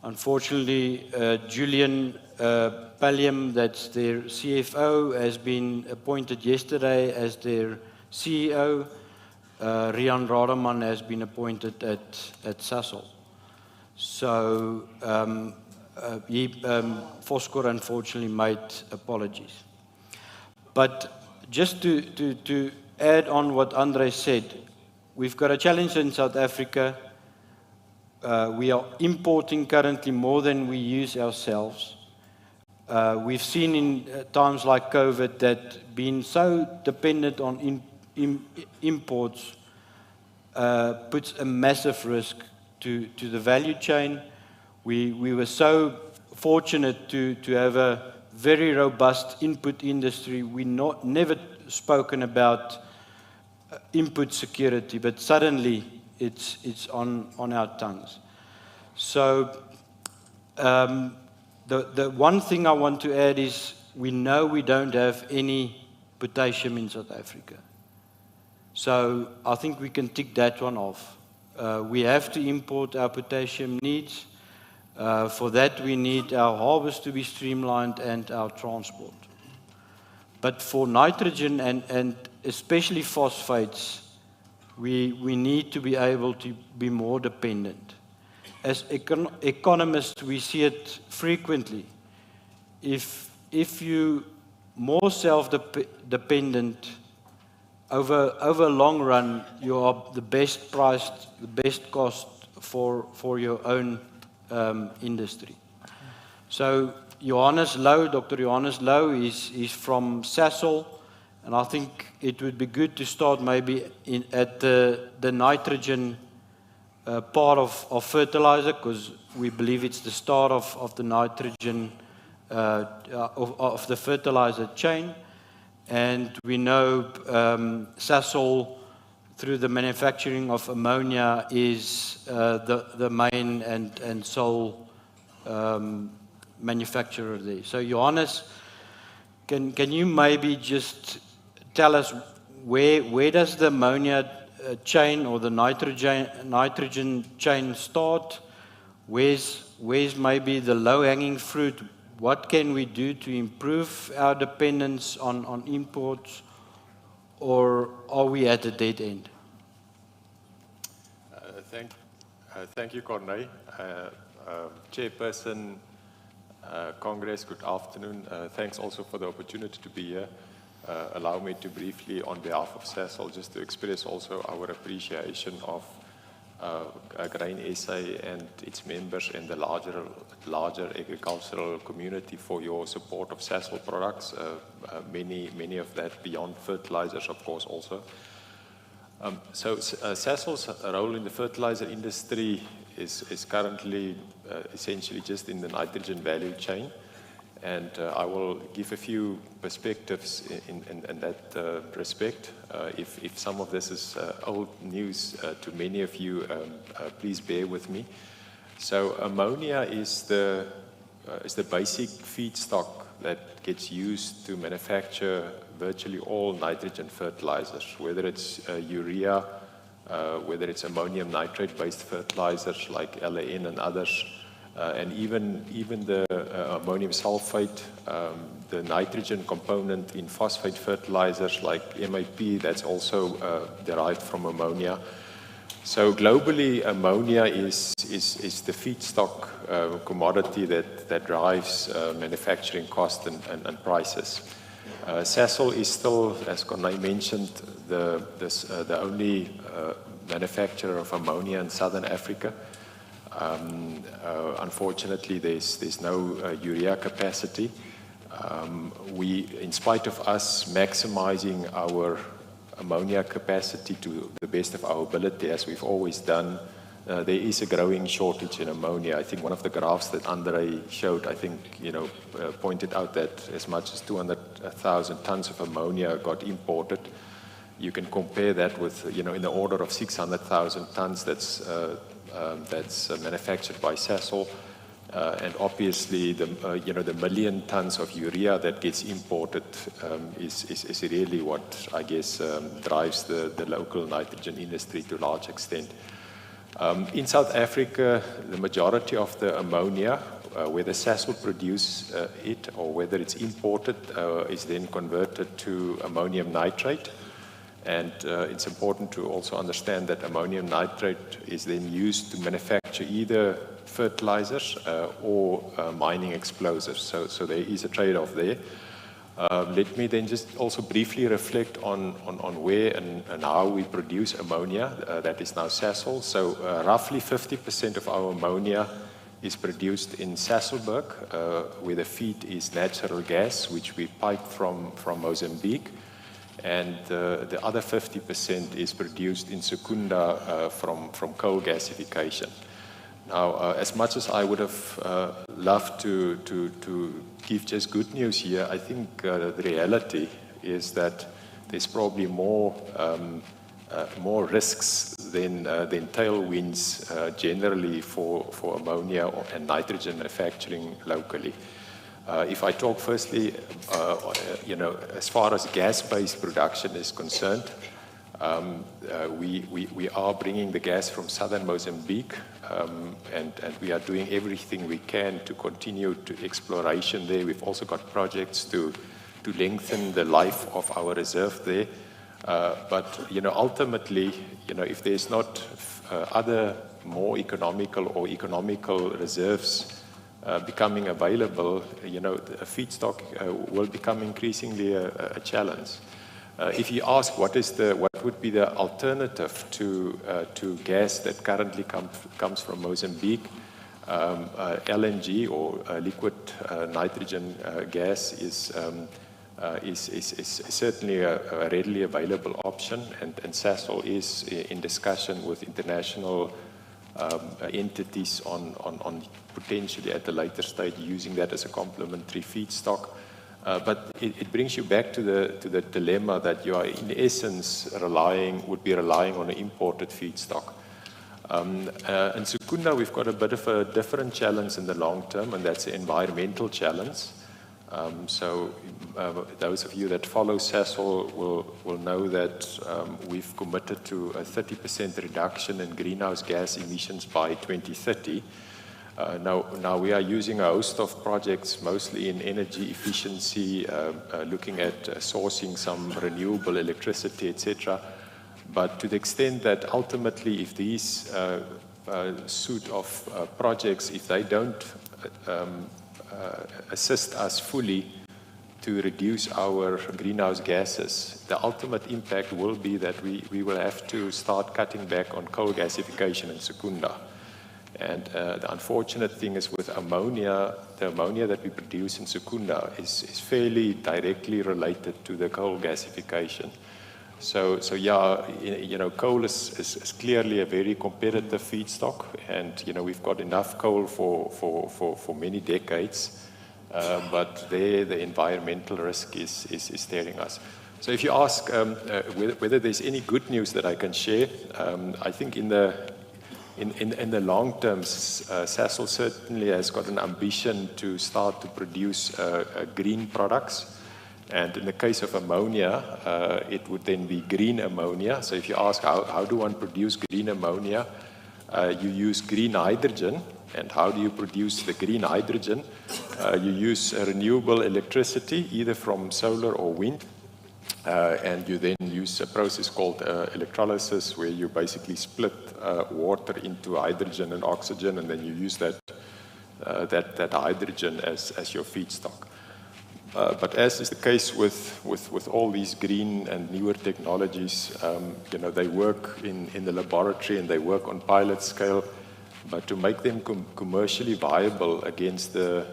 Unfortunately, Julian Palliam, that's their CFO, has been appointed yesterday as their CEO. Rian Rademan has been appointed at Sasol. So Foscor unfortunately made apologies. But just to add on what Andre said, we've got a challenge in South Africa. We are importing currently more than we use ourselves. We've seen in times like COVID that being so dependent on imports puts a massive risk to the value chain. We were so fortunate to have a very robust input industry. We never spoken about input security, but suddenly it's on our tongues. So the one thing I want to add is we know we don't have any potassium in South Africa. So I think we can tick that one off. We have to import our potassium needs. For that we need our harvest to be streamlined and our transport. But for nitrogen and especially phosphates, we need to be able to be more dependent. As economists, we see it frequently. If you more self-dependent, over a long run, you are the best priced, the best cost for your own industry. So Dr. Johannes Louw is from Sasol, and I think it would be good to start maybe at the nitrogen part of fertilizer, because we believe it's the start of the nitrogen of the fertilizer chain. And we know Sasol, through the manufacturing of ammonia, is the main and sole manufacturer there. So Johannes, can you maybe just tell us where does the ammonia chain or the nitrogen chain start? Where's maybe the low-hanging fruit? What can we do to improve our dependence on imports, or are we at a dead end? Thank you, Corneille. Chairperson, Congress, good afternoon. Thanks also for the opportunity to be here. Allow me to briefly, on behalf of Sasol, just to express also our appreciation of Grain SA and its members and the larger agricultural community for your support of Sasol products. Many of that beyond fertilizers, of course, also. So Sasol's role in the fertilizer industry is currently essentially just in the nitrogen value chain. And I will give a few perspectives in that respect. If some of this is old news to many of you, please bear with me. So ammonia is the basic feedstock that gets used to manufacture virtually all nitrogen fertilizers, whether it's urea, whether it's ammonium nitrate-based fertilizers like LAN and others, and even the ammonium sulfate, the nitrogen component in phosphate fertilizers like MAP, that's also derived from ammonia. So globally, ammonia is the feedstock commodity that drives manufacturing cost and prices. Sasol is still, as Corneille mentioned, the only manufacturer of ammonia in Southern Africa. Unfortunately, there's no urea capacity. In spite of us maximizing our ammonia capacity to the best of our ability, as we've always done, there is a growing shortage in ammonia. I think one of the graphs that Andre showed, pointed out that as much as 200,000 tons of ammonia got imported. You can compare that with, in the order of 600,000 tons that's manufactured by Sasol. And obviously, the million tons of urea that gets imported is really what, I guess, drives the local nitrogen industry to a large extent. In South Africa, the majority of the ammonia, whether Sasol produce it or whether it's imported, is then converted to ammonium nitrate. And it's important to also understand that ammonium nitrate is then used to manufacture either fertilizers or mining explosives. So there is a trade-off there. Let me then just also briefly reflect on where and how we produce ammonia. That is now Sasol. So roughly 50% of our ammonia is produced in Sasolburg, where the feed is natural gas, which we pipe from Mozambique. And the other 50% is produced in Secunda from coal gasification. Now, as much as I would have loved to give just good news here, I think the reality is that there's probably more risks than tailwinds generally for ammonia and nitrogen manufacturing locally. If I talk firstly, as far as gas-based production is concerned, we are bringing the gas from southern Mozambique, and we are doing everything we can to continue to exploration there. We've also got projects to lengthen the life of our reserve there. But ultimately, if there's not other more economical or economical reserves becoming available, the feedstock will become increasingly a challenge. If you ask what would be the alternative to gas that currently comes from Mozambique, LNG or liquid nitrogen gas is certainly a readily available option, and Sasol is in discussion with international entities on potentially at a later stage using that as a complementary feedstock. But it brings you back to the dilemma that you are in essence would be relying on an imported feedstock. In Secunda, we've got a bit of a different challenge in the long term, and that's the environmental challenge. So those of you that follow Sasol will know that we've committed to a 30% reduction in greenhouse gas emissions by 2030. Now we are using a host of projects, mostly in energy efficiency, looking at sourcing some renewable electricity, etc. But to the extent that ultimately, if these suite of projects, if they don't assist us fully to reduce our greenhouse gases, the ultimate impact will be that we will have to start cutting back on coal gasification in Secunda. And the unfortunate thing is with ammonia, the ammonia that we produce in Secunda is fairly directly related to the coal gasification. So yeah, coal is clearly a very competitive feedstock, and we've got enough coal for many decades, but the environmental risk is staring us. So if you ask whether there's any good news that I can share, I think in the long term, Sasol certainly has got an ambition to start to produce green products. And in the case of ammonia, it would then be green ammonia. So if you ask how do one produce green ammonia, you use green hydrogen. And how do you produce the green hydrogen? You use renewable electricity, either from solar or wind. And you then use a process called electrolysis, where you basically split water into hydrogen and oxygen, and then you use that hydrogen as your feedstock. But as is the case with all these green and newer technologies, they work in the laboratory and they work on pilot scale. But to make them commercially viable against the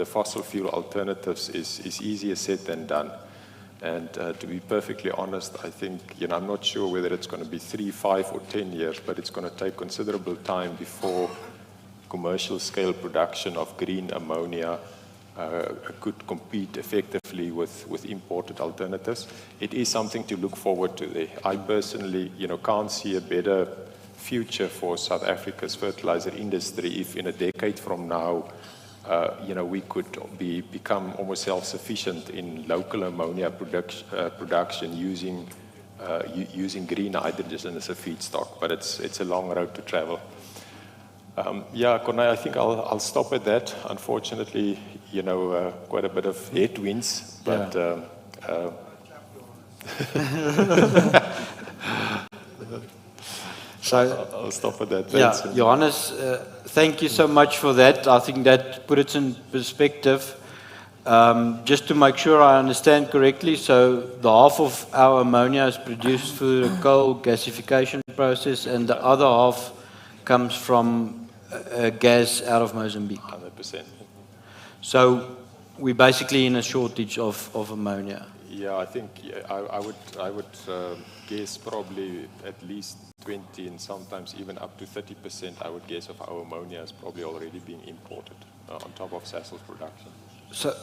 fossil fuel alternatives is easier said than done. And to be perfectly honest, I think, I'm not sure whether it's going to be 3, 5, or 10 years, but it's going to take considerable time before commercial scale production of green ammonia could compete effectively with imported alternatives. It is something to look forward to there. I personally, can't see a better future for South Africa's fertilizer industry if in a decade from now, we could become almost self-sufficient in local ammonia production using green hydrogen as a feedstock. But it's a long road to travel. Corné, I think I'll stop at that. Unfortunately, quite a bit of headwinds, but so I'll stop at that. Yeah, Johannes, thank you so much for that. I think that put it in perspective. Just to make sure I understand correctly, so the half of our ammonia is produced through the coal gasification process, and the other half comes from gas out of Mozambique. 100%. So we're basically in a shortage of ammonia. Yeah, I think I would guess probably at least 20 and sometimes even up to 30%, I would guess, of our ammonia is probably already being imported on top of Sasol's production. So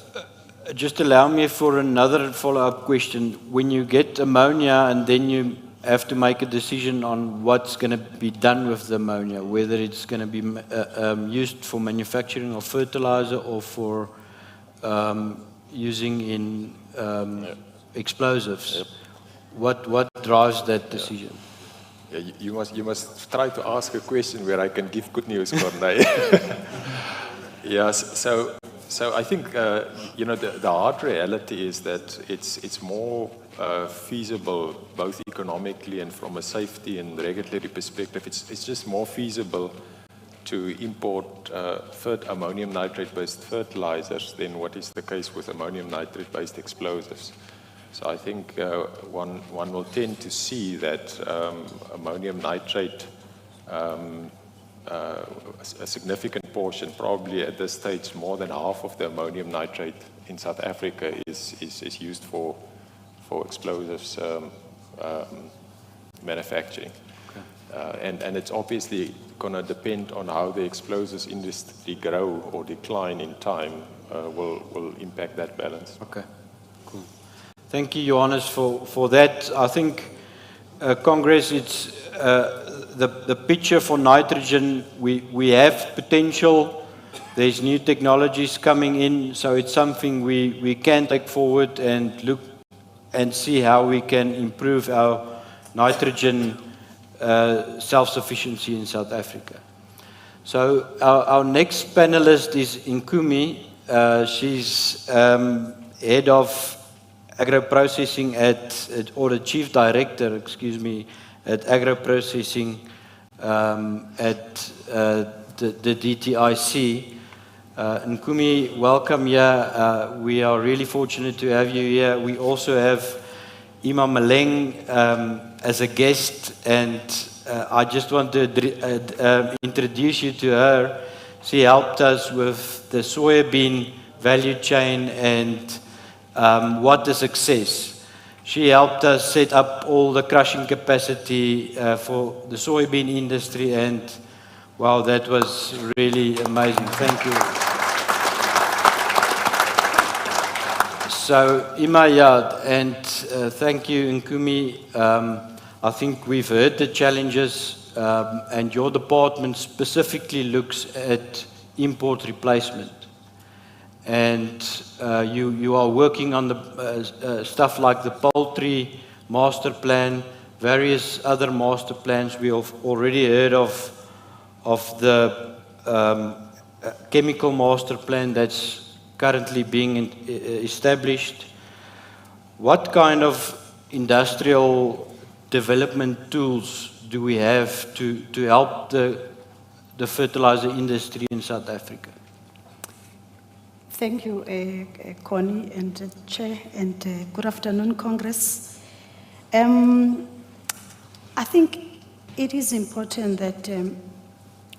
just allow me for another follow-up question. When you get ammonia and then you have to make a decision on what's going to be done with the ammonia, whether it's going to be used for manufacturing of fertilizer or for using in explosives. Yep. What drives that decision? Yeah, you must try to ask a question where I can give good news, Corné. Yes, so I think the hard reality is that it's more feasible, both economically and from a safety and regulatory perspective. It's just more feasible to import ammonium nitrate-based fertilizers than what is the case with ammonium nitrate-based explosives. So I think one will tend to see that ammonium nitrate, a significant portion, probably at this stage more than half of the ammonium nitrate in South Africa is used for explosives manufacturing. Okay. And it's obviously going to depend on how the explosives industry grow or decline in time will impact that balance. Okay, cool. Thank you, Johannes, for that. I think Congress, it's the picture for nitrogen. We have potential. There's new technologies coming in, so it's something we can take forward and look and see how we can improve our nitrogen self-sufficiency in South Africa. So our next panelist is Nkumi. She's head of agro-processing or the chief director, at agro-processing at the DTIC. Nkumi, welcome here. We are really fortunate to have you here. We also have Ima Maleng as a guest, and I just want to introduce you to her. She helped us with the soybean value chain and what is success. She helped us set up all the crushing capacity for the soybean industry, and wow, that was really amazing. Thank you. So, Ima, and thank you, Nkumi. I think we've heard the challenges, and your department specifically looks at import replacement. and you are working on the stuff like the poultry master plan, various other master plans. We have already heard of the chemical master plan that's currently being established. What kind of industrial development tools do we have to help the fertilizer industry in South Africa? Thank you, Connie and Chair, and good afternoon, Congress. I think it is important that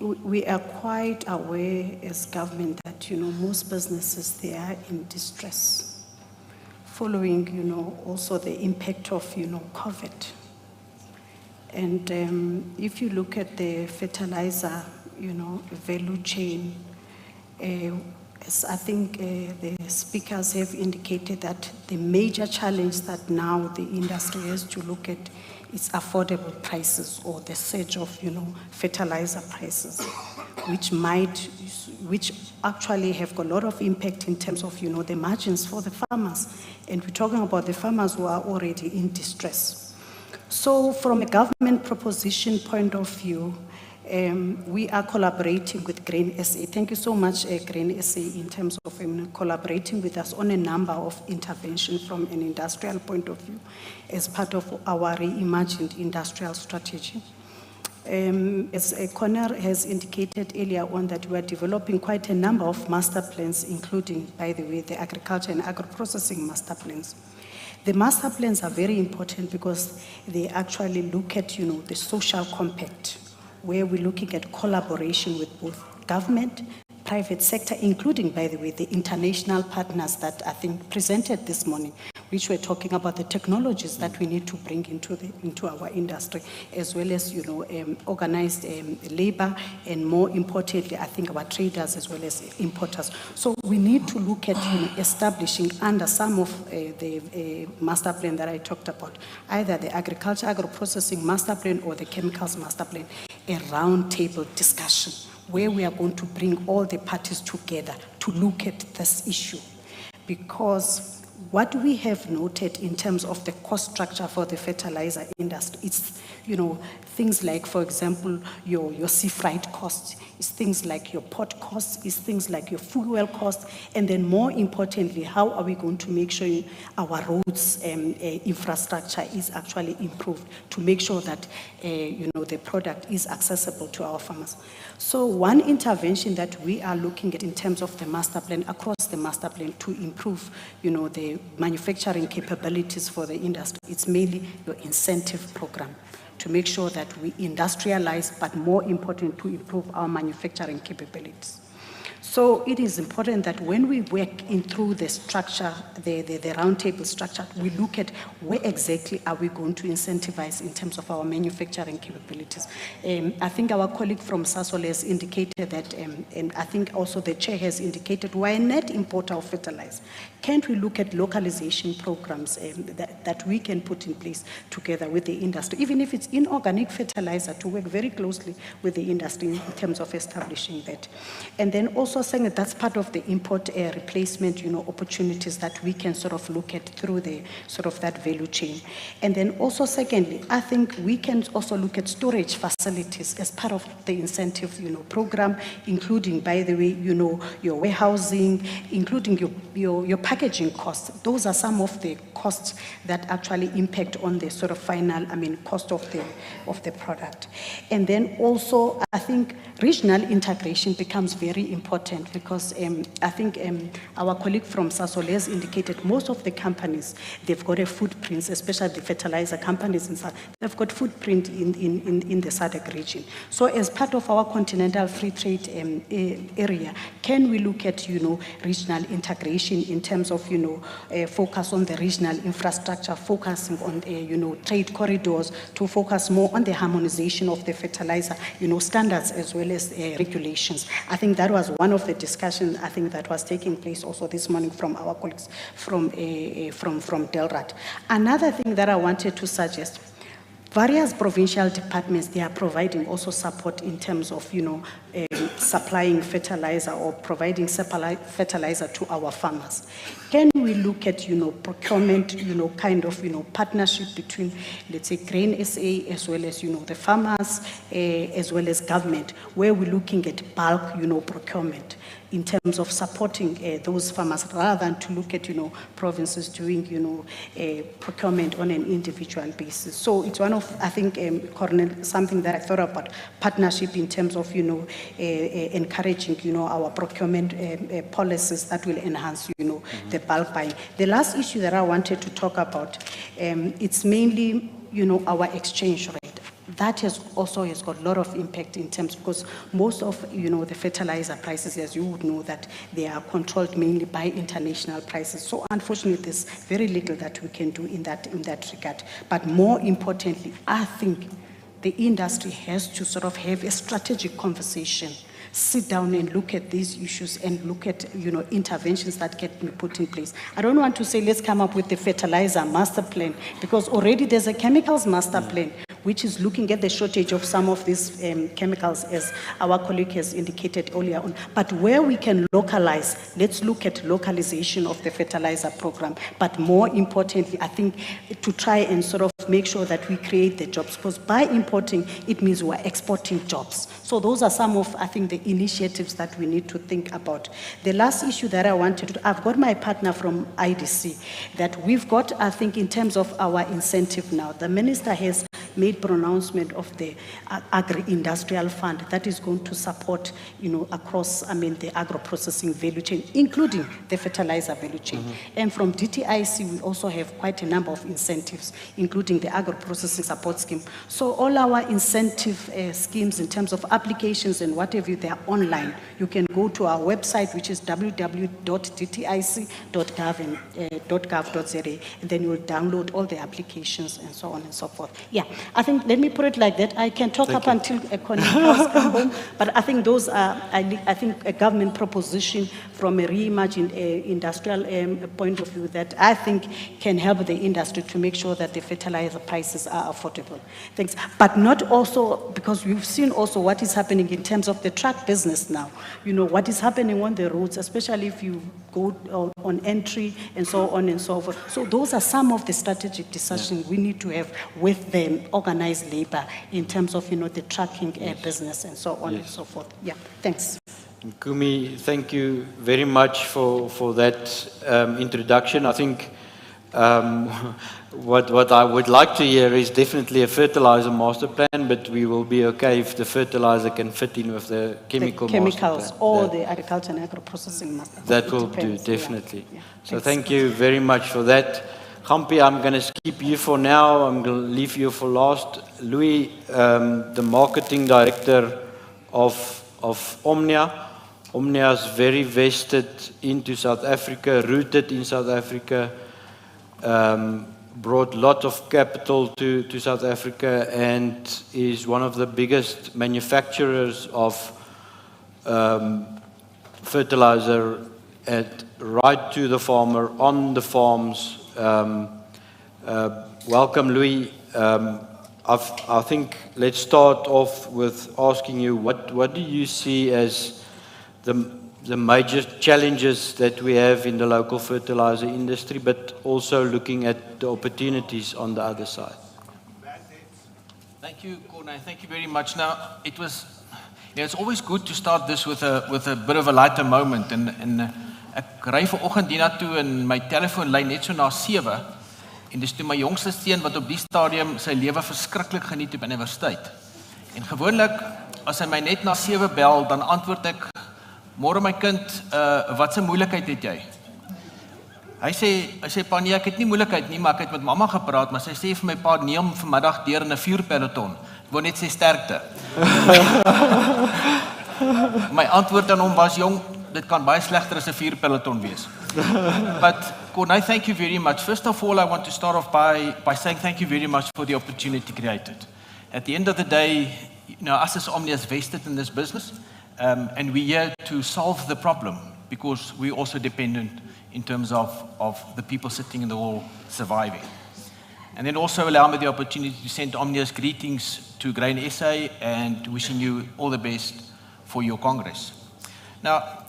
we are quite aware as government that, most businesses, they are in distress following, also the impact of, COVID. And if you look at the fertilizer, value chain, as I think the speakers have indicated, that the major challenge that now the industry has to look at is affordable prices, or the surge of, fertilizer prices, which actually have got a lot of impact in terms of, the margins for the farmers. And we're talking about the farmers who are already in distress. So from a government proposition point of view, we are collaborating with Grain SA. Thank you so much, Grain SA, in terms of collaborating with us on a number of interventions from an industrial point of view as part of our reimagined industrial strategy. As Connor has indicated earlier on, that we are developing quite a number of master plans, including, by the way, the agriculture and agro-processing master plans. The master plans are very important because they actually look at, the social compact, where we're looking at collaboration with both government, private sector, including, by the way, the international partners that I think presented this morning, which were talking about the technologies that we need to bring into our industry, as well as, organized labor, and more importantly, I think our traders as well as importers. So we need to look at establishing under some of the master plan that I talked about, either the agriculture, agro-processing master plan or the chemicals master plan, a round table discussion where we are going to bring all the parties together to look at this issue. Because what we have noted in terms of the cost structure for the fertilizer industry, it's, things like, for example, your sea freight costs, it's things like your port costs, it's things like your fuel costs, and then more importantly, how are we going to make sure our roads infrastructure is actually improved to make sure that, the product is accessible to our farmers. So one intervention that we are looking at in terms of the master plan, across the master plan, to improve, the manufacturing capabilities for the industry, it's mainly your incentive program to make sure that we industrialize, but more important, to improve our manufacturing capabilities. So it is important that when we work through the structure, the roundtable structure, we look at where exactly are we going to incentivize in terms of our manufacturing capabilities. I think our colleague from Sasol has indicated that, and I think also the chair has indicated, we're a net importer of fertilizer. Can't we look at localization programs that we can put in place together with the industry, even if it's inorganic fertilizer, to work very closely with the industry in terms of establishing that. And then also saying that that's part of the import replacement, opportunities that we can sort of look at through the sort of that value chain. And then also secondly, I think we can also look at storage facilities as part of the incentive, program, including, by the way, your warehousing, including your packaging costs. Those are some of the costs that actually impact on the sort of final, cost of the product. And then also, I think regional integration becomes very important because I think our colleague from Sasol has indicated most of the companies, they've got a footprint, especially the fertilizer companies in South, they've got footprint in the SADC region. So as part of our continental free trade area, can we look at, regional integration in terms of, focus on the regional infrastructure, focusing on, trade corridors, to focus more on the harmonization of the fertilizer, standards as well as regulations. I think that was one of the discussions, I think, that was taking place also this morning from our colleagues from Delrat. Another thing that I wanted to suggest, Various provincial departments, they are providing also support in terms of, supplying fertilizer or providing fertilizer to our farmers. Can we look at, procurement, kind of, partnership between, let's say, Grain SA as well as, the farmers, as well as government, where we're looking at bulk, procurement in terms of supporting those farmers rather than to look at, provinces doing, procurement on an individual basis. So it's one of, I think, Cornel, something that I thought about, partnership in terms of, encouraging, our procurement policies that will enhance, the bulk buying. The last issue that I wanted to talk about, it's mainly, our exchange rate. That has got a lot of impact in terms, because most of, the fertilizer prices, as you would know, that they are controlled mainly by international prices. So unfortunately, there's very little that we can do in that regard. But more importantly, I think the industry has to sort of have a strategic conversation, sit down and look at these issues and look at, interventions that can be put in place. I don't want to say let's come up with the fertilizer master plan, because already there's a chemicals master plan, which is looking at the shortage of some of these chemicals, as our colleague has indicated earlier on. But where we can localize, let's look at localization of the fertilizer program. But more importantly, I think to try and sort of make sure that we create the jobs, because by importing, it means we're exporting jobs. So those are some of, I think, the initiatives that we need to think about. The last issue that I wanted to, I've got my partner from IDC, that we've got, I think, in terms of our incentive now, the minister has made pronouncement of the agri-industrial fund that is going to support, across, the agro-processing value chain, including the fertilizer value chain. And from DTIC, we also have quite a number of incentives, including the agro-processing support scheme. So all our incentive schemes in terms of applications and whatever, they are online. You can go to our website, which is www.dtic.gov.za, and then you will download all the applications and so on and so forth. Yeah, I think, let me put it like that. I can talk until Connie comes home, but I think those are, I think, a government proposition from a reimagined industrial point of view that I think can help the industry to make sure that the fertilizer prices are affordable. Thanks. But not also, because we've seen also what is happening in terms of the truck business now. What is happening on the roads, especially if you go on entry and so on and so forth. So those are some of the strategic decisions we need to have with the organized labor in terms of, the trucking business and so on and so forth. Yeah, thanks. Kumi, thank you very much for that introduction. I think what I would like to hear is definitely a fertilizer master plan, but we will be okay if the fertilizer can fit in with the chemicals master plan. Or the agriculture and agro-processing master plan. That will do, definitely. Yeah. So thank you very much for that. Gampi, I'm going to skip you for now. I'm going to leave you for last. Louis, the marketing director of Omnia. Omnia is very vested into South Africa, rooted in South Africa, brought a lot of capital to South Africa, and is one of the biggest manufacturers of fertilizer right to the farmer, on the farms. Welcome, Louis. I think let's start off with asking you, what do you see as the major challenges that we have in the local fertilizer industry, but also looking at the opportunities on the other side? Thank you, Corne. Thank you very much. Now, it's always good to start this with a bit of a lighter moment. En ek ry vanoggend hiernatoe en my telefoon lui net so na 7 en dis toe my jongste seun wat op die stadium sy lewe verskriklik geniet op universiteit. En gewoonlik as hy my net na 7 bel, dan antwoord ek: "Môre my kind, wat se moeilikheid het jy?" Hy sê pa nee, ek het nie moeilikheid nie, maar ek het met mamma gepraat, maar sy sê vir my pa, neem hom vanmiddag deur in 'n vuurpeloton. Ek wou net sê sterkte. My antwoord aan hom was: "Jong, dit kan baie slegter as 'n vuurpeloton wees." But Corne, thank you very much. First of all, I want to start off by saying thank you very much for the opportunity created. At the end of the day, us as Omnia is vested in this business, and we're here to solve the problem because we're also dependent in terms of the people sitting in the hall surviving. And then also allow me the opportunity to send omnious greetings to Grain SA and wishing you all the best for your Congress. Now,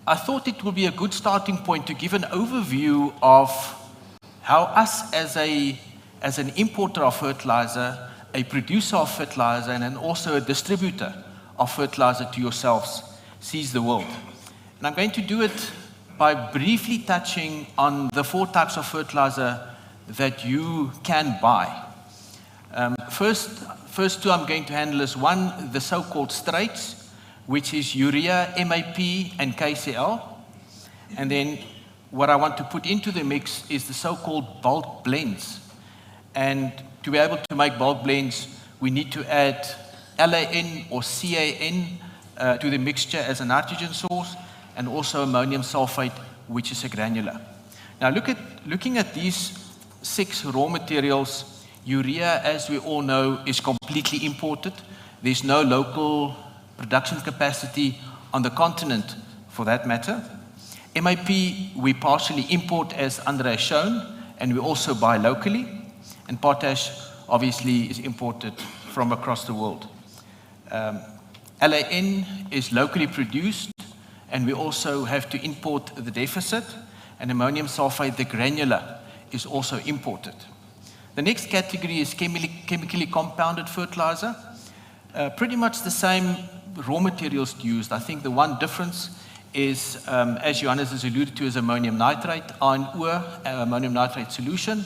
I thought it would be a good starting point to give an overview of how us as an importer of fertilizer, a producer of fertilizer, and then also a distributor of fertilizer to yourselves sees the world. And I'm going to do it by briefly touching on the 4 types of fertilizer that you can buy. First 2 I'm going to handle is 1, the so-called straights, which is urea, MAP, and KCl. And then what I want to put into the mix is the so-called bulk blends. And to be able to make bulk blends, we need to add LAN or CAN to the mixture as a nitrogen source, and also ammonium sulfate, which is a granular. Now looking at these 6 raw materials, urea, as we all know, is completely imported. There's no local production capacity on the continent for that matter. MAP, we partially import, as Andre has shown, and we also buy locally. And potash, obviously, is imported from across the world. LAN is locally produced, and we also have to import the deficit. And ammonium sulfate, the granular, is also imported. The next category is chemically compounded fertilizer. Pretty much the same raw materials used. I think the one difference is, as Johannes has alluded to, is ammonium nitrate, ANO, ammonium nitrate solution.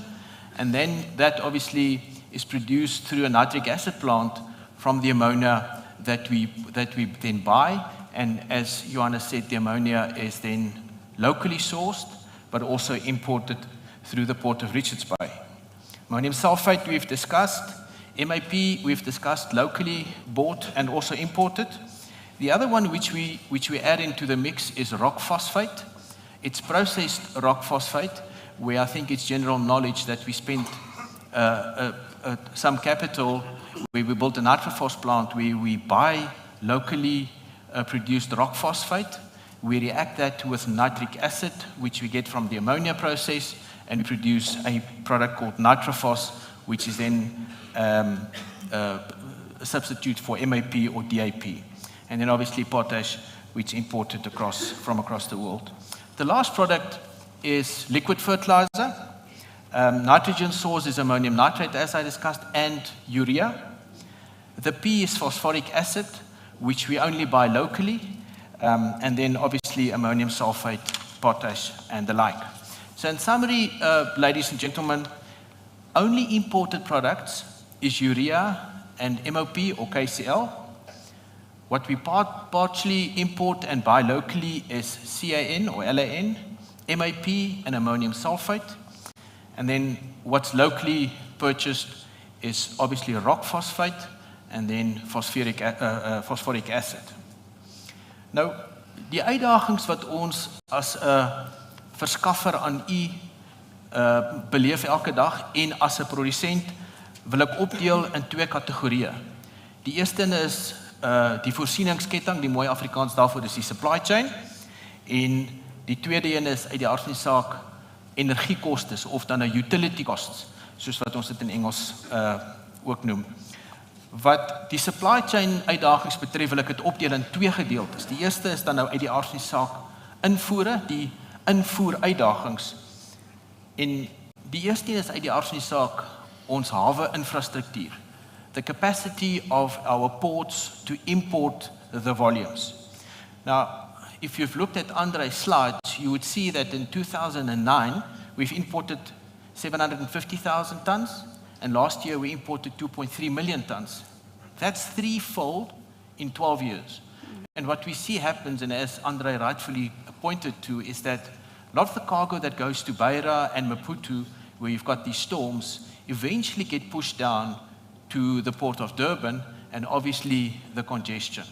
And then that obviously is produced through a nitric acid plant from the ammonia that we then buy. And as Johannes said, the ammonia is then locally sourced, but also imported through the port of Richards Bay. Ammonium sulfate we've discussed. MAP we've discussed, locally bought and also imported. The other one which we add into the mix is rock phosphate. It's processed rock phosphate, where I think it's general knowledge that we spent some capital where we built a nitrophos plant where we buy locally produced rock phosphate. We react that with nitric acid, which we get from the ammonia process, and we produce a product called nitrophos, which is then a substitute for MAP or DAP. And then obviously potash, which imported from across the world. The last product is liquid fertilizer. Nitrogen source is ammonium nitrate, as I discussed, and urea. The P is phosphoric acid, which we only buy locally, and then obviously ammonium sulfate, potash, and the like. So in summary, ladies and gentlemen, only imported products is urea and MOP or KCl. What we partially import and buy locally is CAN or LAN, MAP, and ammonium sulfate. And then what's locally purchased is obviously rock phosphate and then phosphoric acid. Nou, die uitdagings wat ons as 'n verskaffer aan u beleef elke dag en as 'n produsent wil ek opdeel in 2 kategorieë. Die eerste is die voorsieningsketting, die mooi Afrikaans daarvoor is die supply chain, en die tweede een is uit die aard van die saak energiekostes of dan 'n utility costs, soos wat ons dit in Engels ook noem. Wat die supply chain uitdagings betref, wil ek dit opdeel in 2 gedeeltes. Die eerste is dan nou uit die aard van die saak invoere, die invoer uitdagings. En die eerste is uit die aard van die saak ons hawe infrastruktuur. The capacity of our ports to import the volumes. Now, if you've looked at Andre's slides, you would see that in 2009, we've imported 750,000 tons, and last year we imported 2.3 million tons. That's 3-fold in 12 years. And what we see happens, and as Andre rightfully pointed to, is that a lot of the cargo that goes to Beira and Maputo, where you've got these storms, eventually get pushed down to the port of Durban, and obviously the congestion.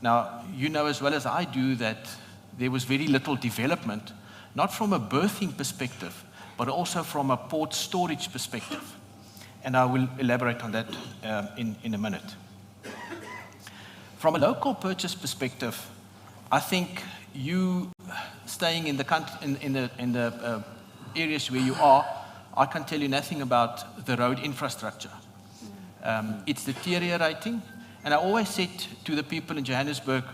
Now, you know as well as I do that there was very little development, not from a berthing perspective, but also from a port storage perspective. And I will elaborate on that in a minute. From a local purchase perspective, I think you staying in the areas where you are I can tell you nothing about the road infrastructure. It's deteriorating. And I always said to the people in Johannesburg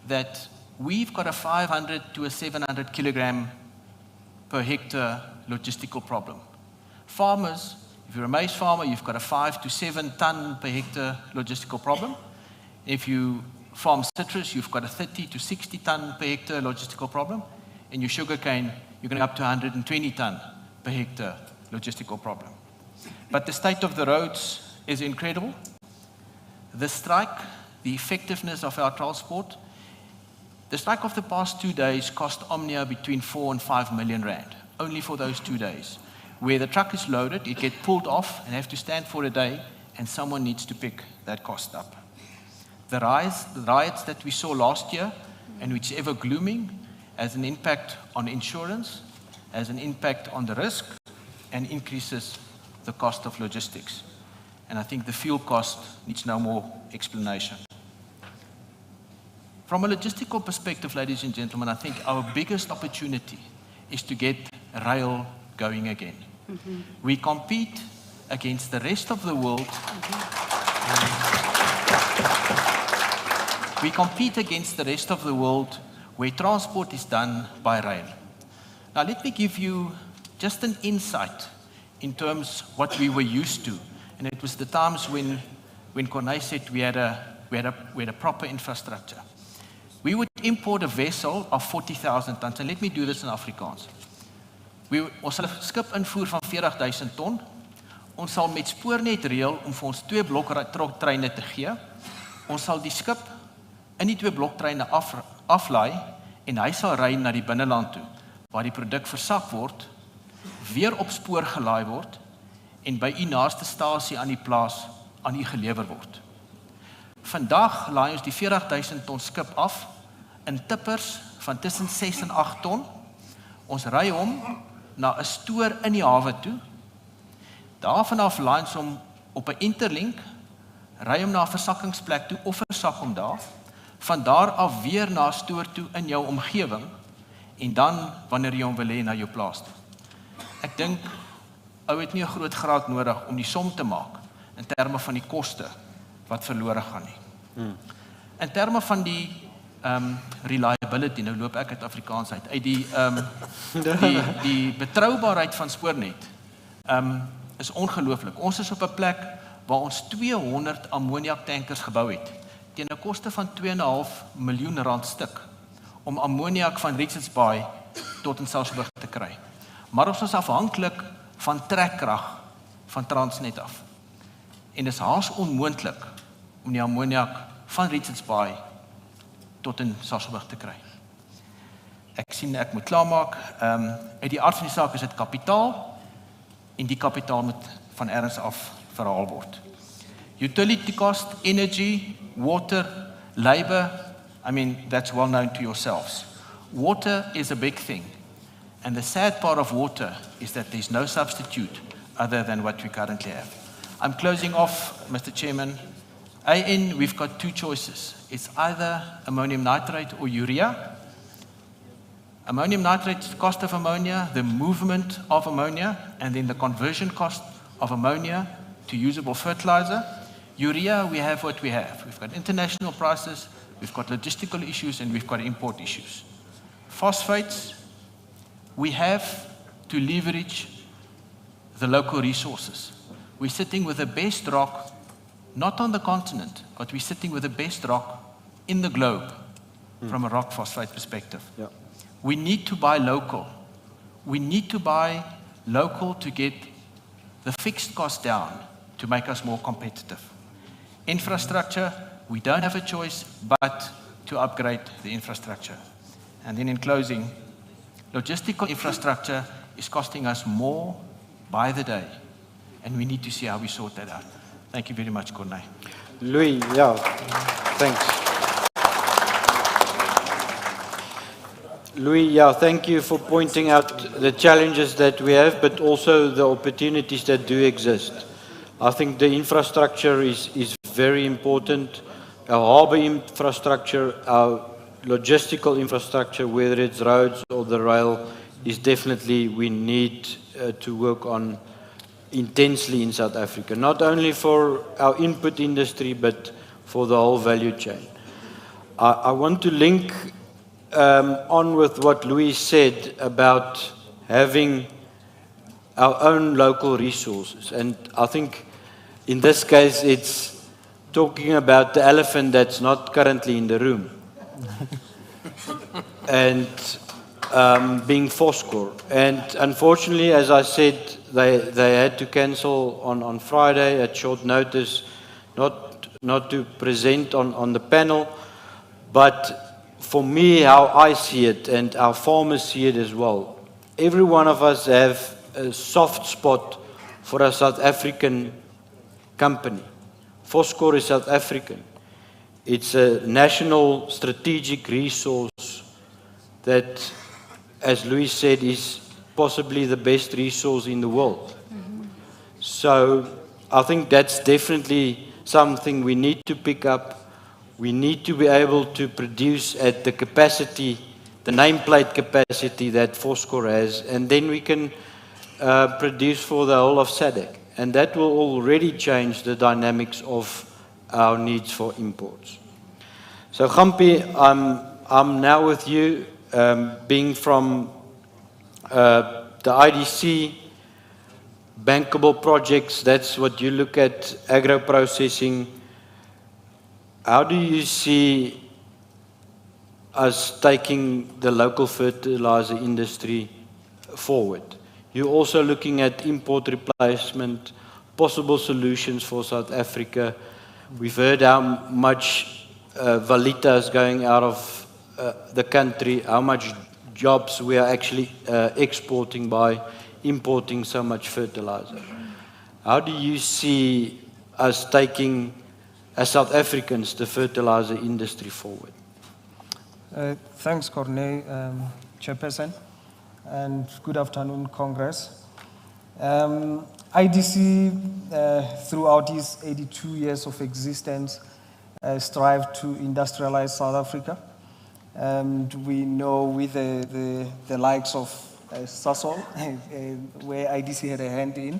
that we've got a 500 to a 700 kilogram per hectare logistical problem. Farmers, if you're a maize farmer, you've got a 5 to 7 ton per hectare logistical problem. If you farm citrus, you've got a 30 to 60 ton per hectare logistical problem. And your sugarcane, you're going up to 120 ton per hectare logistical problem. But the state of the roads is incredible. The strike, the effectiveness of our transport, the strike of the past 2 days cost Omnia between 4 and 5 million rand, only for those 2 days. Where the truck is loaded, it gets pulled off and have to stand for a day, and someone needs to pick that cost up. The riots that we saw last year, and which is ever glooming, has an impact on insurance, has an impact on the risk, and increases the cost of logistics. And I think the fuel cost needs no more explanation. From a logistical perspective, ladies and gentlemen, I think our biggest opportunity is to get rail going again. We compete against the rest of the world. We compete against the rest of the world where transport is done by rail. Now, let me give you just an insight in terms of what we were used to. And it was the times when Corné said we had a proper infrastructure. We would import a vessel of 40,000 tons. And let me do this in Afrikaans. Ons sal 'n skip invoer van 40,000 ton. Ons sal met spoornet reël om vir ons 2 bloktreine te gee. Ons sal die skip in die 2 bloktreine aflaai en hy sal ry na die binneland toe waar die produk versak word, weer op spoor gelaai word en by u naaste stasie aan die plaas aan u gelewer word. Vandag laai ons die 40,000 ton skip af in tippers van tussen 6 en 8 ton. Ons ry hom na 'n stoor in die hawe toe. Daarvan af laai ons hom op 'n interlink, ry hom na 'n versakkingsplek toe of versak hom daar. Van daar af weer na 'n stoor toe in jou omgewing en dan wanneer jy hom wil hê na jou plaas toe. Ek dink ou het nie 'n groot graad nodig om die som te maak in terme van die koste wat verlore gaan nie. In terme van die reliability, nou loop ek uit Afrikaans uit die betroubaarheid van spoornet is ongelooflik. Ons is op 'n plek waar ons 200 ammoniak tankers gebou het teen 'n koste van 2,5 miljoen rand stuk om ammoniak van Richards Bay tot in Sasolburg te kry. Maar ons is afhanklik van trekkrag van Transnet af. En dit is haas onmoontlik om die ammoniak van Richards Bay tot in Sasolburg te kry. Ek sien ek moet klaarmaak. Uit die aard van die saak is dit kapitaal en die kapitaal moet van ergens af verhaal word. Utility cost, energy, water, labor, I mean, that's well known to yourselves. Water is a big thing. And the sad part of water is that there's no substitute other than what we currently have. I'm closing off, Mr. Chairman. AN, we've got 2 choices. It's either ammonium nitrate or urea. Ammonium nitrate, cost of ammonia, the movement of ammonia, and then the conversion cost of ammonia to usable fertilizer. Urea, we have what we have. We've got international prices, we've got logistical issues, and we've got import issues. Phosphates, we have to leverage the local resources. We're sitting with the best rock, not on the continent, but we're sitting with the best rock in the globe from a rock phosphate perspective. Yeah. We need to buy local. We need to buy local to get the fixed cost down to make us more competitive. Infrastructure, we don't have a choice but to upgrade the infrastructure. And then in closing, logistical infrastructure is costing us more by the day, and we need to see how we sort that out. Thank you very much, Corné. Louis, yeah, thanks. Louis, yeah, thank you for pointing out the challenges that we have, but also the opportunities that do exist. I think the infrastructure is very important. Our harbour infrastructure, our logistical infrastructure, whether it's roads or the rail, is definitely, we need to work on intensely in South Africa, not only for our input industry, but for the whole value chain. I want to link on with what Louis said about having our own local resources. And I think in this case, it's talking about the elephant that's not currently in the room. And being Foscor. And unfortunately, as I said, they had to cancel on Friday at short notice, not to present on the panel. But for me, how I see it, and our farmers see it as well, every one of us have a soft spot for a South African company. Foscor is South African. It's a national strategic resource that, as Louis said, is possibly the best resource in the world. So I think that's definitely something we need to pick up. We need to be able to produce at the capacity, the nameplate capacity that Foscor has, and then we can produce for the whole of SADC. And that will already change the dynamics of our needs for imports. So Gampi, I'm now with you, being from the IDC, bankable projects, that's what you look at, agro-processing. How do you see us taking the local fertilizer industry forward? You're also looking at import replacement, possible solutions for South Africa. We've heard how much Valita is going out of the country, how much jobs we are actually exporting by importing so much fertilizer. How do you see us taking, as South Africans, the fertilizer industry forward? Thanks, Corne, Chairperson, and good afternoon, Congress. IDC, throughout its 82 years of existence, strive to industrialize South Africa. And we know with the likes of Sasol, where IDC had a hand in.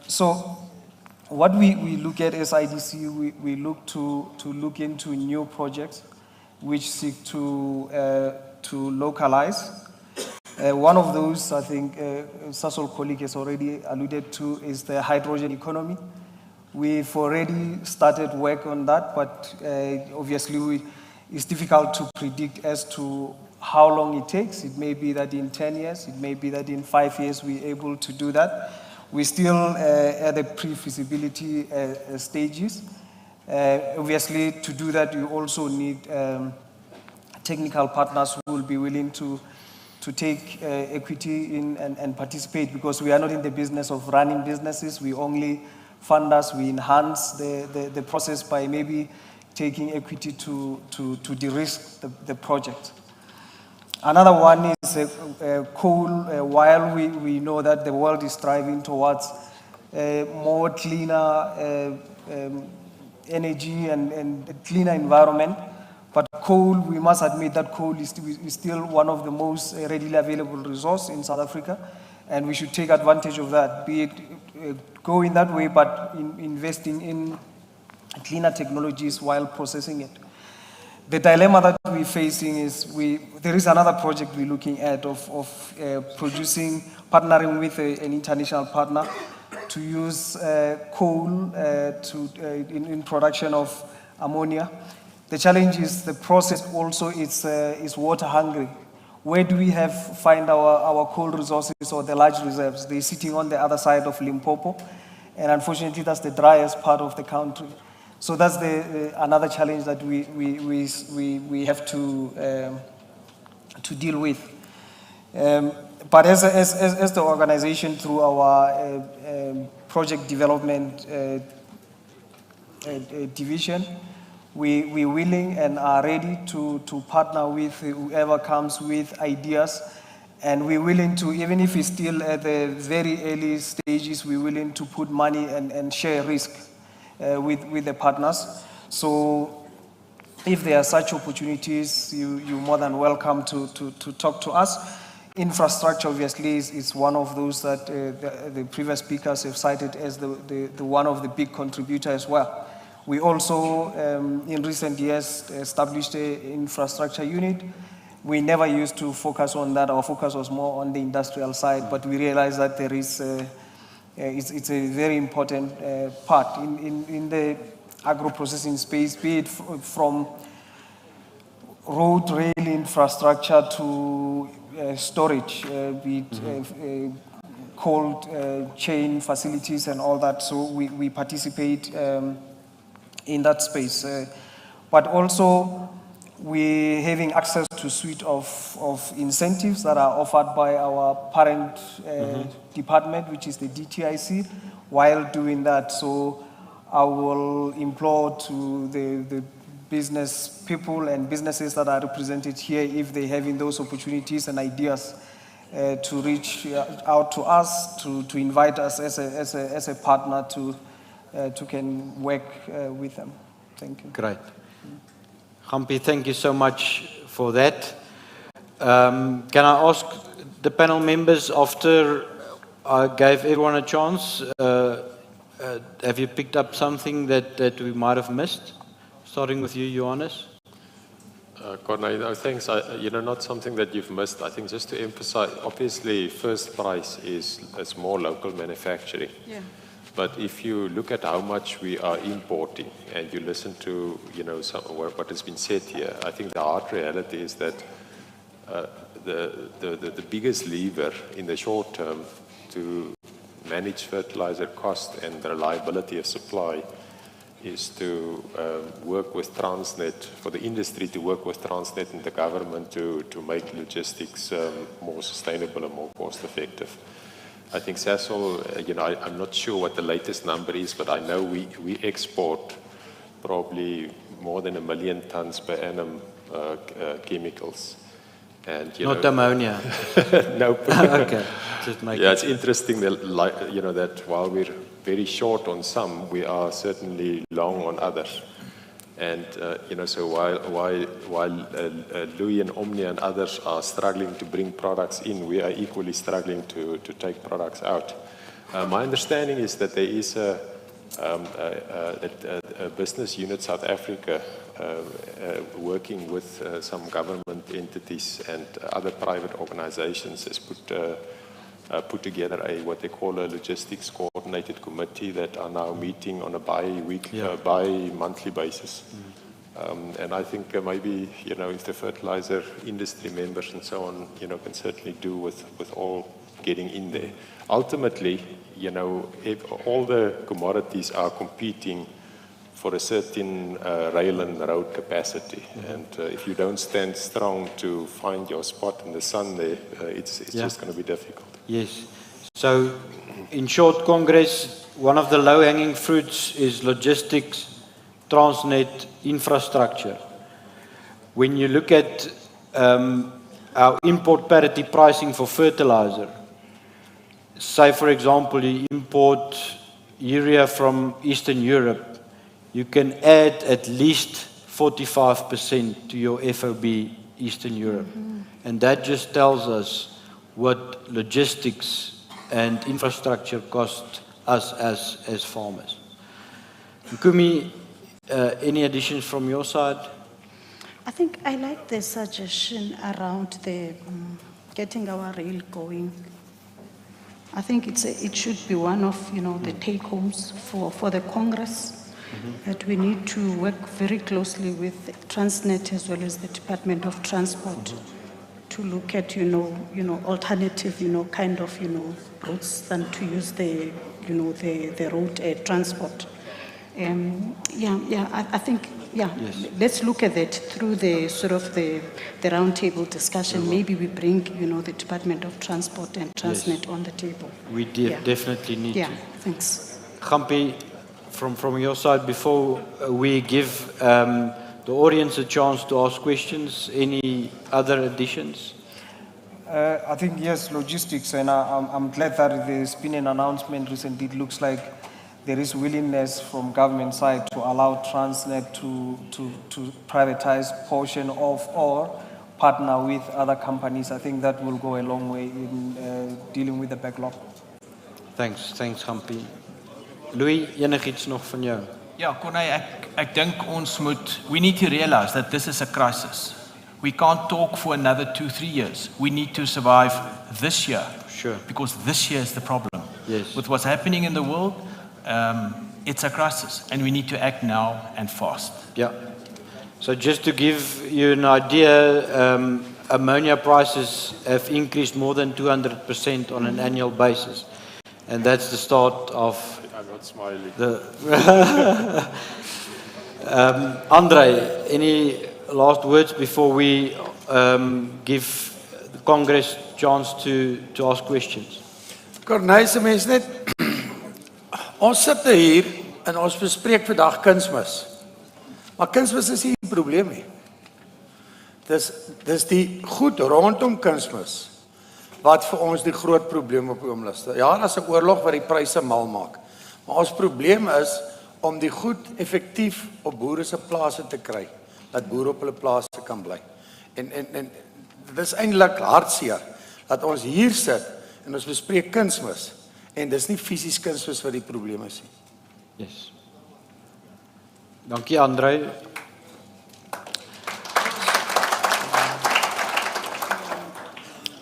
So what we look at as IDC, we look to look into new projects which seek to localize. One of those, I think, Sasol colleague has already alluded to, is the hydrogen economy. We've already started work on that, but obviously it's difficult to predict as to how long it takes. It may be that in 10 years, it may be that in 5 years we're able to do that. We're still at the pre-feasibility stages. Obviously, to do that, you also need technical partners who will be willing to take equity in and participate, because we are not in the business of running businesses. We only funders, we enhance the process by maybe taking equity to de-risk the project. Another one is coal. While we know that the world is striving towards more cleaner energy and a cleaner environment, but coal, we must admit that coal is still one of the most readily available resources in South Africa, and we should take advantage of that, be it go in that way, but investing in cleaner technologies while processing it. The dilemma that we're facing is there is another project we're looking at of partnering with an international partner to use coal in production of ammonia. The challenge is the process also is water hungry. Where do we find our coal resources or the large reserves? They're sitting on the other side of Limpopo, and unfortunately that's the driest part of the country. So that's another challenge that we have to deal with. But as the organization, through our project development division, we're willing and are ready to partner with whoever comes with ideas, and we're willing to, even if it's still at the very early stages, we're willing to put money and share risk with the partners. So if there are such opportunities, you're more than welcome to talk to us. infrastructure obviously is one of those that the previous speakers have cited as the one of the big contributors as well. We also, in recent years, established an infrastructure unit. We never used to focus on that. Our focus was more on the industrial side, but we realized that there is, it's a very important part in the agro-processing space, be it from road, rail infrastructure to storage, be it cold chain facilities and all that. So we participate in that space. But also, we're having access to a suite of incentives that are offered by our parent department, which is the DTIC, while doing that. So I will implore to the business people and businesses that are represented here, if they're having those opportunities and ideas, to reach out to us, to invite us as a partner to can work with them. Thank you. Great. Gampi, thank you so much for that. Can I ask the panel members, after I gave everyone a chance, have you picked up something that we might have missed? Starting with you, Johannes. Corné, thanks. Not something that you've missed. I think just to emphasize, obviously, first price is more local manufacturing. Yeah. But if you look at how much we are importing, and you listen to what has been said here, I think the hard reality is that the biggest lever in the short term to manage fertilizer cost and the reliability of supply is to work with Transnet, for the industry to work with Transnet and the government to make logistics more sustainable and more cost effective. I think Sasol, I'm not sure what the latest number is, but I know we export probably more than 1 million tons per annum chemicals. And, not ammonia. No. Okay. Just make it's interesting that, that while we're very short on some, we are certainly long on others. And, so while Louis and Omnia and others are struggling to bring products in, we are equally struggling to take products out. My understanding is that there is a business unit South Africa working with some government entities and other private organizations has put together what they call a logistics coordinated committee that are now meeting on a bi-monthly basis. And I think maybe, if the fertilizer industry members and so on, can certainly do with all getting in there. Ultimately, if all the commodities are competing for a certain rail and road capacity. And if you don't stand strong to find your spot in the sun there, it's just going to be difficult. Yes. So, in short, Congress, one of the low-hanging fruits is logistics, Transnet, infrastructure. When you look at our import parity pricing for fertilizer, say, for example, you import urea from Eastern Europe, you can add at least 45% to your FOB Eastern Europe. And that just tells us what logistics and infrastructure cost us as farmers. Nkumi, any additions from your side? I think I like the suggestion around the getting our rail going. I think it should be one of the take-homes for the Congress. That we need to work very closely with Transnet as well as the Department of Transport to look at alternative kind of routes than to use the road transport. I think Yes. Let's look at that through the sort of the roundtable discussion. Maybe we bring the Department of Transport and Transnet on the table. We definitely need to. Thanks. Gampi, from your side, before we give the audience a chance to ask questions, any other additions? I think yes, logistics, and I'm glad that there's been an announcement recently. It looks like there is willingness from government side to allow Transnet to privatize portion of or partner with other companies. I think that will go a long way in dealing with the backlog. Thanks, Gampi. Louis, enigiets nog van jou? Ja, Corneille, ek dink ons we need to realize that this is a crisis. We can't talk for another 2-3 years. We need to survive this year. Sure. Because this year is the problem. Yes. With what's happening in the world, it's a crisis, and we need to act now and fast. Yeah. So just to give you an idea, ammonia prices have increased more than 200% on an annual basis. And that's the start of I'm not smiling. Andre, any last words before we give the Congress a chance to ask questions? Corneille, se mens net ons sit hier en ons bespreek vandag kunsmis. Maar kunsmis is nie die probleem nie. Dis die goed rondom kunsmis wat vir ons die groot probleem op die oomblik is. Ja, daar's 'n oorlog wat die pryse mal maak. Maar ons probleem is om die goed effektief op boere se plase te kry, dat boere op hulle plase kan bly. En dit is eintlik hartseer dat ons hier sit en ons bespreek kunsmis en dis nie fisies kunsmis wat die probleem is nie. Yes. Dankie Andre.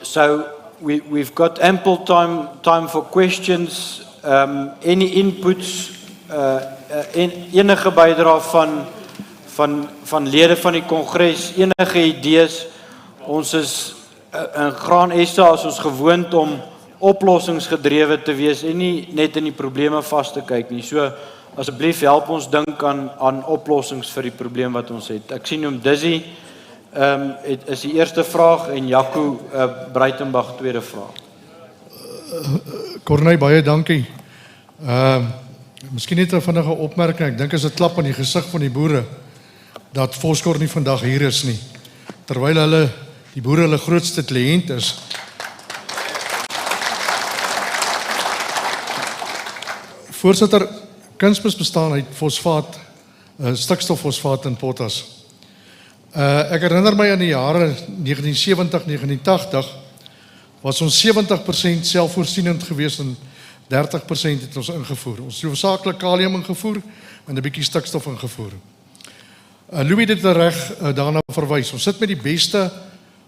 So we've got ample time for questions. Any inputs, enige bydrae van lede van die Kongres, enige idees. Ons is in Graan SA as ons gewoond om oplossingsgedrewe te wees en nie net in die probleme vas te kyk nie. So asseblief help ons dink aan oplossings vir die probleem wat ons het. Ek sien hom Dizzy is die eerste vraag en Jaco Breitenbach tweede vraag. Corneille, baie dankie. Miskien net 'n vinnige opmerking. Ek dink is 'n klap aan die gesig van die boere dat Voskor nie vandag hier is nie. Terwyl die boere hulle grootste kliënt is. Voorsitter, kunsmis bestaan uit fosfaat, stikstoffosfaat en potas. Ek herinner my aan die jare 1970-1980 was ons 70% selfvoorsienend geweest en 30% het ons ingevoer. Ons het hoofsaaklik kalium ingevoer en 'n bietjie stikstof ingevoer. Louis het reg daarna verwys. Ons sit met die beste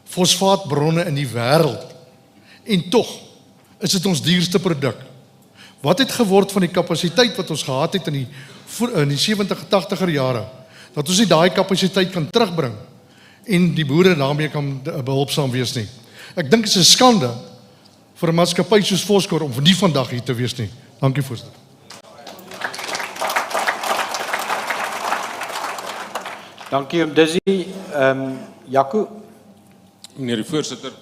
fosfaatbronne in die wêreld. En tog is dit ons duurste produk. Wat het geword van die kapasiteit wat ons gehad het in die 70-80er jare? Dat ons nie daai kapasiteit kan terugbring en die boere daarmee kan behulpsaam wees nie. Ek dink dit is 'n skande vir 'n maatskappy soos Voskor om nie vandag hier te wees nie. Dankie voorsitter. Dankie om Dizzy. Jaco. Meneer die voorsitter,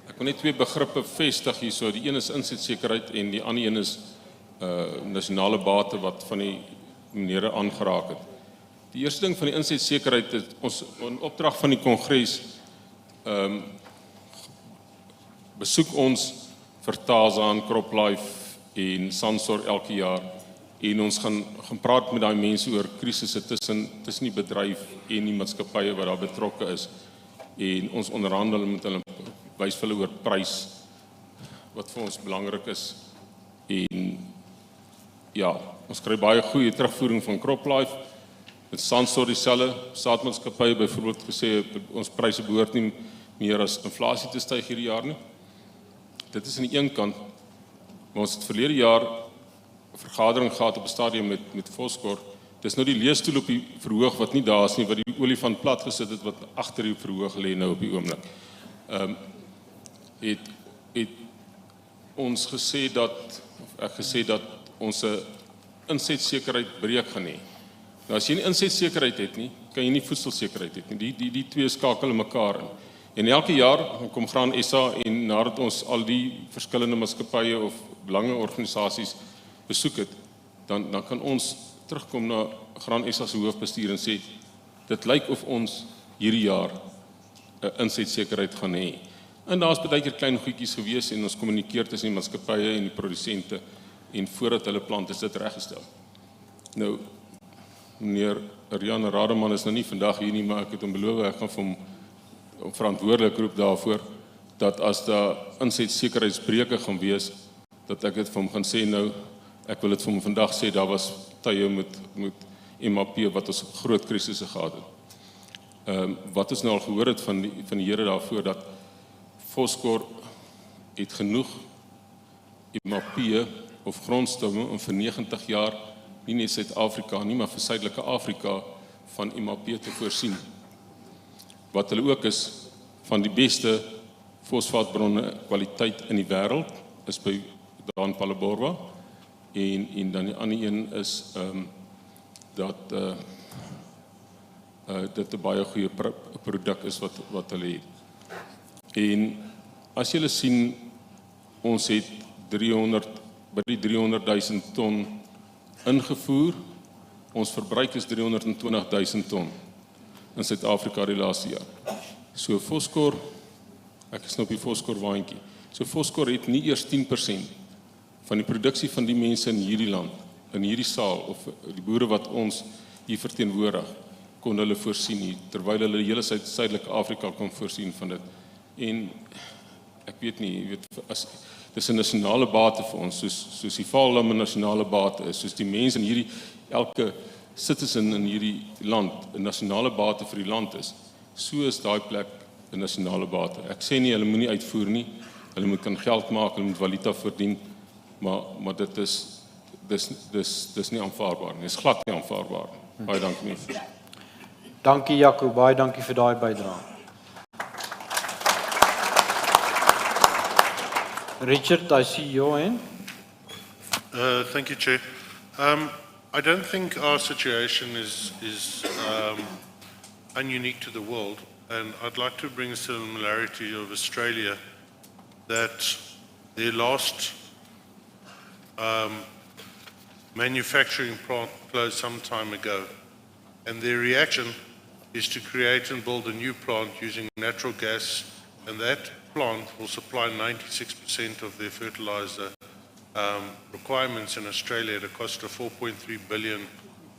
ek wil net twee begrippe vestig hierso. Die een is insetsekerheid en die ander een is nasionale bate wat van die menere aangeraak het. Die eerste ding van die insetsekerheid is ons in opdrag van die Kongres besoek ons Fertilizer, CropLife en Sansor elke jaar en ons gaan praat met daai mense oor krisisse tussen die bedryf en die maatskappye wat daar betrokke is en ons onderhandel met hulle, wys vir hulle oor prys wat vir ons belangrik is en ja, ons kry baie goeie terugvoering van CropLife. Met Sansor dieselfde, saadmaatskappye byvoorbeeld gesê ons pryse behoort nie meer as inflasie te styg hierdie jaar nie. Dit is aan die een kant, maar ons het verlede jaar 'n vergadering gehad op 'n stadium met Voskor. Dis nou die leesstoel op die verhoog wat nie daar is nie, wat die olifant plat gesit het wat agter die verhoog lê nou op die oomblik. Het ons gesê dat ons 'n insetsekerheid breek gaan hê. Nou as jy nie insetsekerheid het nie, kan jy nie voedselsekerheid het nie. Die twee skakel mekaar in. En elke jaar kom Graan SA en nadat ons al die verskillende maatskappye of belangeorganisasies besoek het, dan kan ons terugkom na Graan SA se hoofbestuur en sê dit lyk of ons hierdie jaar 'n insetsekerheid gaan hê. En daar's baie keer klein goedjies gewees en ons kommunikeer tussen die maatskappye en die produsente en voordat hulle plant is dit reggestel. Nou meneer Rian Rademan is nou nie vandag hier nie, maar ek het hom beloof ek gaan vir hom verantwoordelik roep daarvoor dat as daar insetsekerheidsbreuke gaan wees, dat ek dit vir hom gaan sê nou, ek wil dit vir hom vandag sê, daar was tye met MAP wat ons groot krisisse gehad het. Wat ons nou al gehoor het van die here daarvoor, dat Foskor het genoeg MAP of grondstowwe om vir 90 jaar, nie net Suid-Afrika nie, maar vir Suidelike Afrika van MAP te voorsien. Wat hulle ook is, van die beste fosfaatbronne kwaliteit in die wêreld, is by daar in Palleborwa, en dan die ander een is dat dit 'n baie goeie produk is wat hulle het. En as julle sien, ons het by die 300,000 ton ingevoer, ons verbruik is 320,000 ton in Suid-Afrika die laaste jaar. So Foskor, ek is nou op die Foskor waantjie, so Foskor het nie eers 10% van die produksie van die mense in hierdie land, in hierdie saal, of die boere wat ons hier verteenwoordig, kon hulle voorsien nie, terwyl hulle hele Suidelike Afrika kon voorsien van dit. En ek weet nie, dis 'n nasionale bate vir ons, soos die Vaallam 'n nasionale bate is, soos die mense in hierdie, elke citizen in hierdie land 'n nasionale bate vir die land is, so is daai plek 'n nasionale bate. Ek sê nie, hulle moenie uitvoer nie, hulle moet kan geld maak, hulle moet valuta verdien, maar dit is nie aanvaarbaar nie, dit is glad nie aanvaarbaar. Baie dankie mense. Dankie Jaco, baie dankie vir daai bydrae. Richard, I see your hand. Thank you, Chair. I don't think our situation is ununique to the world, and I'd like to bring a similarity of Australia, that their last manufacturing plant closed some time ago, and their reaction is to create and build a new plant using natural gas, and that plant will supply 96% of their fertilizer requirements in Australia at a cost of 4.3 billion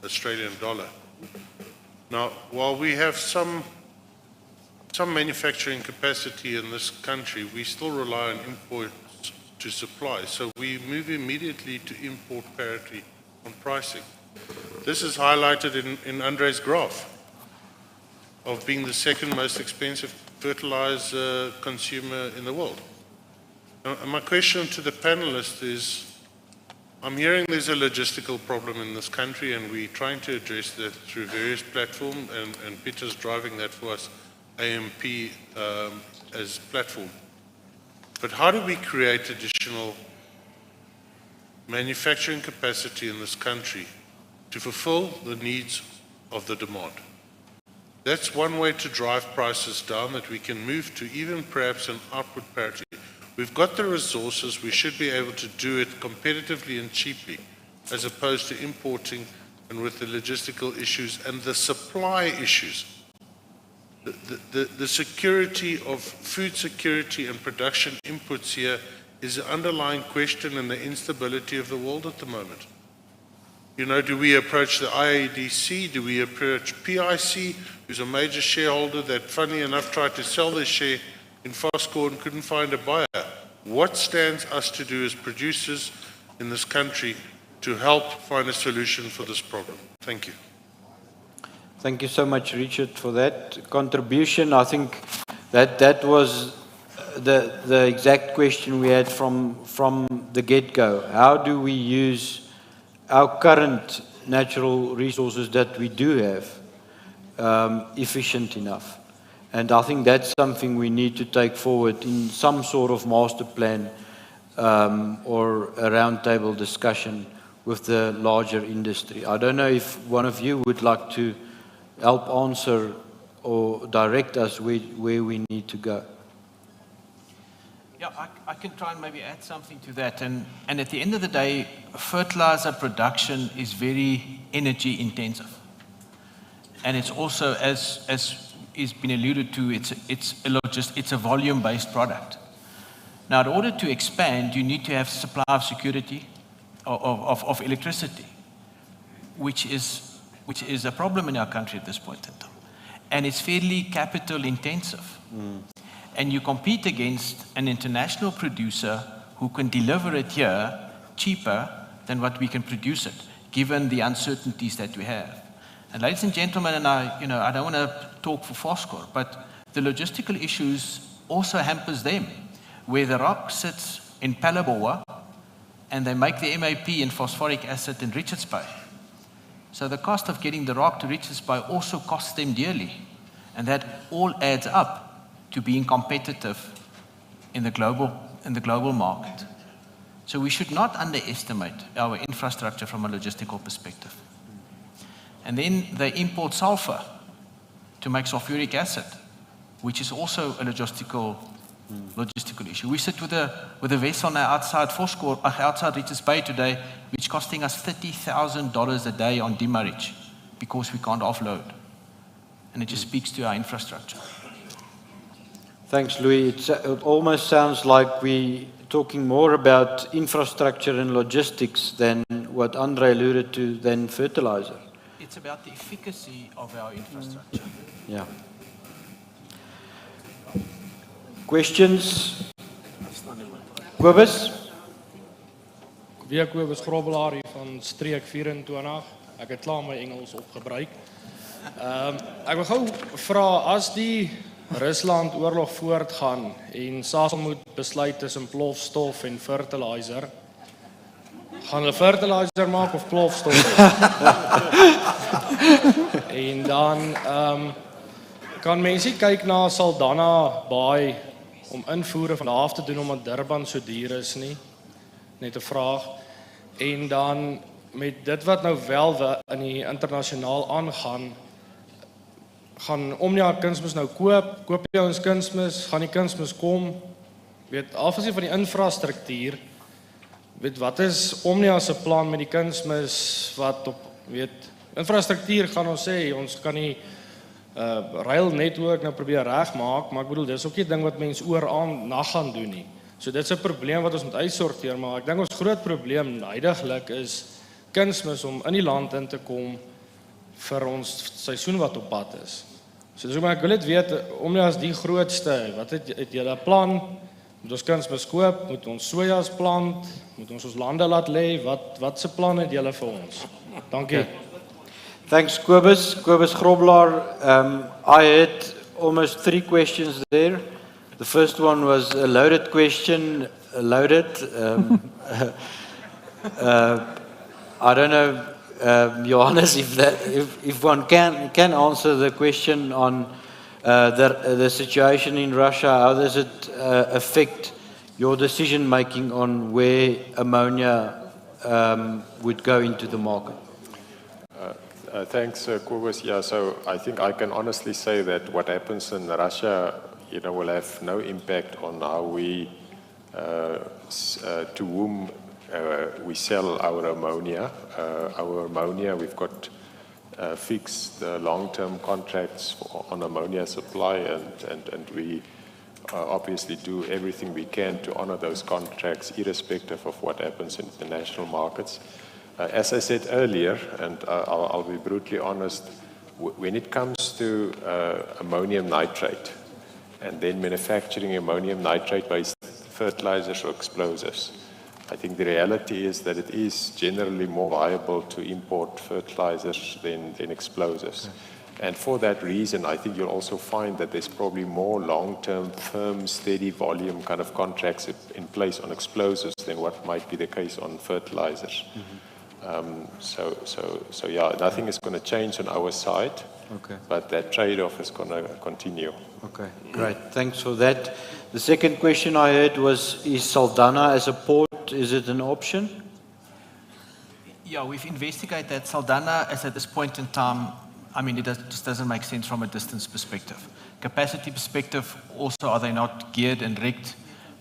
Australian dollar. Now, while we have some manufacturing capacity in this country, we still rely on imports to supply. So we move immediately to import parity on pricing. This is highlighted in Andre's graph of being the second most expensive fertilizer consumer in the world. And my question to the panelists is, I'm hearing there's a logistical problem in this country, and we're trying to address that through various platforms, and Peter's driving that for us, AMP as platform. But how do we create additional manufacturing capacity in this country to fulfill the needs of the demand? That's one way to drive prices down, that we can move to even perhaps an output parity. We've got the resources, we should be able to do it competitively and cheaply, as opposed to importing and with the logistical issues and the supply issues. The security of food security and production inputs here is an underlying question in the instability of the world at the moment. You know, do we approach the IADC? Do we approach PIC, who's a major shareholder that, funnily enough, tried to sell their share in Foskor and couldn't find a buyer? What stands us to do as producers in this country to help find a solution for this problem? Thank you. Thank you so much, Richard, for that contribution. I think that was the exact question we had from the get-go. How do we use our current natural resources that we do have efficient enough? And I think that's something we need to take forward in some sort of master plan or a roundtable discussion with the larger industry. I don't know if one of you would like to help answer or direct us where we need to go. Yeah, I can try and maybe add something to that. And at the end of the day, fertilizer production is very energy intensive. And it's also, as has been alluded to, it's a volume-based product. Now, in order to expand, you need to have supply of security of electricity, which is a problem in our country at this point in time. and it's fairly capital intensive. And you compete against an international producer who can deliver it here cheaper than what we can produce it, given the uncertainties that we have. And ladies and gentlemen, and I don't want to talk for Foscor, but the logistical issues also hampers them, where the rock sits in Palabora and they make the MAP in phosphoric acid in Richards Bay. So the cost of getting the rock to Richards Bay also costs them dearly. And that all adds up to being competitive in the global market. So we should not underestimate our infrastructure from a logistical perspective. And then they import sulfur to make sulfuric acid, which is also a logistical issue. We sit with a vessel now outside Richards Bay today, which is costing us $30,000 a day on demurrage because we can't offload. And it just speaks to our infrastructure. Thanks, Louis. It almost sounds like we're talking more about infrastructure and logistics than what Andre alluded to, than fertilizer. It's about the efficacy of our infrastructure. Yeah. Questions? Kobus? Wie Kobus Grobbelaar hier van streek 24. Ek het klaar my Engels opgebruik. Ek wil gou vra, as die Rusland oorlog voortgaan en Sasol moet besluit tussen plofstof en fertilizer, gaan hulle fertilizer maak of plofstof? En dan kan mense kyk na Saldanha Baai om invoere van daar af te doen omdat Durban so duur is nie. Net 'n vraag. En dan met dit wat nou wel in die internasionaal aangaan, gaan Omnia kunsmis nou koop jy ons kunsmis, gaan die kunsmis kom, weet, afgesien van die infrastruktuur, weet, wat is Omnia se plan met die kunsmis, wat op, weet, infrastruktuur gaan ons sê, ons kan die rail netwerk nou probeer regmaak, maar ek bedoel, dis ook nie ding wat mense oor aan nag gaan doen nie. So dit is 'n probleem wat ons moet uitsorteer, maar ek dink ons groot probleem huidiglik is kunsmis om in die land in te kom vir ons seisoen wat op pad is. So dis maar ek wil net weet, Omnia is die grootste, wat het julle plan? Moet ons kunsmis koop? Moet ons sojas plant? Moet ons lande laat lê? Wat se plan het julle vir ons? Dankie. Okay. Thanks, Kobus. Kobus Grobbelaar. I had almost 3 questions there. The first one was a loaded question, loaded. I don't know, Johannes, if one can answer the question on the situation in Russia, how does it affect your decision making on where ammonia would go into the market? Thanks, Kobus. Yeah, so I think I can honestly say that what happens in Russia, will have no impact on how we, to whom we sell our ammonia. Our ammonia, we've got fixed long-term contracts on ammonia supply, and we obviously do everything we can to honor those contracts, irrespective of what happens in international markets. As I said earlier, and I'll be brutally honest, when it comes to ammonium nitrate and then manufacturing ammonium nitrate-based fertilizers or explosives, I think the reality is that it is generally more viable to import fertilizers than explosives. And for that reason, I think you'll also find that there's probably more long-term, firm, steady volume kind of contracts in place on explosives than what might be the case on fertilizers. So yeah, nothing is going to change on our side, but that trade-off is going to continue. Okay, great. Thanks for that. The second question I heard was, is Saldanha as a port, is it an option? Yeah, we've investigated that. Saldanha is at this point in time, I mean, just doesn't make sense from a distance perspective. Capacity perspective, also, are they not geared and rigged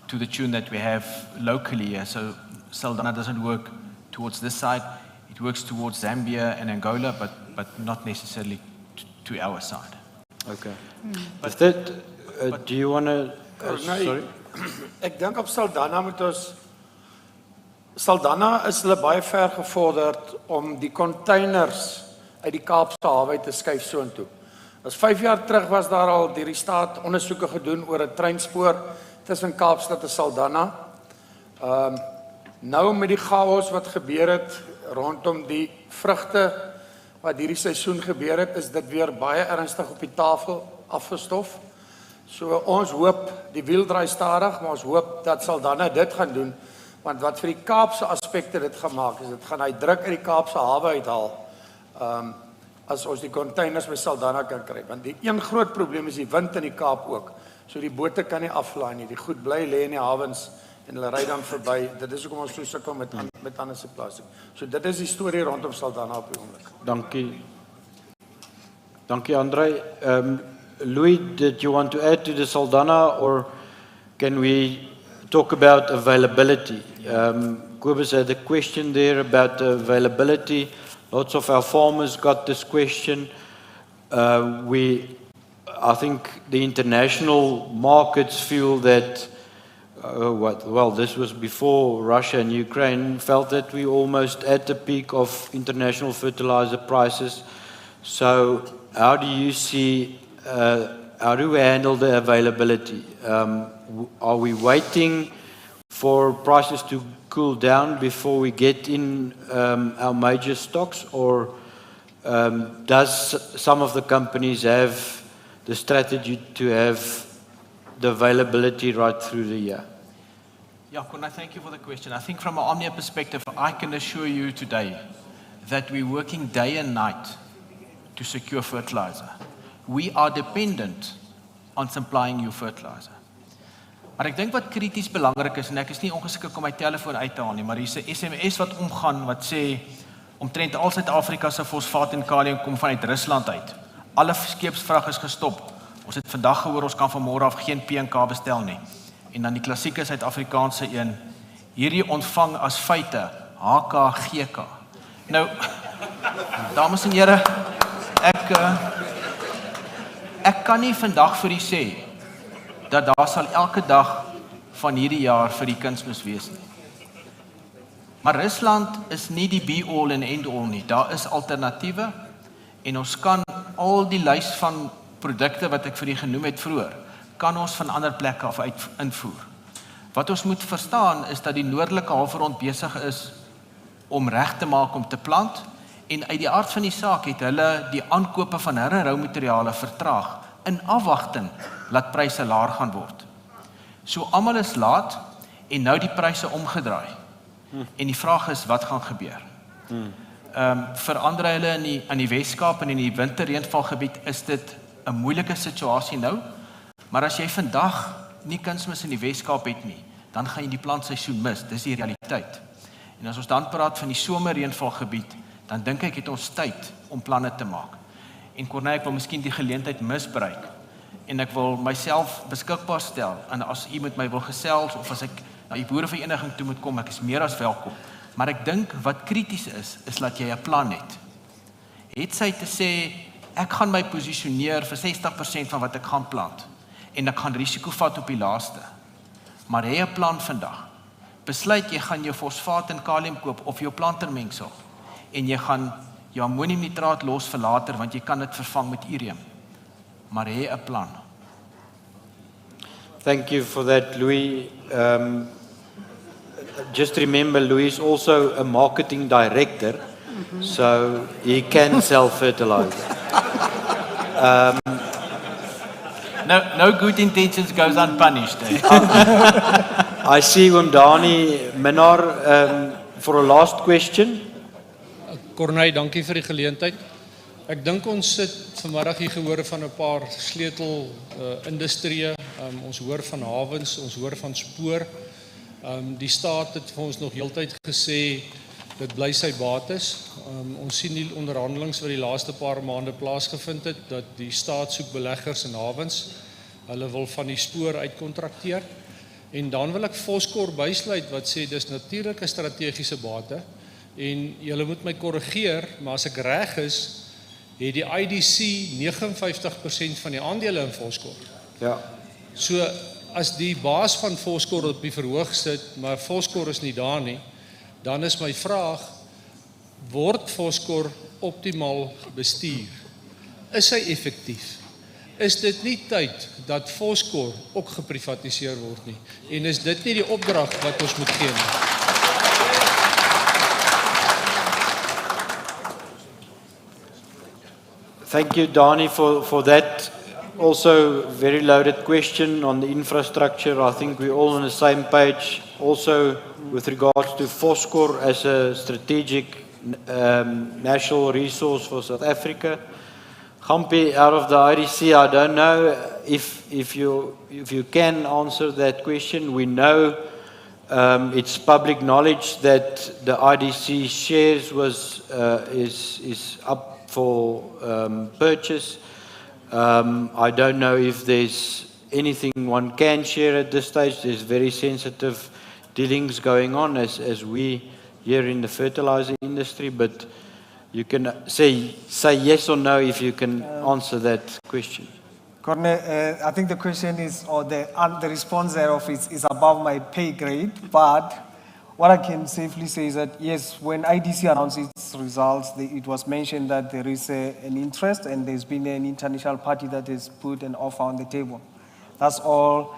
to the tune that we have locally here? So Saldanha doesn't work towards this side. It works towards Zambia and Angola, but not necessarily to our side. Okay. Do you want to... sorry? Ek dink op Saldanha moet ons... Saldanha is hulle baie ver gevorderd om die containers uit die Kaapse hawe te skuif soontoe. As 5 jaar terug was daar al deur die staat ondersoeke gedoen oor 'n treinspoor tussen Kaapstad en Saldanha. Nou met die chaos wat gebeur het rondom die vrugte wat hierdie seisoen gebeur het, is dit weer baie ernstig op die tafel afgestof. So ons hoop, die wiel draai stadig, maar ons hoop dat Saldanha dit gaan doen, want wat vir die Kaapse aspekte dit gaan maak, is dit gaan hy druk uit die Kaapse hawe uithaal, as ons die containers by Saldanha kan kry, want die een groot probleem is die wind in die Kaap ook, so die bote kan nie aflaai nie, die goed bly lê in die hawens, en hulle ry dan verby, dit is hoekom ons so sukkel met ander se plastic. So dit is die storie rondom Saldanha op die oomblik. Dankie. Dankie, André. Louis, did you want to add to the Saldanha, or can we talk about availability? Kobus had a question there about the availability. Lots of our farmers got this question. I think the international markets feel that, this was before Russia and Ukraine, felt that we almost at the peak of international fertilizer prices. So how do you see, how do we handle the availability? Are we waiting for prices to cool down before we get in our major stocks, or does some of the companies have the strategy to have the availability right through the year? Yeah, Kunai, thank you for the question. I think from an Omnia perspective, I can assure you today that we're working day and night to secure fertilizer. We are dependent on supplying you fertilizer. Maar ek dink wat krities belangrik is, en ek is nie ongeskik om my telefoon uit te haal nie, maar hier is 'n SMS wat omgaan wat sê omtrent al Suid-Afrika se fosfaat en kalium kom vanuit Rusland uit. Alle skeepsvrag is gestop. Ons het vandag gehoor ons kan van môre af geen P&K bestel nie. En dan die klassieke Suid-Afrikaanse een, hierdie ontvang as feite HKGK. Nou, dames en here, ek kan nie vandag vir u sê dat daar sal elke dag van hierdie jaar vir die kunsmis wees nie. Maar Rusland is nie die be-all en end-all nie. Daar is alternatiewe en ons kan al die lys van produkte wat ek vir u genoem het vroeër, kan ons van ander plekke af uit invoer. Wat ons moet verstaan is dat die noordelike halfrond besig is om reg te maak om te plant, en uit die aard van die saak het hulle die aankope van hulle roumateriale vertraag in afwagting laat pryse laer gaan word. So almal is laat en nou die pryse omgedraai. En die vraag is, wat gaan gebeur? Verander hulle in die Weskaap en in die winterreënvalgebied, is dit 'n moeilike situasie nou, maar as jy vandag nie kunsmis in die Weskaap het nie, dan gaan jy die plantseisoen mis, dis die realiteit. En as ons dan praat van die somerreënvalgebied, dan dink ek het ons tyd om planne te maak. En Corneille, ek wil miskien die geleentheid misbruik, en ek wil myself beskikbaar stel, en as u met my wil gesels, of as ek na die boerevereniging toe moet kom, ek is meer as welkom. Maar ek dink wat krities is dat jy 'n plan het. Het sy te sê, ek gaan my posisioneer vir 60% van wat ek gaan plant, en ek gaan risiko vat op die laaste. Maar hê 'n plan vandag. Besluit jy gaan jou fosfaat en kalium koop of jou plantermengsel, en jy gaan jou ammoniumnitraat los vir later, want jy kan dit vervang met ureum. Maar hê 'n plan. Thank you for that, Louis. Just remember, Louis is also a marketing director, so he can sell fertilizer. No good intentions goes unpunished. I see Umdani Menar for a last question. Corneille, dankie vir die geleentheid. Ek dink ons sit vanmiddag hier gehoor van 'n paar sleutel industrieë. Ons hoor van hawens, ons hoor van spoor. Die staat het vir ons nog heeltyd gesê dit bly sy bates. Ons sien die onderhandelings wat die laaste paar maande plaasgevind het, dat die staat soek beleggers in hawens. Hulle wil van die spoor uitkontrakteer. En dan wil ek Voskor bysluit wat sê dis natuurlik 'n strategiese bate. En julle moet my korrigeer, maar as ek reg is, het die IDC 59% van die aandele in Voskor. Ja. So as die baas van Voskor op die verhoog sit, maar Voskor is nie daar nie, dan is my vraag, word Voskor optimaal bestuur? is hy effektief? Is dit nie tyd dat Foskor ook geprivatiseer word nie? En is dit nie die opdrag wat ons moet gee nie? Thank you, Dani, for that also very loaded question on the infrastructure. I think we're all on the same page. Also, with regards to Foskor as a strategic national resource for South Africa. Gampi, out of the IDC, I don't know if you can answer that question. We know it's public knowledge that the IDC shares is up for purchase. I don't know if there's anything one can share at this stage. There's very sensitive dealings going on as we here in the fertilizer industry, but you can say yes or no if you can answer that question. Corne, I think the question is, or the response thereof is above my pay grade, but what I can safely say is that yes, when IDC announced its results, it was mentioned that there is an interest and there's been an international party that has put an offer on the table. That's all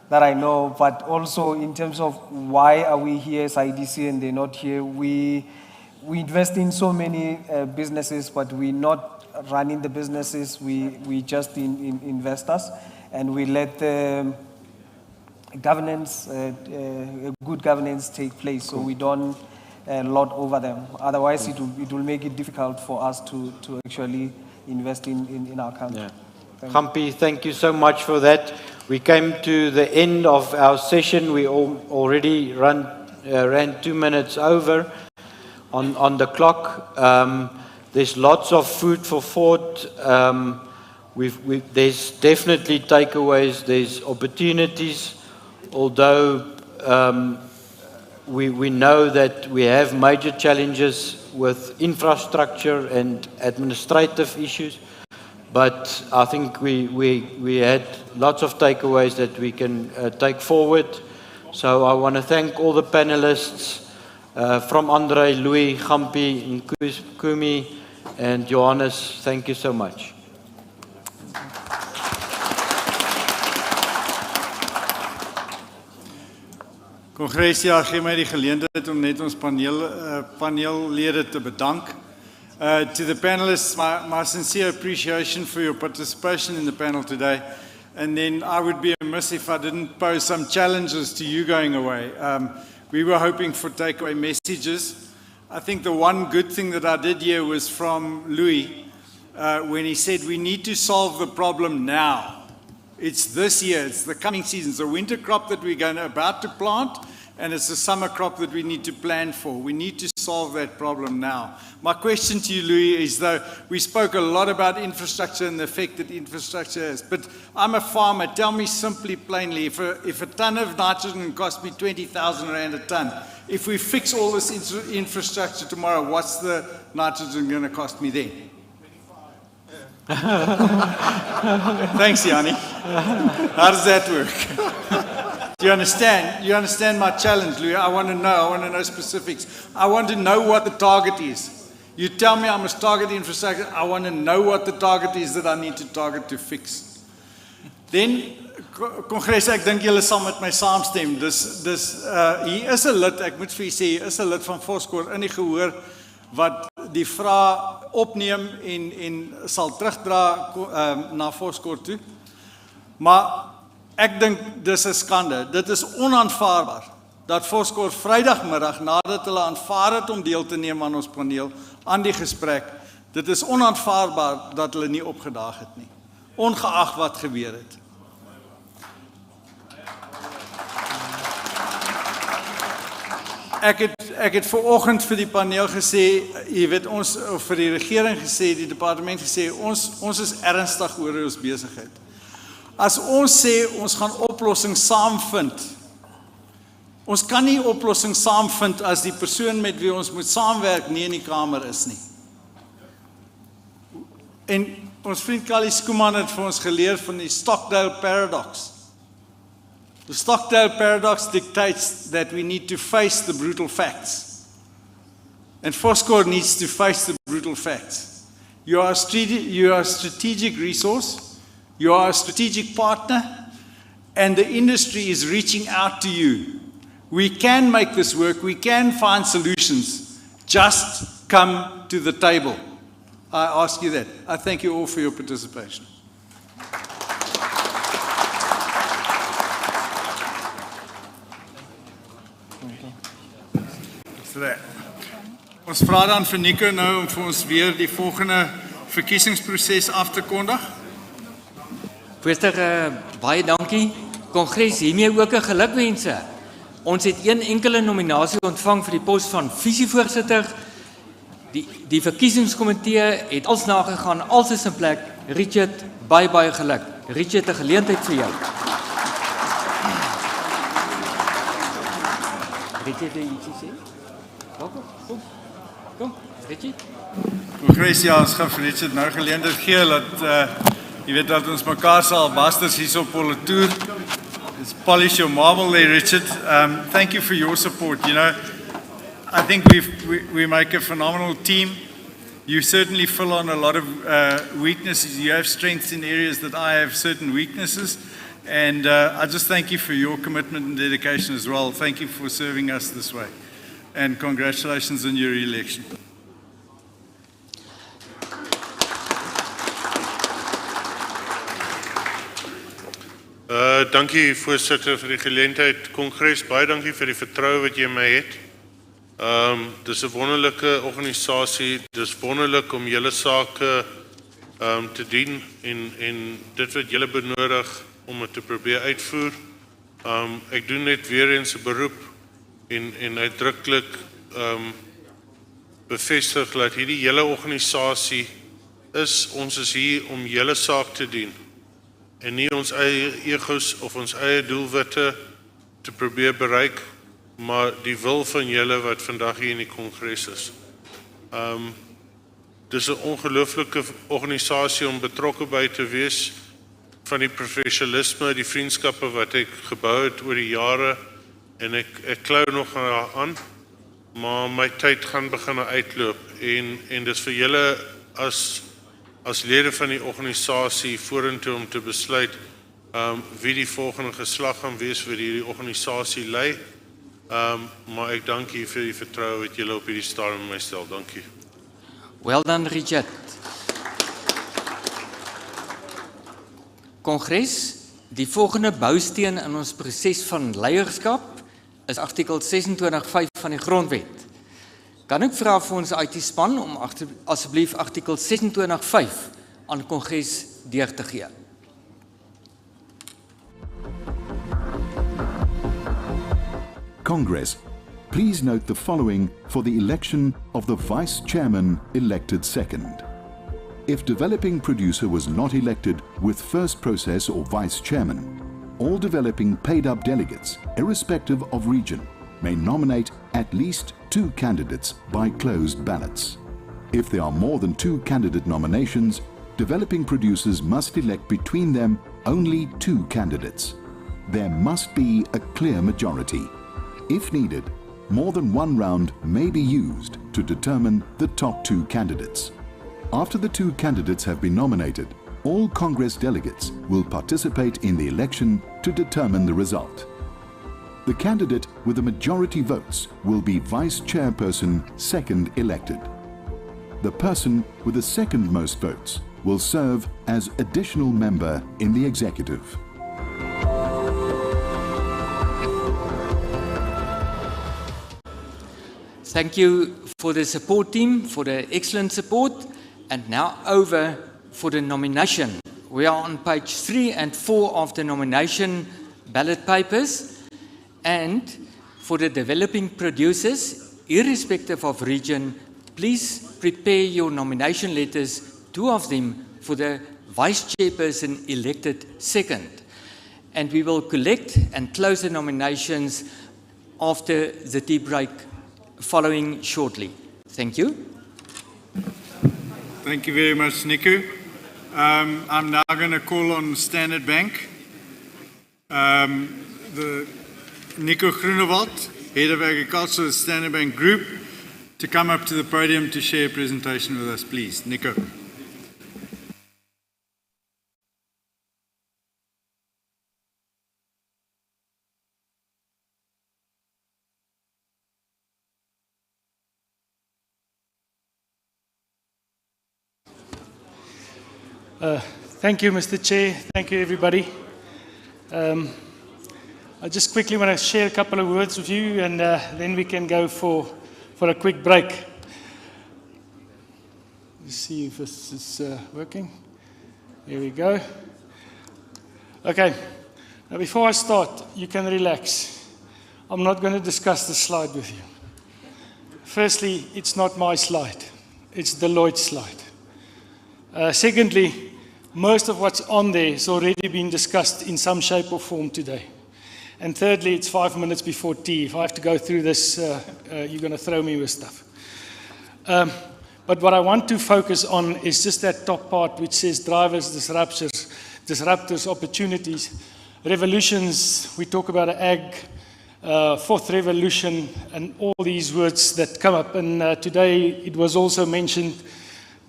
that I know, but also in terms of why are we here as IDC and they're not here, we invest in so many businesses, but we're not running the businesses, we just investors, and we let the governance, good governance take place, so we don't lord over them. Otherwise, it will make it difficult for us to actually invest in our country. Yeah. Gampi, thank you so much for that. We came to the end of our session. We already ran 2 minutes over on the clock. There's lots of food for thought. There's definitely takeaways. There's opportunities. Although we know that we have major challenges with infrastructure and administrative issues, but I think we had lots of takeaways that we can take forward. So I want to thank all the panelists from Andre, Louis, Gampi, Nkumi, and Johannes. Thank you so much. Congres, ja, gee my die geleentheid om net ons paneellede te bedank. To the panelists, my sincere appreciation for your participation in the panel today. And then I would be amiss if I didn't pose some challenges to you going away. We were hoping for takeaway messages. I think the one good thing that I did hear was from Louis when he said we need to solve the problem now. It's this year, it's the coming season. It's a winter crop that we're about to plant, and it's a summer crop that we need to plan for. We need to solve that problem now. My question to you, Louis, is though we spoke a lot about infrastructure and the effect that infrastructure has, but I'm a farmer. Tell me simply, plainly, if a ton of nitrogen costs me 20,000 Rand a ton, if we fix all this infrastructure tomorrow, what's the nitrogen going to cost me then? Thanks, Yanni. How does that work? Do you understand? You understand my challenge, Louis? I want to know specifics. I want to know what the target is. You tell me I must target infrastructure. I want to know what the target is that I need to target to fix. Then, Congres, ek dink julle sal met my saamstem. Hier is 'n lid, ek moet vir julle sê, hier is 'n lid van Foskor in die gehoor wat die vraag opneem en sal terugdra na Foskor toe. Maar ek dink dis 'n skande. Dit is onaanvaarbaar dat Foskor Vrydagmiddag nadat hulle aanvaar het om deel te neem aan ons paneel aan die gesprek, dit is onaanvaarbaar dat hulle nie opgedaag het nie, ongeag wat gebeur het. Ek het vanoggend vir die paneel gesê, jy weet ons of vir die regering gesê, die departement gesê, ons is ernstig oor ons besigheid. As ons sê ons gaan oplossings saamvind, ons kan nie oplossings saamvind as die persoon met wie ons moet saamwerk nie in die kamer is nie. En ons vriend Kali Skuman het vir ons geleer van die Stockdale paradox. The Stockdale paradox dictates that we need to face the brutal facts. And Foskor needs to face the brutal facts. You are a strategic resource. You are a strategic partner. And the industry is reaching out to you. We can make this work. We can find solutions. Just come to the table. I ask you that. I thank you all for your participation. Ons vra dan vir Nico nou om vir ons weer die volgende verkiesingsproses af te kondig. Voorzitter, baie dankie. Kongres, hiermee ook 'n gelukwense. Ons het een enkele nominasie ontvang vir die pos van visievoorsitter. Die verkiesingskomitee het als nagegaan, als is in plek. Richard, baie geluk. Richard, 'n geleentheid vir jou. Richard, wil jy ietsie sê? Kom, Richard. Kongres, ja, ons gaan vir Richard nou geleentheid gee dat jy weet dat ons mekaar sal basters hier op hulle toer. It's polish your marble there, Richard. Thank you for your support. You know, I think we make a phenomenal team. You certainly fill on a lot of weaknesses. You have strengths in areas that I have certain weaknesses. And I just thank you for your commitment and dedication as well. Thank you for serving us this way. And congratulations on your election. Dankie voorsitter vir die geleentheid. Kongres, baie dankie vir die vertroue wat jy in my het. Dis 'n wonderlike organisasie. Dis wonderlik om julle sake te dien en dit wat julle benodig om dit te probeer uitvoer. Ek doen net weer eens 'n beroep en uitdruklik bevestig dat hierdie hele organisasie ons is hier om julle saak te dien. En nie ons eie egos of ons eie doelwitte te probeer bereik, maar die wil van julle wat vandag hier in die kongres is. Dis 'n ongelooflike organisasie om betrokke by te wees, van die professionalisme, die vriendskappe wat ek gebou het oor die jare, en ek klou nog aan, maar my tyd gaan begin uitloop, en dis vir julle as lede van die organisasie vorentoe om te besluit wie die volgende geslag gaan wees vir hierdie organisasie lei. Maar ek dank u vir die vertroue wat julle op hierdie stadium my stel. Dankie. Well done, Richard. Kongres, die volgende bousteen in ons proses van leierskap is artikel 26.5 van die grondwet. Kan ek vra vir ons IT-span om asseblief artikel 26.5 aan Kongres deur te gee? Congress, please note the following for the election of the Vice Chairman elected second. If developing producer was not elected with first process or Vice Chairman, all developing paid-up delegates, irrespective of region, may nominate at least 2 candidates by closed ballots. If there are more than 2 candidate nominations, developing producers must elect between them only 2 candidates. There must be a clear majority. If needed, more than 1 round may be used to determine the top 2 candidates. After the 2 candidates have been nominated, all Congress delegates will participate in the election to determine the result. The candidate with the majority votes will be Vice Chairperson second elected. The person with the second most votes will serve as additional member in the executive. Thank you for the support team, for the excellent support. And now over for the nomination. We are on page 3 and 4 of the nomination ballot papers. And for the developing producers, irrespective of region, please prepare your nomination letters, 2 of them for the Vice Chairperson elected second. And we will collect and close the nominations after the tea break following shortly. Thank you. Thank you very much, Nico. I'm now going to call on Standard Bank. Nico Groenewald, Head of Agriculture, Standard Bank Group, to come up to the podium to share a presentation with us, please. Nico. Thank you, Mr. Chair. Thank you, everybody. I just quickly want to share a couple of words with you, and then we can go for a quick break. Let's see if this is working. Here we go. Okay. Now, before I start, you can relax. I'm not going to discuss the slide with you. Firstly, it's not my slide. It's Deloitte's slide. Secondly, most of what's on there has already been discussed in some shape or form today. And thirdly, it's 5 minutes before tea. If I have to go through this, you're going to throw me with stuff. But what I want to focus on is just that top part which says drivers, disruptors, opportunities, revolutions. We talk about ag, fourth revolution, and all these words that come up. And today it was also mentioned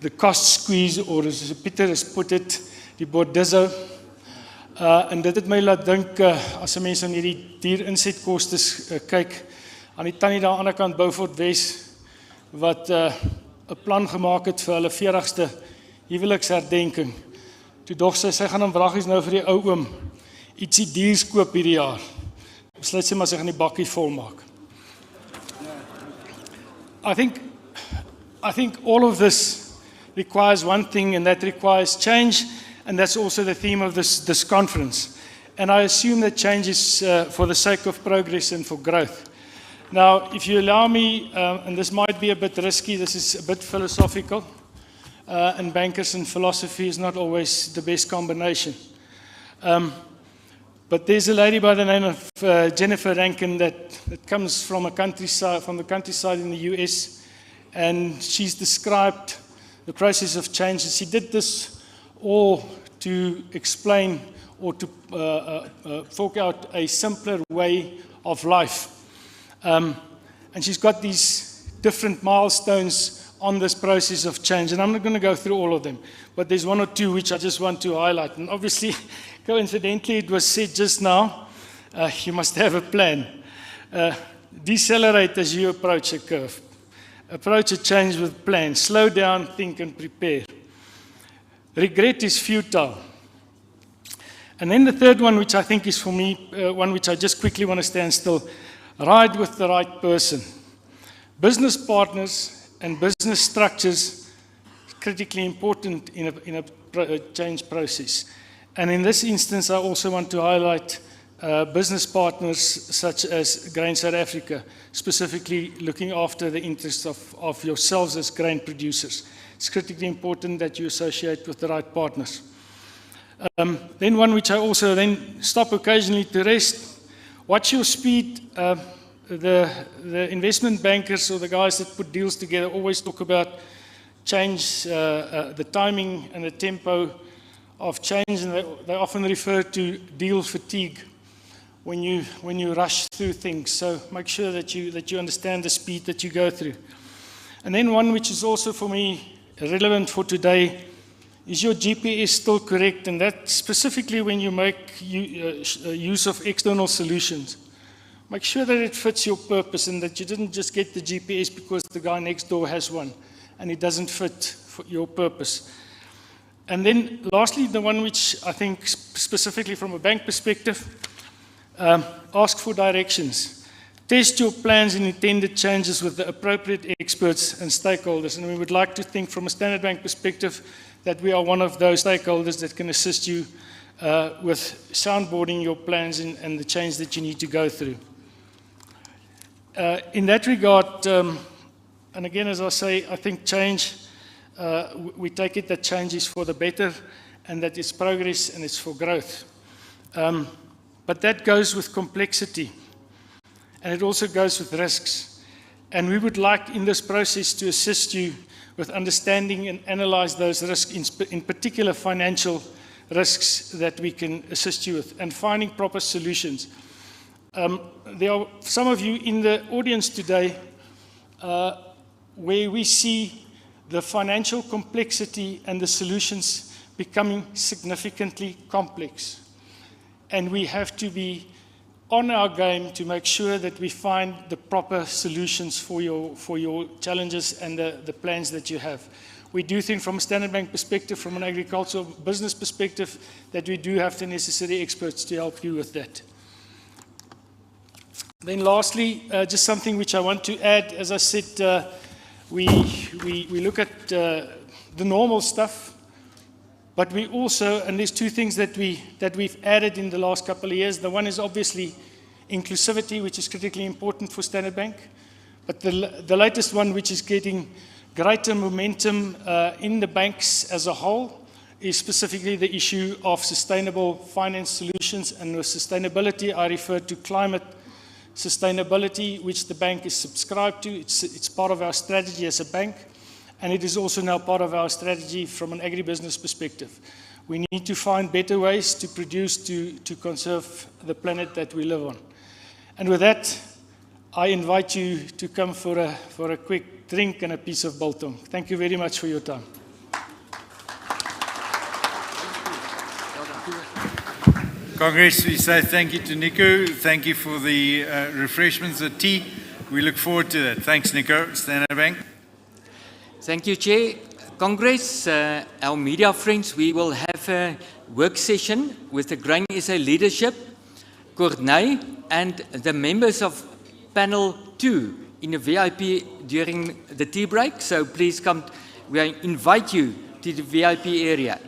the cost squeeze, or as Pieter has put it, die bordizzo. En dit het my laat dink, as 'n mens aan hierdie dierinsetkostes kyk, aan die tannie daar aan die ander kant Beaufort Wes, wat 'n plan gemaak het vir hulle 40ste huweliksherdenking. Toe dog sy gaan dan wraggies nou vir die ou oom ietsie duurs koop hierdie jaar. Besluit sy maar sy gaan die bakkie vol maak. I think all of this requires one thing, and that requires change. And that's also the theme of this conference. And I assume that change is for the sake of progress and for growth. Now, if you allow me, and this might be a bit risky, this is a bit philosophical, and bankers and philosophy is not always the best combination. But there's a lady by the name of Jennifer Rankin that comes from the countryside in the US, and she's described the process of change. She did this or to explain or to fork out a simpler way of life. And she's got these different milestones on this process of change. And I'm not going to go through all of them, but there's one or two which I just want to highlight. And obviously, coincidentally, it was said just now, you must have a plan. Decelerate as you approach a curve. Approach a change with plans. Slow down, think, and prepare. Regret is futile. And then the third one, which I think is for me, one which I just quickly want to stand still, ride with the right person. Business partners and business structures are critically important in a change process. And in this instance, I also want to highlight business partners such as Grain South Africa, specifically looking after the interests of yourselves as grain producers. It's critically important that you associate with the right partners. Then one which I also then stop occasionally to rest. Watch your speed. The investment bankers or the guys that put deals together always talk about change, the timing and the tempo of change, and they often refer to deal fatigue when you rush through things. So make sure that you understand the speed that you go through. And then one which is also for me relevant for today, is your GPS still correct? And that specifically when you make use of external solutions. Make sure that it fits your purpose and that you didn't just get the GPS because the guy next door has one and it doesn't fit for your purpose. And then lastly, the one which I think specifically from a bank perspective, ask for directions. Test your plans and intended changes with the appropriate experts and stakeholders. And we would like to think from a Standard Bank perspective that we are one of those stakeholders that can assist you with soundboarding your plans and the change that you need to go through. In that regard, and again, as I say, I think change, we take it that change is for the better and that it's progress and it's for growth. But that goes with complexity. And it also goes with risks. And we would like in this process to assist you with understanding and analyze those risks, in particular financial risks that we can assist you with, and finding proper solutions. There are some of you in the audience today where we see the financial complexity and the solutions becoming significantly complex. And we have to be on our game to make sure that we find the proper solutions for your challenges and the plans that you have. We do think from a Standard Bank perspective, from an agricultural business perspective, that we do have the necessary experts to help you with that. Then lastly, just something which I want to add, as I said, we look at the normal stuff, but we also, and there's two things that we've added in the last couple of years. The one is obviously inclusivity, which is critically important for Standard Bank, but the latest one, which is getting greater momentum in the banks as a whole, is specifically the issue of sustainable finance solutions. And with sustainability, I refer to climate sustainability, which the bank is subscribed to. It's part of our strategy as a bank, and it is also now part of our strategy from an agribusiness perspective. We need to find better ways to produce, to conserve the planet that we live on. And with that, I invite you to come for a quick drink and a piece of biltong. Thank you very much for your time. Congress, we say thank you to Nico. Thank you for the refreshments, the tea. We look forward to that. Thanks, Nico. Standard Bank. Thank you, Chair. Congress, our media friends, we will have a work session with the Grain SA leadership, Corney, and the members of panel 2 in the VIP during the tea break. So please come, we invite you to the VIP area.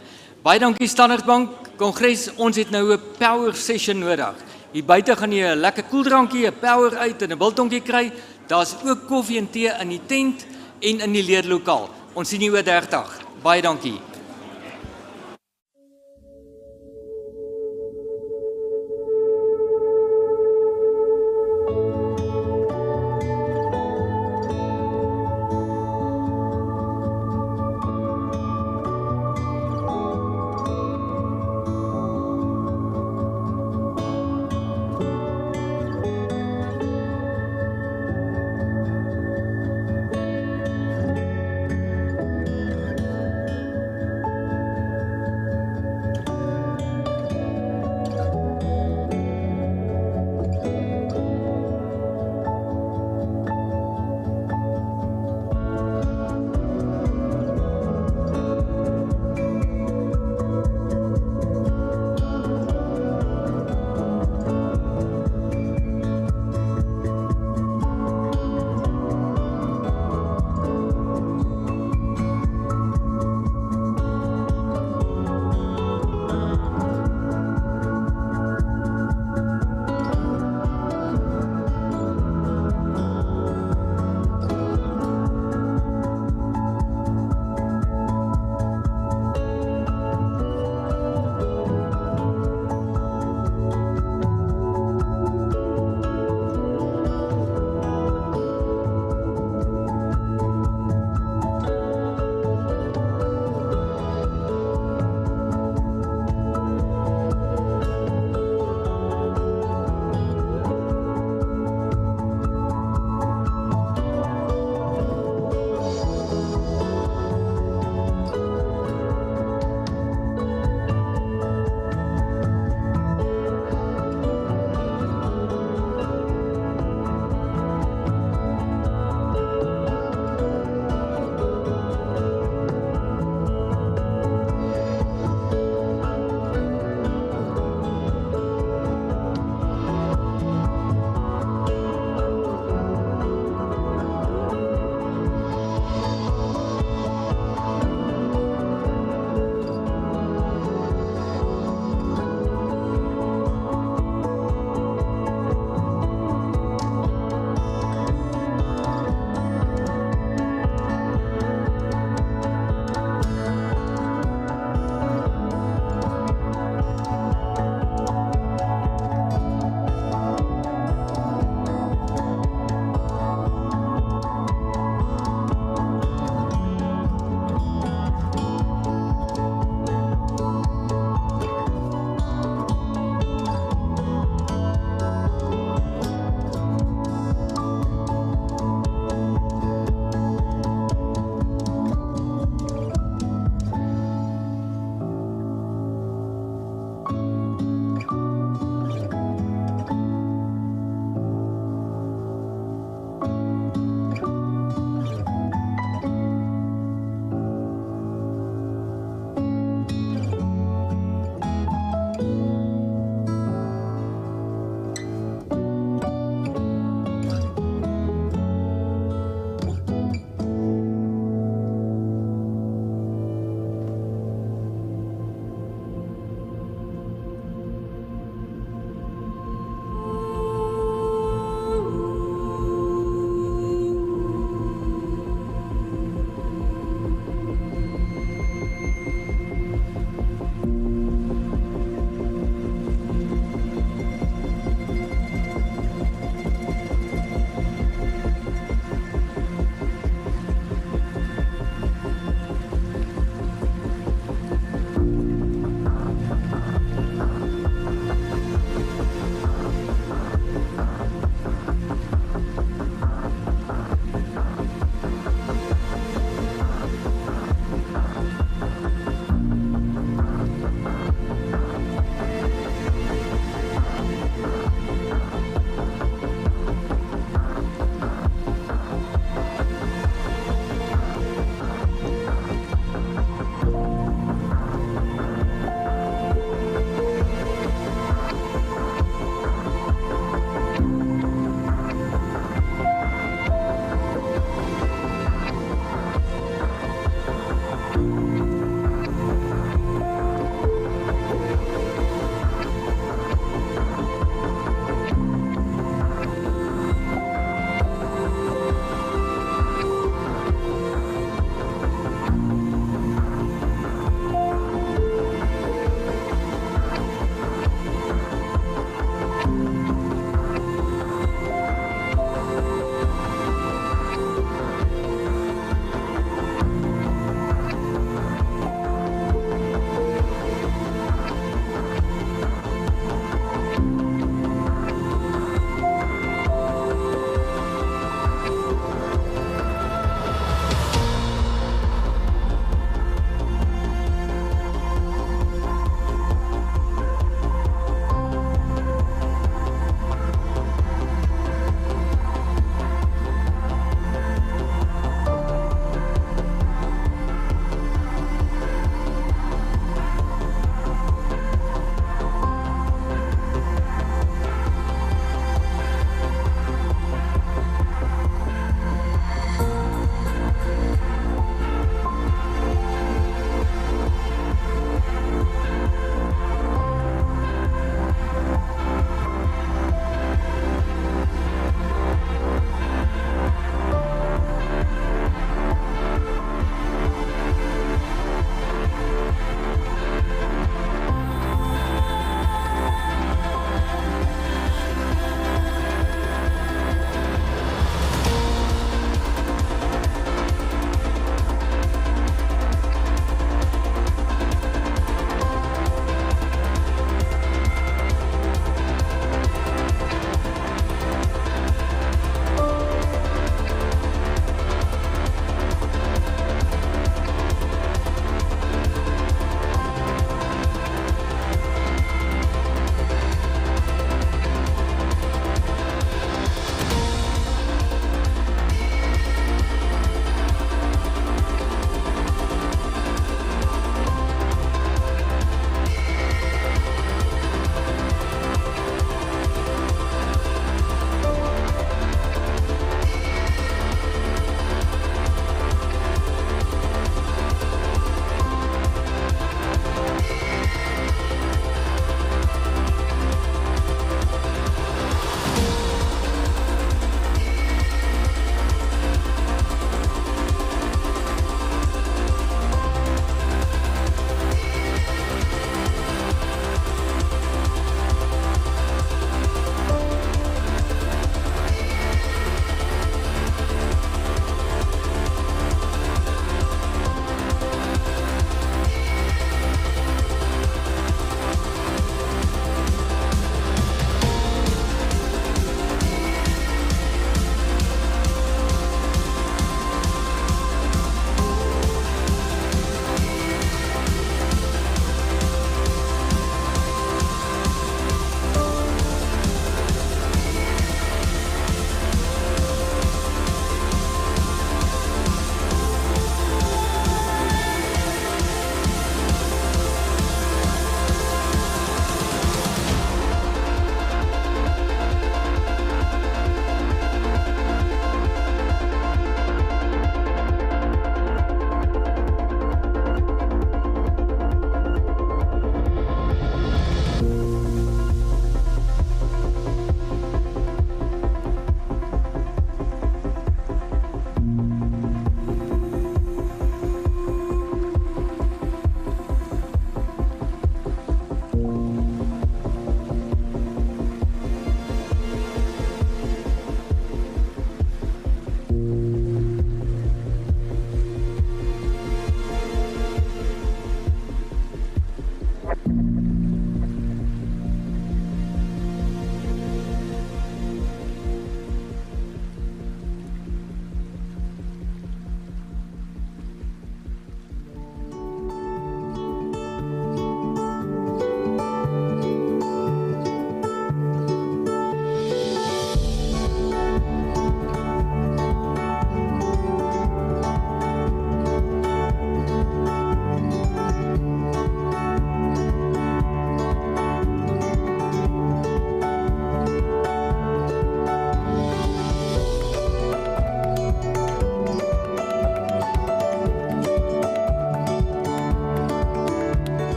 Baie dankie Standard Bank, Kongres, ons het nou 'n power session nodig. Hier buite gaan jy 'n lekker koeldrankie, 'n power uit en 'n biltonkie kry. Daar's ook koffie en tee in die tent en in die leerlokaal. Ons sien jou oor 30. Baie dankie.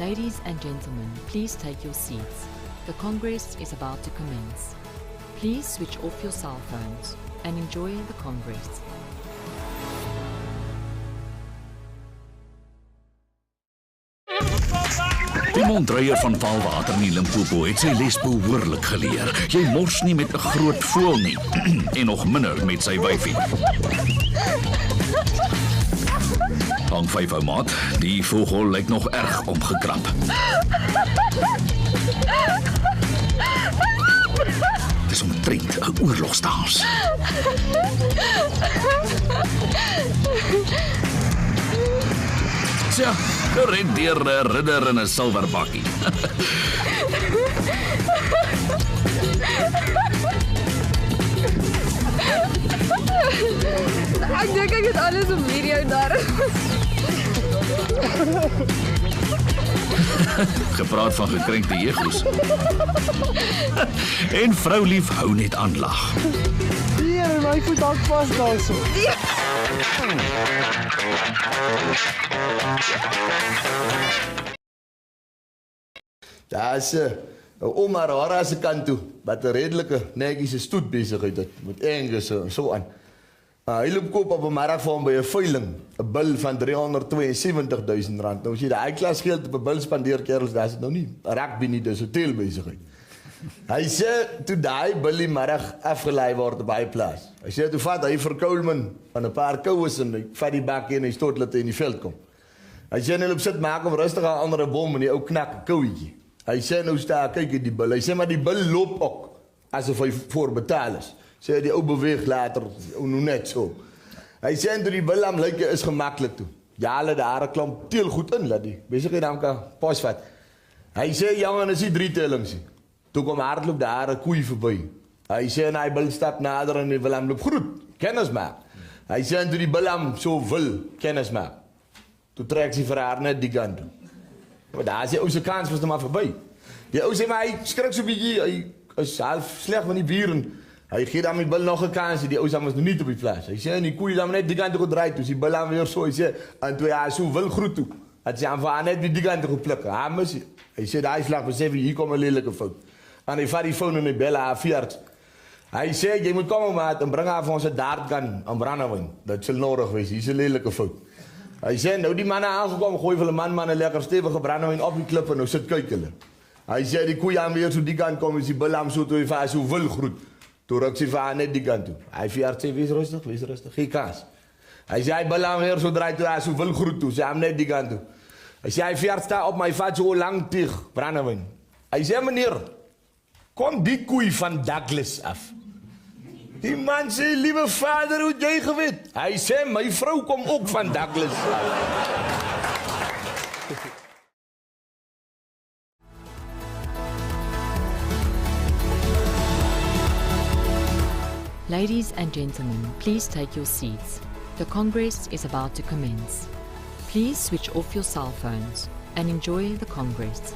Ladies and gentlemen, please take your seats. The Congress is about to commence. Please switch off your cell phones and enjoy the Congress. Die monddreier van Valwater in Limpopo het sy les behoorlik geleer. Jy mors nie met 'n groot voël nie en nog minder met sy wyfie. Hang 5 ou maat, die vogel lyk nog erg omgekrap. Dis omtrent 'n oorlogsdaans. Tja, gered deur 'n ridder in 'n silverbakkie. Ek dink ek het alles op video daar. Gepraat van gekrenkte egos. En vroulief hou net aan lag. Nee, my voet hak vas daarso. Daar is 'n oma Rara se kant toe wat 'n redelike netjiese stoet besigheid het met engels en so aan. Hy loop koop op 'n middag vir hom by 'n veiling, 'n bil van R372,000. Nou as jy daai klas geld op 'n bil spandeer, kerels, dis nou nie rugby nie, dis 'n hotelbesigheid. Hy sê toe daai bil die middag afgelei word op baie plaas. Hy sê toe vat hy vir Coleman van 'n paar koues en hy vat die bakkie en hy stort laat hy in die veld kom. Hy sê hulle op sit maak hom rustig aan onder 'n bom en die ou knak 'n kouetjie. Hy sê nou staan kyk jy die bil. Hy sê maar die bil loop ook asof hy voorbetaal is. Sê die ou beweeg later nou net so. Hy sê en toe die bil am lyk is gemaklik toe. Ja, hulle daar 'n klomp teelgoed in laat die. Besigheid dan kan posvat. Hy sê jongen is die 3 tellings. Toe kom hardloop daar 'n koei verby. Hy sê en hy bil stap nader en die bil am loop groet. Kennis maak. Hy sê en toe die bil am so wil kennis maak. Toe trek sy vir haar net die kant toe. Maar daar is die ou se kans was nog maar verby. Die ou sê maar hy skrik so 'n bietjie, hy is half sleg van die buren. Hy gee dan die bil nog 'n kans, die ou se was nog nie op die plaas. Hy sê en die koei dan net die kant toe gedraai toe, die bil dan weer so, hy sê en toe hy so wil groet toe. Het sy aan vir net die kant toe gepluk. Ha, mis. Hy sê daai slag besef hier kom 'n lelike fout. En hy vat die foon en hy bel haar veerd. Hy sê jy moet kom maat en bring haar vir ons 'n dartgun en brandewyn. Dit sal nodig wees. Hier's 'n lelike fout. Hy sê nou die manne aangekom, gooi vir 'n man 'n lekker stewige brandewyn op die klip en nou sit kyk hulle. Hy sê die koei aan weer so die kant kom, is die bil am so toe hy vir so wil groet. Toe ruk sy vir net die kant toe. Hy veerd sê wees rustig, gee kans. Hy sê hy bil am weer so draai toe hy so wil groet toe, sê hom net die kant toe. Hy sê hy veerd sta op my vat so lank teeg brandewyn. Hy sê meneer, kom die koei van Douglas af. Die man sê, liewe vader, hoe jy geweet? Hy sê, my vrou kom ook van Douglas af. Ladies and gentlemen, please take your seats. The Congress is about to commence. Please switch off your cell phones and enjoy the Congress.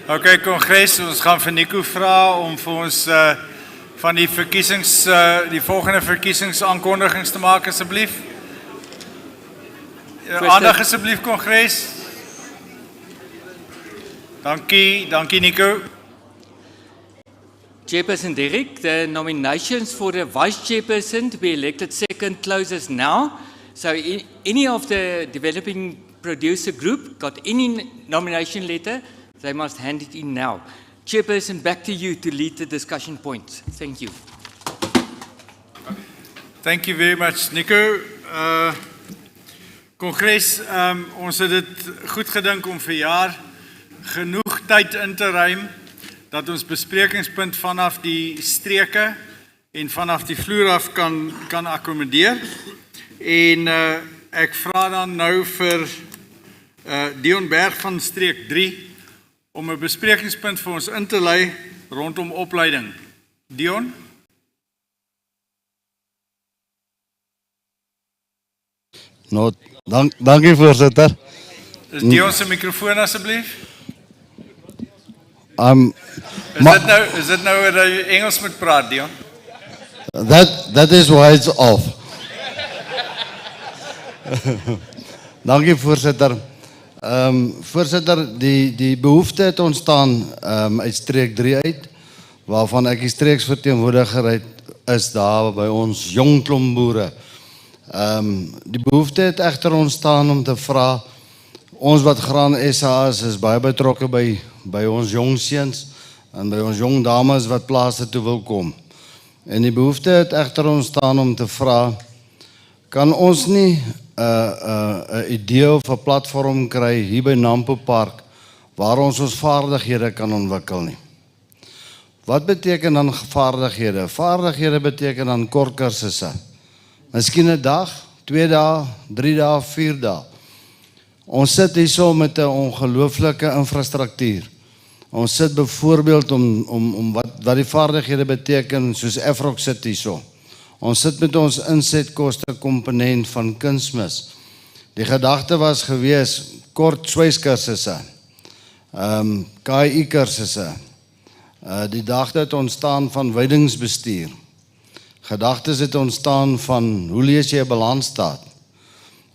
Okay, Kongres, ons gaan vir Nico vra om vir ons van die die volgende verkiesingsaankondigings te maak asseblief. Aandag asseblief Kongres. Dankie Nico. Chairperson Derek, the nominations for the Vice Chairperson to be elected second closes now. So any of the developing producer group got any nomination letter, they must hand it in now. Chairperson, back to you to lead the discussion points. Thank you. Thank you very much, Nico. Kongres, ons het dit goed gedink om vir jaar genoeg tyd in te ruim dat ons besprekingspunt vanaf die streke en vanaf die vloer af kan akkommodeer. En ek vra dan nou vir Dion Berg van streek 3 om 'n besprekingspunt vir ons in te lei rondom opleiding. Dion? Dankie voorsitter. Is Dion se mikrofoon asseblief? Is dit nou dat jy Engels moet praat, Dion? That is why it's off. Dankie voorsitter. Voorsitter, die behoefte het ontstaan uit streek 3 uit, waarvan ek die streeksverteenwoordiger is daar by ons jong klomp boere. Die behoefte het egter ontstaan om te vra, ons wat Graan SA is baie betrokke by ons jong seuns en by ons jong dames wat plase toe wil kom. En die behoefte het egter ontstaan om te vra, kan ons nie 'n idee of 'n platform kry hier by Nampo Park waar ons vaardighede kan ontwikkel nie. Wat beteken dan vaardighede? Vaardighede beteken dan kort kursusse. Miskien 'n dag, 2 dae, 3 dae, 4 dae. Ons sit hierso met 'n ongelooflike infrastruktuur. Ons sit byvoorbeeld om wat die vaardighede beteken, soos Efrock sit hierso. Ons sit met ons insetkoste komponent van kunsmis. Die gedagte was gewees, kort swyskursusse, KI kursusse. Die gedagte het ontstaan van weidingsbestuur. Gedagtes het ontstaan van, hoe lees jy 'n balansstaat?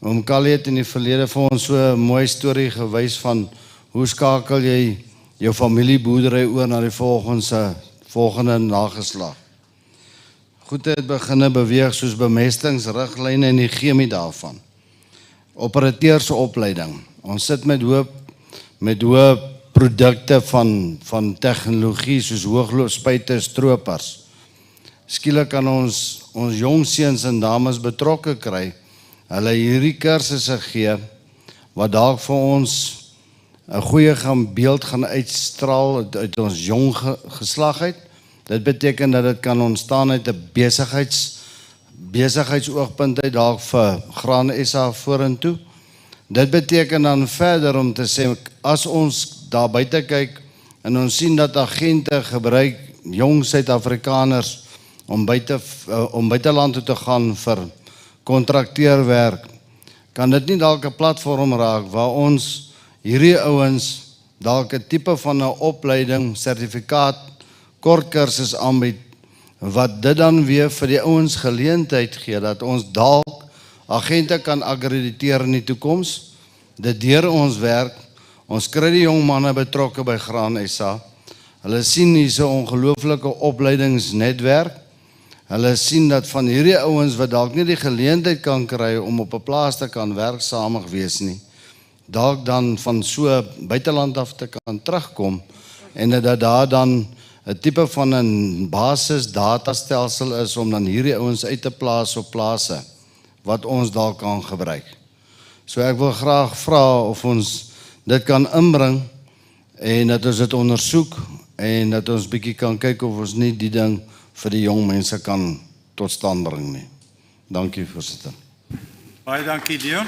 Oom Callie het in die verlede vir ons so 'n mooi storie gewys van, hoe skakel jy jou familieboerdery oor na die volgende nageslag. Goed het begin beweeg soos bemestingsriglyne en die chemie daarvan. Operateursopleiding. Ons sit met hoë produkte van tegnologie soos hoogloopspuite, stroopers. Skielik kan ons jong seuns en dames betrokke kry, hulle hierdie kursusse gee, wat dalk vir ons 'n goeie beeld gaan uitstraal uit ons jong geslag uit. Dit beteken dat dit kan ontstaan uit 'n besigheidsoogpunt uit dalk vir Graan SA vorentoe. Dit beteken dan verder om te sê, as ons daar buite kyk en ons sien dat agente gebruik jong Suid-Afrikaners om buiteland toe te gaan vir kontrakteerwerk, kan dit nie dalk 'n platform raak waar ons hierdie ouens dalk 'n tipe van 'n opleiding, sertifikaat, kort kursus aanbied, wat dit dan weer vir die ouens geleentheid gee, dat ons dalk agente kan akkrediteer in die toekoms, dit deur ons werk, ons kry die jong manne betrokke by Graan SA, hulle sien hier so 'n ongelooflike opleidingsnetwerk, hulle sien dat van hierdie ouens wat dalk nie die geleentheid kan kry om op 'n plaas te kan werksaamig wees nie, dalk dan van so buiteland af te kan terugkom, en dat daar dan 'n tipe van 'n basis datastelsel is om dan hierdie ouens uit te plaas op plase wat ons dalk kan gebruik. So ek wil graag vra of ons dit kan inbring en dat ons dit ondersoek en dat ons bietjie kan kyk of ons nie die ding vir die jong mense kan tot stand bring nie. Dankie voorsitter. Baie dankie Dion.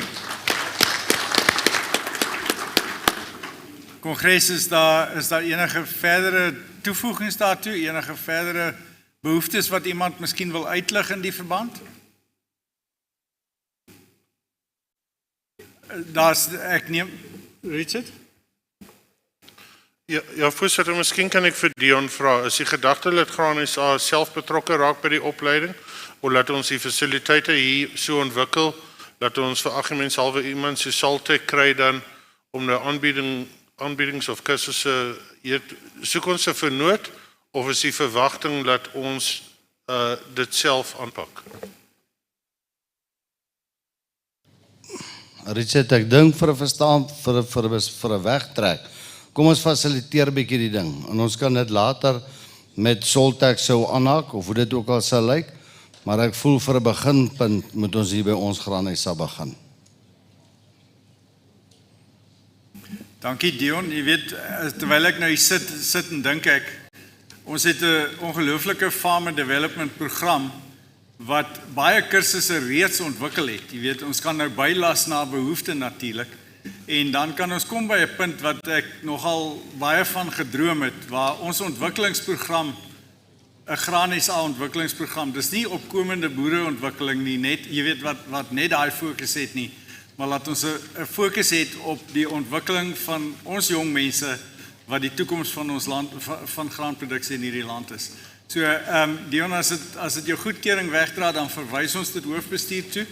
Kongres, is daar enige verdere toevoegings daartoe, enige verdere behoeftes wat iemand miskien wil uitlig in die verband? Ek neem Richard. Ja, voorsitter, miskien kan ek vir Dion vra, is die gedagte dat Graan SA self betrokke raak by die opleiding, of laat ons die fasiliteite hier so ontwikkel, dat ons vir argumentshalwe iemand so Saltec kry dan, om nou aanbiedings of kursusse, soek ons 'n vernoot, of is die verwagting dat ons dit self aanpak? Richard, ek dink vir 'n verstaan, vir 'n wegtrek, kom ons fasiliteer bietjie die ding, en ons kan dit later met Soltec sou aanhaak, of hoe dit ook al sal lyk, maar ek voel vir 'n beginpunt moet ons hier by ons Graan SA begin. Dankie Dion, jy weet, terwyl ek nou hier sit en dink ek, ons het 'n ongelooflike farmer development program, wat baie kursusse reeds ontwikkel het. Jy weet, ons kan nou bylas na behoefte natuurlik, en dan kan ons kom by 'n punt wat ek nogal baie van gedroom het, waar ons ontwikkelingsprogram, 'n Graan SA ontwikkelingsprogram, dis nie opkomende boereontwikkeling nie, net, jy weet wat net daai fokus het nie, maar laat ons 'n fokus het op die ontwikkeling van ons jong mense, wat die toekoms van ons land, van graanproduksie in hierdie land is. So, Dion, as dit jou goedkeuring wegdra, dan verwys ons dit hoofbestuur toe,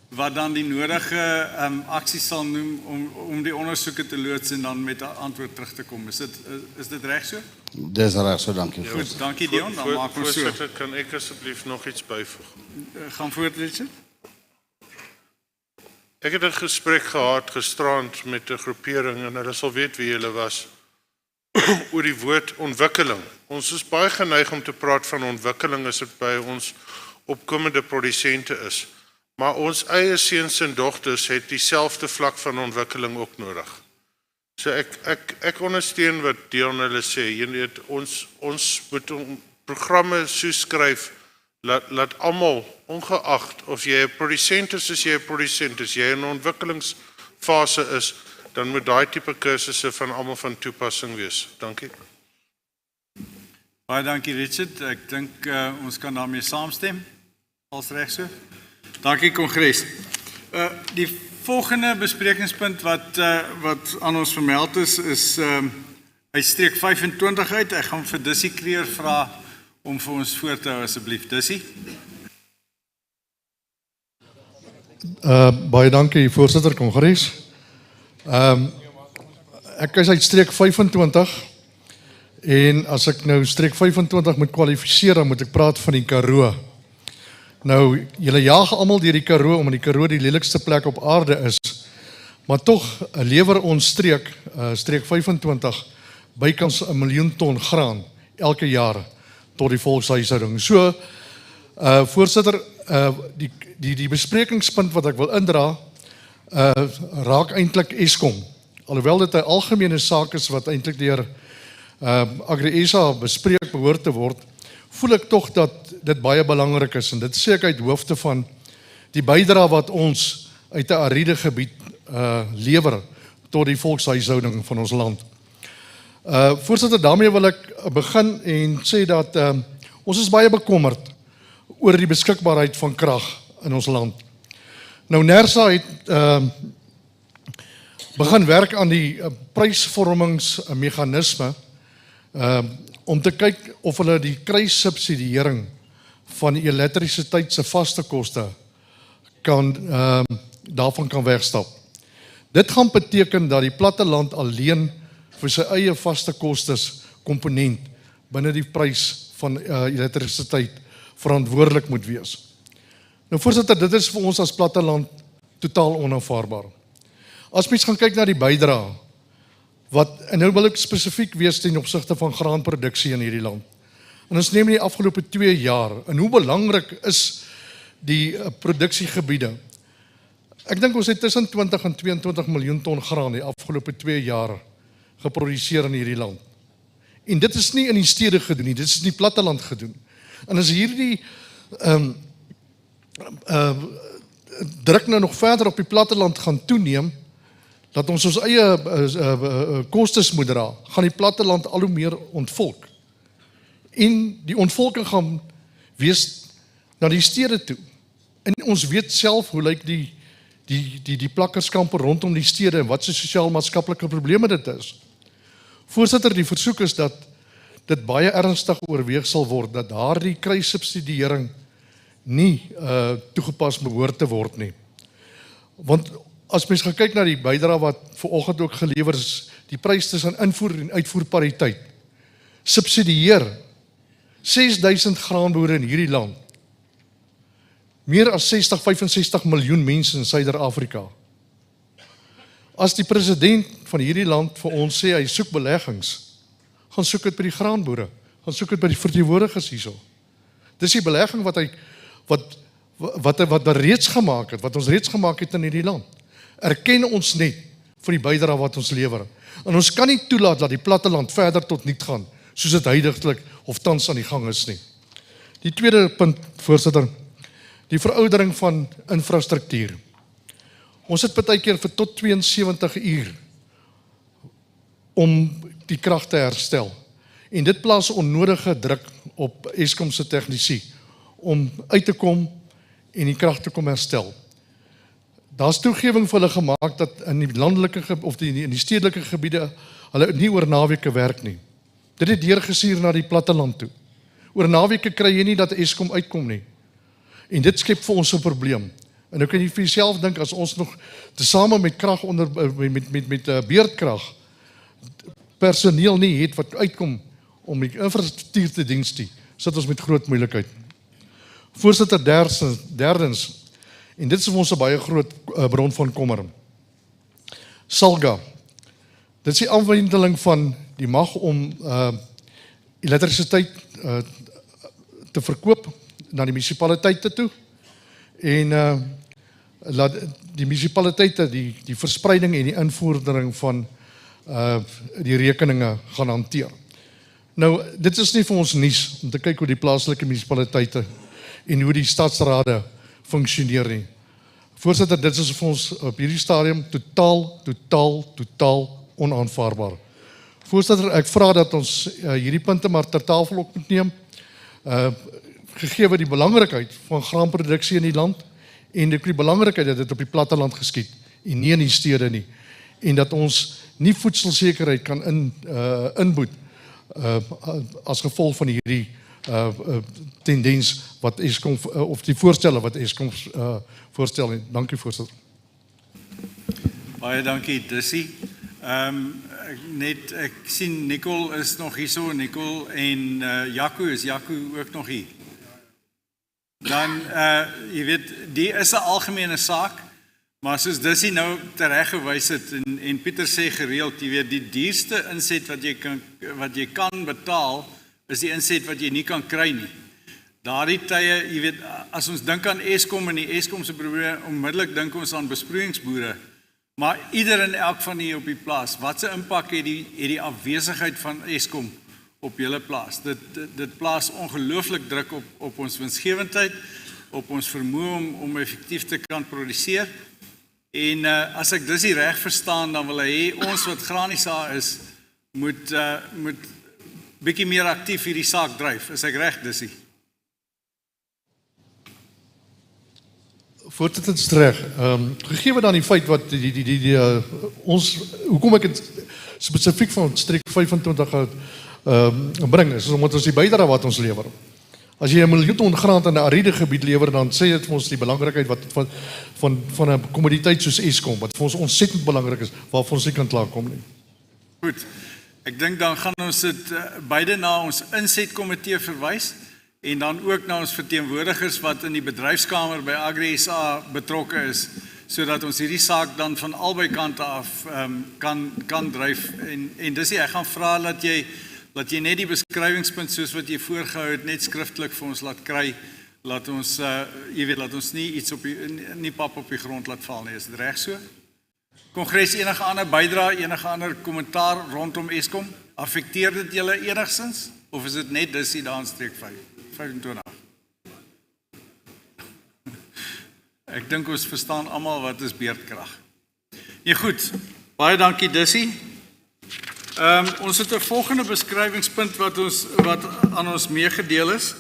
wat dan die nodige aksies sal noem om die ondersoeke te loods en dan met 'n antwoord terug te kom. Is dit reg so? Dis reg so, dankie. Goed, dankie Dion, dan maak ons so. Voorsitter, kan ek asseblief nog iets byvoeg? Gaan voort, Richard. Ek het 'n gesprek gehad gisterand met 'n groepering, en hulle sal weet wie hulle was, oor die woord ontwikkeling. Ons is baie geneig om te praat van ontwikkeling as dit by ons opkomende produsente is. Maar ons eie seuns en dogters het dieselfde vlak van ontwikkeling ook nodig. So ek ondersteun wat Dion hulle sê. Jy weet, ons moet programme so skryf, laat almal, ongeag of jy 'n produsent is, as jy 'n produsent is, jy in 'n ontwikkelingsfase is, dan moet daai tipe kursusse van almal van toepassing wees. Dankie. Baie dankie Richard, ek dink ons kan daarmee saamstem, als reg so. Dankie Kongres. Die volgende besprekingspunt wat aan ons vermeld is uit streek 25 uit. Ek gaan vir Dussie Kreer vra om vir ons voor te hou asseblief. Dussie. Baie dankie voorsitter Kongres. Ek is uit streek 25 en as ek nou streek 25 moet kwalifiseer, dan moet ek praat van die Karoo. Nou, julle jaag almal deur die Karoo, omdat die Karoo die lelikste plek op aarde is, maar tog lewer ons streek 25, bykans 1 miljoen ton graan, elke jaar, tot die volkshuishouding. So, voorsitter, die besprekingspunt wat ek wil indra, raak eintlik Eskom. Alhoewel dit 'n algemene saak is wat eintlik deur Agri-SA bespreek behoort te word, voel ek tog dat dit baie belangrik is, en dit sê ek uit hoofde van die bydrae wat ons uit 'n ariede gebied lewer tot die volkshuishouding van ons land. Voorsitter, daarmee wil ek begin en sê dat ons is baie bekommerd oor die beskikbaarheid van krag in ons land. Nou, NERSA het begin werk aan die prysvormingsmeganisme om te kyk of hulle die kruissubsidiering van die elektrisiteit se vaste koste daarvan kan wegstap. Dit gaan beteken dat die platteland alleen vir sy eie vaste kostes komponent binne die prys van elektrisiteit verantwoordelik moet wees. Nou voorsitter, dit is vir ons as platteland totaal onaanvaarbaar. As mens gaan kyk na die bydrae, en nou wil ek spesifiek wees ten opsigte van graanproduksie in hierdie land. En ons neem die afgelope 2 jaar, en hoe belangrik is die produksiegebiede. Ek dink ons het tussen 20 en 22 miljoen ton graan die afgelope 2 jaar geproduseer in hierdie land. En dit is nie in die stede gedoen nie, dit is in die platteland gedoen. En as hierdie druk nou nog verder op die platteland gaan toeneem, dat ons eie kostes moet dra, gaan die platteland al hoe meer ontvolk. En die ontvolking gaan wees na die stede toe. En ons weet self hoe lyk die plakkerskampe rondom die stede en wat se sosiaal-maatskaplike probleme dit is. Voorsitter, die versoek is dat dit baie ernstig oorweeg sal word, dat daardie kruissubsidiering nie toegepas behoort te word nie. Want as mens gaan kyk na die bydrae wat vanoggend ook gelewer is, die prys tussen invoer en uitvoerpariteit, subsidieer 6000 graanboere in hierdie land, meer as 65 miljoen mense in Suider-Afrika. As die president van hierdie land vir ons sê, hy soek beleggings, gaan soek dit by die graanboere, gaan soek dit by die verteenwoordigers hierso. Dis die belegging wat reeds gemaak het, wat ons reeds gemaak het in hierdie land. Erken ons net vir die bydrae wat ons lewer. En ons kan nie toelaat dat die platteland verder tot niet gaan, soos dit huidiglik of tans aan die gang is nie. Die tweede punt, voorsitter, die veroudering van infrastruktuur. Ons het partykeer vir tot 72 uur om die krag te herstel. En dit plaas onnodige druk op Eskom se tegnisie om uit te kom en die krag te kom herstel. Daar's toegewing vir hulle gemaak dat in die landelike of in die stedelike gebiede hulle nie oor naweke werk nie. Dit het deurgestuur na die platteland toe. Oor naweke kry jy nie dat Eskom uitkom nie. En dit skep vir ons 'n probleem. En nou kan jy vir jouself dink, as ons nog tesame met krag met beurtkrag personeel nie het wat uitkom om die infrastruktuur te diens nie, sit ons met groot moeilikheid. Voorsitter, derdens, en dit is vir ons 'n baie groot bron van kommer. SALGA. Dit is die aanwendeling van die mag om elektrisiteit te verkoop na die munisipaliteite toe en laat die munisipaliteite die verspreiding en die invordering van die rekeninge gaan hanteer. Nou, dit is nie vir ons nuus om te kyk hoe die plaaslike munisipaliteite en hoe die stadsrade funksioneer nie. Voorsitter, dit is vir ons op hierdie stadium totaal onaanvaarbaar. Voorsitter, ek vra dat ons hierdie punte maar ter tafel op moet neem, gegee die belangrikheid van graanproduksie in die land en die belangrikheid dat dit op die platteland geskied en nie in die stede nie, en dat ons nie voedselsekerheid kan inboet as gevolg van hierdie tendens wat Eskom of die voorstelle wat Eskom voorstel. Dankie, voorsitter. Baie dankie, Dussie. Ek sien Nicole is nog hier so, Nicole en Jaco, is Jaco ook nog hier? Dan, jy weet, die is 'n algemene saak, maar soos Dussie nou tereggewys het en Pieter sê gereeld, jy weet, die duurste inset wat jy kan betaal, is die inset wat jy nie kan kry nie. Daardie tye, jy weet, as ons dink aan Eskom en die Eskom se probleme, onmiddellik dink ons aan besproeiingsboere. Maar ieder en elk van hier op die plaas, wat se impak het die afwesigheid van Eskom op julle plaas? Dit plaas ongelooflik druk op ons winsgewendheid, op ons vermoë om effektief te kan produseer. En as ek dis reg verstaan, dan wil hy ons wat Granisa is, moet bietjie meer aktief hierdie saak dryf. Is ek reg, Dussie? Voorzitter, het is reg. Gegeven dan die feit wat ons, hoekom ek het spesifiek van streek 25 bring, is omdat ons die bydrae wat ons lewer. As jy 1 miljoen ton graan in 'n ariede gebied lewer, dan sê dit vir ons die belangrikheid van 'n kommoditeit soos Eskom, wat vir ons ontsettend belangrik is, waarvan ons nie kan klaarkom nie. Goed. Ek dink dan gaan ons dit beide na ons insetkomitee verwys en dan ook na ons verteenwoordigers wat in die bedryfskamer by Agri SA betrokke is, sodat ons hierdie saak dan van albei kante af kan dryf. En dis ek gaan vra dat jy net die beskrywingspunt soos wat jy voorgehou het net skriftelik vir ons laat kry, laat ons laat ons nie iets nie pap op die grond laat val nie. Is dit reg so? Kongres, enige ander bydrae, enige ander kommentaar rondom Eskom? Affekteer dit julle enigstens of is dit net dis hier daar in streek 25? Ek dink ons verstaan almal wat is beurtkrag. Nee, goed. Baie dankie, Dussie. Ons het 'n volgende beskrywingspunt wat aan ons meegedeel is.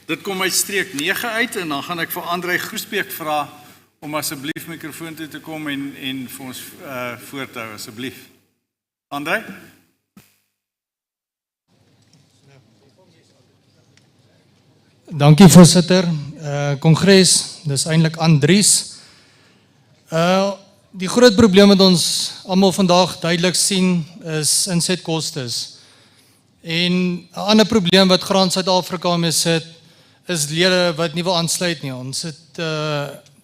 Dit kom uit streek 9 uit en dan gaan ek vir Andrei Groesbeek vra om asseblief mikrofoon toe te kom en vir ons voor te hou, asseblief. Andrei? Dankie voorsitter. Kongres, dis eintlik Andries. Die groot probleem wat ons almal vandag duidelik sien is insetkostes. En 'n ander probleem wat Graan Suid-Afrika mee sit is lede wat nie wil aansluit nie. Ons het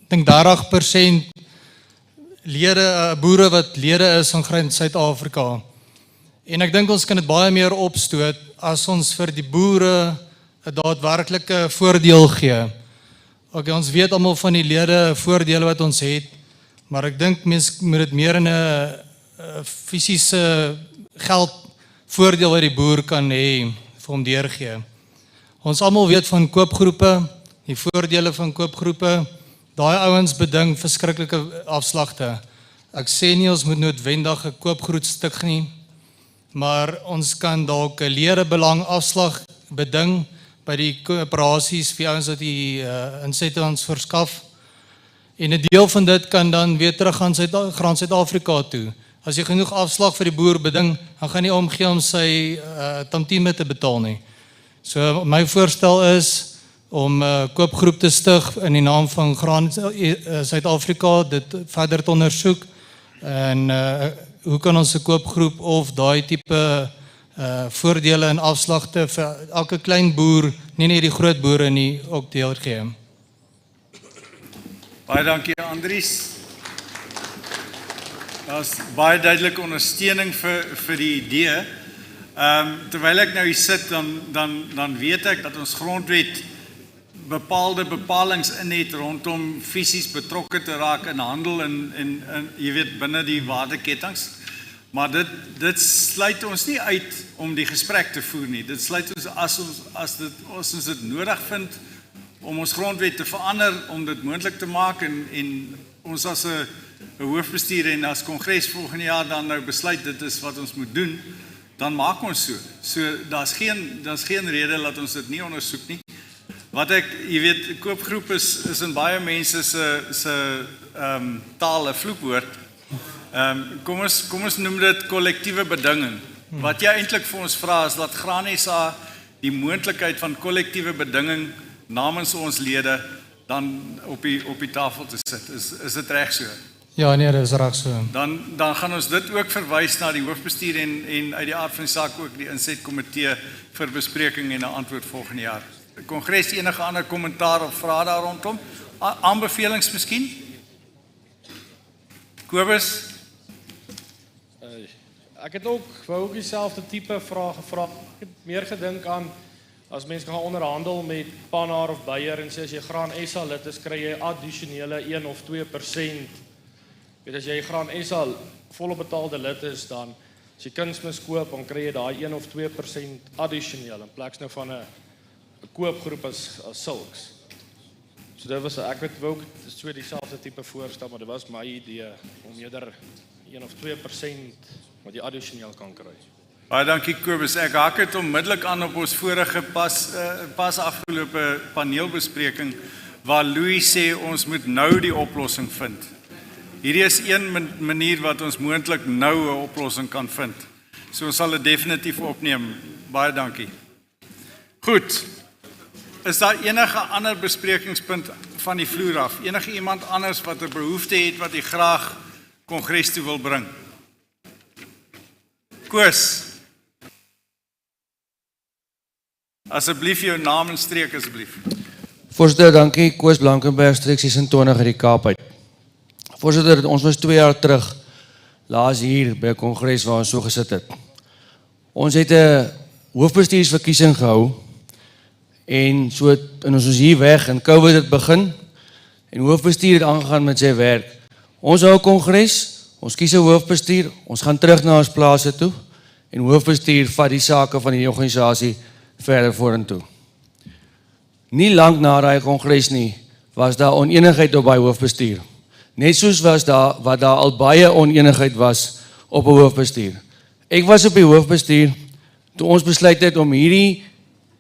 dink 30% lede, boere wat lede is van Graan Suid-Afrika. En ek dink ons kan dit baie meer opstoot as ons vir die boere 'n daadwerklike voordeel gee. Okay, ons weet almal van die lede voordele wat ons het, maar ek dink mens moet dit meer in 'n fisiese geld voordeel wat die boer kan hê vir hom deurgee. Ons almal weet van koopgroepe, die voordele van koopgroepe. Daai ouens beding verskriklike afslagte. Ek sê nie ons moet noodwendig 'n koopgroet stuk nie, maar ons kan dalk 'n ledebelang afslag beding by die koöperasies vir ouens wat die insette ons verskaf. En 'n deel van dit kan dan weer terug aan Graan Suid-Afrika toe. As jy genoeg afslag vir die boer beding, dan gaan nie omgee om sy tantieme te betaal nie. So my voorstel is om 'n koopgroep te stig in die naam van Graan Suid-Afrika, dit verder te ondersoek. En hoe kan ons 'n koopgroep of daai tipe voordele en afslagte vir elke klein boer, nie net die groot boere nie, ook deurgee. Baie dankie Andries. Daar's baie duidelike ondersteuning vir die idee. Terwyl ek nou hier sit, dan weet ek dat ons grondwet bepaalde bepalings in het rondom fisies betrokke te raak in handel en jy weet binne die waardeketings. Maar dit sluit ons nie uit om die gesprek te voer nie. Dit sluit ons as ons dit nodig vind om ons grondwet te verander, om dit moontlik te maak en ons as 'n hoofbestuur en as kongres volgende jaar dan nou besluit dit is wat ons moet doen, dan maak ons so. So daar's geen rede dat ons dit nie ondersoek nie. Wat ek, jy weet, koopgroep is in baie mense se taal 'n vloekwoord. Kom ons noem dit kollektiewe bedinging. Wat jy eintlik vir ons vra is dat Graan SA die moontlikheid van kollektiewe bedinging namens ons lede dan op die tafel te sit. Is dit reg so? Ja, nee, dit is reg so. Dan gaan ons dit ook verwys na die hoofbestuur en uit die aard van die saak ook die insetkomitee vir bespreking en 'n antwoord volgende jaar. Kongres, enige ander kommentaar of vrae daar rondom? Aanbevelings miskien? Kobus? Ek het ook dieselfde tipe vrae gevra. Ek het meer gedink aan as mense gaan onderhandel met Pannar of Beyer en sê as jy Graan SA lid is, kry jy addisionele 1 of 2%. Weet as jy Graan SA volop betaalde lid is, dan as jy kunsmis koop, dan kry jy daai 1 of 2% addisioneel in plaas nou van 'n koopgroep as sulks. So dit was ek weet ook so dieselfde tipe voorstel, maar dit was my idee om eerder 1 of 2% wat jy addisioneel kan kry. Baie dankie Kobus. Ek haak dit onmiddellik aan op ons vorige pas afgelope paneelbespreking waar Louis sê ons moet nou die oplossing vind. Hierdie is een manier wat ons moontlik nou 'n oplossing kan vind. So ons sal dit definitief opneem. Baie dankie. Goed. Is daar enige ander besprekingspunt van die vloer af? Enige iemand anders wat 'n behoefte het wat hy graag kongres toe wil bring? Koos. Asseblief jou naam en streek asseblief. Voorsitter, dankie. Koos Blankenberg, streek 26 uit die Kaap uit. Voorsitter, ons was 2 jaar terug laas hier by 'n kongres waar ons so gesit het. Ons het 'n hoofbestuursverkiesing gehou en ons is hier weg en COVID het begin en hoofbestuur het aangegaan met sy werk. Ons hou 'n kongres, ons kies 'n hoofbestuur, ons gaan terug na ons plase toe en hoofbestuur vat die sake van die organisasie verder vorentoe. Nie lank na daai kongres nie, was daar onenigheid op by hoofbestuur. Net soos wat daar al baie onenigheid was op 'n hoofbestuur. Ek was op die hoofbestuur toe ons besluit het om hierdie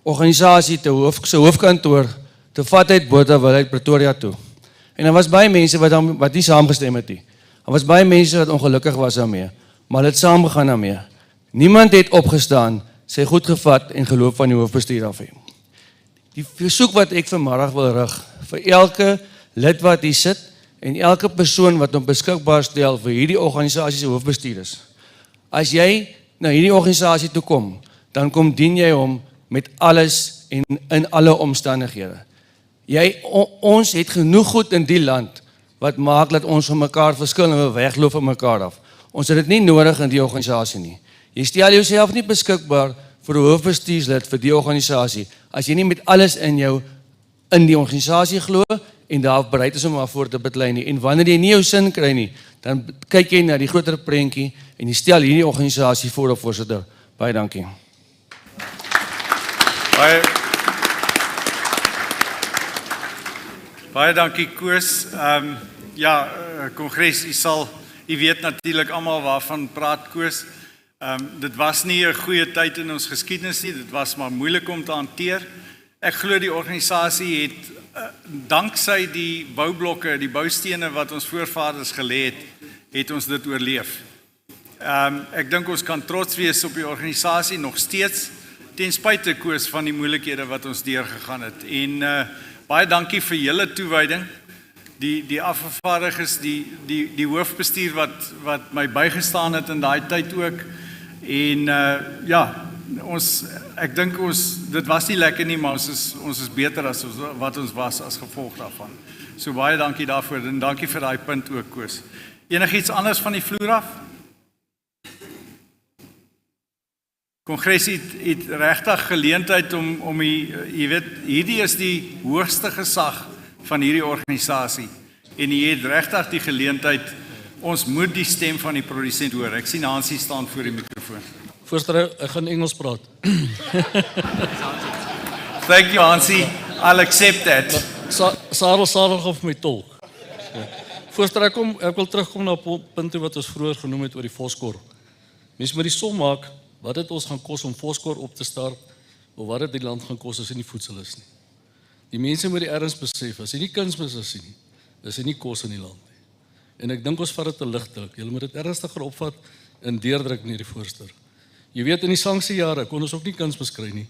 organisasie se hoofkantoor te vat uit Botawil uit Pretoria toe. En daar was baie mense wat nie saamgestem het nie. Daar was baie mense wat ongelukkig was daarmee, maar het saamgegaan daarmee. Niemand het opgestaan, sy goed gevat en geloop van die hoofbestuur af hê. Die versoek wat ek vanmiddag wil rig, vir elke lid wat hier sit, en elke persoon wat hom beskikbaar stel vir hierdie organisasie se hoofbestuur is. As jy na hierdie organisasie toe kom, dan kom dien jy hom met alles en in alle omstandighede. Ons het genoeg goed in die land wat maak dat ons van mekaar verskil en we wegloop van mekaar af. Ons het dit nie nodig in die organisasie nie. Jy stel jouself nie beskikbaar vir 'n hoofbestuurslid vir die organisasie as jy nie met alles in jou in die organisasie glo en daar bereid is om daarvoor te beklei nie. En wanneer jy nie jou sin kry nie, dan kyk jy na die groter prentjie en jy stel hierdie organisasie voor op voorsitter. Baie dankie. Baie dankie Koos. Kongres, u weet natuurlik almal waarvan praat Koos. Dit was nie 'n goeie tyd in ons geskiedenis nie, dit was maar moeilik om te hanteer. Ek glo die organisasie het danksy die boublokke, die boustene wat ons voorvaders gelê het ons dit oorleef. Ek dink ons kan trots wees op die organisasie nog steeds, ten spyte Koos van die moeilikhede wat ons deurgegaan het. En baie dankie vir julle toewyding, die afgevaardigdes, die hoofbestuur wat my bygestaan het in daai tyd ook. En ek dink dit was nie lekker nie, maar ons is beter as wat ons was as gevolg daarvan. So baie dankie daarvoor en dankie vir daai punt ook Koos. Enigiets anders van die vloer af? Kongres het regtig geleentheid om jy weet, hierdie is die hoogste gesag van hierdie organisasie en jy het regtig die geleentheid, ons moet die stem van die produsent hoor. Ek sien Hansie staan voor die mikrofoon. Voorstel, ek gaan Engels praat. Thank you Hansie, I'll accept that. Sarel of my tolk. Voorstel, ek wil terugkom na punte wat ons vroeër genoem het oor die Foskor. Mens moet die som maak, wat het ons gaan kos om Foskor op te start, of wat het die land gaan kos as dit nie voedsel is nie. Die mense moet die erns besef, as jy nie kunsmis is nie, is jy nie kos in die land nie. En ek dink ons vat dit te ligtelik. Julle moet dit ernstiger opvat en deurdruk nie die voorstel. Jy weet in die sanksiejare kon ons ook nie kunsmis kry nie.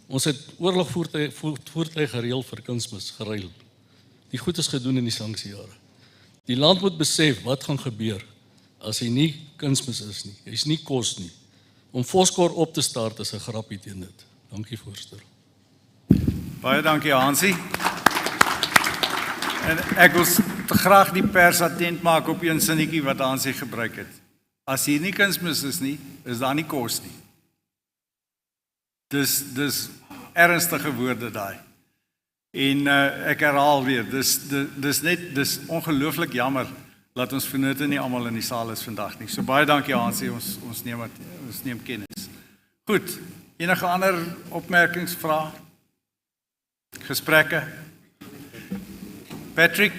Ons het oorlogvoertuie gereël vir kunsmis, geruil. Die goed is gedoen in die sanksiejare. Die land moet besef wat gaan gebeur as hy nie kunsmis is nie. Hy is nie kos nie. Om Foskor op te start is 'n grappie teen dit. Dankie voorstel. Baie dankie Hansie. En ek wil graag die pers attent maak op een sinnetjie wat Hansie gebruik het. As hier nie kunsmis is nie, is daar nie kos nie. Dis ernstige woorde daai. En ek herhaal weer, dis ongelooflik jammer dat ons vennote nie almal in die saal is vandag nie. So baie dankie Hansie, ons neem kennis. Goed, enige ander opmerkings, vrae? Gesprekke? Patrick?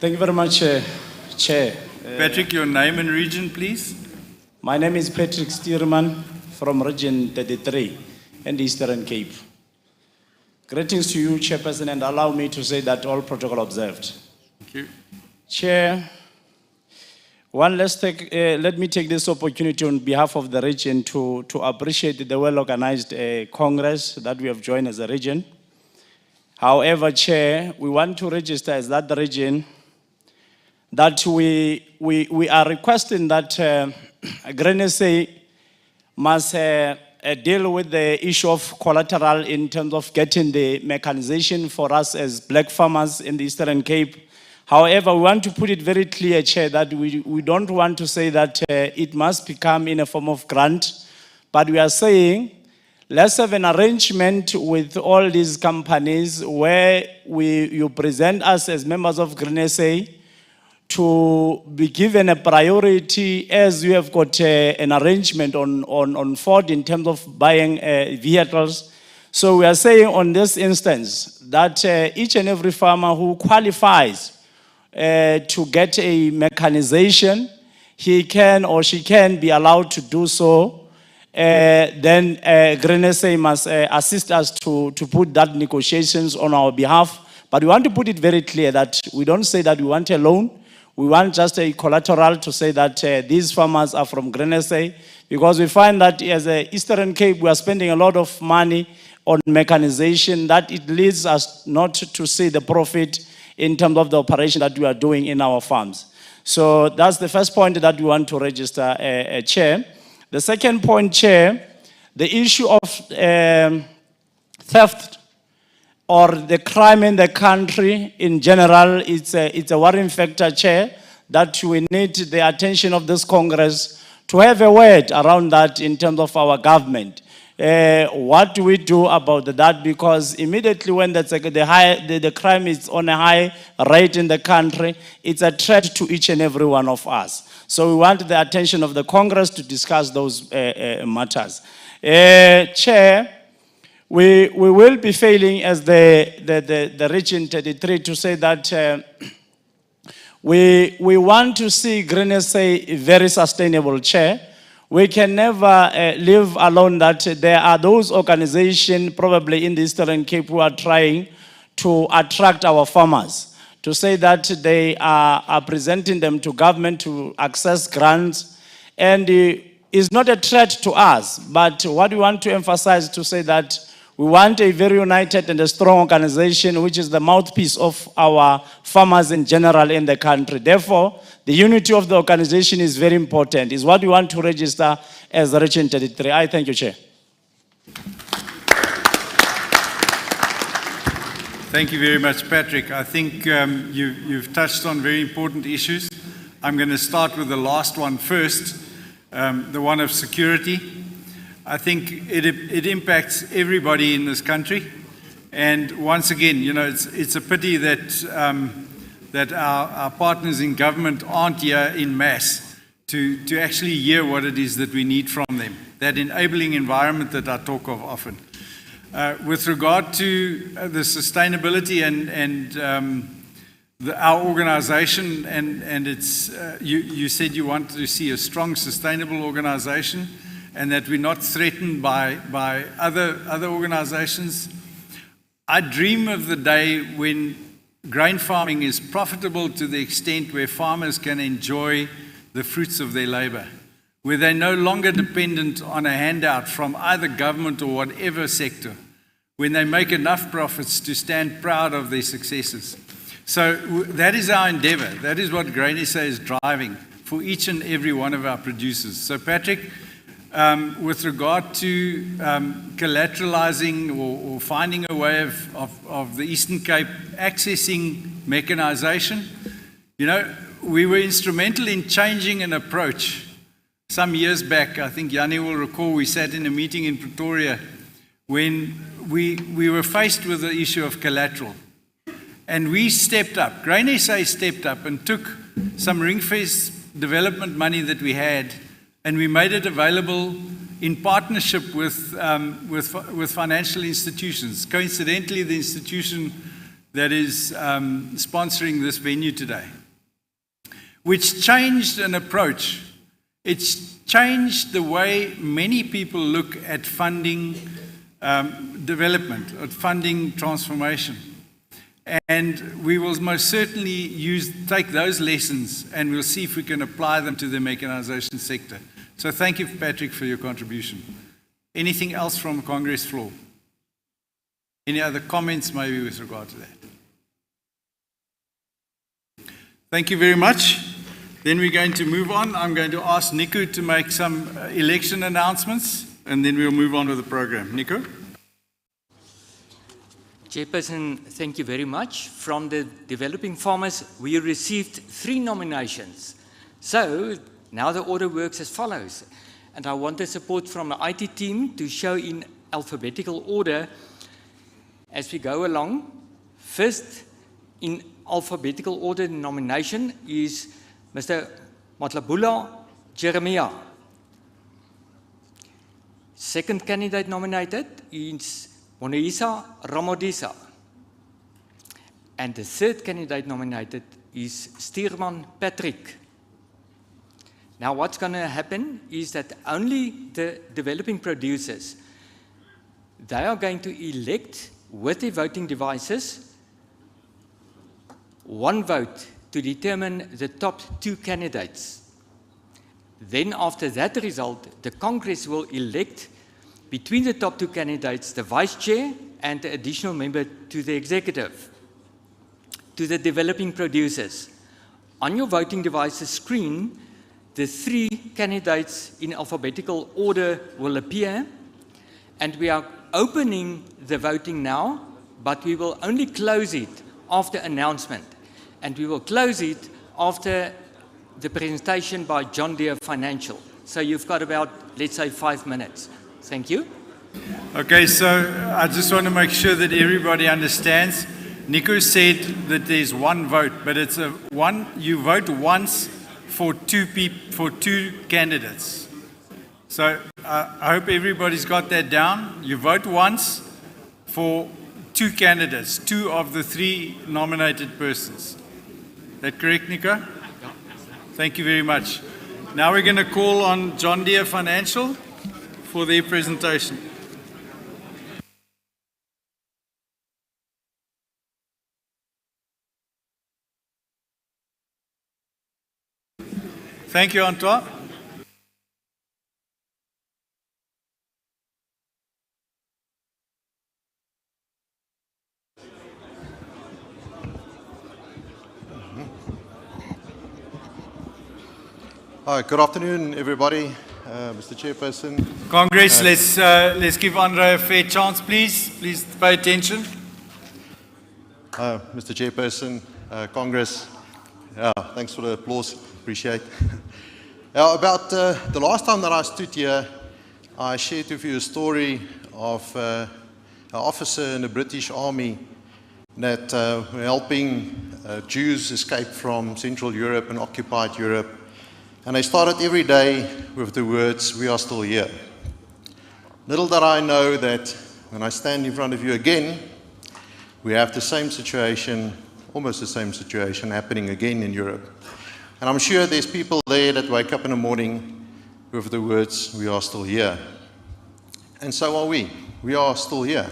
Thank you very much, Chair. Patrick, your name and region, please. My name is Patrick Steerman from Region 33 in the Eastern Cape. Greetings to you, Chairperson, and allow me to say that all protocol observed. Thank you. Chair, let me take this opportunity on behalf of the region to appreciate the well-organized Congress that we have joined as a region. However, Chair, we want to register as that region that we are requesting that Green SA must deal with the issue of collateral in terms of getting the mechanization for us as black farmers in the Eastern Cape. However, we want to put it very clear, Chair, that we don't want to say that it must become in a form of grant, but we are saying let's have an arrangement with all these companies where you present us as members of Green SA to be given a priority as you have got an arrangement on Ford in terms of buying vehicles. So we are saying on this instance that each and every farmer who qualifies to get a mechanization, he can or she can be allowed to do so. then Green SA must assist us to put that negotiations on our behalf. But we want to put it very clear that we don't say that we want a loan. We want just a collateral to say that these farmers are from Green SA, because we find that as a Eastern Cape, we are spending a lot of money on mechanization, that it leads us not to see the profit in terms of the operation that we are doing in our farms. So that's the first point that we want to register, Chair. The second point, Chair, the issue of theft or the crime in the country in general, it's a worrying factor, Chair, that we need the attention of this Congress to have a word around that in terms of our government. What do we do about that? Because immediately when the crime is on a high rate in the country, it's a threat to each and every one of us. So we want the attention of the Congress to discuss those matters. Chair, we will be failing as the Region 33 to say that we want to see Green SA very sustainable, Chair. We can never live alone that there are those organizations probably in the Eastern Cape who are trying to attract our farmers, to say that they are presenting them to government to access grants, and it's not a threat to us, but what we want to emphasize to say that we want a very united and a strong organization which is the mouthpiece of our farmers in general in the country. Therefore, the unity of the organization is very important. It's what we want to register as Region 33. I thank you, Chair. Thank you very much, Patrick. I think you've touched on very important issues. I'm going to start with the last one first, the one of security. I think it impacts everybody in this country. And once again, you know, it's a pity that our partners in government aren't here in mass to actually hear what it is that we need from them, that enabling environment that I talk of often. With regard to the sustainability and our organization, and it's, you said you want to see a strong, sustainable organization and that we're not threatened by other organizations. I dream of the day when grain farming is profitable to the extent where farmers can enjoy the fruits of their labor, where they're no longer dependent on a handout from either government or whatever sector, when they make enough profits to stand proud of their successes. So that is our endeavor. That is what Grain SA is driving for each and every one of our producers. So Patrick, with regard to collateralizing or finding a way of the Eastern Cape accessing mechanization, you know, we were instrumental in changing an approach. Some years back, I think Yanni will recall, we sat in a meeting in Pretoria when we were faced with the issue of collateral. And we stepped up, Grain SA stepped up and took some ring-fence development money that we had, and we made it available in partnership with financial institutions. Coincidentally, the institution that is sponsoring this venue today, which changed an approach. It's changed the way many people look at funding development, at funding transformation. And we will most certainly take those lessons and we'll see if we can apply them to the mechanization sector. So thank you, Patrick, for your contribution. Anything else from Congress floor? Any other comments maybe with regard to that? Thank you very much. Then we're going to move on. I'm going to ask Nico to make some election announcements, and then we'll move on with the program. Nico? Chairperson, thank you very much. From the developing farmers, we received 3 nominations. So now the order works as follows. And I want the support from the IT team to show in alphabetical order as we go along. First, in alphabetical order, the nomination is Mr. Matlabula Jeremiah. Second candidate nominated is Monaisa Ramodisa. And the third candidate nominated is Steerman Patrick. Now what's going to happen is that only the developing producers, they are going to elect with their voting devices one vote to determine the top 2 candidates. Then after that result, the Congress will elect between the top 2 candidates the vice chair and the additional member to the executive. To the developing producers, on your voting devices screen, the 3 candidates in alphabetical order will appear, and we are opening the voting now, but we will only close it after announcement, and we will close it after the presentation by John Deere Financial. So you've got about, let's say, 5 minutes. Thank you. Okay, so I just want to make sure that everybody understands. Nico said that there's one vote, but it's you vote once for 2 candidates. So I hope everybody's got that down. You vote once for 2 candidates, 2 of the 3 nominated persons. Is that correct, Nico? Thank you very much. Now we're going to call on John Deere Financial for their presentation. Thank you, Antoine. Hi, good afternoon, everybody. Mr. Chairperson. Congress, let's give Andre a fair chance, please. Please pay attention. Mr. Chairperson, Congress, thanks for the applause. Appreciate. About the last time that I stood here, I shared with you a story of an officer in the British Army that were helping Jews escape from Central Europe and occupied Europe. And they started every day with the words, "We are still here." Little did I know that when I stand in front of you again, we have the same situation, almost the same situation happening again in Europe. And I'm sure there's people there that wake up in the morning with the words, "We are still here." And so are we. We are still here.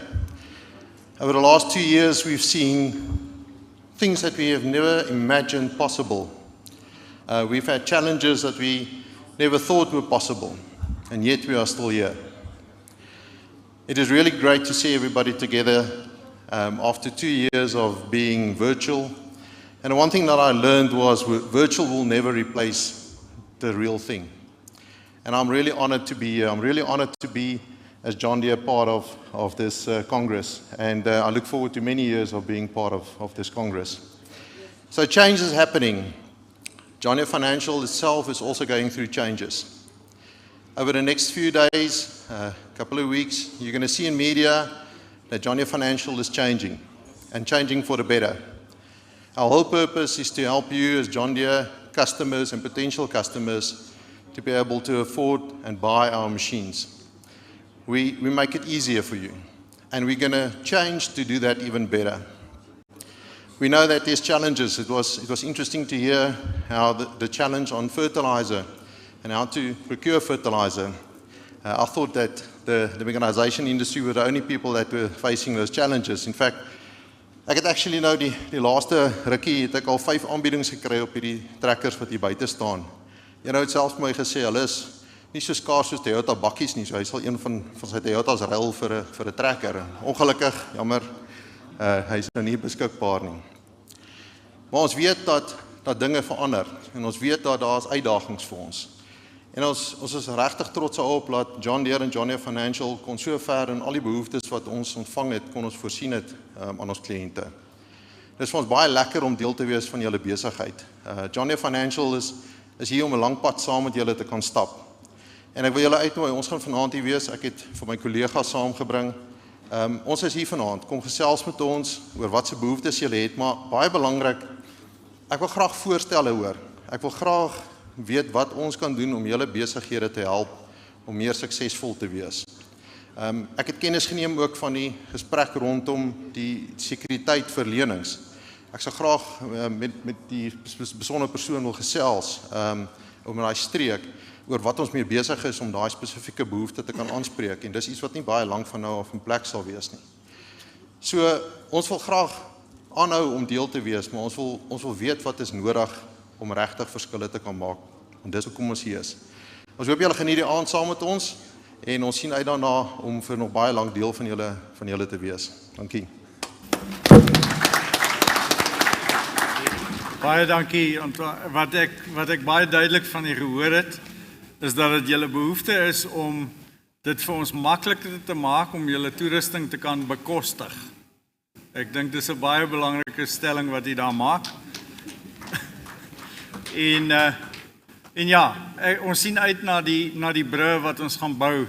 Over the last 2 years, we've seen things that we have never imagined possible. We've had challenges that we never thought were possible, and yet we are still here. It is really great to see everybody together after 2 years of being virtual. And one thing that I learned was virtual will never replace the real thing. And I'm really honored to be here. I'm really honored to be, as John Deere, part of this Congress. And I look forward to many years of being part of this Congress. So change is happening. John Deere Financial itself is also going through changes. Over the next few days, a couple of weeks, you're going to see in media that John Deere Financial is changing, and changing for the better. Our whole purpose is to help you as John Deere customers and potential customers to be able to afford and buy our machines. We make it easier for you, and we're going to change to do that even better. We know that there's challenges. It was interesting to hear how the challenge on fertilizer and how to procure fertilizer. I thought that the mechanization industry were the only people that were facing those challenges. In fact, ek het actually nou die laaste rukkie het ek al 5 aanbiedings gekry op hierdie trekkers wat hier buite staan. Een het selfs vir my gesê, hulle is nie so skaars soos Toyota bakkies nie, so hy sal een van sy Toyotas ruil vir 'n trekker. Ongelukkig, jammer, hy is nou nie beskikbaar nie. Maar ons weet dat dinge verander, en ons weet dat daar is uitdagings vir ons. En ons is regtig trots daarop dat John Deere en John Deere Financial kon so ver in al die behoeftes wat ons ontvang het, kon ons voorsien het aan ons kliënte. Dit is vir ons baie lekker om deel te wees van julle besigheid. John Deere Financial is hier om 'n lang pad saam met julle te kan stap. En ek wil julle uitnooi, ons gaan vanaand hier wees, ek het vir my kollegas saamgebring. Ons is hier vanaand, kom gesels met ons oor wat se behoeftes julle het, maar baie belangrik, ek wil graag voorstelle hoor. Ek wil graag weet wat ons kan doen om julle besighede te help om meer suksesvol te wees. Ek het kennis geneem ook van die gesprek rondom die sekuriteit vir lenings. Ek sou graag met die besondere persoon wil gesels. om in daai streek oor wat ons mee besig is om daai spesifieke behoefte te kan aanspreek en dis iets wat nie baie lank van nou af in plek sal wees nie. So ons wil graag aanhou om deel te wees, maar ons wil weet wat is nodig om regtig verskille te kan maak. En dis hoekom ons hier is. Ons hoop julle geniet die aand saam met ons en ons sien uit daarna om vir nog baie lank deel van julle te wees. Dankie. Baie dankie. Wat ek baie duidelik van u gehoor het, is dat dit julle behoefte is om dit vir ons makliker te maak om julle toerusting te kan bekostig. Ek dink dis 'n baie belangrike stelling wat u daar maak. En ja, ons sien uit na die brûe wat ons gaan bou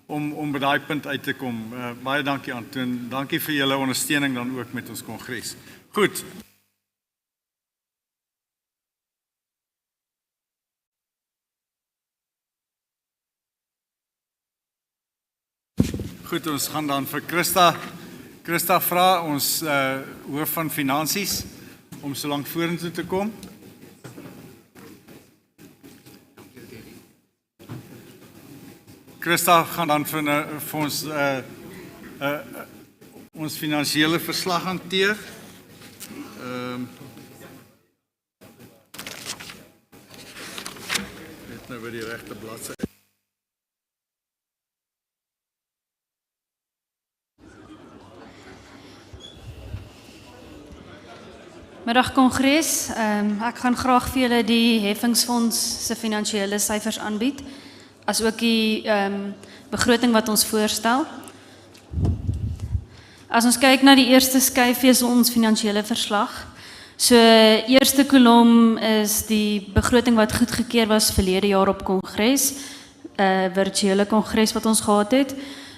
om by daai punt uit te kom. Baie dankie Antoon. Dankie vir julle ondersteuning dan ook met ons kongres. Goed. Goed, ons gaan dan vir Christa vra, ons hoof van finansies, om so lank vorentoe te kom. Christa gaan dan vir ons ons finansiële verslag hanteer. Net nou by die regte bladsy. Middag kongres, ek gaan graag vir julle die heffingsfonds se finansiële syfers aanbied, as ook die begroting wat ons voorstel. As ons kyk na die eerste skyfie is ons finansiële verslag. So eerste kolom is die begroting wat goedgekeur was verlede jaar op kongres, virtuele kongres wat ons gehad het.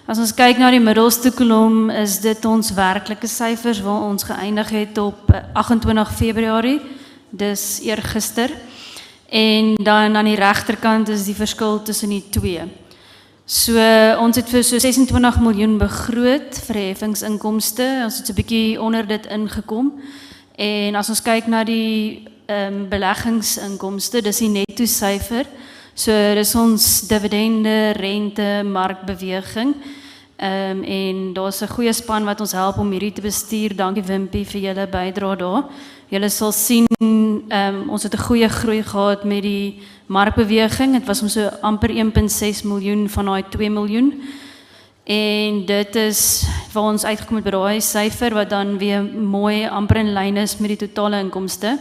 As ons kyk na die middelste kolom is dit ons werklike syfers waar ons geëindig het op 28 Februarie, dis eergister. En dan aan die regterkant is die verskil tussen die twee. So ons het vir so 26 miljoen begroot vir heffingsinkomste. Ons het so 'n bietjie onder dit ingekom. En as ons kyk na die beleggingsinkomste, dis die netto syfer. So dis ons dividende, rente, markbeweging. En daar's 'n goeie span wat ons help om hierdie te bestuur. Dankie Wimpie vir julle bydrae daar. Julle sal sien ons het 'n goeie groei gehad met die markbeweging. Dit was om so amper 1.6 miljoen van daai 2 miljoen. En dit is waar ons uitgekom het by daai syfer wat dan weer mooi amper in lyn is met die totale inkomste.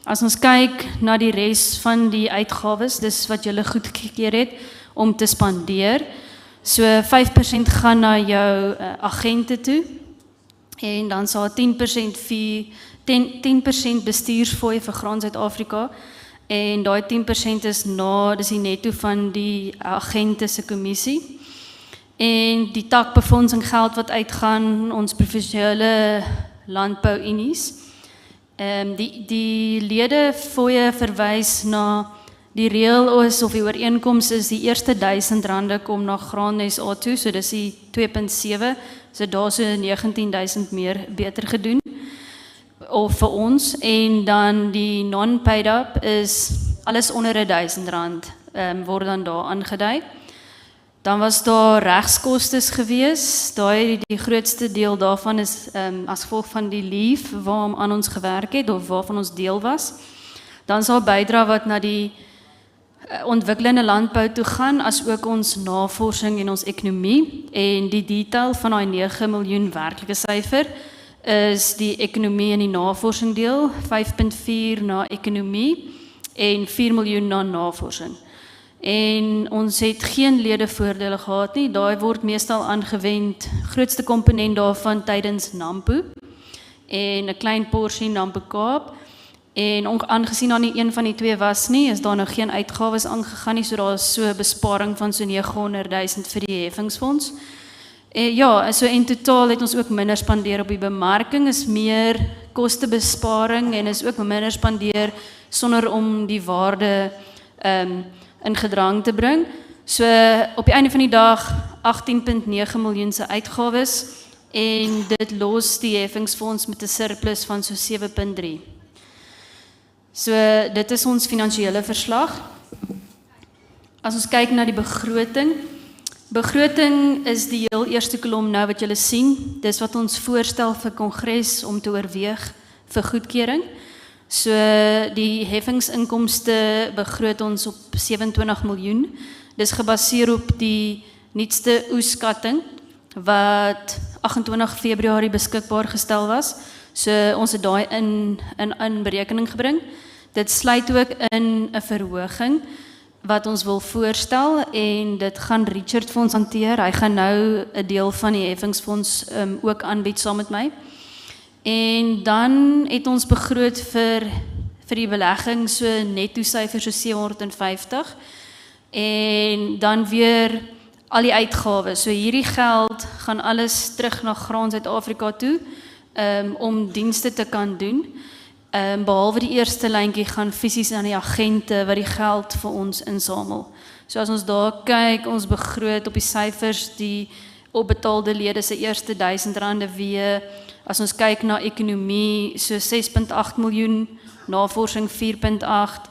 As ons kyk na die res van die uitgawes, dis wat julle goedgekeur het om te spandeer. So 5% gaan na jou agente toe en dan sal 10% bestuursfooi vir Graan Suid-Afrika en daai 10% is dis die netto van die agente se kommissie. En die takbefondsing geld wat uitgaan ons provinsiale landbouunies. Die lede fooie verwys na die reël is of die ooreenkoms is die eerste R1000 kom na Graan SA toe, so dis die 2.7, so daar so 19.000 meer beter gedoen of vir ons, en dan die non-paid up is alles onder R1000 word dan daar aangedui. Dan was daar regskostes gewees, die grootste deel daarvan is as gevolg van die leave waaraan ons gewerk het of waarvan ons deel was. Dan sal bydra wat na die ontwikkelende landbou toe gaan, as ook ons navorsing en ons ekonomie, en die detail van daai 9 miljoen werklike syfer is die ekonomie en die navorsing deel, 5.4 na ekonomie en 4 miljoen na navorsing. En ons het geen ledevoordele gehad nie, daai word meestal aangewend, grootste komponent daarvan tydens NAMPO en 'n klein porsie NAMPO Kaap. En aangesien daar nie een van die twee was nie, is daar nog geen uitgawes aangegaan nie, so daar is so 'n besparing van so 900.000 vir die heffingsfonds. Ja, so in totaal het ons ook minder spandeer op die bemarking, is meer kostebesparing en is ook minder spandeer sonder om die waarde in gedrang te bring. So op die einde van die dag 18.9 miljoen se uitgawes en dit los die heffingsfonds met 'n surplus van so 7.3. So dit is ons finansiële verslag. As ons kyk na die begroting, begroting is die heel eerste kolom nou wat julle sien. Dis wat ons voorstel vir Kongres om te oorweeg vir goedkeuring. So die heffingsinkomste begroot ons op 27 miljoen. Dis gebaseer op die nuutste oeskatting wat 28 Februarie beskikbaar gestel was. So ons het daai in berekening gebring. Dit sluit ook in 'n verhoging wat ons wil voorstel en dit gaan Richard vir ons hanteer. Hy gaan nou 'n deel van die heffingsfonds ook aanbied saam met my. En dan het ons begroot vir die belegging so netto syfer so 750 en dan weer al die uitgawes. So hierdie geld gaan alles terug na Graan Suid-Afrika toe om dienste te kan doen. Behalwe die eerste lyntjie gaan fisies aan die agente wat die geld vir ons insamel. So as ons daar kyk, ons begroot op die syfers die opbetaalde lede se eerste R1000 weer. As ons kyk na ekonomie, so 6.8 miljoen, navorsing 4.8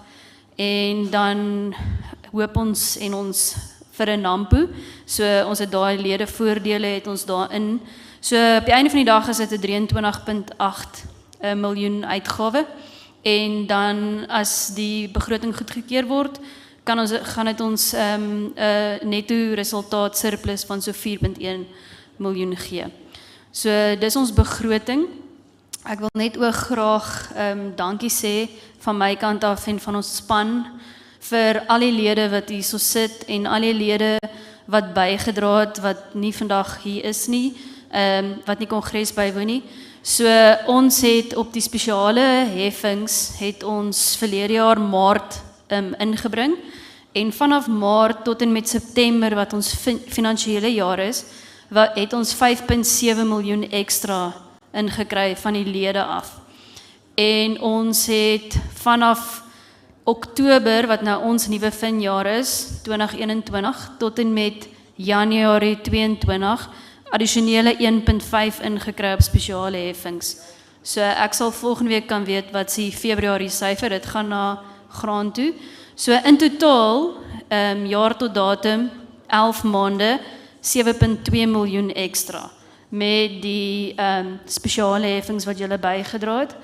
en dan hoop ons en ons vir 'n NAMPO. So ons het daai ledevoordele het ons daarin. So op die einde van die dag is dit 'n 23.8 miljoen uitgawe en dan as die begroting goedgekeur word, gaan dit ons 'n netto resultaat surplus van so 4.1 miljoen gee. So dis ons begroting. Ek wil net ook graag dankie sê van my kant af en van ons span vir al die lede wat hier so sit en al die lede wat bygedra het wat nie vandag hier is nie, wat nie Kongres bywoon nie. So ons het op die spesiale heffings het ons verlede jaar Maart ingebring en vanaf Maart tot en met September wat ons finansiële jaar is, het ons 5.7 miljoen ekstra ingekry van die lede af. En ons het vanaf Oktober wat nou ons nuwe finjaar is, 2021 tot en met Januarie 22 addisionele 1.5 ingekry op spesiale heffings. So ek sal volgende week kan weet wat is die Februarie syfer, dit gaan na Graan toe. So in totaal, jaar tot datum, 11 maande, 7.2 miljoen ekstra met die spesiale heffings wat julle bygedra het.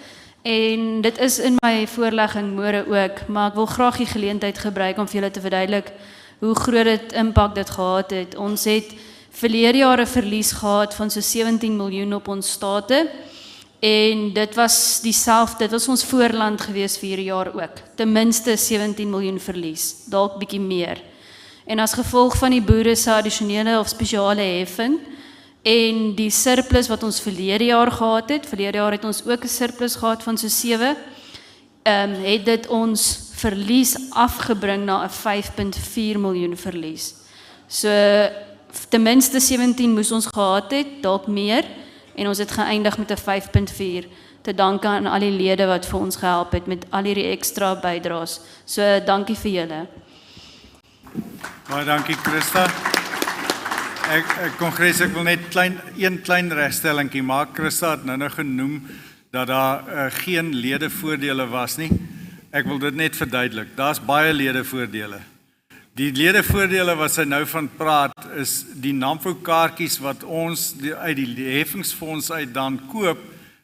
En dit is in my voorlegging môre ook, maar ek wil graag die geleentheid gebruik om vir julle te verduidelik hoe groot dit impak dit gehad het. Ons het verlede jaar 'n verlies gehad van so 17 miljoen op ons state en dit was ons voorland gewees vir hierdie jaar ook. Ten minste 17 miljoen verlies, dalk bietjie meer. En as gevolg van die boere se addisionele of spesiale heffing en die surplus wat ons verlede jaar gehad het, verlede jaar het ons ook 'n surplus gehad van so 7, het dit ons verlies afgebring na 'n 5.4 miljoen verlies. So ten minste 17 moes ons gehad het, dalk meer, en ons het geëindig met 'n 5.4, te danke aan al die lede wat vir ons gehelp het met al hierdie ekstra bydraes. So dankie vir julle. Baie dankie Christa. Kongres, ek wil net een klein regstellingkie maak. Christa het nou genoem dat daar geen ledevoordele was nie. Ek wil dit net verduidelik. Daar's baie ledevoordele. Die ledevoordele wat sy nou van praat is die NAMPO kaartjies wat ons uit die heffingsfonds uit dan koop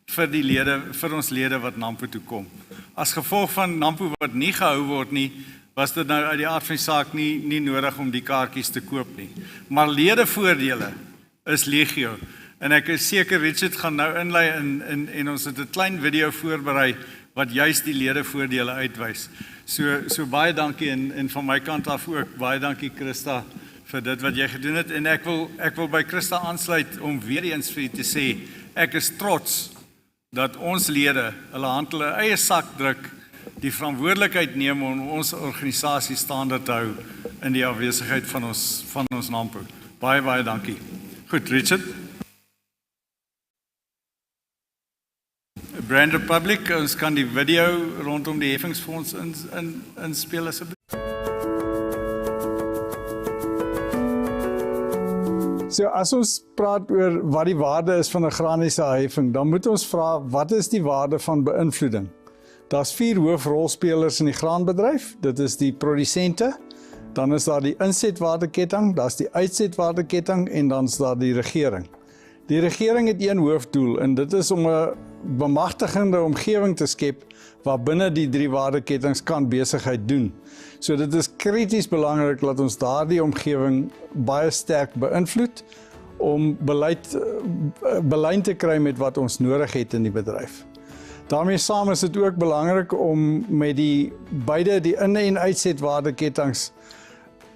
vir ons lede wat NAMPO toe kom. As gevolg van NAMPO wat nie gehou word nie, was dit nou uit die aard van die saak nie nodig om die kaartjies te koop nie. Maar ledevoordele is legio. En ek is seker Richard gaan nou inlei en ons het 'n klein video voorberei wat juist die ledevoordele uitwys. So baie dankie en van my kant af ook baie dankie Christa vir dit wat jy gedoen het en ek wil by Christa aansluit om weer eens vir u te sê ek is trots dat ons lede hulle eie sak druk, die verantwoordelikheid neem om ons organisasie staande te hou in die afwesigheid van ons NAMPO. Baie dankie. Goed, Richard. Brand Republic, ons kan die video rondom die heffingsfonds inspeel asseblief. So as ons praat oor wat die waarde is van 'n graniese heffing, dan moet ons vra wat is die waarde van beïnvloeding? Daar's 4 hoofrolspelers in die graanbedryf. Dit is die produsente, Dan is daar die insetwaardeketting, daar's die uitsetwaardeketting en dan is daar die regering. Die regering het een hoofdoel en dit is om 'n bemagtigende omgewing te skep waar binne die 3 waardekettings kan besigheid doen. So dit is krities belangrik dat ons daardie omgewing baie sterk beïnvloed om belyn te kry met wat ons nodig het in die bedryf. Daarmee saam is dit ook belangrik om met beide die in- en uitsetwaardekettings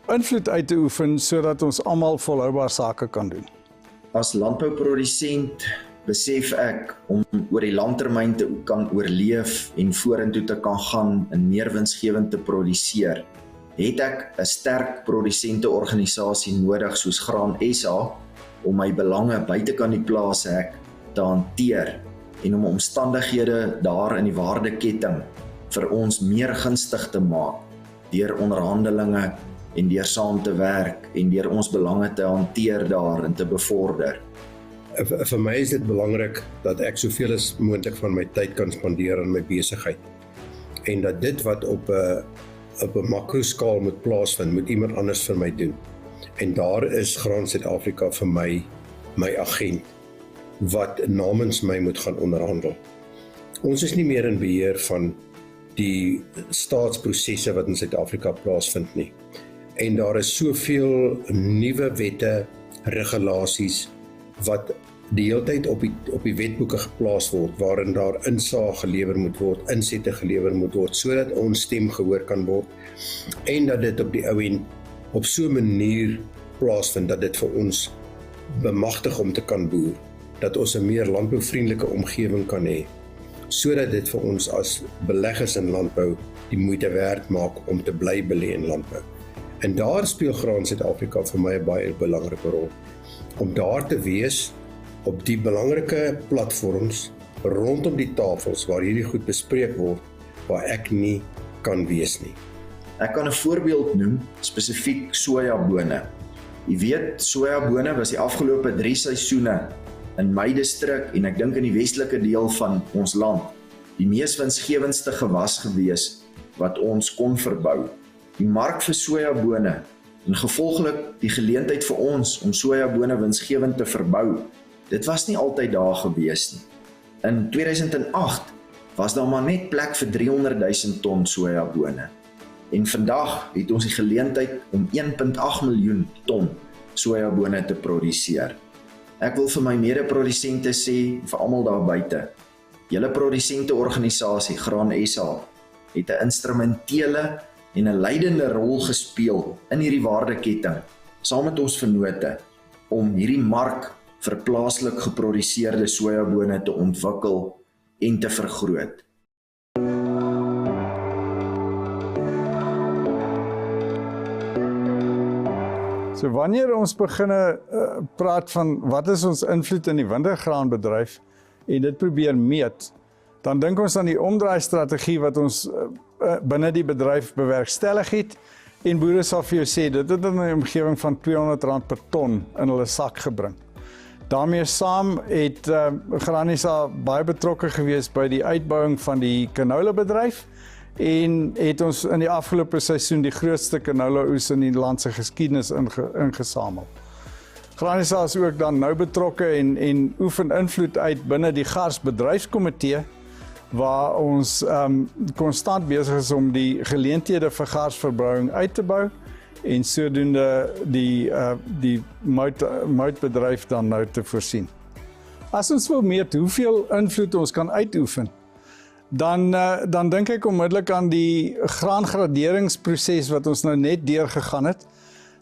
invloed uit te oefen sodat ons almal volhoubaar sake kan doen. As landbouprodusent besef ek om oor die langtermyn te kan oorleef en vorentoe te kan gaan en meer winsgewend te produseer, het ek 'n sterk produsenteorganisasie nodig soos Graan SA om my belange buitekant die plaashek te hanteer en om omstandighede daar in die waardeketting vir ons meer gunstig te maak deur onderhandelinge en deur saam te werk en deur ons belange te hanteer daar en te bevorder. Vir my is dit belangrik dat ek soveel as moontlik van my tyd kan spandeer aan my besigheid. En dat dit wat op 'n makroskaal moet plaasvind, moet iemand anders vir my doen. En daar is Graan Suid-Afrika vir my agent wat namens my moet gaan onderhandel. Ons is nie meer in beheer van die staatsprosesse wat in Suid-Afrika plaasvind nie. En daar is soveel nuwe wette, regulasies wat die hele tyd op die wetboeke geplaas word, waarin daar insaag gelewer moet word, insette gelewer moet word, sodat ons stem gehoor kan word, en dat dit op die ou end op so 'n manier plaasvind, dat dit vir ons bemagtig om te kan boer, dat ons 'n meer landbouvriendelike omgewing kan hê, sodat dit vir ons as beleggers in landbou die moeite werd maak om te bly belê in landbou. En daar speel Graan Suid-Afrika vir my 'n baie belangrike rol, om daar te wees op die belangrike platforms rondom die tafels waar hierdie goed bespreek word, waar ek nie kan wees nie. Ek kan 'n voorbeeld noem, spesifiek sojabone. Jy weet, sojabone was die afgelope 3 seisoene in my distrik en ek dink in die westelike deel van ons land die mees winsgewendste gewas gewees wat ons kon verbou. Die mark vir sojabone en gevolglik die geleentheid vir ons om sojabone winsgewend te verbou, dit was nie altyd daar gewees nie. In 2008 was daar maar net plek vir 300,000 ton sojabone. En vandag het ons die geleentheid om 1,8 miljoen ton sojabone te produseer. Ek wil vir my mede-produsente sê, vir almal daar buite, julle produsenteorganisasie Graan SA het 'n instrumentele en 'n leidende rol gespeel in hierdie waardeketting, saam met ons vennote, om hierdie mark vir plaaslik geproduseerde sojabone te ontwikkel en te vergroot. So wanneer ons begin praat van wat is ons invloed in die wintergraanbedryf en dit probeer meet, dan dink ons aan die omdraaistrategie wat ons binne die bedryf bewerkstellig het, en boere sal vir jou sê, dit het in 'n omgewing van R200 per ton in hulle sak gebring. Daarmee saam het Graan SA baie betrokke gewees by die uitbouing van die canola bedryf en het ons in die afgelope seisoen die grootste canola oes in die land se geskiedenis ingesamel. Graan SA is ook dan nou betrokke en oefen invloed uit binne die Gars bedryfskomitee waar ons konstant besig is om die geleenthede vir garsverbrouing uit te bou en sodoende die moutbedryf dan nou te voorsien. As ons wil meet hoeveel invloed ons kan uitoefen, dan dink ek onmiddellik aan die graangraderingsproses wat ons nou net deurgegaan het.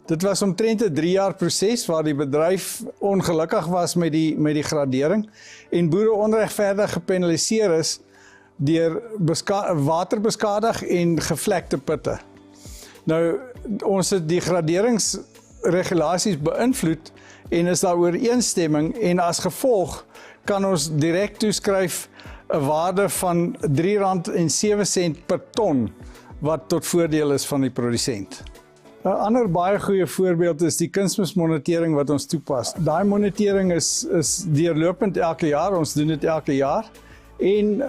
Dit was omtrent 'n 3 jaar proses waar die bedryf ongelukkig was met die gradering en boere onregverdig gepenaliseer is deur waterbeskadig en gevlekte putte. Nou, ons het die graderingsregulasies beïnvloed en is daar ooreenstemming en as gevolg kan ons direk toeskryf 'n waarde van R3.07 per ton wat tot voordeel is van die produsent. 'n Ander baie goeie voorbeeld is die kunsmismonitering wat ons toepas. Daai monitering is deurlopend elke jaar, ons doen dit elke jaar En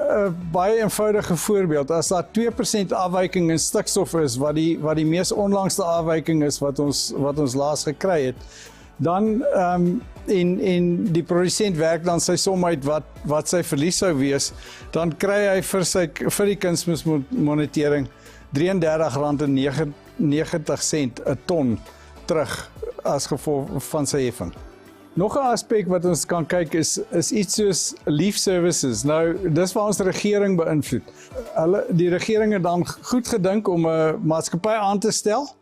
baie eenvoudige voorbeeld, as daar 2% afwyking in stikstof is, wat die mees onlangste afwyking is wat ons laas gekry het, dan en die produsent werk dan sy som uit wat sy verlies sou wees, dan kry hy vir die kunsmismonitering R33,90 'n ton terug as gevolg van sy heffing. Nog 'n aspek wat ons kan kyk is iets soos leaf services. Nou, dis waar ons regering beïnvloed. Die regering het dan goed gedink om 'n maatskappy aan te stel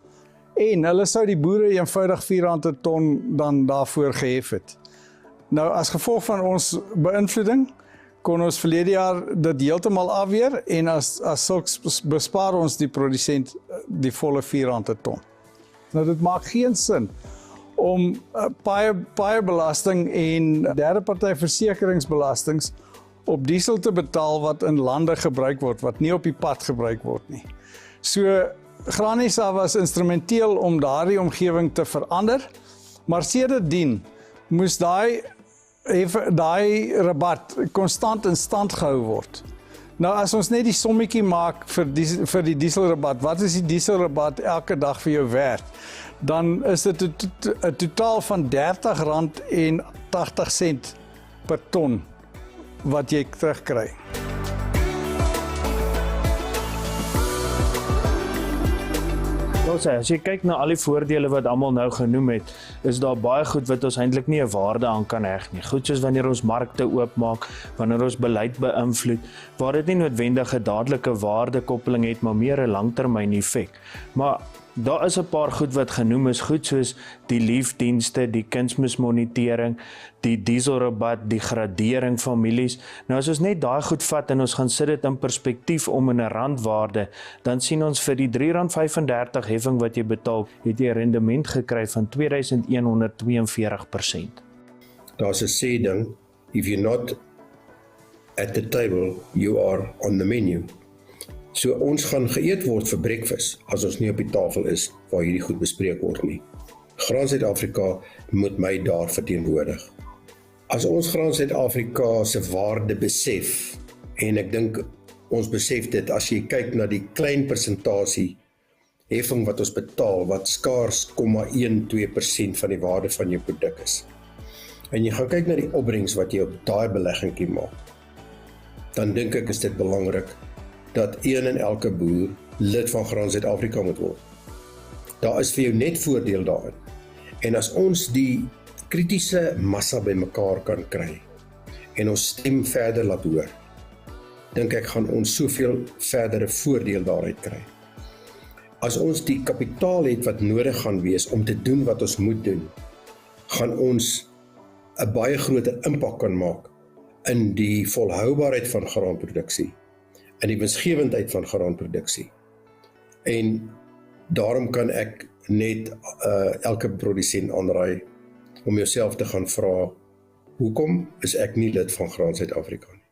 en hulle sou die boere eenvoudig R4 'n ton dan daarvoor gehef het. Nou, as gevolg van ons beïnvloeding kon ons verlede jaar dit heeltemal afweer en as sulks bespaar ons die produsent die volle R4 'n ton. Nou, dit maak geen sin om baie belasting en derde party versekeringsbelastings op diesel te betaal wat in lande gebruik word, wat nie op die pad gebruik word nie. So, Graan SA was instrumenteel om daardie omgewing te verander, maar sedertdien moes daai rabat konstant in stand gehou word. Nou, as ons net die sommetjie maak vir die dieselrabat, wat is die dieselrabat elke dag vir jou werd? Dan is dit 'n totaal van R30,80 per ton wat jy terugkry. As jy kyk na al die voordele wat almal nou genoem het, is daar baie goed wat ons eintlik nie 'n waarde aan kan heg nie. Goed soos wanneer ons markte oopmaak, wanneer ons beleid beïnvloed, waar dit nie noodwendig 'n dadelike waardekoppeling het, maar meer 'n langtermyn effek. Maar daar is 'n paar goed wat genoem is, goed soos die liefdienste, die kunsmismonitering, die dieselrabat, die gradering van mielies. Nou as ons net daai goed vat en ons gaan sit dit in perspektief om in 'n randwaarde, dan sien ons vir die R3,35 heffing wat jy betaal, het jy 'n rendement gekry van 2142%. Daar's 'n sê ding, if you're not at the table, you are on the menu. So ons gaan geëet word vir breakfast as ons nie op die tafel is waar hierdie goed bespreek word nie. Graan Suid-Afrika moet my daar verteenwoordig. As ons Graan Suid-Afrika se waarde besef, en ek dink ons besef dit as jy kyk na die klein persentasie heffing wat ons betaal, wat skaars 0,12% van die waarde van jou produk is. En jy gaan kyk na die opbrengs wat jy op daai beleggingkie maak, dan dink ek is dit belangrik dat een en elke boer lid van Graan Suid-Afrika moet word. Daar is vir jou net voordeel daarin. En as ons die kritiese massa bymekaar kan kry en ons stem verder laat hoor, dink ek gaan ons soveel verdere voordeel daaruit kry. As ons die kapitaal het wat nodig gaan wees om te doen wat ons moet doen, gaan ons 'n baie groter impak kan maak in die volhoubaarheid van graanproduksie, in die winsgewendheid van graanproduksie. En daarom kan ek net elke produsent aanraai om jouself te gaan vra, hoekom is ek nie lid van Graan Suid-Afrika nie?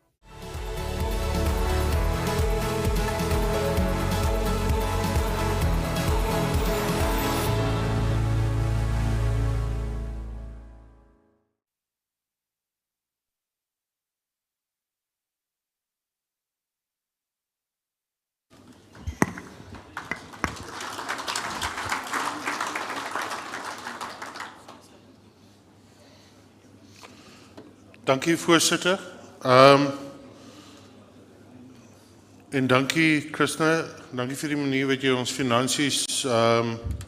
Dankie voorsitter. En dankie Krishna, dankie vir die manier wat jy ons finansies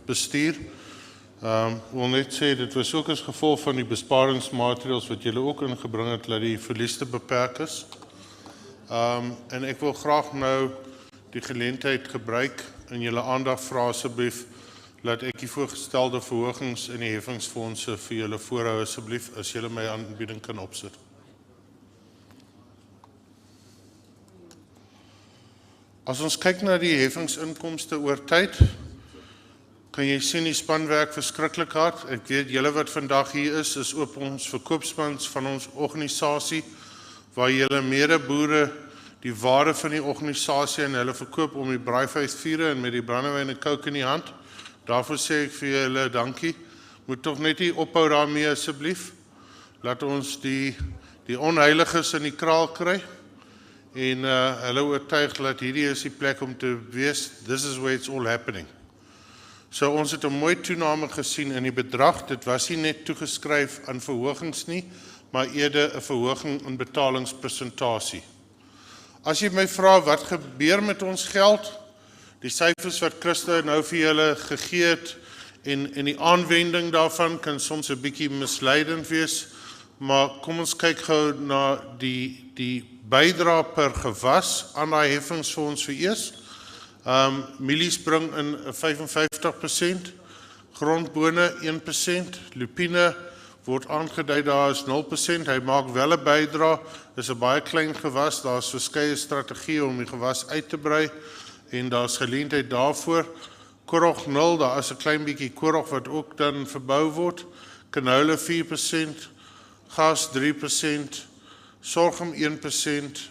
bestuur. Wil net sê, dit was ook as gevolg van die besparingsmaatreëls wat julle ook ingebring het, dat die verlies te beperk is. En ek wil graag nou die geleentheid gebruik en julle aandag vra asseblief, laat ek die voorgestelde verhogings in die heffingsfondse vir julle voorhou asseblief, as julle my aanbieding kan opsit. As ons kyk na die heffingsinkomste oor tyd, kan jy sien die spanwerk verskriklik hard. Ek weet julle wat vandag hier is op ons verkoopspans van ons organisasie, waar julle medeboere die waarde van die organisasie en hulle verkoop om die braaivleisvure en met die brandewyn en coke in die hand. Daarvoor sê ek vir julle dankie. Moet toch net nie ophou daarmee asseblief. Laat ons die onheiliges in die kraal kry en hulle oortuig dat hierdie is die plek om te wees, this is where it's all happening. So ons het 'n mooi toename gesien in die bedrag, dit was nie net toegeskryf aan verhogings nie, maar eerder 'n verhoging in betalingspersentasie. As jy my vra wat gebeur met ons geld, die syfers wat Christa nou vir julle gegee het en die aanwending daarvan kan soms 'n bietjie misleidend wees, maar kom ons kyk gou na die bydra per gewas aan daai heffingsfonds vir eers. Mielies bring in 55%, grondbone 1%, lupine word aangedui daar is 0%, hy maak wel 'n bydra, dis 'n baie klein gewas, daar's verskeie strategieë om die gewas uit te brei en daar's geleentheid daarvoor. Korrog 0, daar is 'n klein bietjie korrog wat ook dan verbou word, canola 4%, gas 3%, sorghum 1%,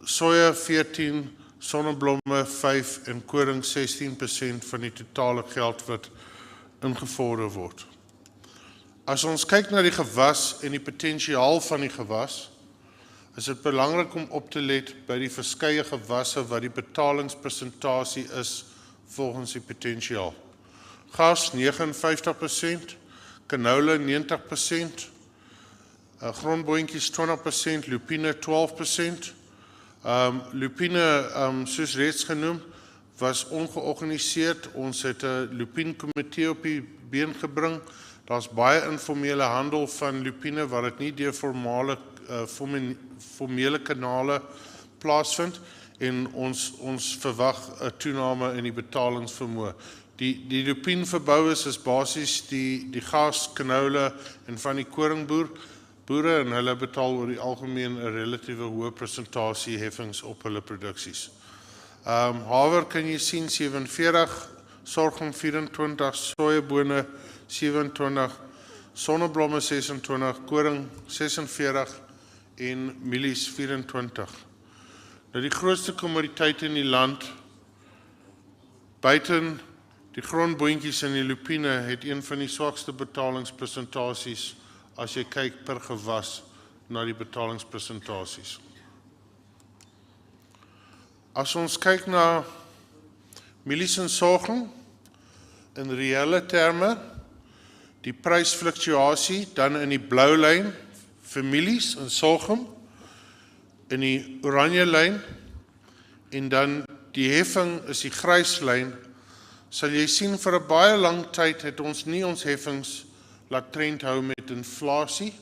soja 14%, sonneblomme 5% en koring 16% van die totale geld wat ingevorder word. As ons kyk na die gewas en die potensiaal van die gewas, is dit belangrik om op te let by die verskeie gewasse wat die betalingspersentasie is volgens die potensiaal. Gas 59%, canola 90%, grondboontjies 20%, lupine 12%. Lupine, soos reeds genoem, was ongeorganiseerd. Ons het 'n lupien-komitee op die been gebring. Daar's baie informele handel van lupine waar dit nie deur formele kanale plaasvind en ons verwag 'n toename in die betalingsvermoë. Die lupienverbouers is basies die gas, canola en van die koringboere en hulle betaal oor die algemeen 'n relatiewe hoë persentasie heffings op hulle produksies. Haver kan jy sien 47, sorghum 24, sojabone 27, sonneblomme 26, koring 46 en mielies 24. Nou die grootste kommoditeit in die land, buiten die grondboontjies en die lupine, het een van die swakste betalingspersentasies as jy kyk per gewas na die betalingspersentasies. As ons kyk na mielies en sorghum, in reële terme, die prysfluktuasie dan in die blou lyn vir mielies en sorghum, in die oranje lyn en dan die heffing is die grys lyn, sal jy sien vir 'n baie lang tyd het ons nie ons heffings laat trend hou met inflasie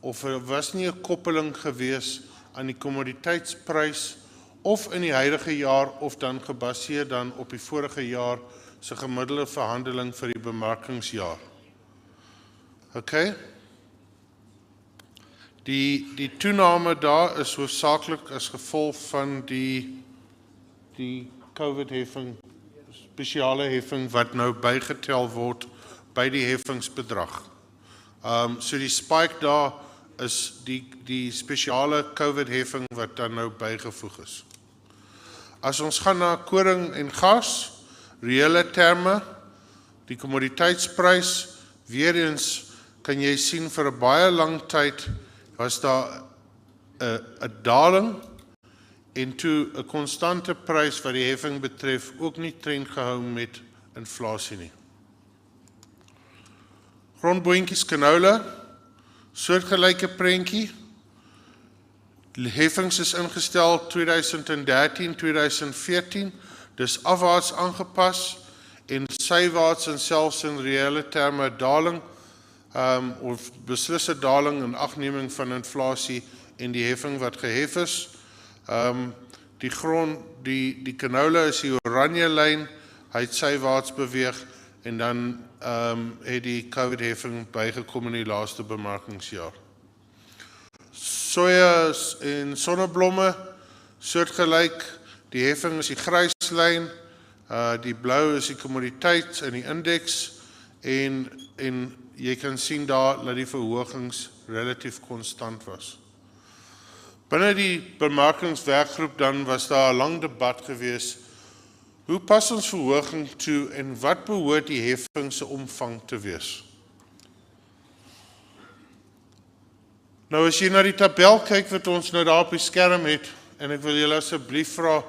of was nie 'n koppeling gewees aan die kommoditeitsprys of in die huidige jaar of dan gebaseer dan op die vorige jaar se gemiddelde verhandeling vir die bemarkingsjaar. Okay. Die toename daar is hoofsaaklik as gevolg van die COVID-heffing, spesiale heffing wat nou bygetel word by die heffingsbedrag. So die spike daar is die spesiale COVID-heffing wat dan nou bygevoeg is. As ons gaan na koring en gas, reële terme, die kommoditeitsprys, weer eens kan jy sien vir 'n baie lang tyd was daar 'n daling en toe 'n konstante prys wat die heffing betref ook nie trend gehou met inflasie nie. Grondboontjies canola, soortgelyke prentjie. Die heffings is ingestel 2013-2014, dis afwaarts aangepas en sywaarts en selfs in reële terme daling of beslisse daling in agneming van inflasie en die heffing wat gehef is. Die canola is die oranje lyn, hy het sywaarts beweeg en dan het die COVID-heffing bygekom in die laaste bemarkingsjaar. Soja en sonneblomme, soortgelyk, die heffing is die grys lyn, die blou is die kommoditeit in die indeks en jy kan sien daar dat die verhogings relatief konstant was. Binne die bemarkingswerkgroep dan was daar 'n lang debat gewees. Hoe pas ons verhoging toe en wat behoort die heffing se omvang te wees? Nou as jy na die tabel kyk wat ons nou daar op die skerm het, en ek wil julle asseblief vra,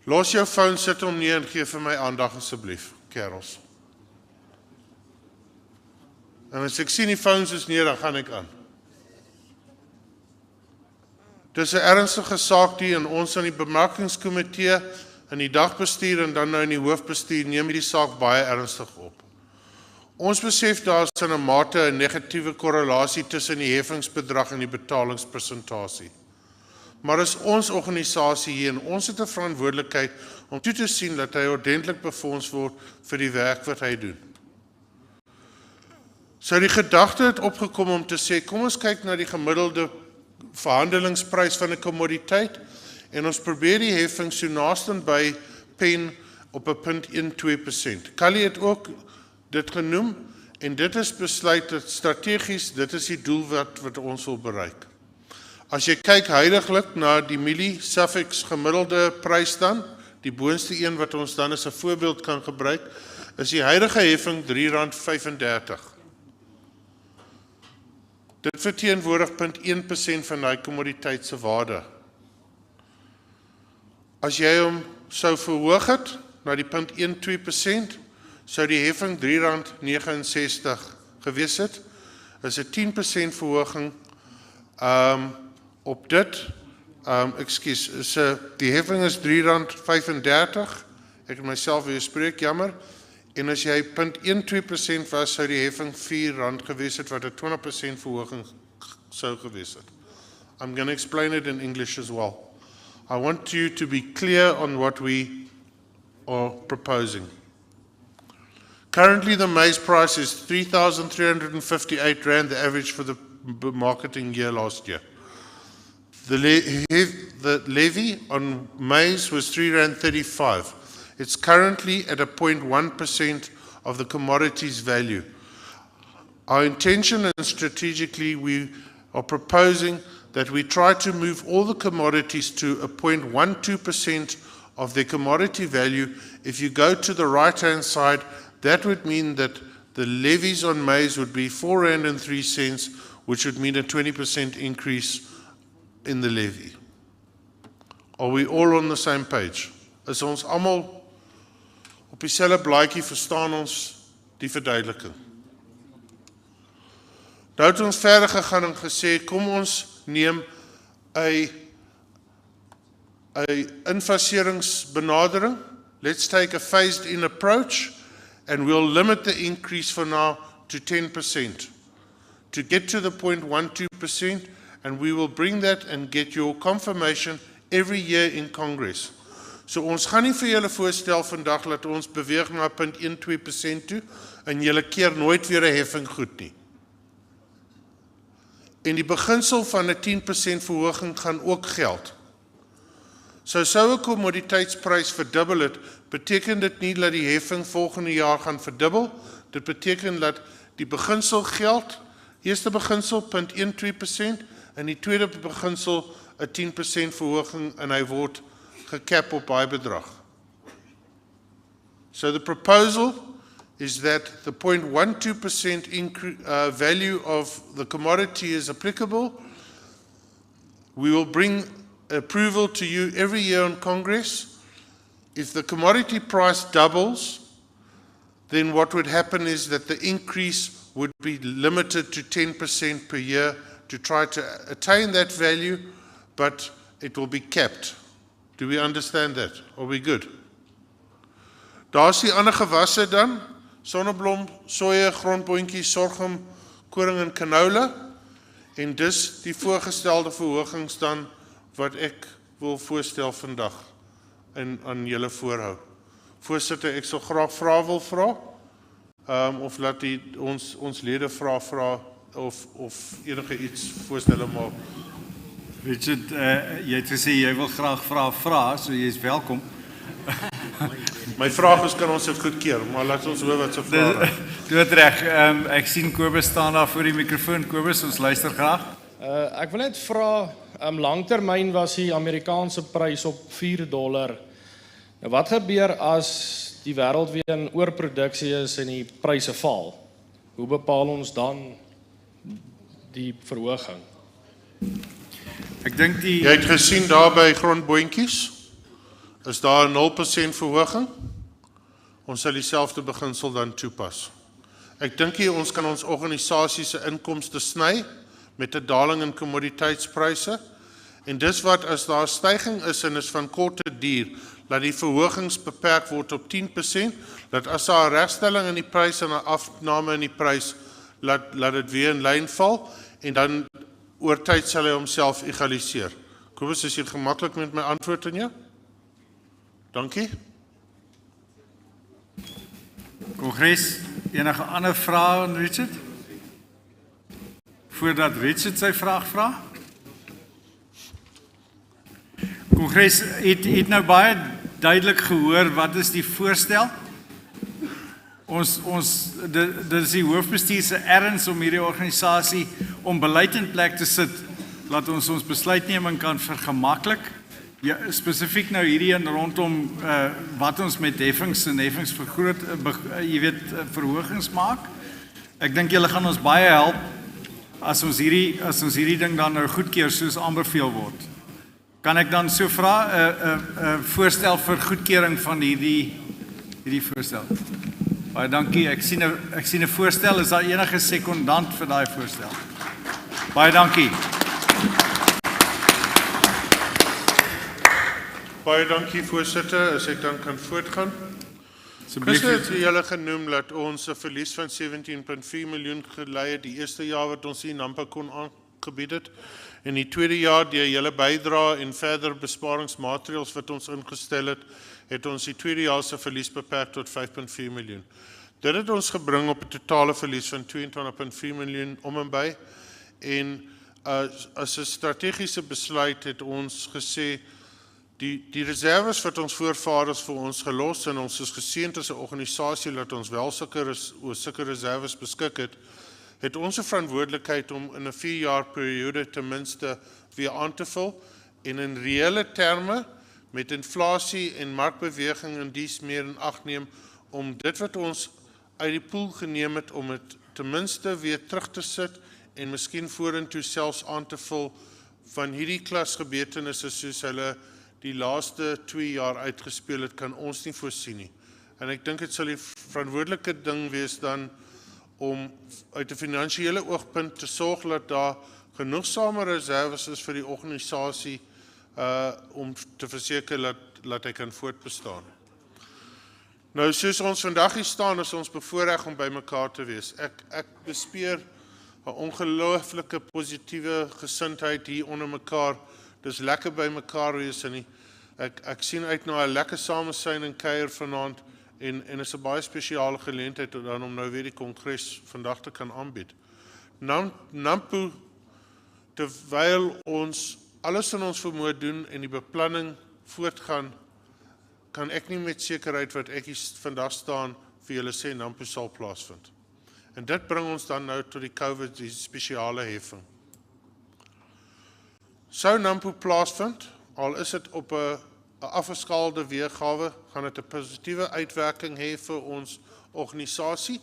los jou foon, sit hom neer en gee vir my aandag asseblief, kerels. En as ek sien die phones is neer, dan gaan ek aan. Dis 'n ernstige saak die in ons in die bemarkingskomitee, in die dagbestuur en dan nou in die hoofbestuur neem hierdie saak baie ernstig op. Ons besef daar is in 'n mate 'n negatiewe korrelasie tussen die heffingsbedrag en die betalingspersentasie. Maar is ons organisasie hier en ons het 'n verantwoordelikheid om toe te sien dat hy ordentlik befonds word vir die werk wat hy doen. So die gedagte het opgekom om te sê, kom ons kyk na die gemiddelde verhandelingsprys van 'n kommoditeit en ons probeer die heffing so naaste by pen op 'n 0.12%. Kali het ook dit genoem en dit is besluit dat strategies, dit is die doel wat ons wil bereik. As jy kyk huidiglik na die mielie Suffolk gemiddelde prys dan, die boonste een wat ons dan as 'n voorbeeld kan gebruik, is die huidige heffing R3.35. Dit verteenwoordig 0.1% van die kommoditeit se waarde. As jy hom sou verhoog het na die 0.12%, sou die heffing R3.69 gewees het. Is 'n 10% verhoging op dit. Die heffing is R3.35. Ek het myself weer spreek, jammer. En as jy 0.12% was, sou die heffing R4 gewees het, wat 'n 20% verhoging sou gewees het. I'm going to explain it in English as well. I want you to be clear on what we are proposing. Currently, the maize price is R3,358, the average for the marketing year last year. The levy on maize was R3.35. It's currently at a 0.1% of the commodity's value. Our intention and strategically we are proposing that we try to move all the commodities to a 0.12% of their commodity value. If you go to the right-hand side, that would mean that the levies on maize would be R4.03, which would mean a 20% increase in the levy. Are we all on the same page? Is ons almal op dieselfde blaadjie, verstaan ons die verduideliking? Nou het ons verder gegaan en gesê, kom ons neem 'n infaseringsbenadering. Let's take a phased-in approach and we'll limit the increase for now to 10%. To get to the 0.12%, and we will bring that and get your confirmation every year in Congress. So ons gaan nie vir julle voorstel vandag dat ons beweeg na 0.12% toe en julle keer nooit weer 'n heffing goed nie. En die beginsel van 'n 10% verhoging gaan ook geld. So sou 'n kommoditeitsprys verdubbel het, beteken dit nie dat die heffing volgende jaar gaan verdubbel. Dit beteken dat die beginsel geld, eerste beginsel 0.12% en die tweede beginsel 'n 10% verhoging en hy word gekap op baie bedrag. So the proposal is that the 0.12% value of the commodity is applicable. We will bring approval to you every year in Congress. If the commodity price doubles, then what would happen is that the increase would be limited to 10% per year to try to attain that value, but it will be capped. Do we understand that? Are we good? Daar is die ander gewasse dan, sonneblom, soja, grondboontjie, sorghum, koring en canola, en dis die voorgestelde verhogings dan wat ek wil voorstel vandag en aan julle voorhou. Voorsitter, ek sal graag vrae wil vra, of laat ons lede vra of enige iets voorstelle maak. Richard, jy het gesê jy wil graag vra, so jy is welkom. My vraag is, kan ons dit goedkeur, maar laat ons hoor wat se vrae is. Dood reg, ek sien Kobus staan daar voor die mikrofoon. Kobus, ons luister graag. Ek wil net vra, langtermyn was die Amerikaanse prys op $4. Nou wat gebeur as die wêreld weer in oorproduksie is en die pryse val? Hoe bepaal ons dan die verhoging. Ek dink die Jy het gesien daar by grondboontjies, is daar 'n 0% verhoging. Ons sal dieselfde beginsel dan toepas. Ek dink hier ons kan ons organisasie se inkomste sny met 'n daling in kommoditeitspryse. En dis wat as daar 'n stygings is en is van korte duur, laat die verhogings beperk word op 10%, dat as daar 'n regstelling in die prys en 'n afname in die prys, laat dit weer in lyn val en dan oor tyd sal hy homself egaliseer. Kobus, is jy gemaklik met my antwoord aan jou? Dankie. Kongres, enige ander vrae aan Richard? Voordat Richard sy vraag vra? Kongres, het nou baie duidelik gehoor wat is die voorstel? Dit is die hoofbestuur se erns om hierdie organisasie om beleid in plek te sit, laat ons besluitneming kan vergemaklik. Ja, spesifiek nou hierdie een rondom wat ons met heffings en verhogings maak. Ek dink julle gaan ons baie help as ons hierdie ding dan nou goedkeur soos aanbeveel word. Kan ek dan so vra 'n voorstel vir goedkeuring van hierdie voorstel? Baie dankie. Ek sien 'n voorstel. Is daar enige sekondant vir daai voorstel? Baie dankie. Baie dankie voorsitter, as ek dan kan voortgaan. Chris het julle genoem dat ons 'n verlies van 17.4 miljoen gelei het die eerste jaar wat ons die NAMPA kon aangebied het. En die tweede jaar deur julle bydra en verder besparingsmaatreëls wat ons ingestel het ons die tweede jaar se verlies beperk tot 5.4 miljoen. Dit het ons gebring op 'n totale verlies van 22.4 miljoen om en by. En as 'n strategiese besluit het ons gesê die reserves wat ons voorvaders vir ons gelos en ons is geseënd as 'n organisasie dat ons wel sulke reserves beskik het ons 'n verantwoordelikheid om in 'n 4-jaar periode ten minste weer aan te vul en in reële terme met inflasie en markbeweging en dies meer in ag neem om dit wat ons uit die pool geneem het om dit ten minste weer terug te sit en miskien vorentoe selfs aan te vul van hierdie klas gebeurtenisse soos hulle die laaste 2 jaar uitgespeel het, kan ons nie voorsien nie. En ek dink dit sal die verantwoordelike ding wees dan om uit 'n finansiële oogpunt te sorg dat daar genoegsame reserves is vir die organisasie om te verseker dat hy kan voortbestaan. Nou, soos ons vandag hier staan, is ons bevoorreg om by mekaar te wees. Ek bespeer 'n ongelooflike positiewe gesindheid hier onder mekaar. Dis lekker by mekaar wees en ek sien uit na 'n lekker samesyn en kuier vanaand en is 'n baie spesiale geleentheid dan om nou weer die kongres vandag te kan aanbied. NAMPO, terwyl ons alles in ons vermoë doen en die beplanning voortgaan, kan ek nie met sekerheid wat ek hier vandag staan vir julle sê NAMPO sal plaasvind. En dit bring ons dan nou tot die COVID, die spesiale heffing. Sou NAMPO plaasvind, al is dit op 'n afgeskaalde weergawe, gaan dit 'n positiewe uitwerking hê vir ons organisasie.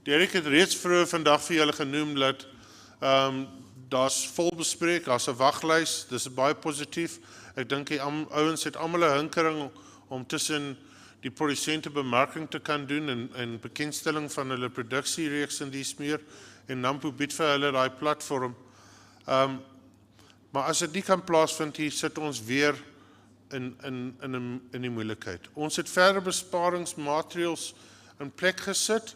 Derek het reeds vroeër vandag vir julle genoem dat daar's vol bespreek, daar's 'n waglys, dis baie positief. Ek dink die ouens het almal 'n hinkering om tussen die produsente bemarking te kan doen en bekendstelling van hulle produksiereeks en dies meer, en NAMPO bied vir hulle daai platform. Maar as dit nie kan plaasvind, hier sit ons weer in die moeilikheid. Ons het verder besparingsmaatreëls in plek gesit,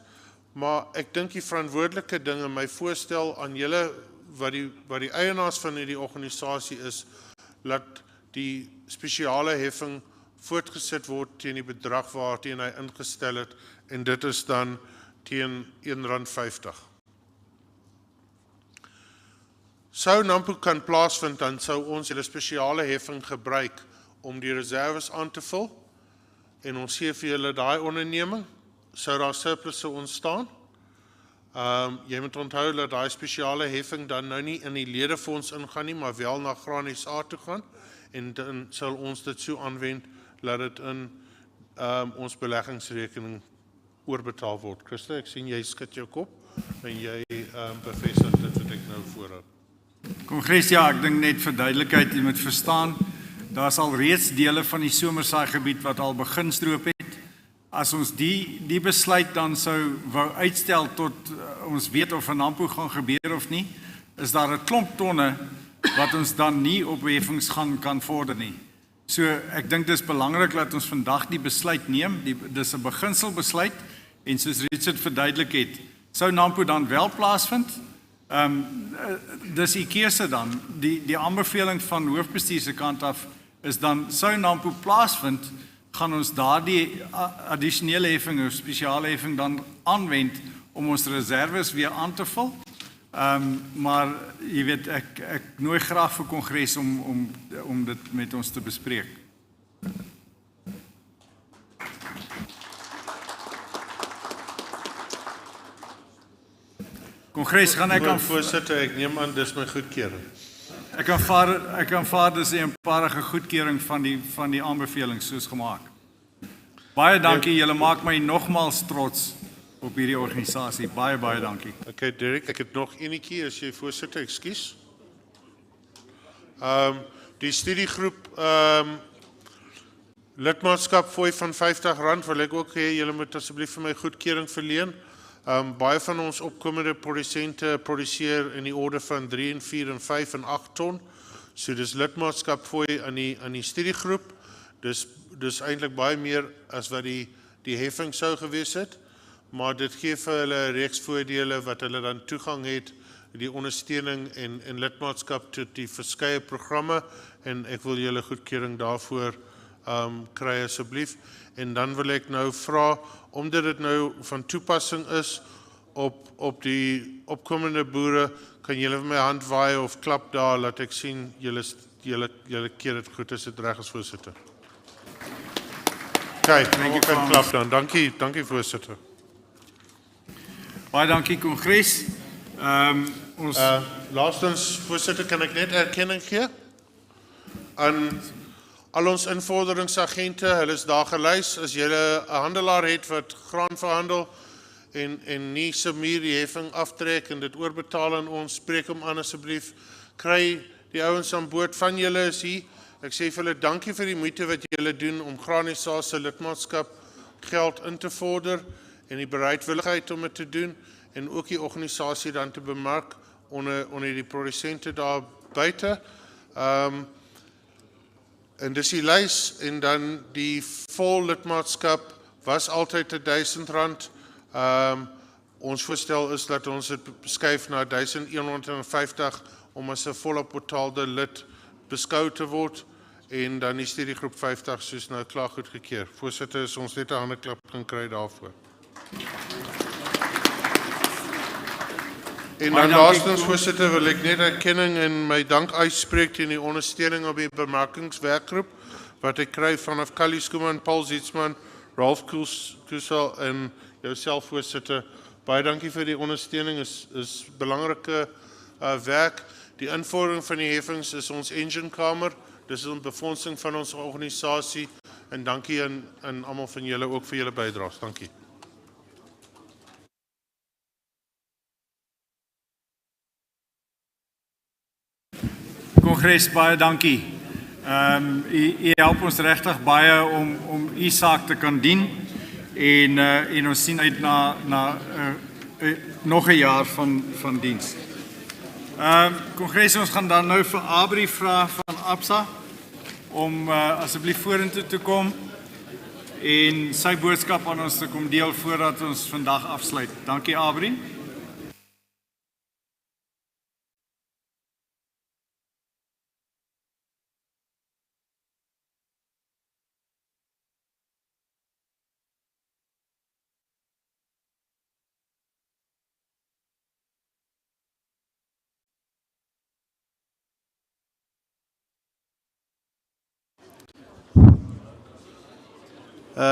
maar ek dink die verantwoordelike ding in my voorstel aan julle wat die eienaars van hierdie organisasie is, laat die spesiale heffing voortgesit word teen die bedrag waarteen hy ingestel het, en dit is dan teen R1.50. Sou NAMPO kan plaasvind, dan sou ons julle spesiale heffing gebruik om die reserves aan te vul, en ons gee vir julle daai onderneming, sou daar surplusse ontstaan. Jy moet onthou dat daai spesiale heffing dan nou nie in die ledefonds ingaan nie, maar wel na Graan SA toe gaan, en dan sal ons dit so aanwend, laat dit in ons beleggingsrekening oorbetaal word. Christa, ek sien jy skud jou kop, en jy bevestig dit wat ek nou voorhou. Kongres, ja, ek dink net vir duidelikheid, jy moet verstaan, daar is al reeds dele van die somersaaigebied wat al begin stroop het. As ons die besluit dan sou wou uitstel tot ons weet of in Nampo gaan gebeur of nie, is daar 'n klomp tonne wat ons dan nie op heffings kan vorder nie. So ek dink dis belangrik dat ons vandag die besluit neem, dis 'n beginselbesluit, en soos Richard verduidelik het, sou Nampo dan wel plaasvind, dis die keuse dan, die aanbeveling van hoofbestuur se kant af, is dan, sou Nampo plaasvind, gaan ons daardie addisionele heffing of spesiale heffing dan aanwend om ons reserves weer aan te vul. Maar jy weet, ek nooi graag vir Kongres om dit met ons te bespreek. Kongres, gaan ek aan... Voorsitter, ek neem aan, dis my goedkeuring. Ek aanvaar dis 'n eenparige goedkeuring van die aanbevelings soos gemaak. Baie dankie, julle maak my nogmaals trots op hierdie organisasie. Baie dankie. Okay, Derek, ek het nog enetjie, as jy voorsitter, ekskuus. Die studiegroep lidmaatskap fooi van R50 wil ek ook hê, julle moet asseblief vir my goedkeuring verleen. Baie van ons opkomende produsente produseer in die orde van 3 en 4 en 5 en 8 ton. So dis lidmaatskap fooi aan die studiegroep. Dis eintlik baie meer as wat die heffing sou gewees het, maar dit gee vir hulle 'n reeks voordele wat hulle dan toegang het, die ondersteuning en lidmaatskap tot die verskeie programme, en ek wil julle goedkeuring daarvoor kry asseblief. En dan wil ek nou vra, omdat dit nou van toepassing is op die opkomende boere, kan julle vir my hand waai of klap daar, laat ek sien, julle keer dit goed as dit reg is, voorsitter. Kyk, ek kan klap dan. Dankie voorsitter. Baie dankie, Kongres. Laastens, voorsitter, kan ek net erkenning gee aan al ons invorderingsagente. Hulle is daar gelys. As jy 'n handelaar het wat graan verhandel en nie Samir die heffing aftrek en dit oorbetaal aan ons, spreek hom aan asseblief. Kry die ouens aan boord van julle is hier. Ek sê vir julle dankie vir die moeite wat julle doen om Graan SA se lidmaatskap geld in te vorder en die bereidwilligheid om dit te doen, en ook die organisasie dan te bemark onder die produsente daar buite. En dis die lys, en dan die vol lidmaatskap was altyd R1000. Ons voorstel is dat ons dit beskuif na R1150 om as 'n volle betaalde lid beskou te word, en dan is die groep 50 soos nou klaar goedgekeur. Voorsitter, is ons net 'n handeklap gaan kry daarvoor. En dan laastens, voorsitter, wil ek net erkenning en my dank uitspreek teen die ondersteuning op die bemarkingswerkgroep, wat ek kry vanaf Kali Skuman, Paul Zietsman, Ralf Kusel en jouself, voorsitter. Baie dankie vir die ondersteuning, is belangrike werk. Die invordering van die heffings is ons enginekamer, dis 'n befondsing van ons organisasie, en dankie aan almal van julle ook vir julle bydraes. Dankie. Kongres, baie dankie. U help ons regtig baie om u saak te kan dien, en ons sien uit na nog 'n jaar van diens. Kongres, ons gaan dan nou vir Abri vra van Absa om asseblief vorentoe te kom en sy boodskap aan ons te kom deel voordat ons vandag afsluit. Dankie, Abri.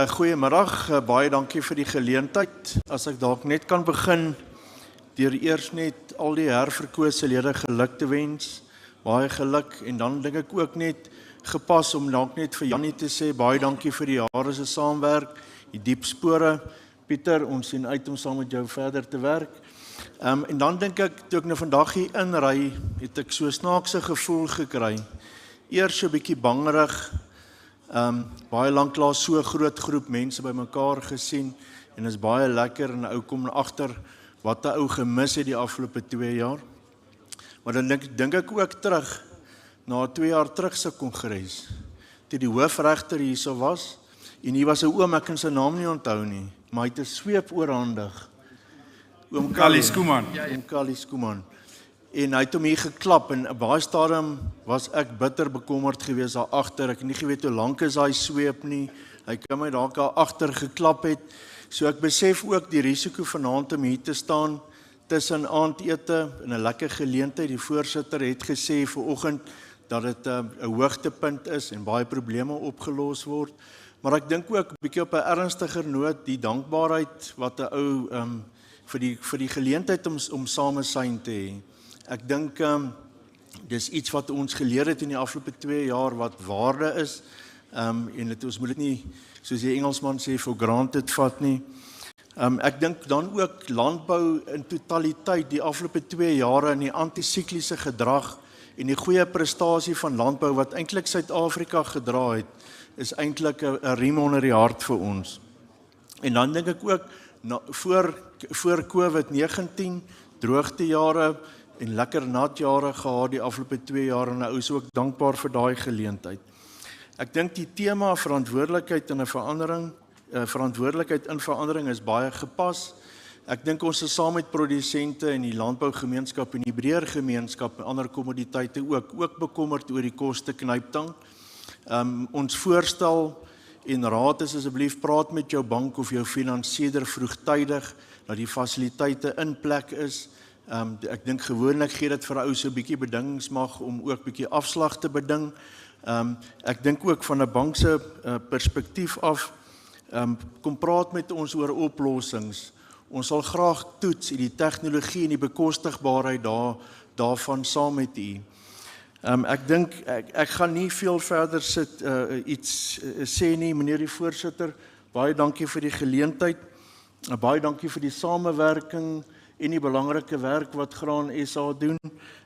Goeiemiddag, baie dankie vir die geleentheid. As ek dalk net kan begin deur eers net al die herverkose lede geluk te wens. Baie geluk, en dan dink ek ook net gepas om dalk net vir Jannie te sê baie dankie vir die jare se saamwerk, die diep spore. Pieter, ons sien uit om saam met jou verder te werk. En dan dink ek, toe ek nou vandag hier inry, het ek so 'n snaakse gevoel gekry. Eers so 'n bietjie bangerig, baie lanklaas so 'n groot groep mense bymekaar gesien, en is baie lekker, en ou kom agter wat 'n ou gemis het die afgelope 2 jaar. Maar dan dink ek ook terug, na 2 jaar terug se kongres, toe die hoofregter hierso was, en hier was 'n oom, ek kan sy naam nie onthou nie, maar hy het 'n sweep oorhandig. Oom Callie Skuman. Oom Callie Skuman. En hy het hom hier geklap, en op baie stadium was ek bitter bekommerd geweest daar agter. Ek het nie geweet hoe lank is hy sweep nie. Hy kan my dalk daar agter geklap het. So ek besef ook die risiko vanaand om hier te staan tussen aandete en 'n lekker geleentheid. Die voorsitter het gesê vanoggend dat dit 'n hoogtepunt is en baie probleme opgelos word. Maar ek dink ook 'n bietjie op 'n ernstiger noot die dankbaarheid wat 'n ou vir die geleentheid om samesyn te hê. Ek dink dis iets wat ons geleer het in die afgelope 2 jaar wat waarde is, en ons moet dit nie, soos die Engelsman sê, for granted vat nie. Ek dink dan ook landbou in totaliteit die afgelope 2 jare in die antisikliese gedrag en die goeie prestasie van landbou wat eintlik Suid-Afrika gedra het, is eintlik 'n riem onder die hart vir ons. En dan dink ek ook voor COVID-19 droogtejare en lekker nat jare gehad die afgelope 2 jaar, en nou is ook dankbaar vir daai geleentheid. Ek dink die tema verantwoordelikheid in verandering is baie gepas. Ek dink ons is saam met produsente in die landbougemeenskap en die breër gemeenskap en ander kommoditeite ook bekommerd oor die koste knyptang. Ons voorstel en raad is asseblief praat met jou bank of jou finansierder vroegtydig dat die fasiliteite in plek is. Ek dink gewoonlik gee dit vir 'n ou so 'n bietjie bedingingsmag om ook bietjie afslag te beding. Ek dink ook van 'n bank se perspektief af, kom praat met ons oor oplossings. Ons sal graag toets die tegnologie en die bekostigbaarheid daarvan saam met u. Ek dink ek gaan nie veel verder sit iets sê nie, meneer die voorsitter. Baie dankie vir die geleentheid. Baie dankie vir die samewerking en die belangrike werk wat Graan SA doen.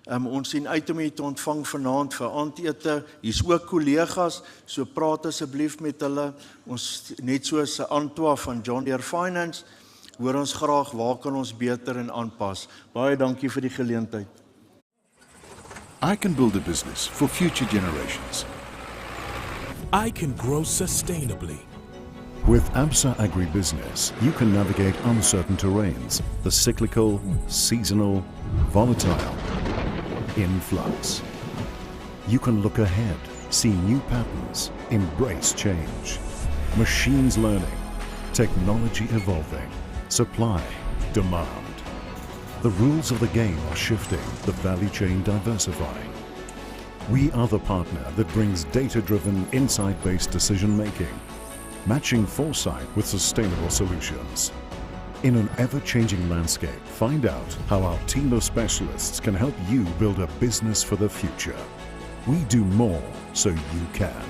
Ons sien uit om u te ontvang vanaand vir aandete. Hier's ook kollegas, so praat asseblief met hulle. Ons net soos Antoine van John Deere Finance, hoor ons graag waar kan ons beter en aanpas. Baie dankie vir die geleentheid. I can build a business for future generations. I can grow sustainably. With ABSA Agribusiness, you can navigate uncertain terrains, the cyclical, seasonal, volatile, in flux. You can look ahead, see new patterns, embrace change. Machines learning, technology evolving, supply, demand. The rules of the game are shifting, the value chain diversifying. We are the partner that brings data-driven, insight-based decision-making, matching foresight with sustainable solutions. In an ever-changing landscape, find out how our team of specialists can help you build a business for the future. We do more so you can.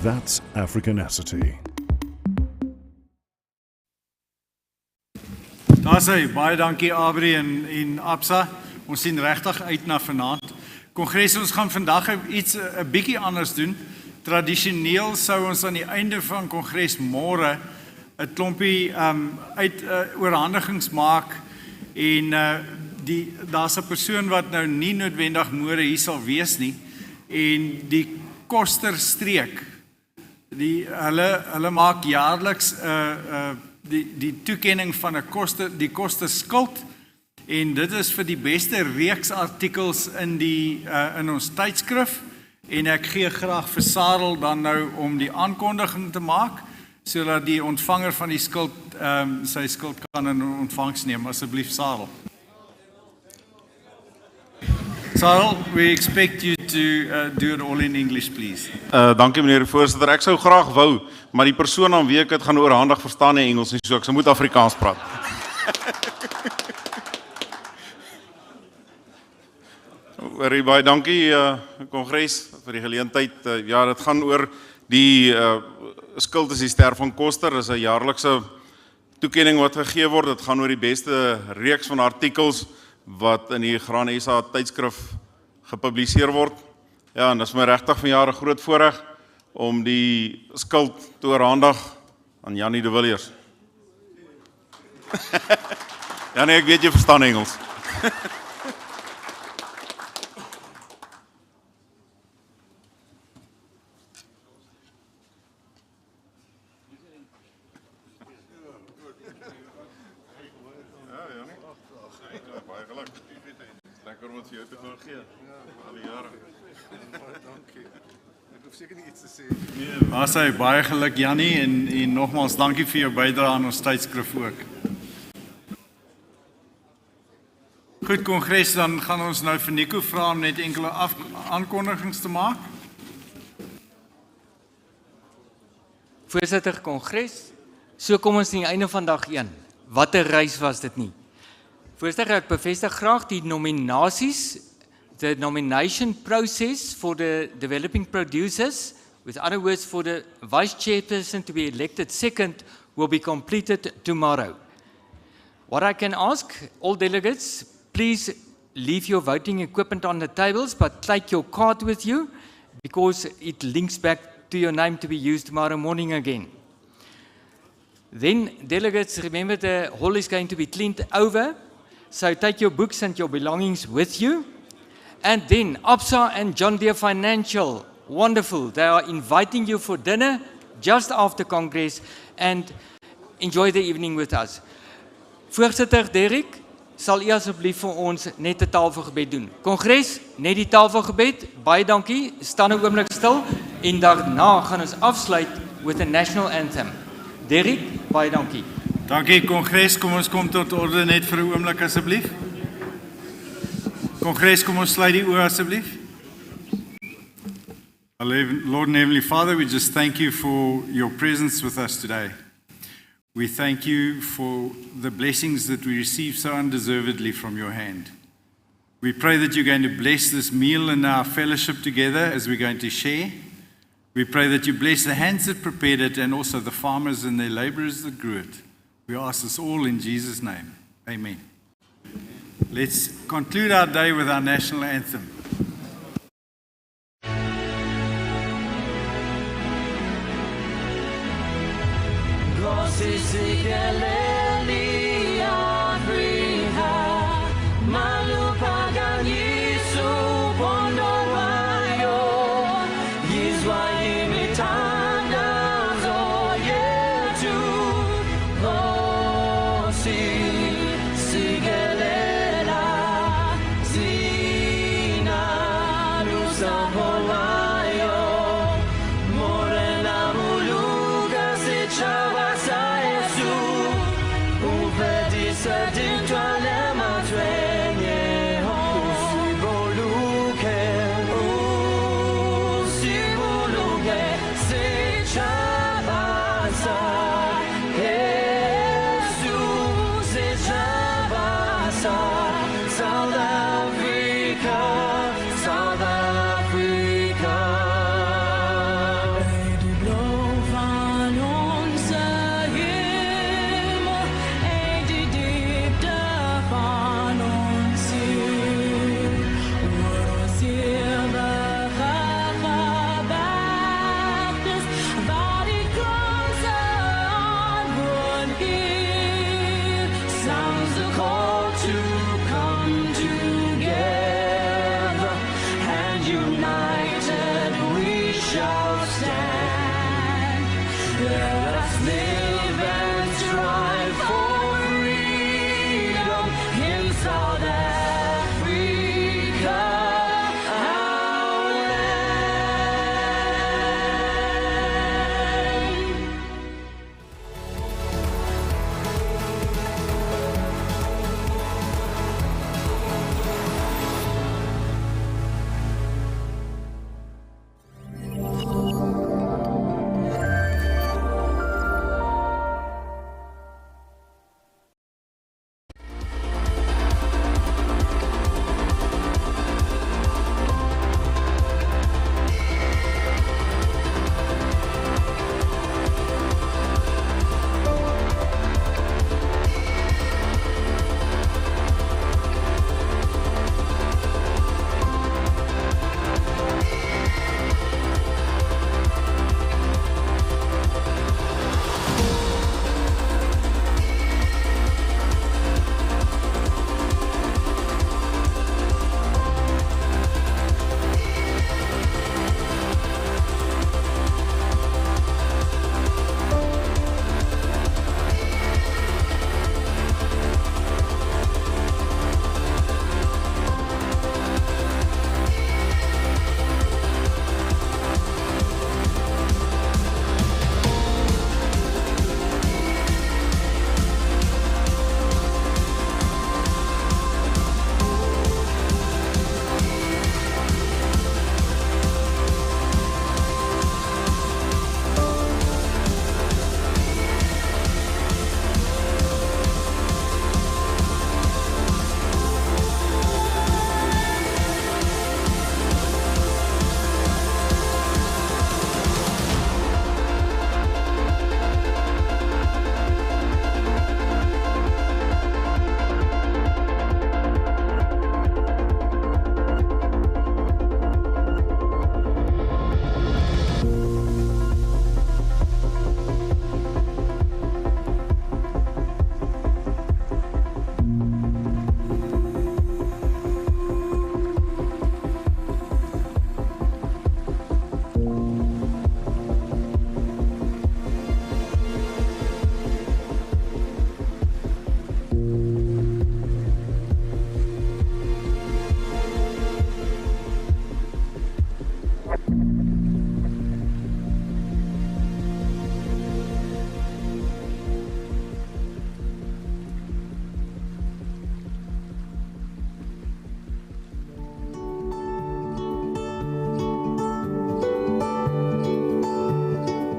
That's Africanacity. Daar sê, baie dankie Abri en Absa. Ons sien regtig uit na vanaand. Kongres, ons gaan vandag iets 'n bietjie anders doen. Tradisioneel sou ons aan die einde van kongres môre 'n klompie oorhandigings maak en daar's 'n persoon wat nou nie noodwendig môre hier sal wees nie en die Kosterstreek. Hulle maak jaarliks die toekenning van die Kosterskuld en dit is vir die beste reeksartikels in ons tydskrif. En ek gee graag vir Sarel dan nou om die aankondiging te maak, sodat die ontvanger van die skuld, sy skuld kan in ontvangs neem. Asseblief Sarel. Sarel, we expect you to do it all in English, please. Dankie meneer die voorsitter. Ek sou graag wou, maar die persoon aan wie ek het gaan oorhandig verstaan nie Engels nie, so ek sou moet Afrikaans praat. Baie dankie kongres vir die geleentheid. Ja, dit gaan oor die skuld is die ster van Koster. Dit is 'n jaarlikse toekenning wat gegee word. Dit gaan oor die beste reeks van artikels wat in die Graan SA tydskrif gepubliseer word. Ja, en dit is my regtig vanjaar 'n groot voorreg om die skuld te oorhandig aan Jannie de Villiers. Ja nee, ek weet jy verstaan Engels. Lekker wat vir jou te gaan gee. Al die jare. Dankie. Ek hoef seker nie iets te sê. Maar sy baie geluk Jannie en nogmaals dankie vir jou bydrae aan ons tydskrif ook. Goed Kongres, dan gaan ons nou vir Nico vra om net enkele aankondigings te maak. Voorsitter Kongres, so kom ons aan die einde van dag 1. Wat 'n reis was dit nie. Voorsitter, ek bevestig graag die nominasies, the nomination process for the developing producers, with other words for the vice chairperson to be elected second, will be completed tomorrow. What I can ask all delegates, please leave your voting equipment on the tables, but take your card with you, because it links back to your name to be used tomorrow morning again. Then, delegates, remember the hall is going to be cleaned over, so take your books and your belongings with you. And then, ABSA and John Deere Financial, wonderful, they are inviting you for dinner just after Congress, and enjoy the evening with us. Voorsitter Derek, sal u asseblief vir ons net 'n tafelgebed doen. Kongres, net die tafelgebed. Baie dankie. Staan 'n oomblik stil en daarna gaan ons afsluit with a national anthem. Derek, baie dankie. Dankie Kongres, kom ons kom tot orde net vir 'n oomblik asseblief. Kongres, kom ons sluit die oë asseblief. Lord and Heavenly Father, we just thank you for your presence with us today. We thank you for the blessings that we receive so undeservedly from your hand. We pray that you're going to bless this meal and our fellowship together as we're going to share. We pray that you bless the hands that prepared it and also the farmers and their laborers that grew it. We ask this all in Jesus' name. Amen. Let's conclude our day with our national anthem. Gosse se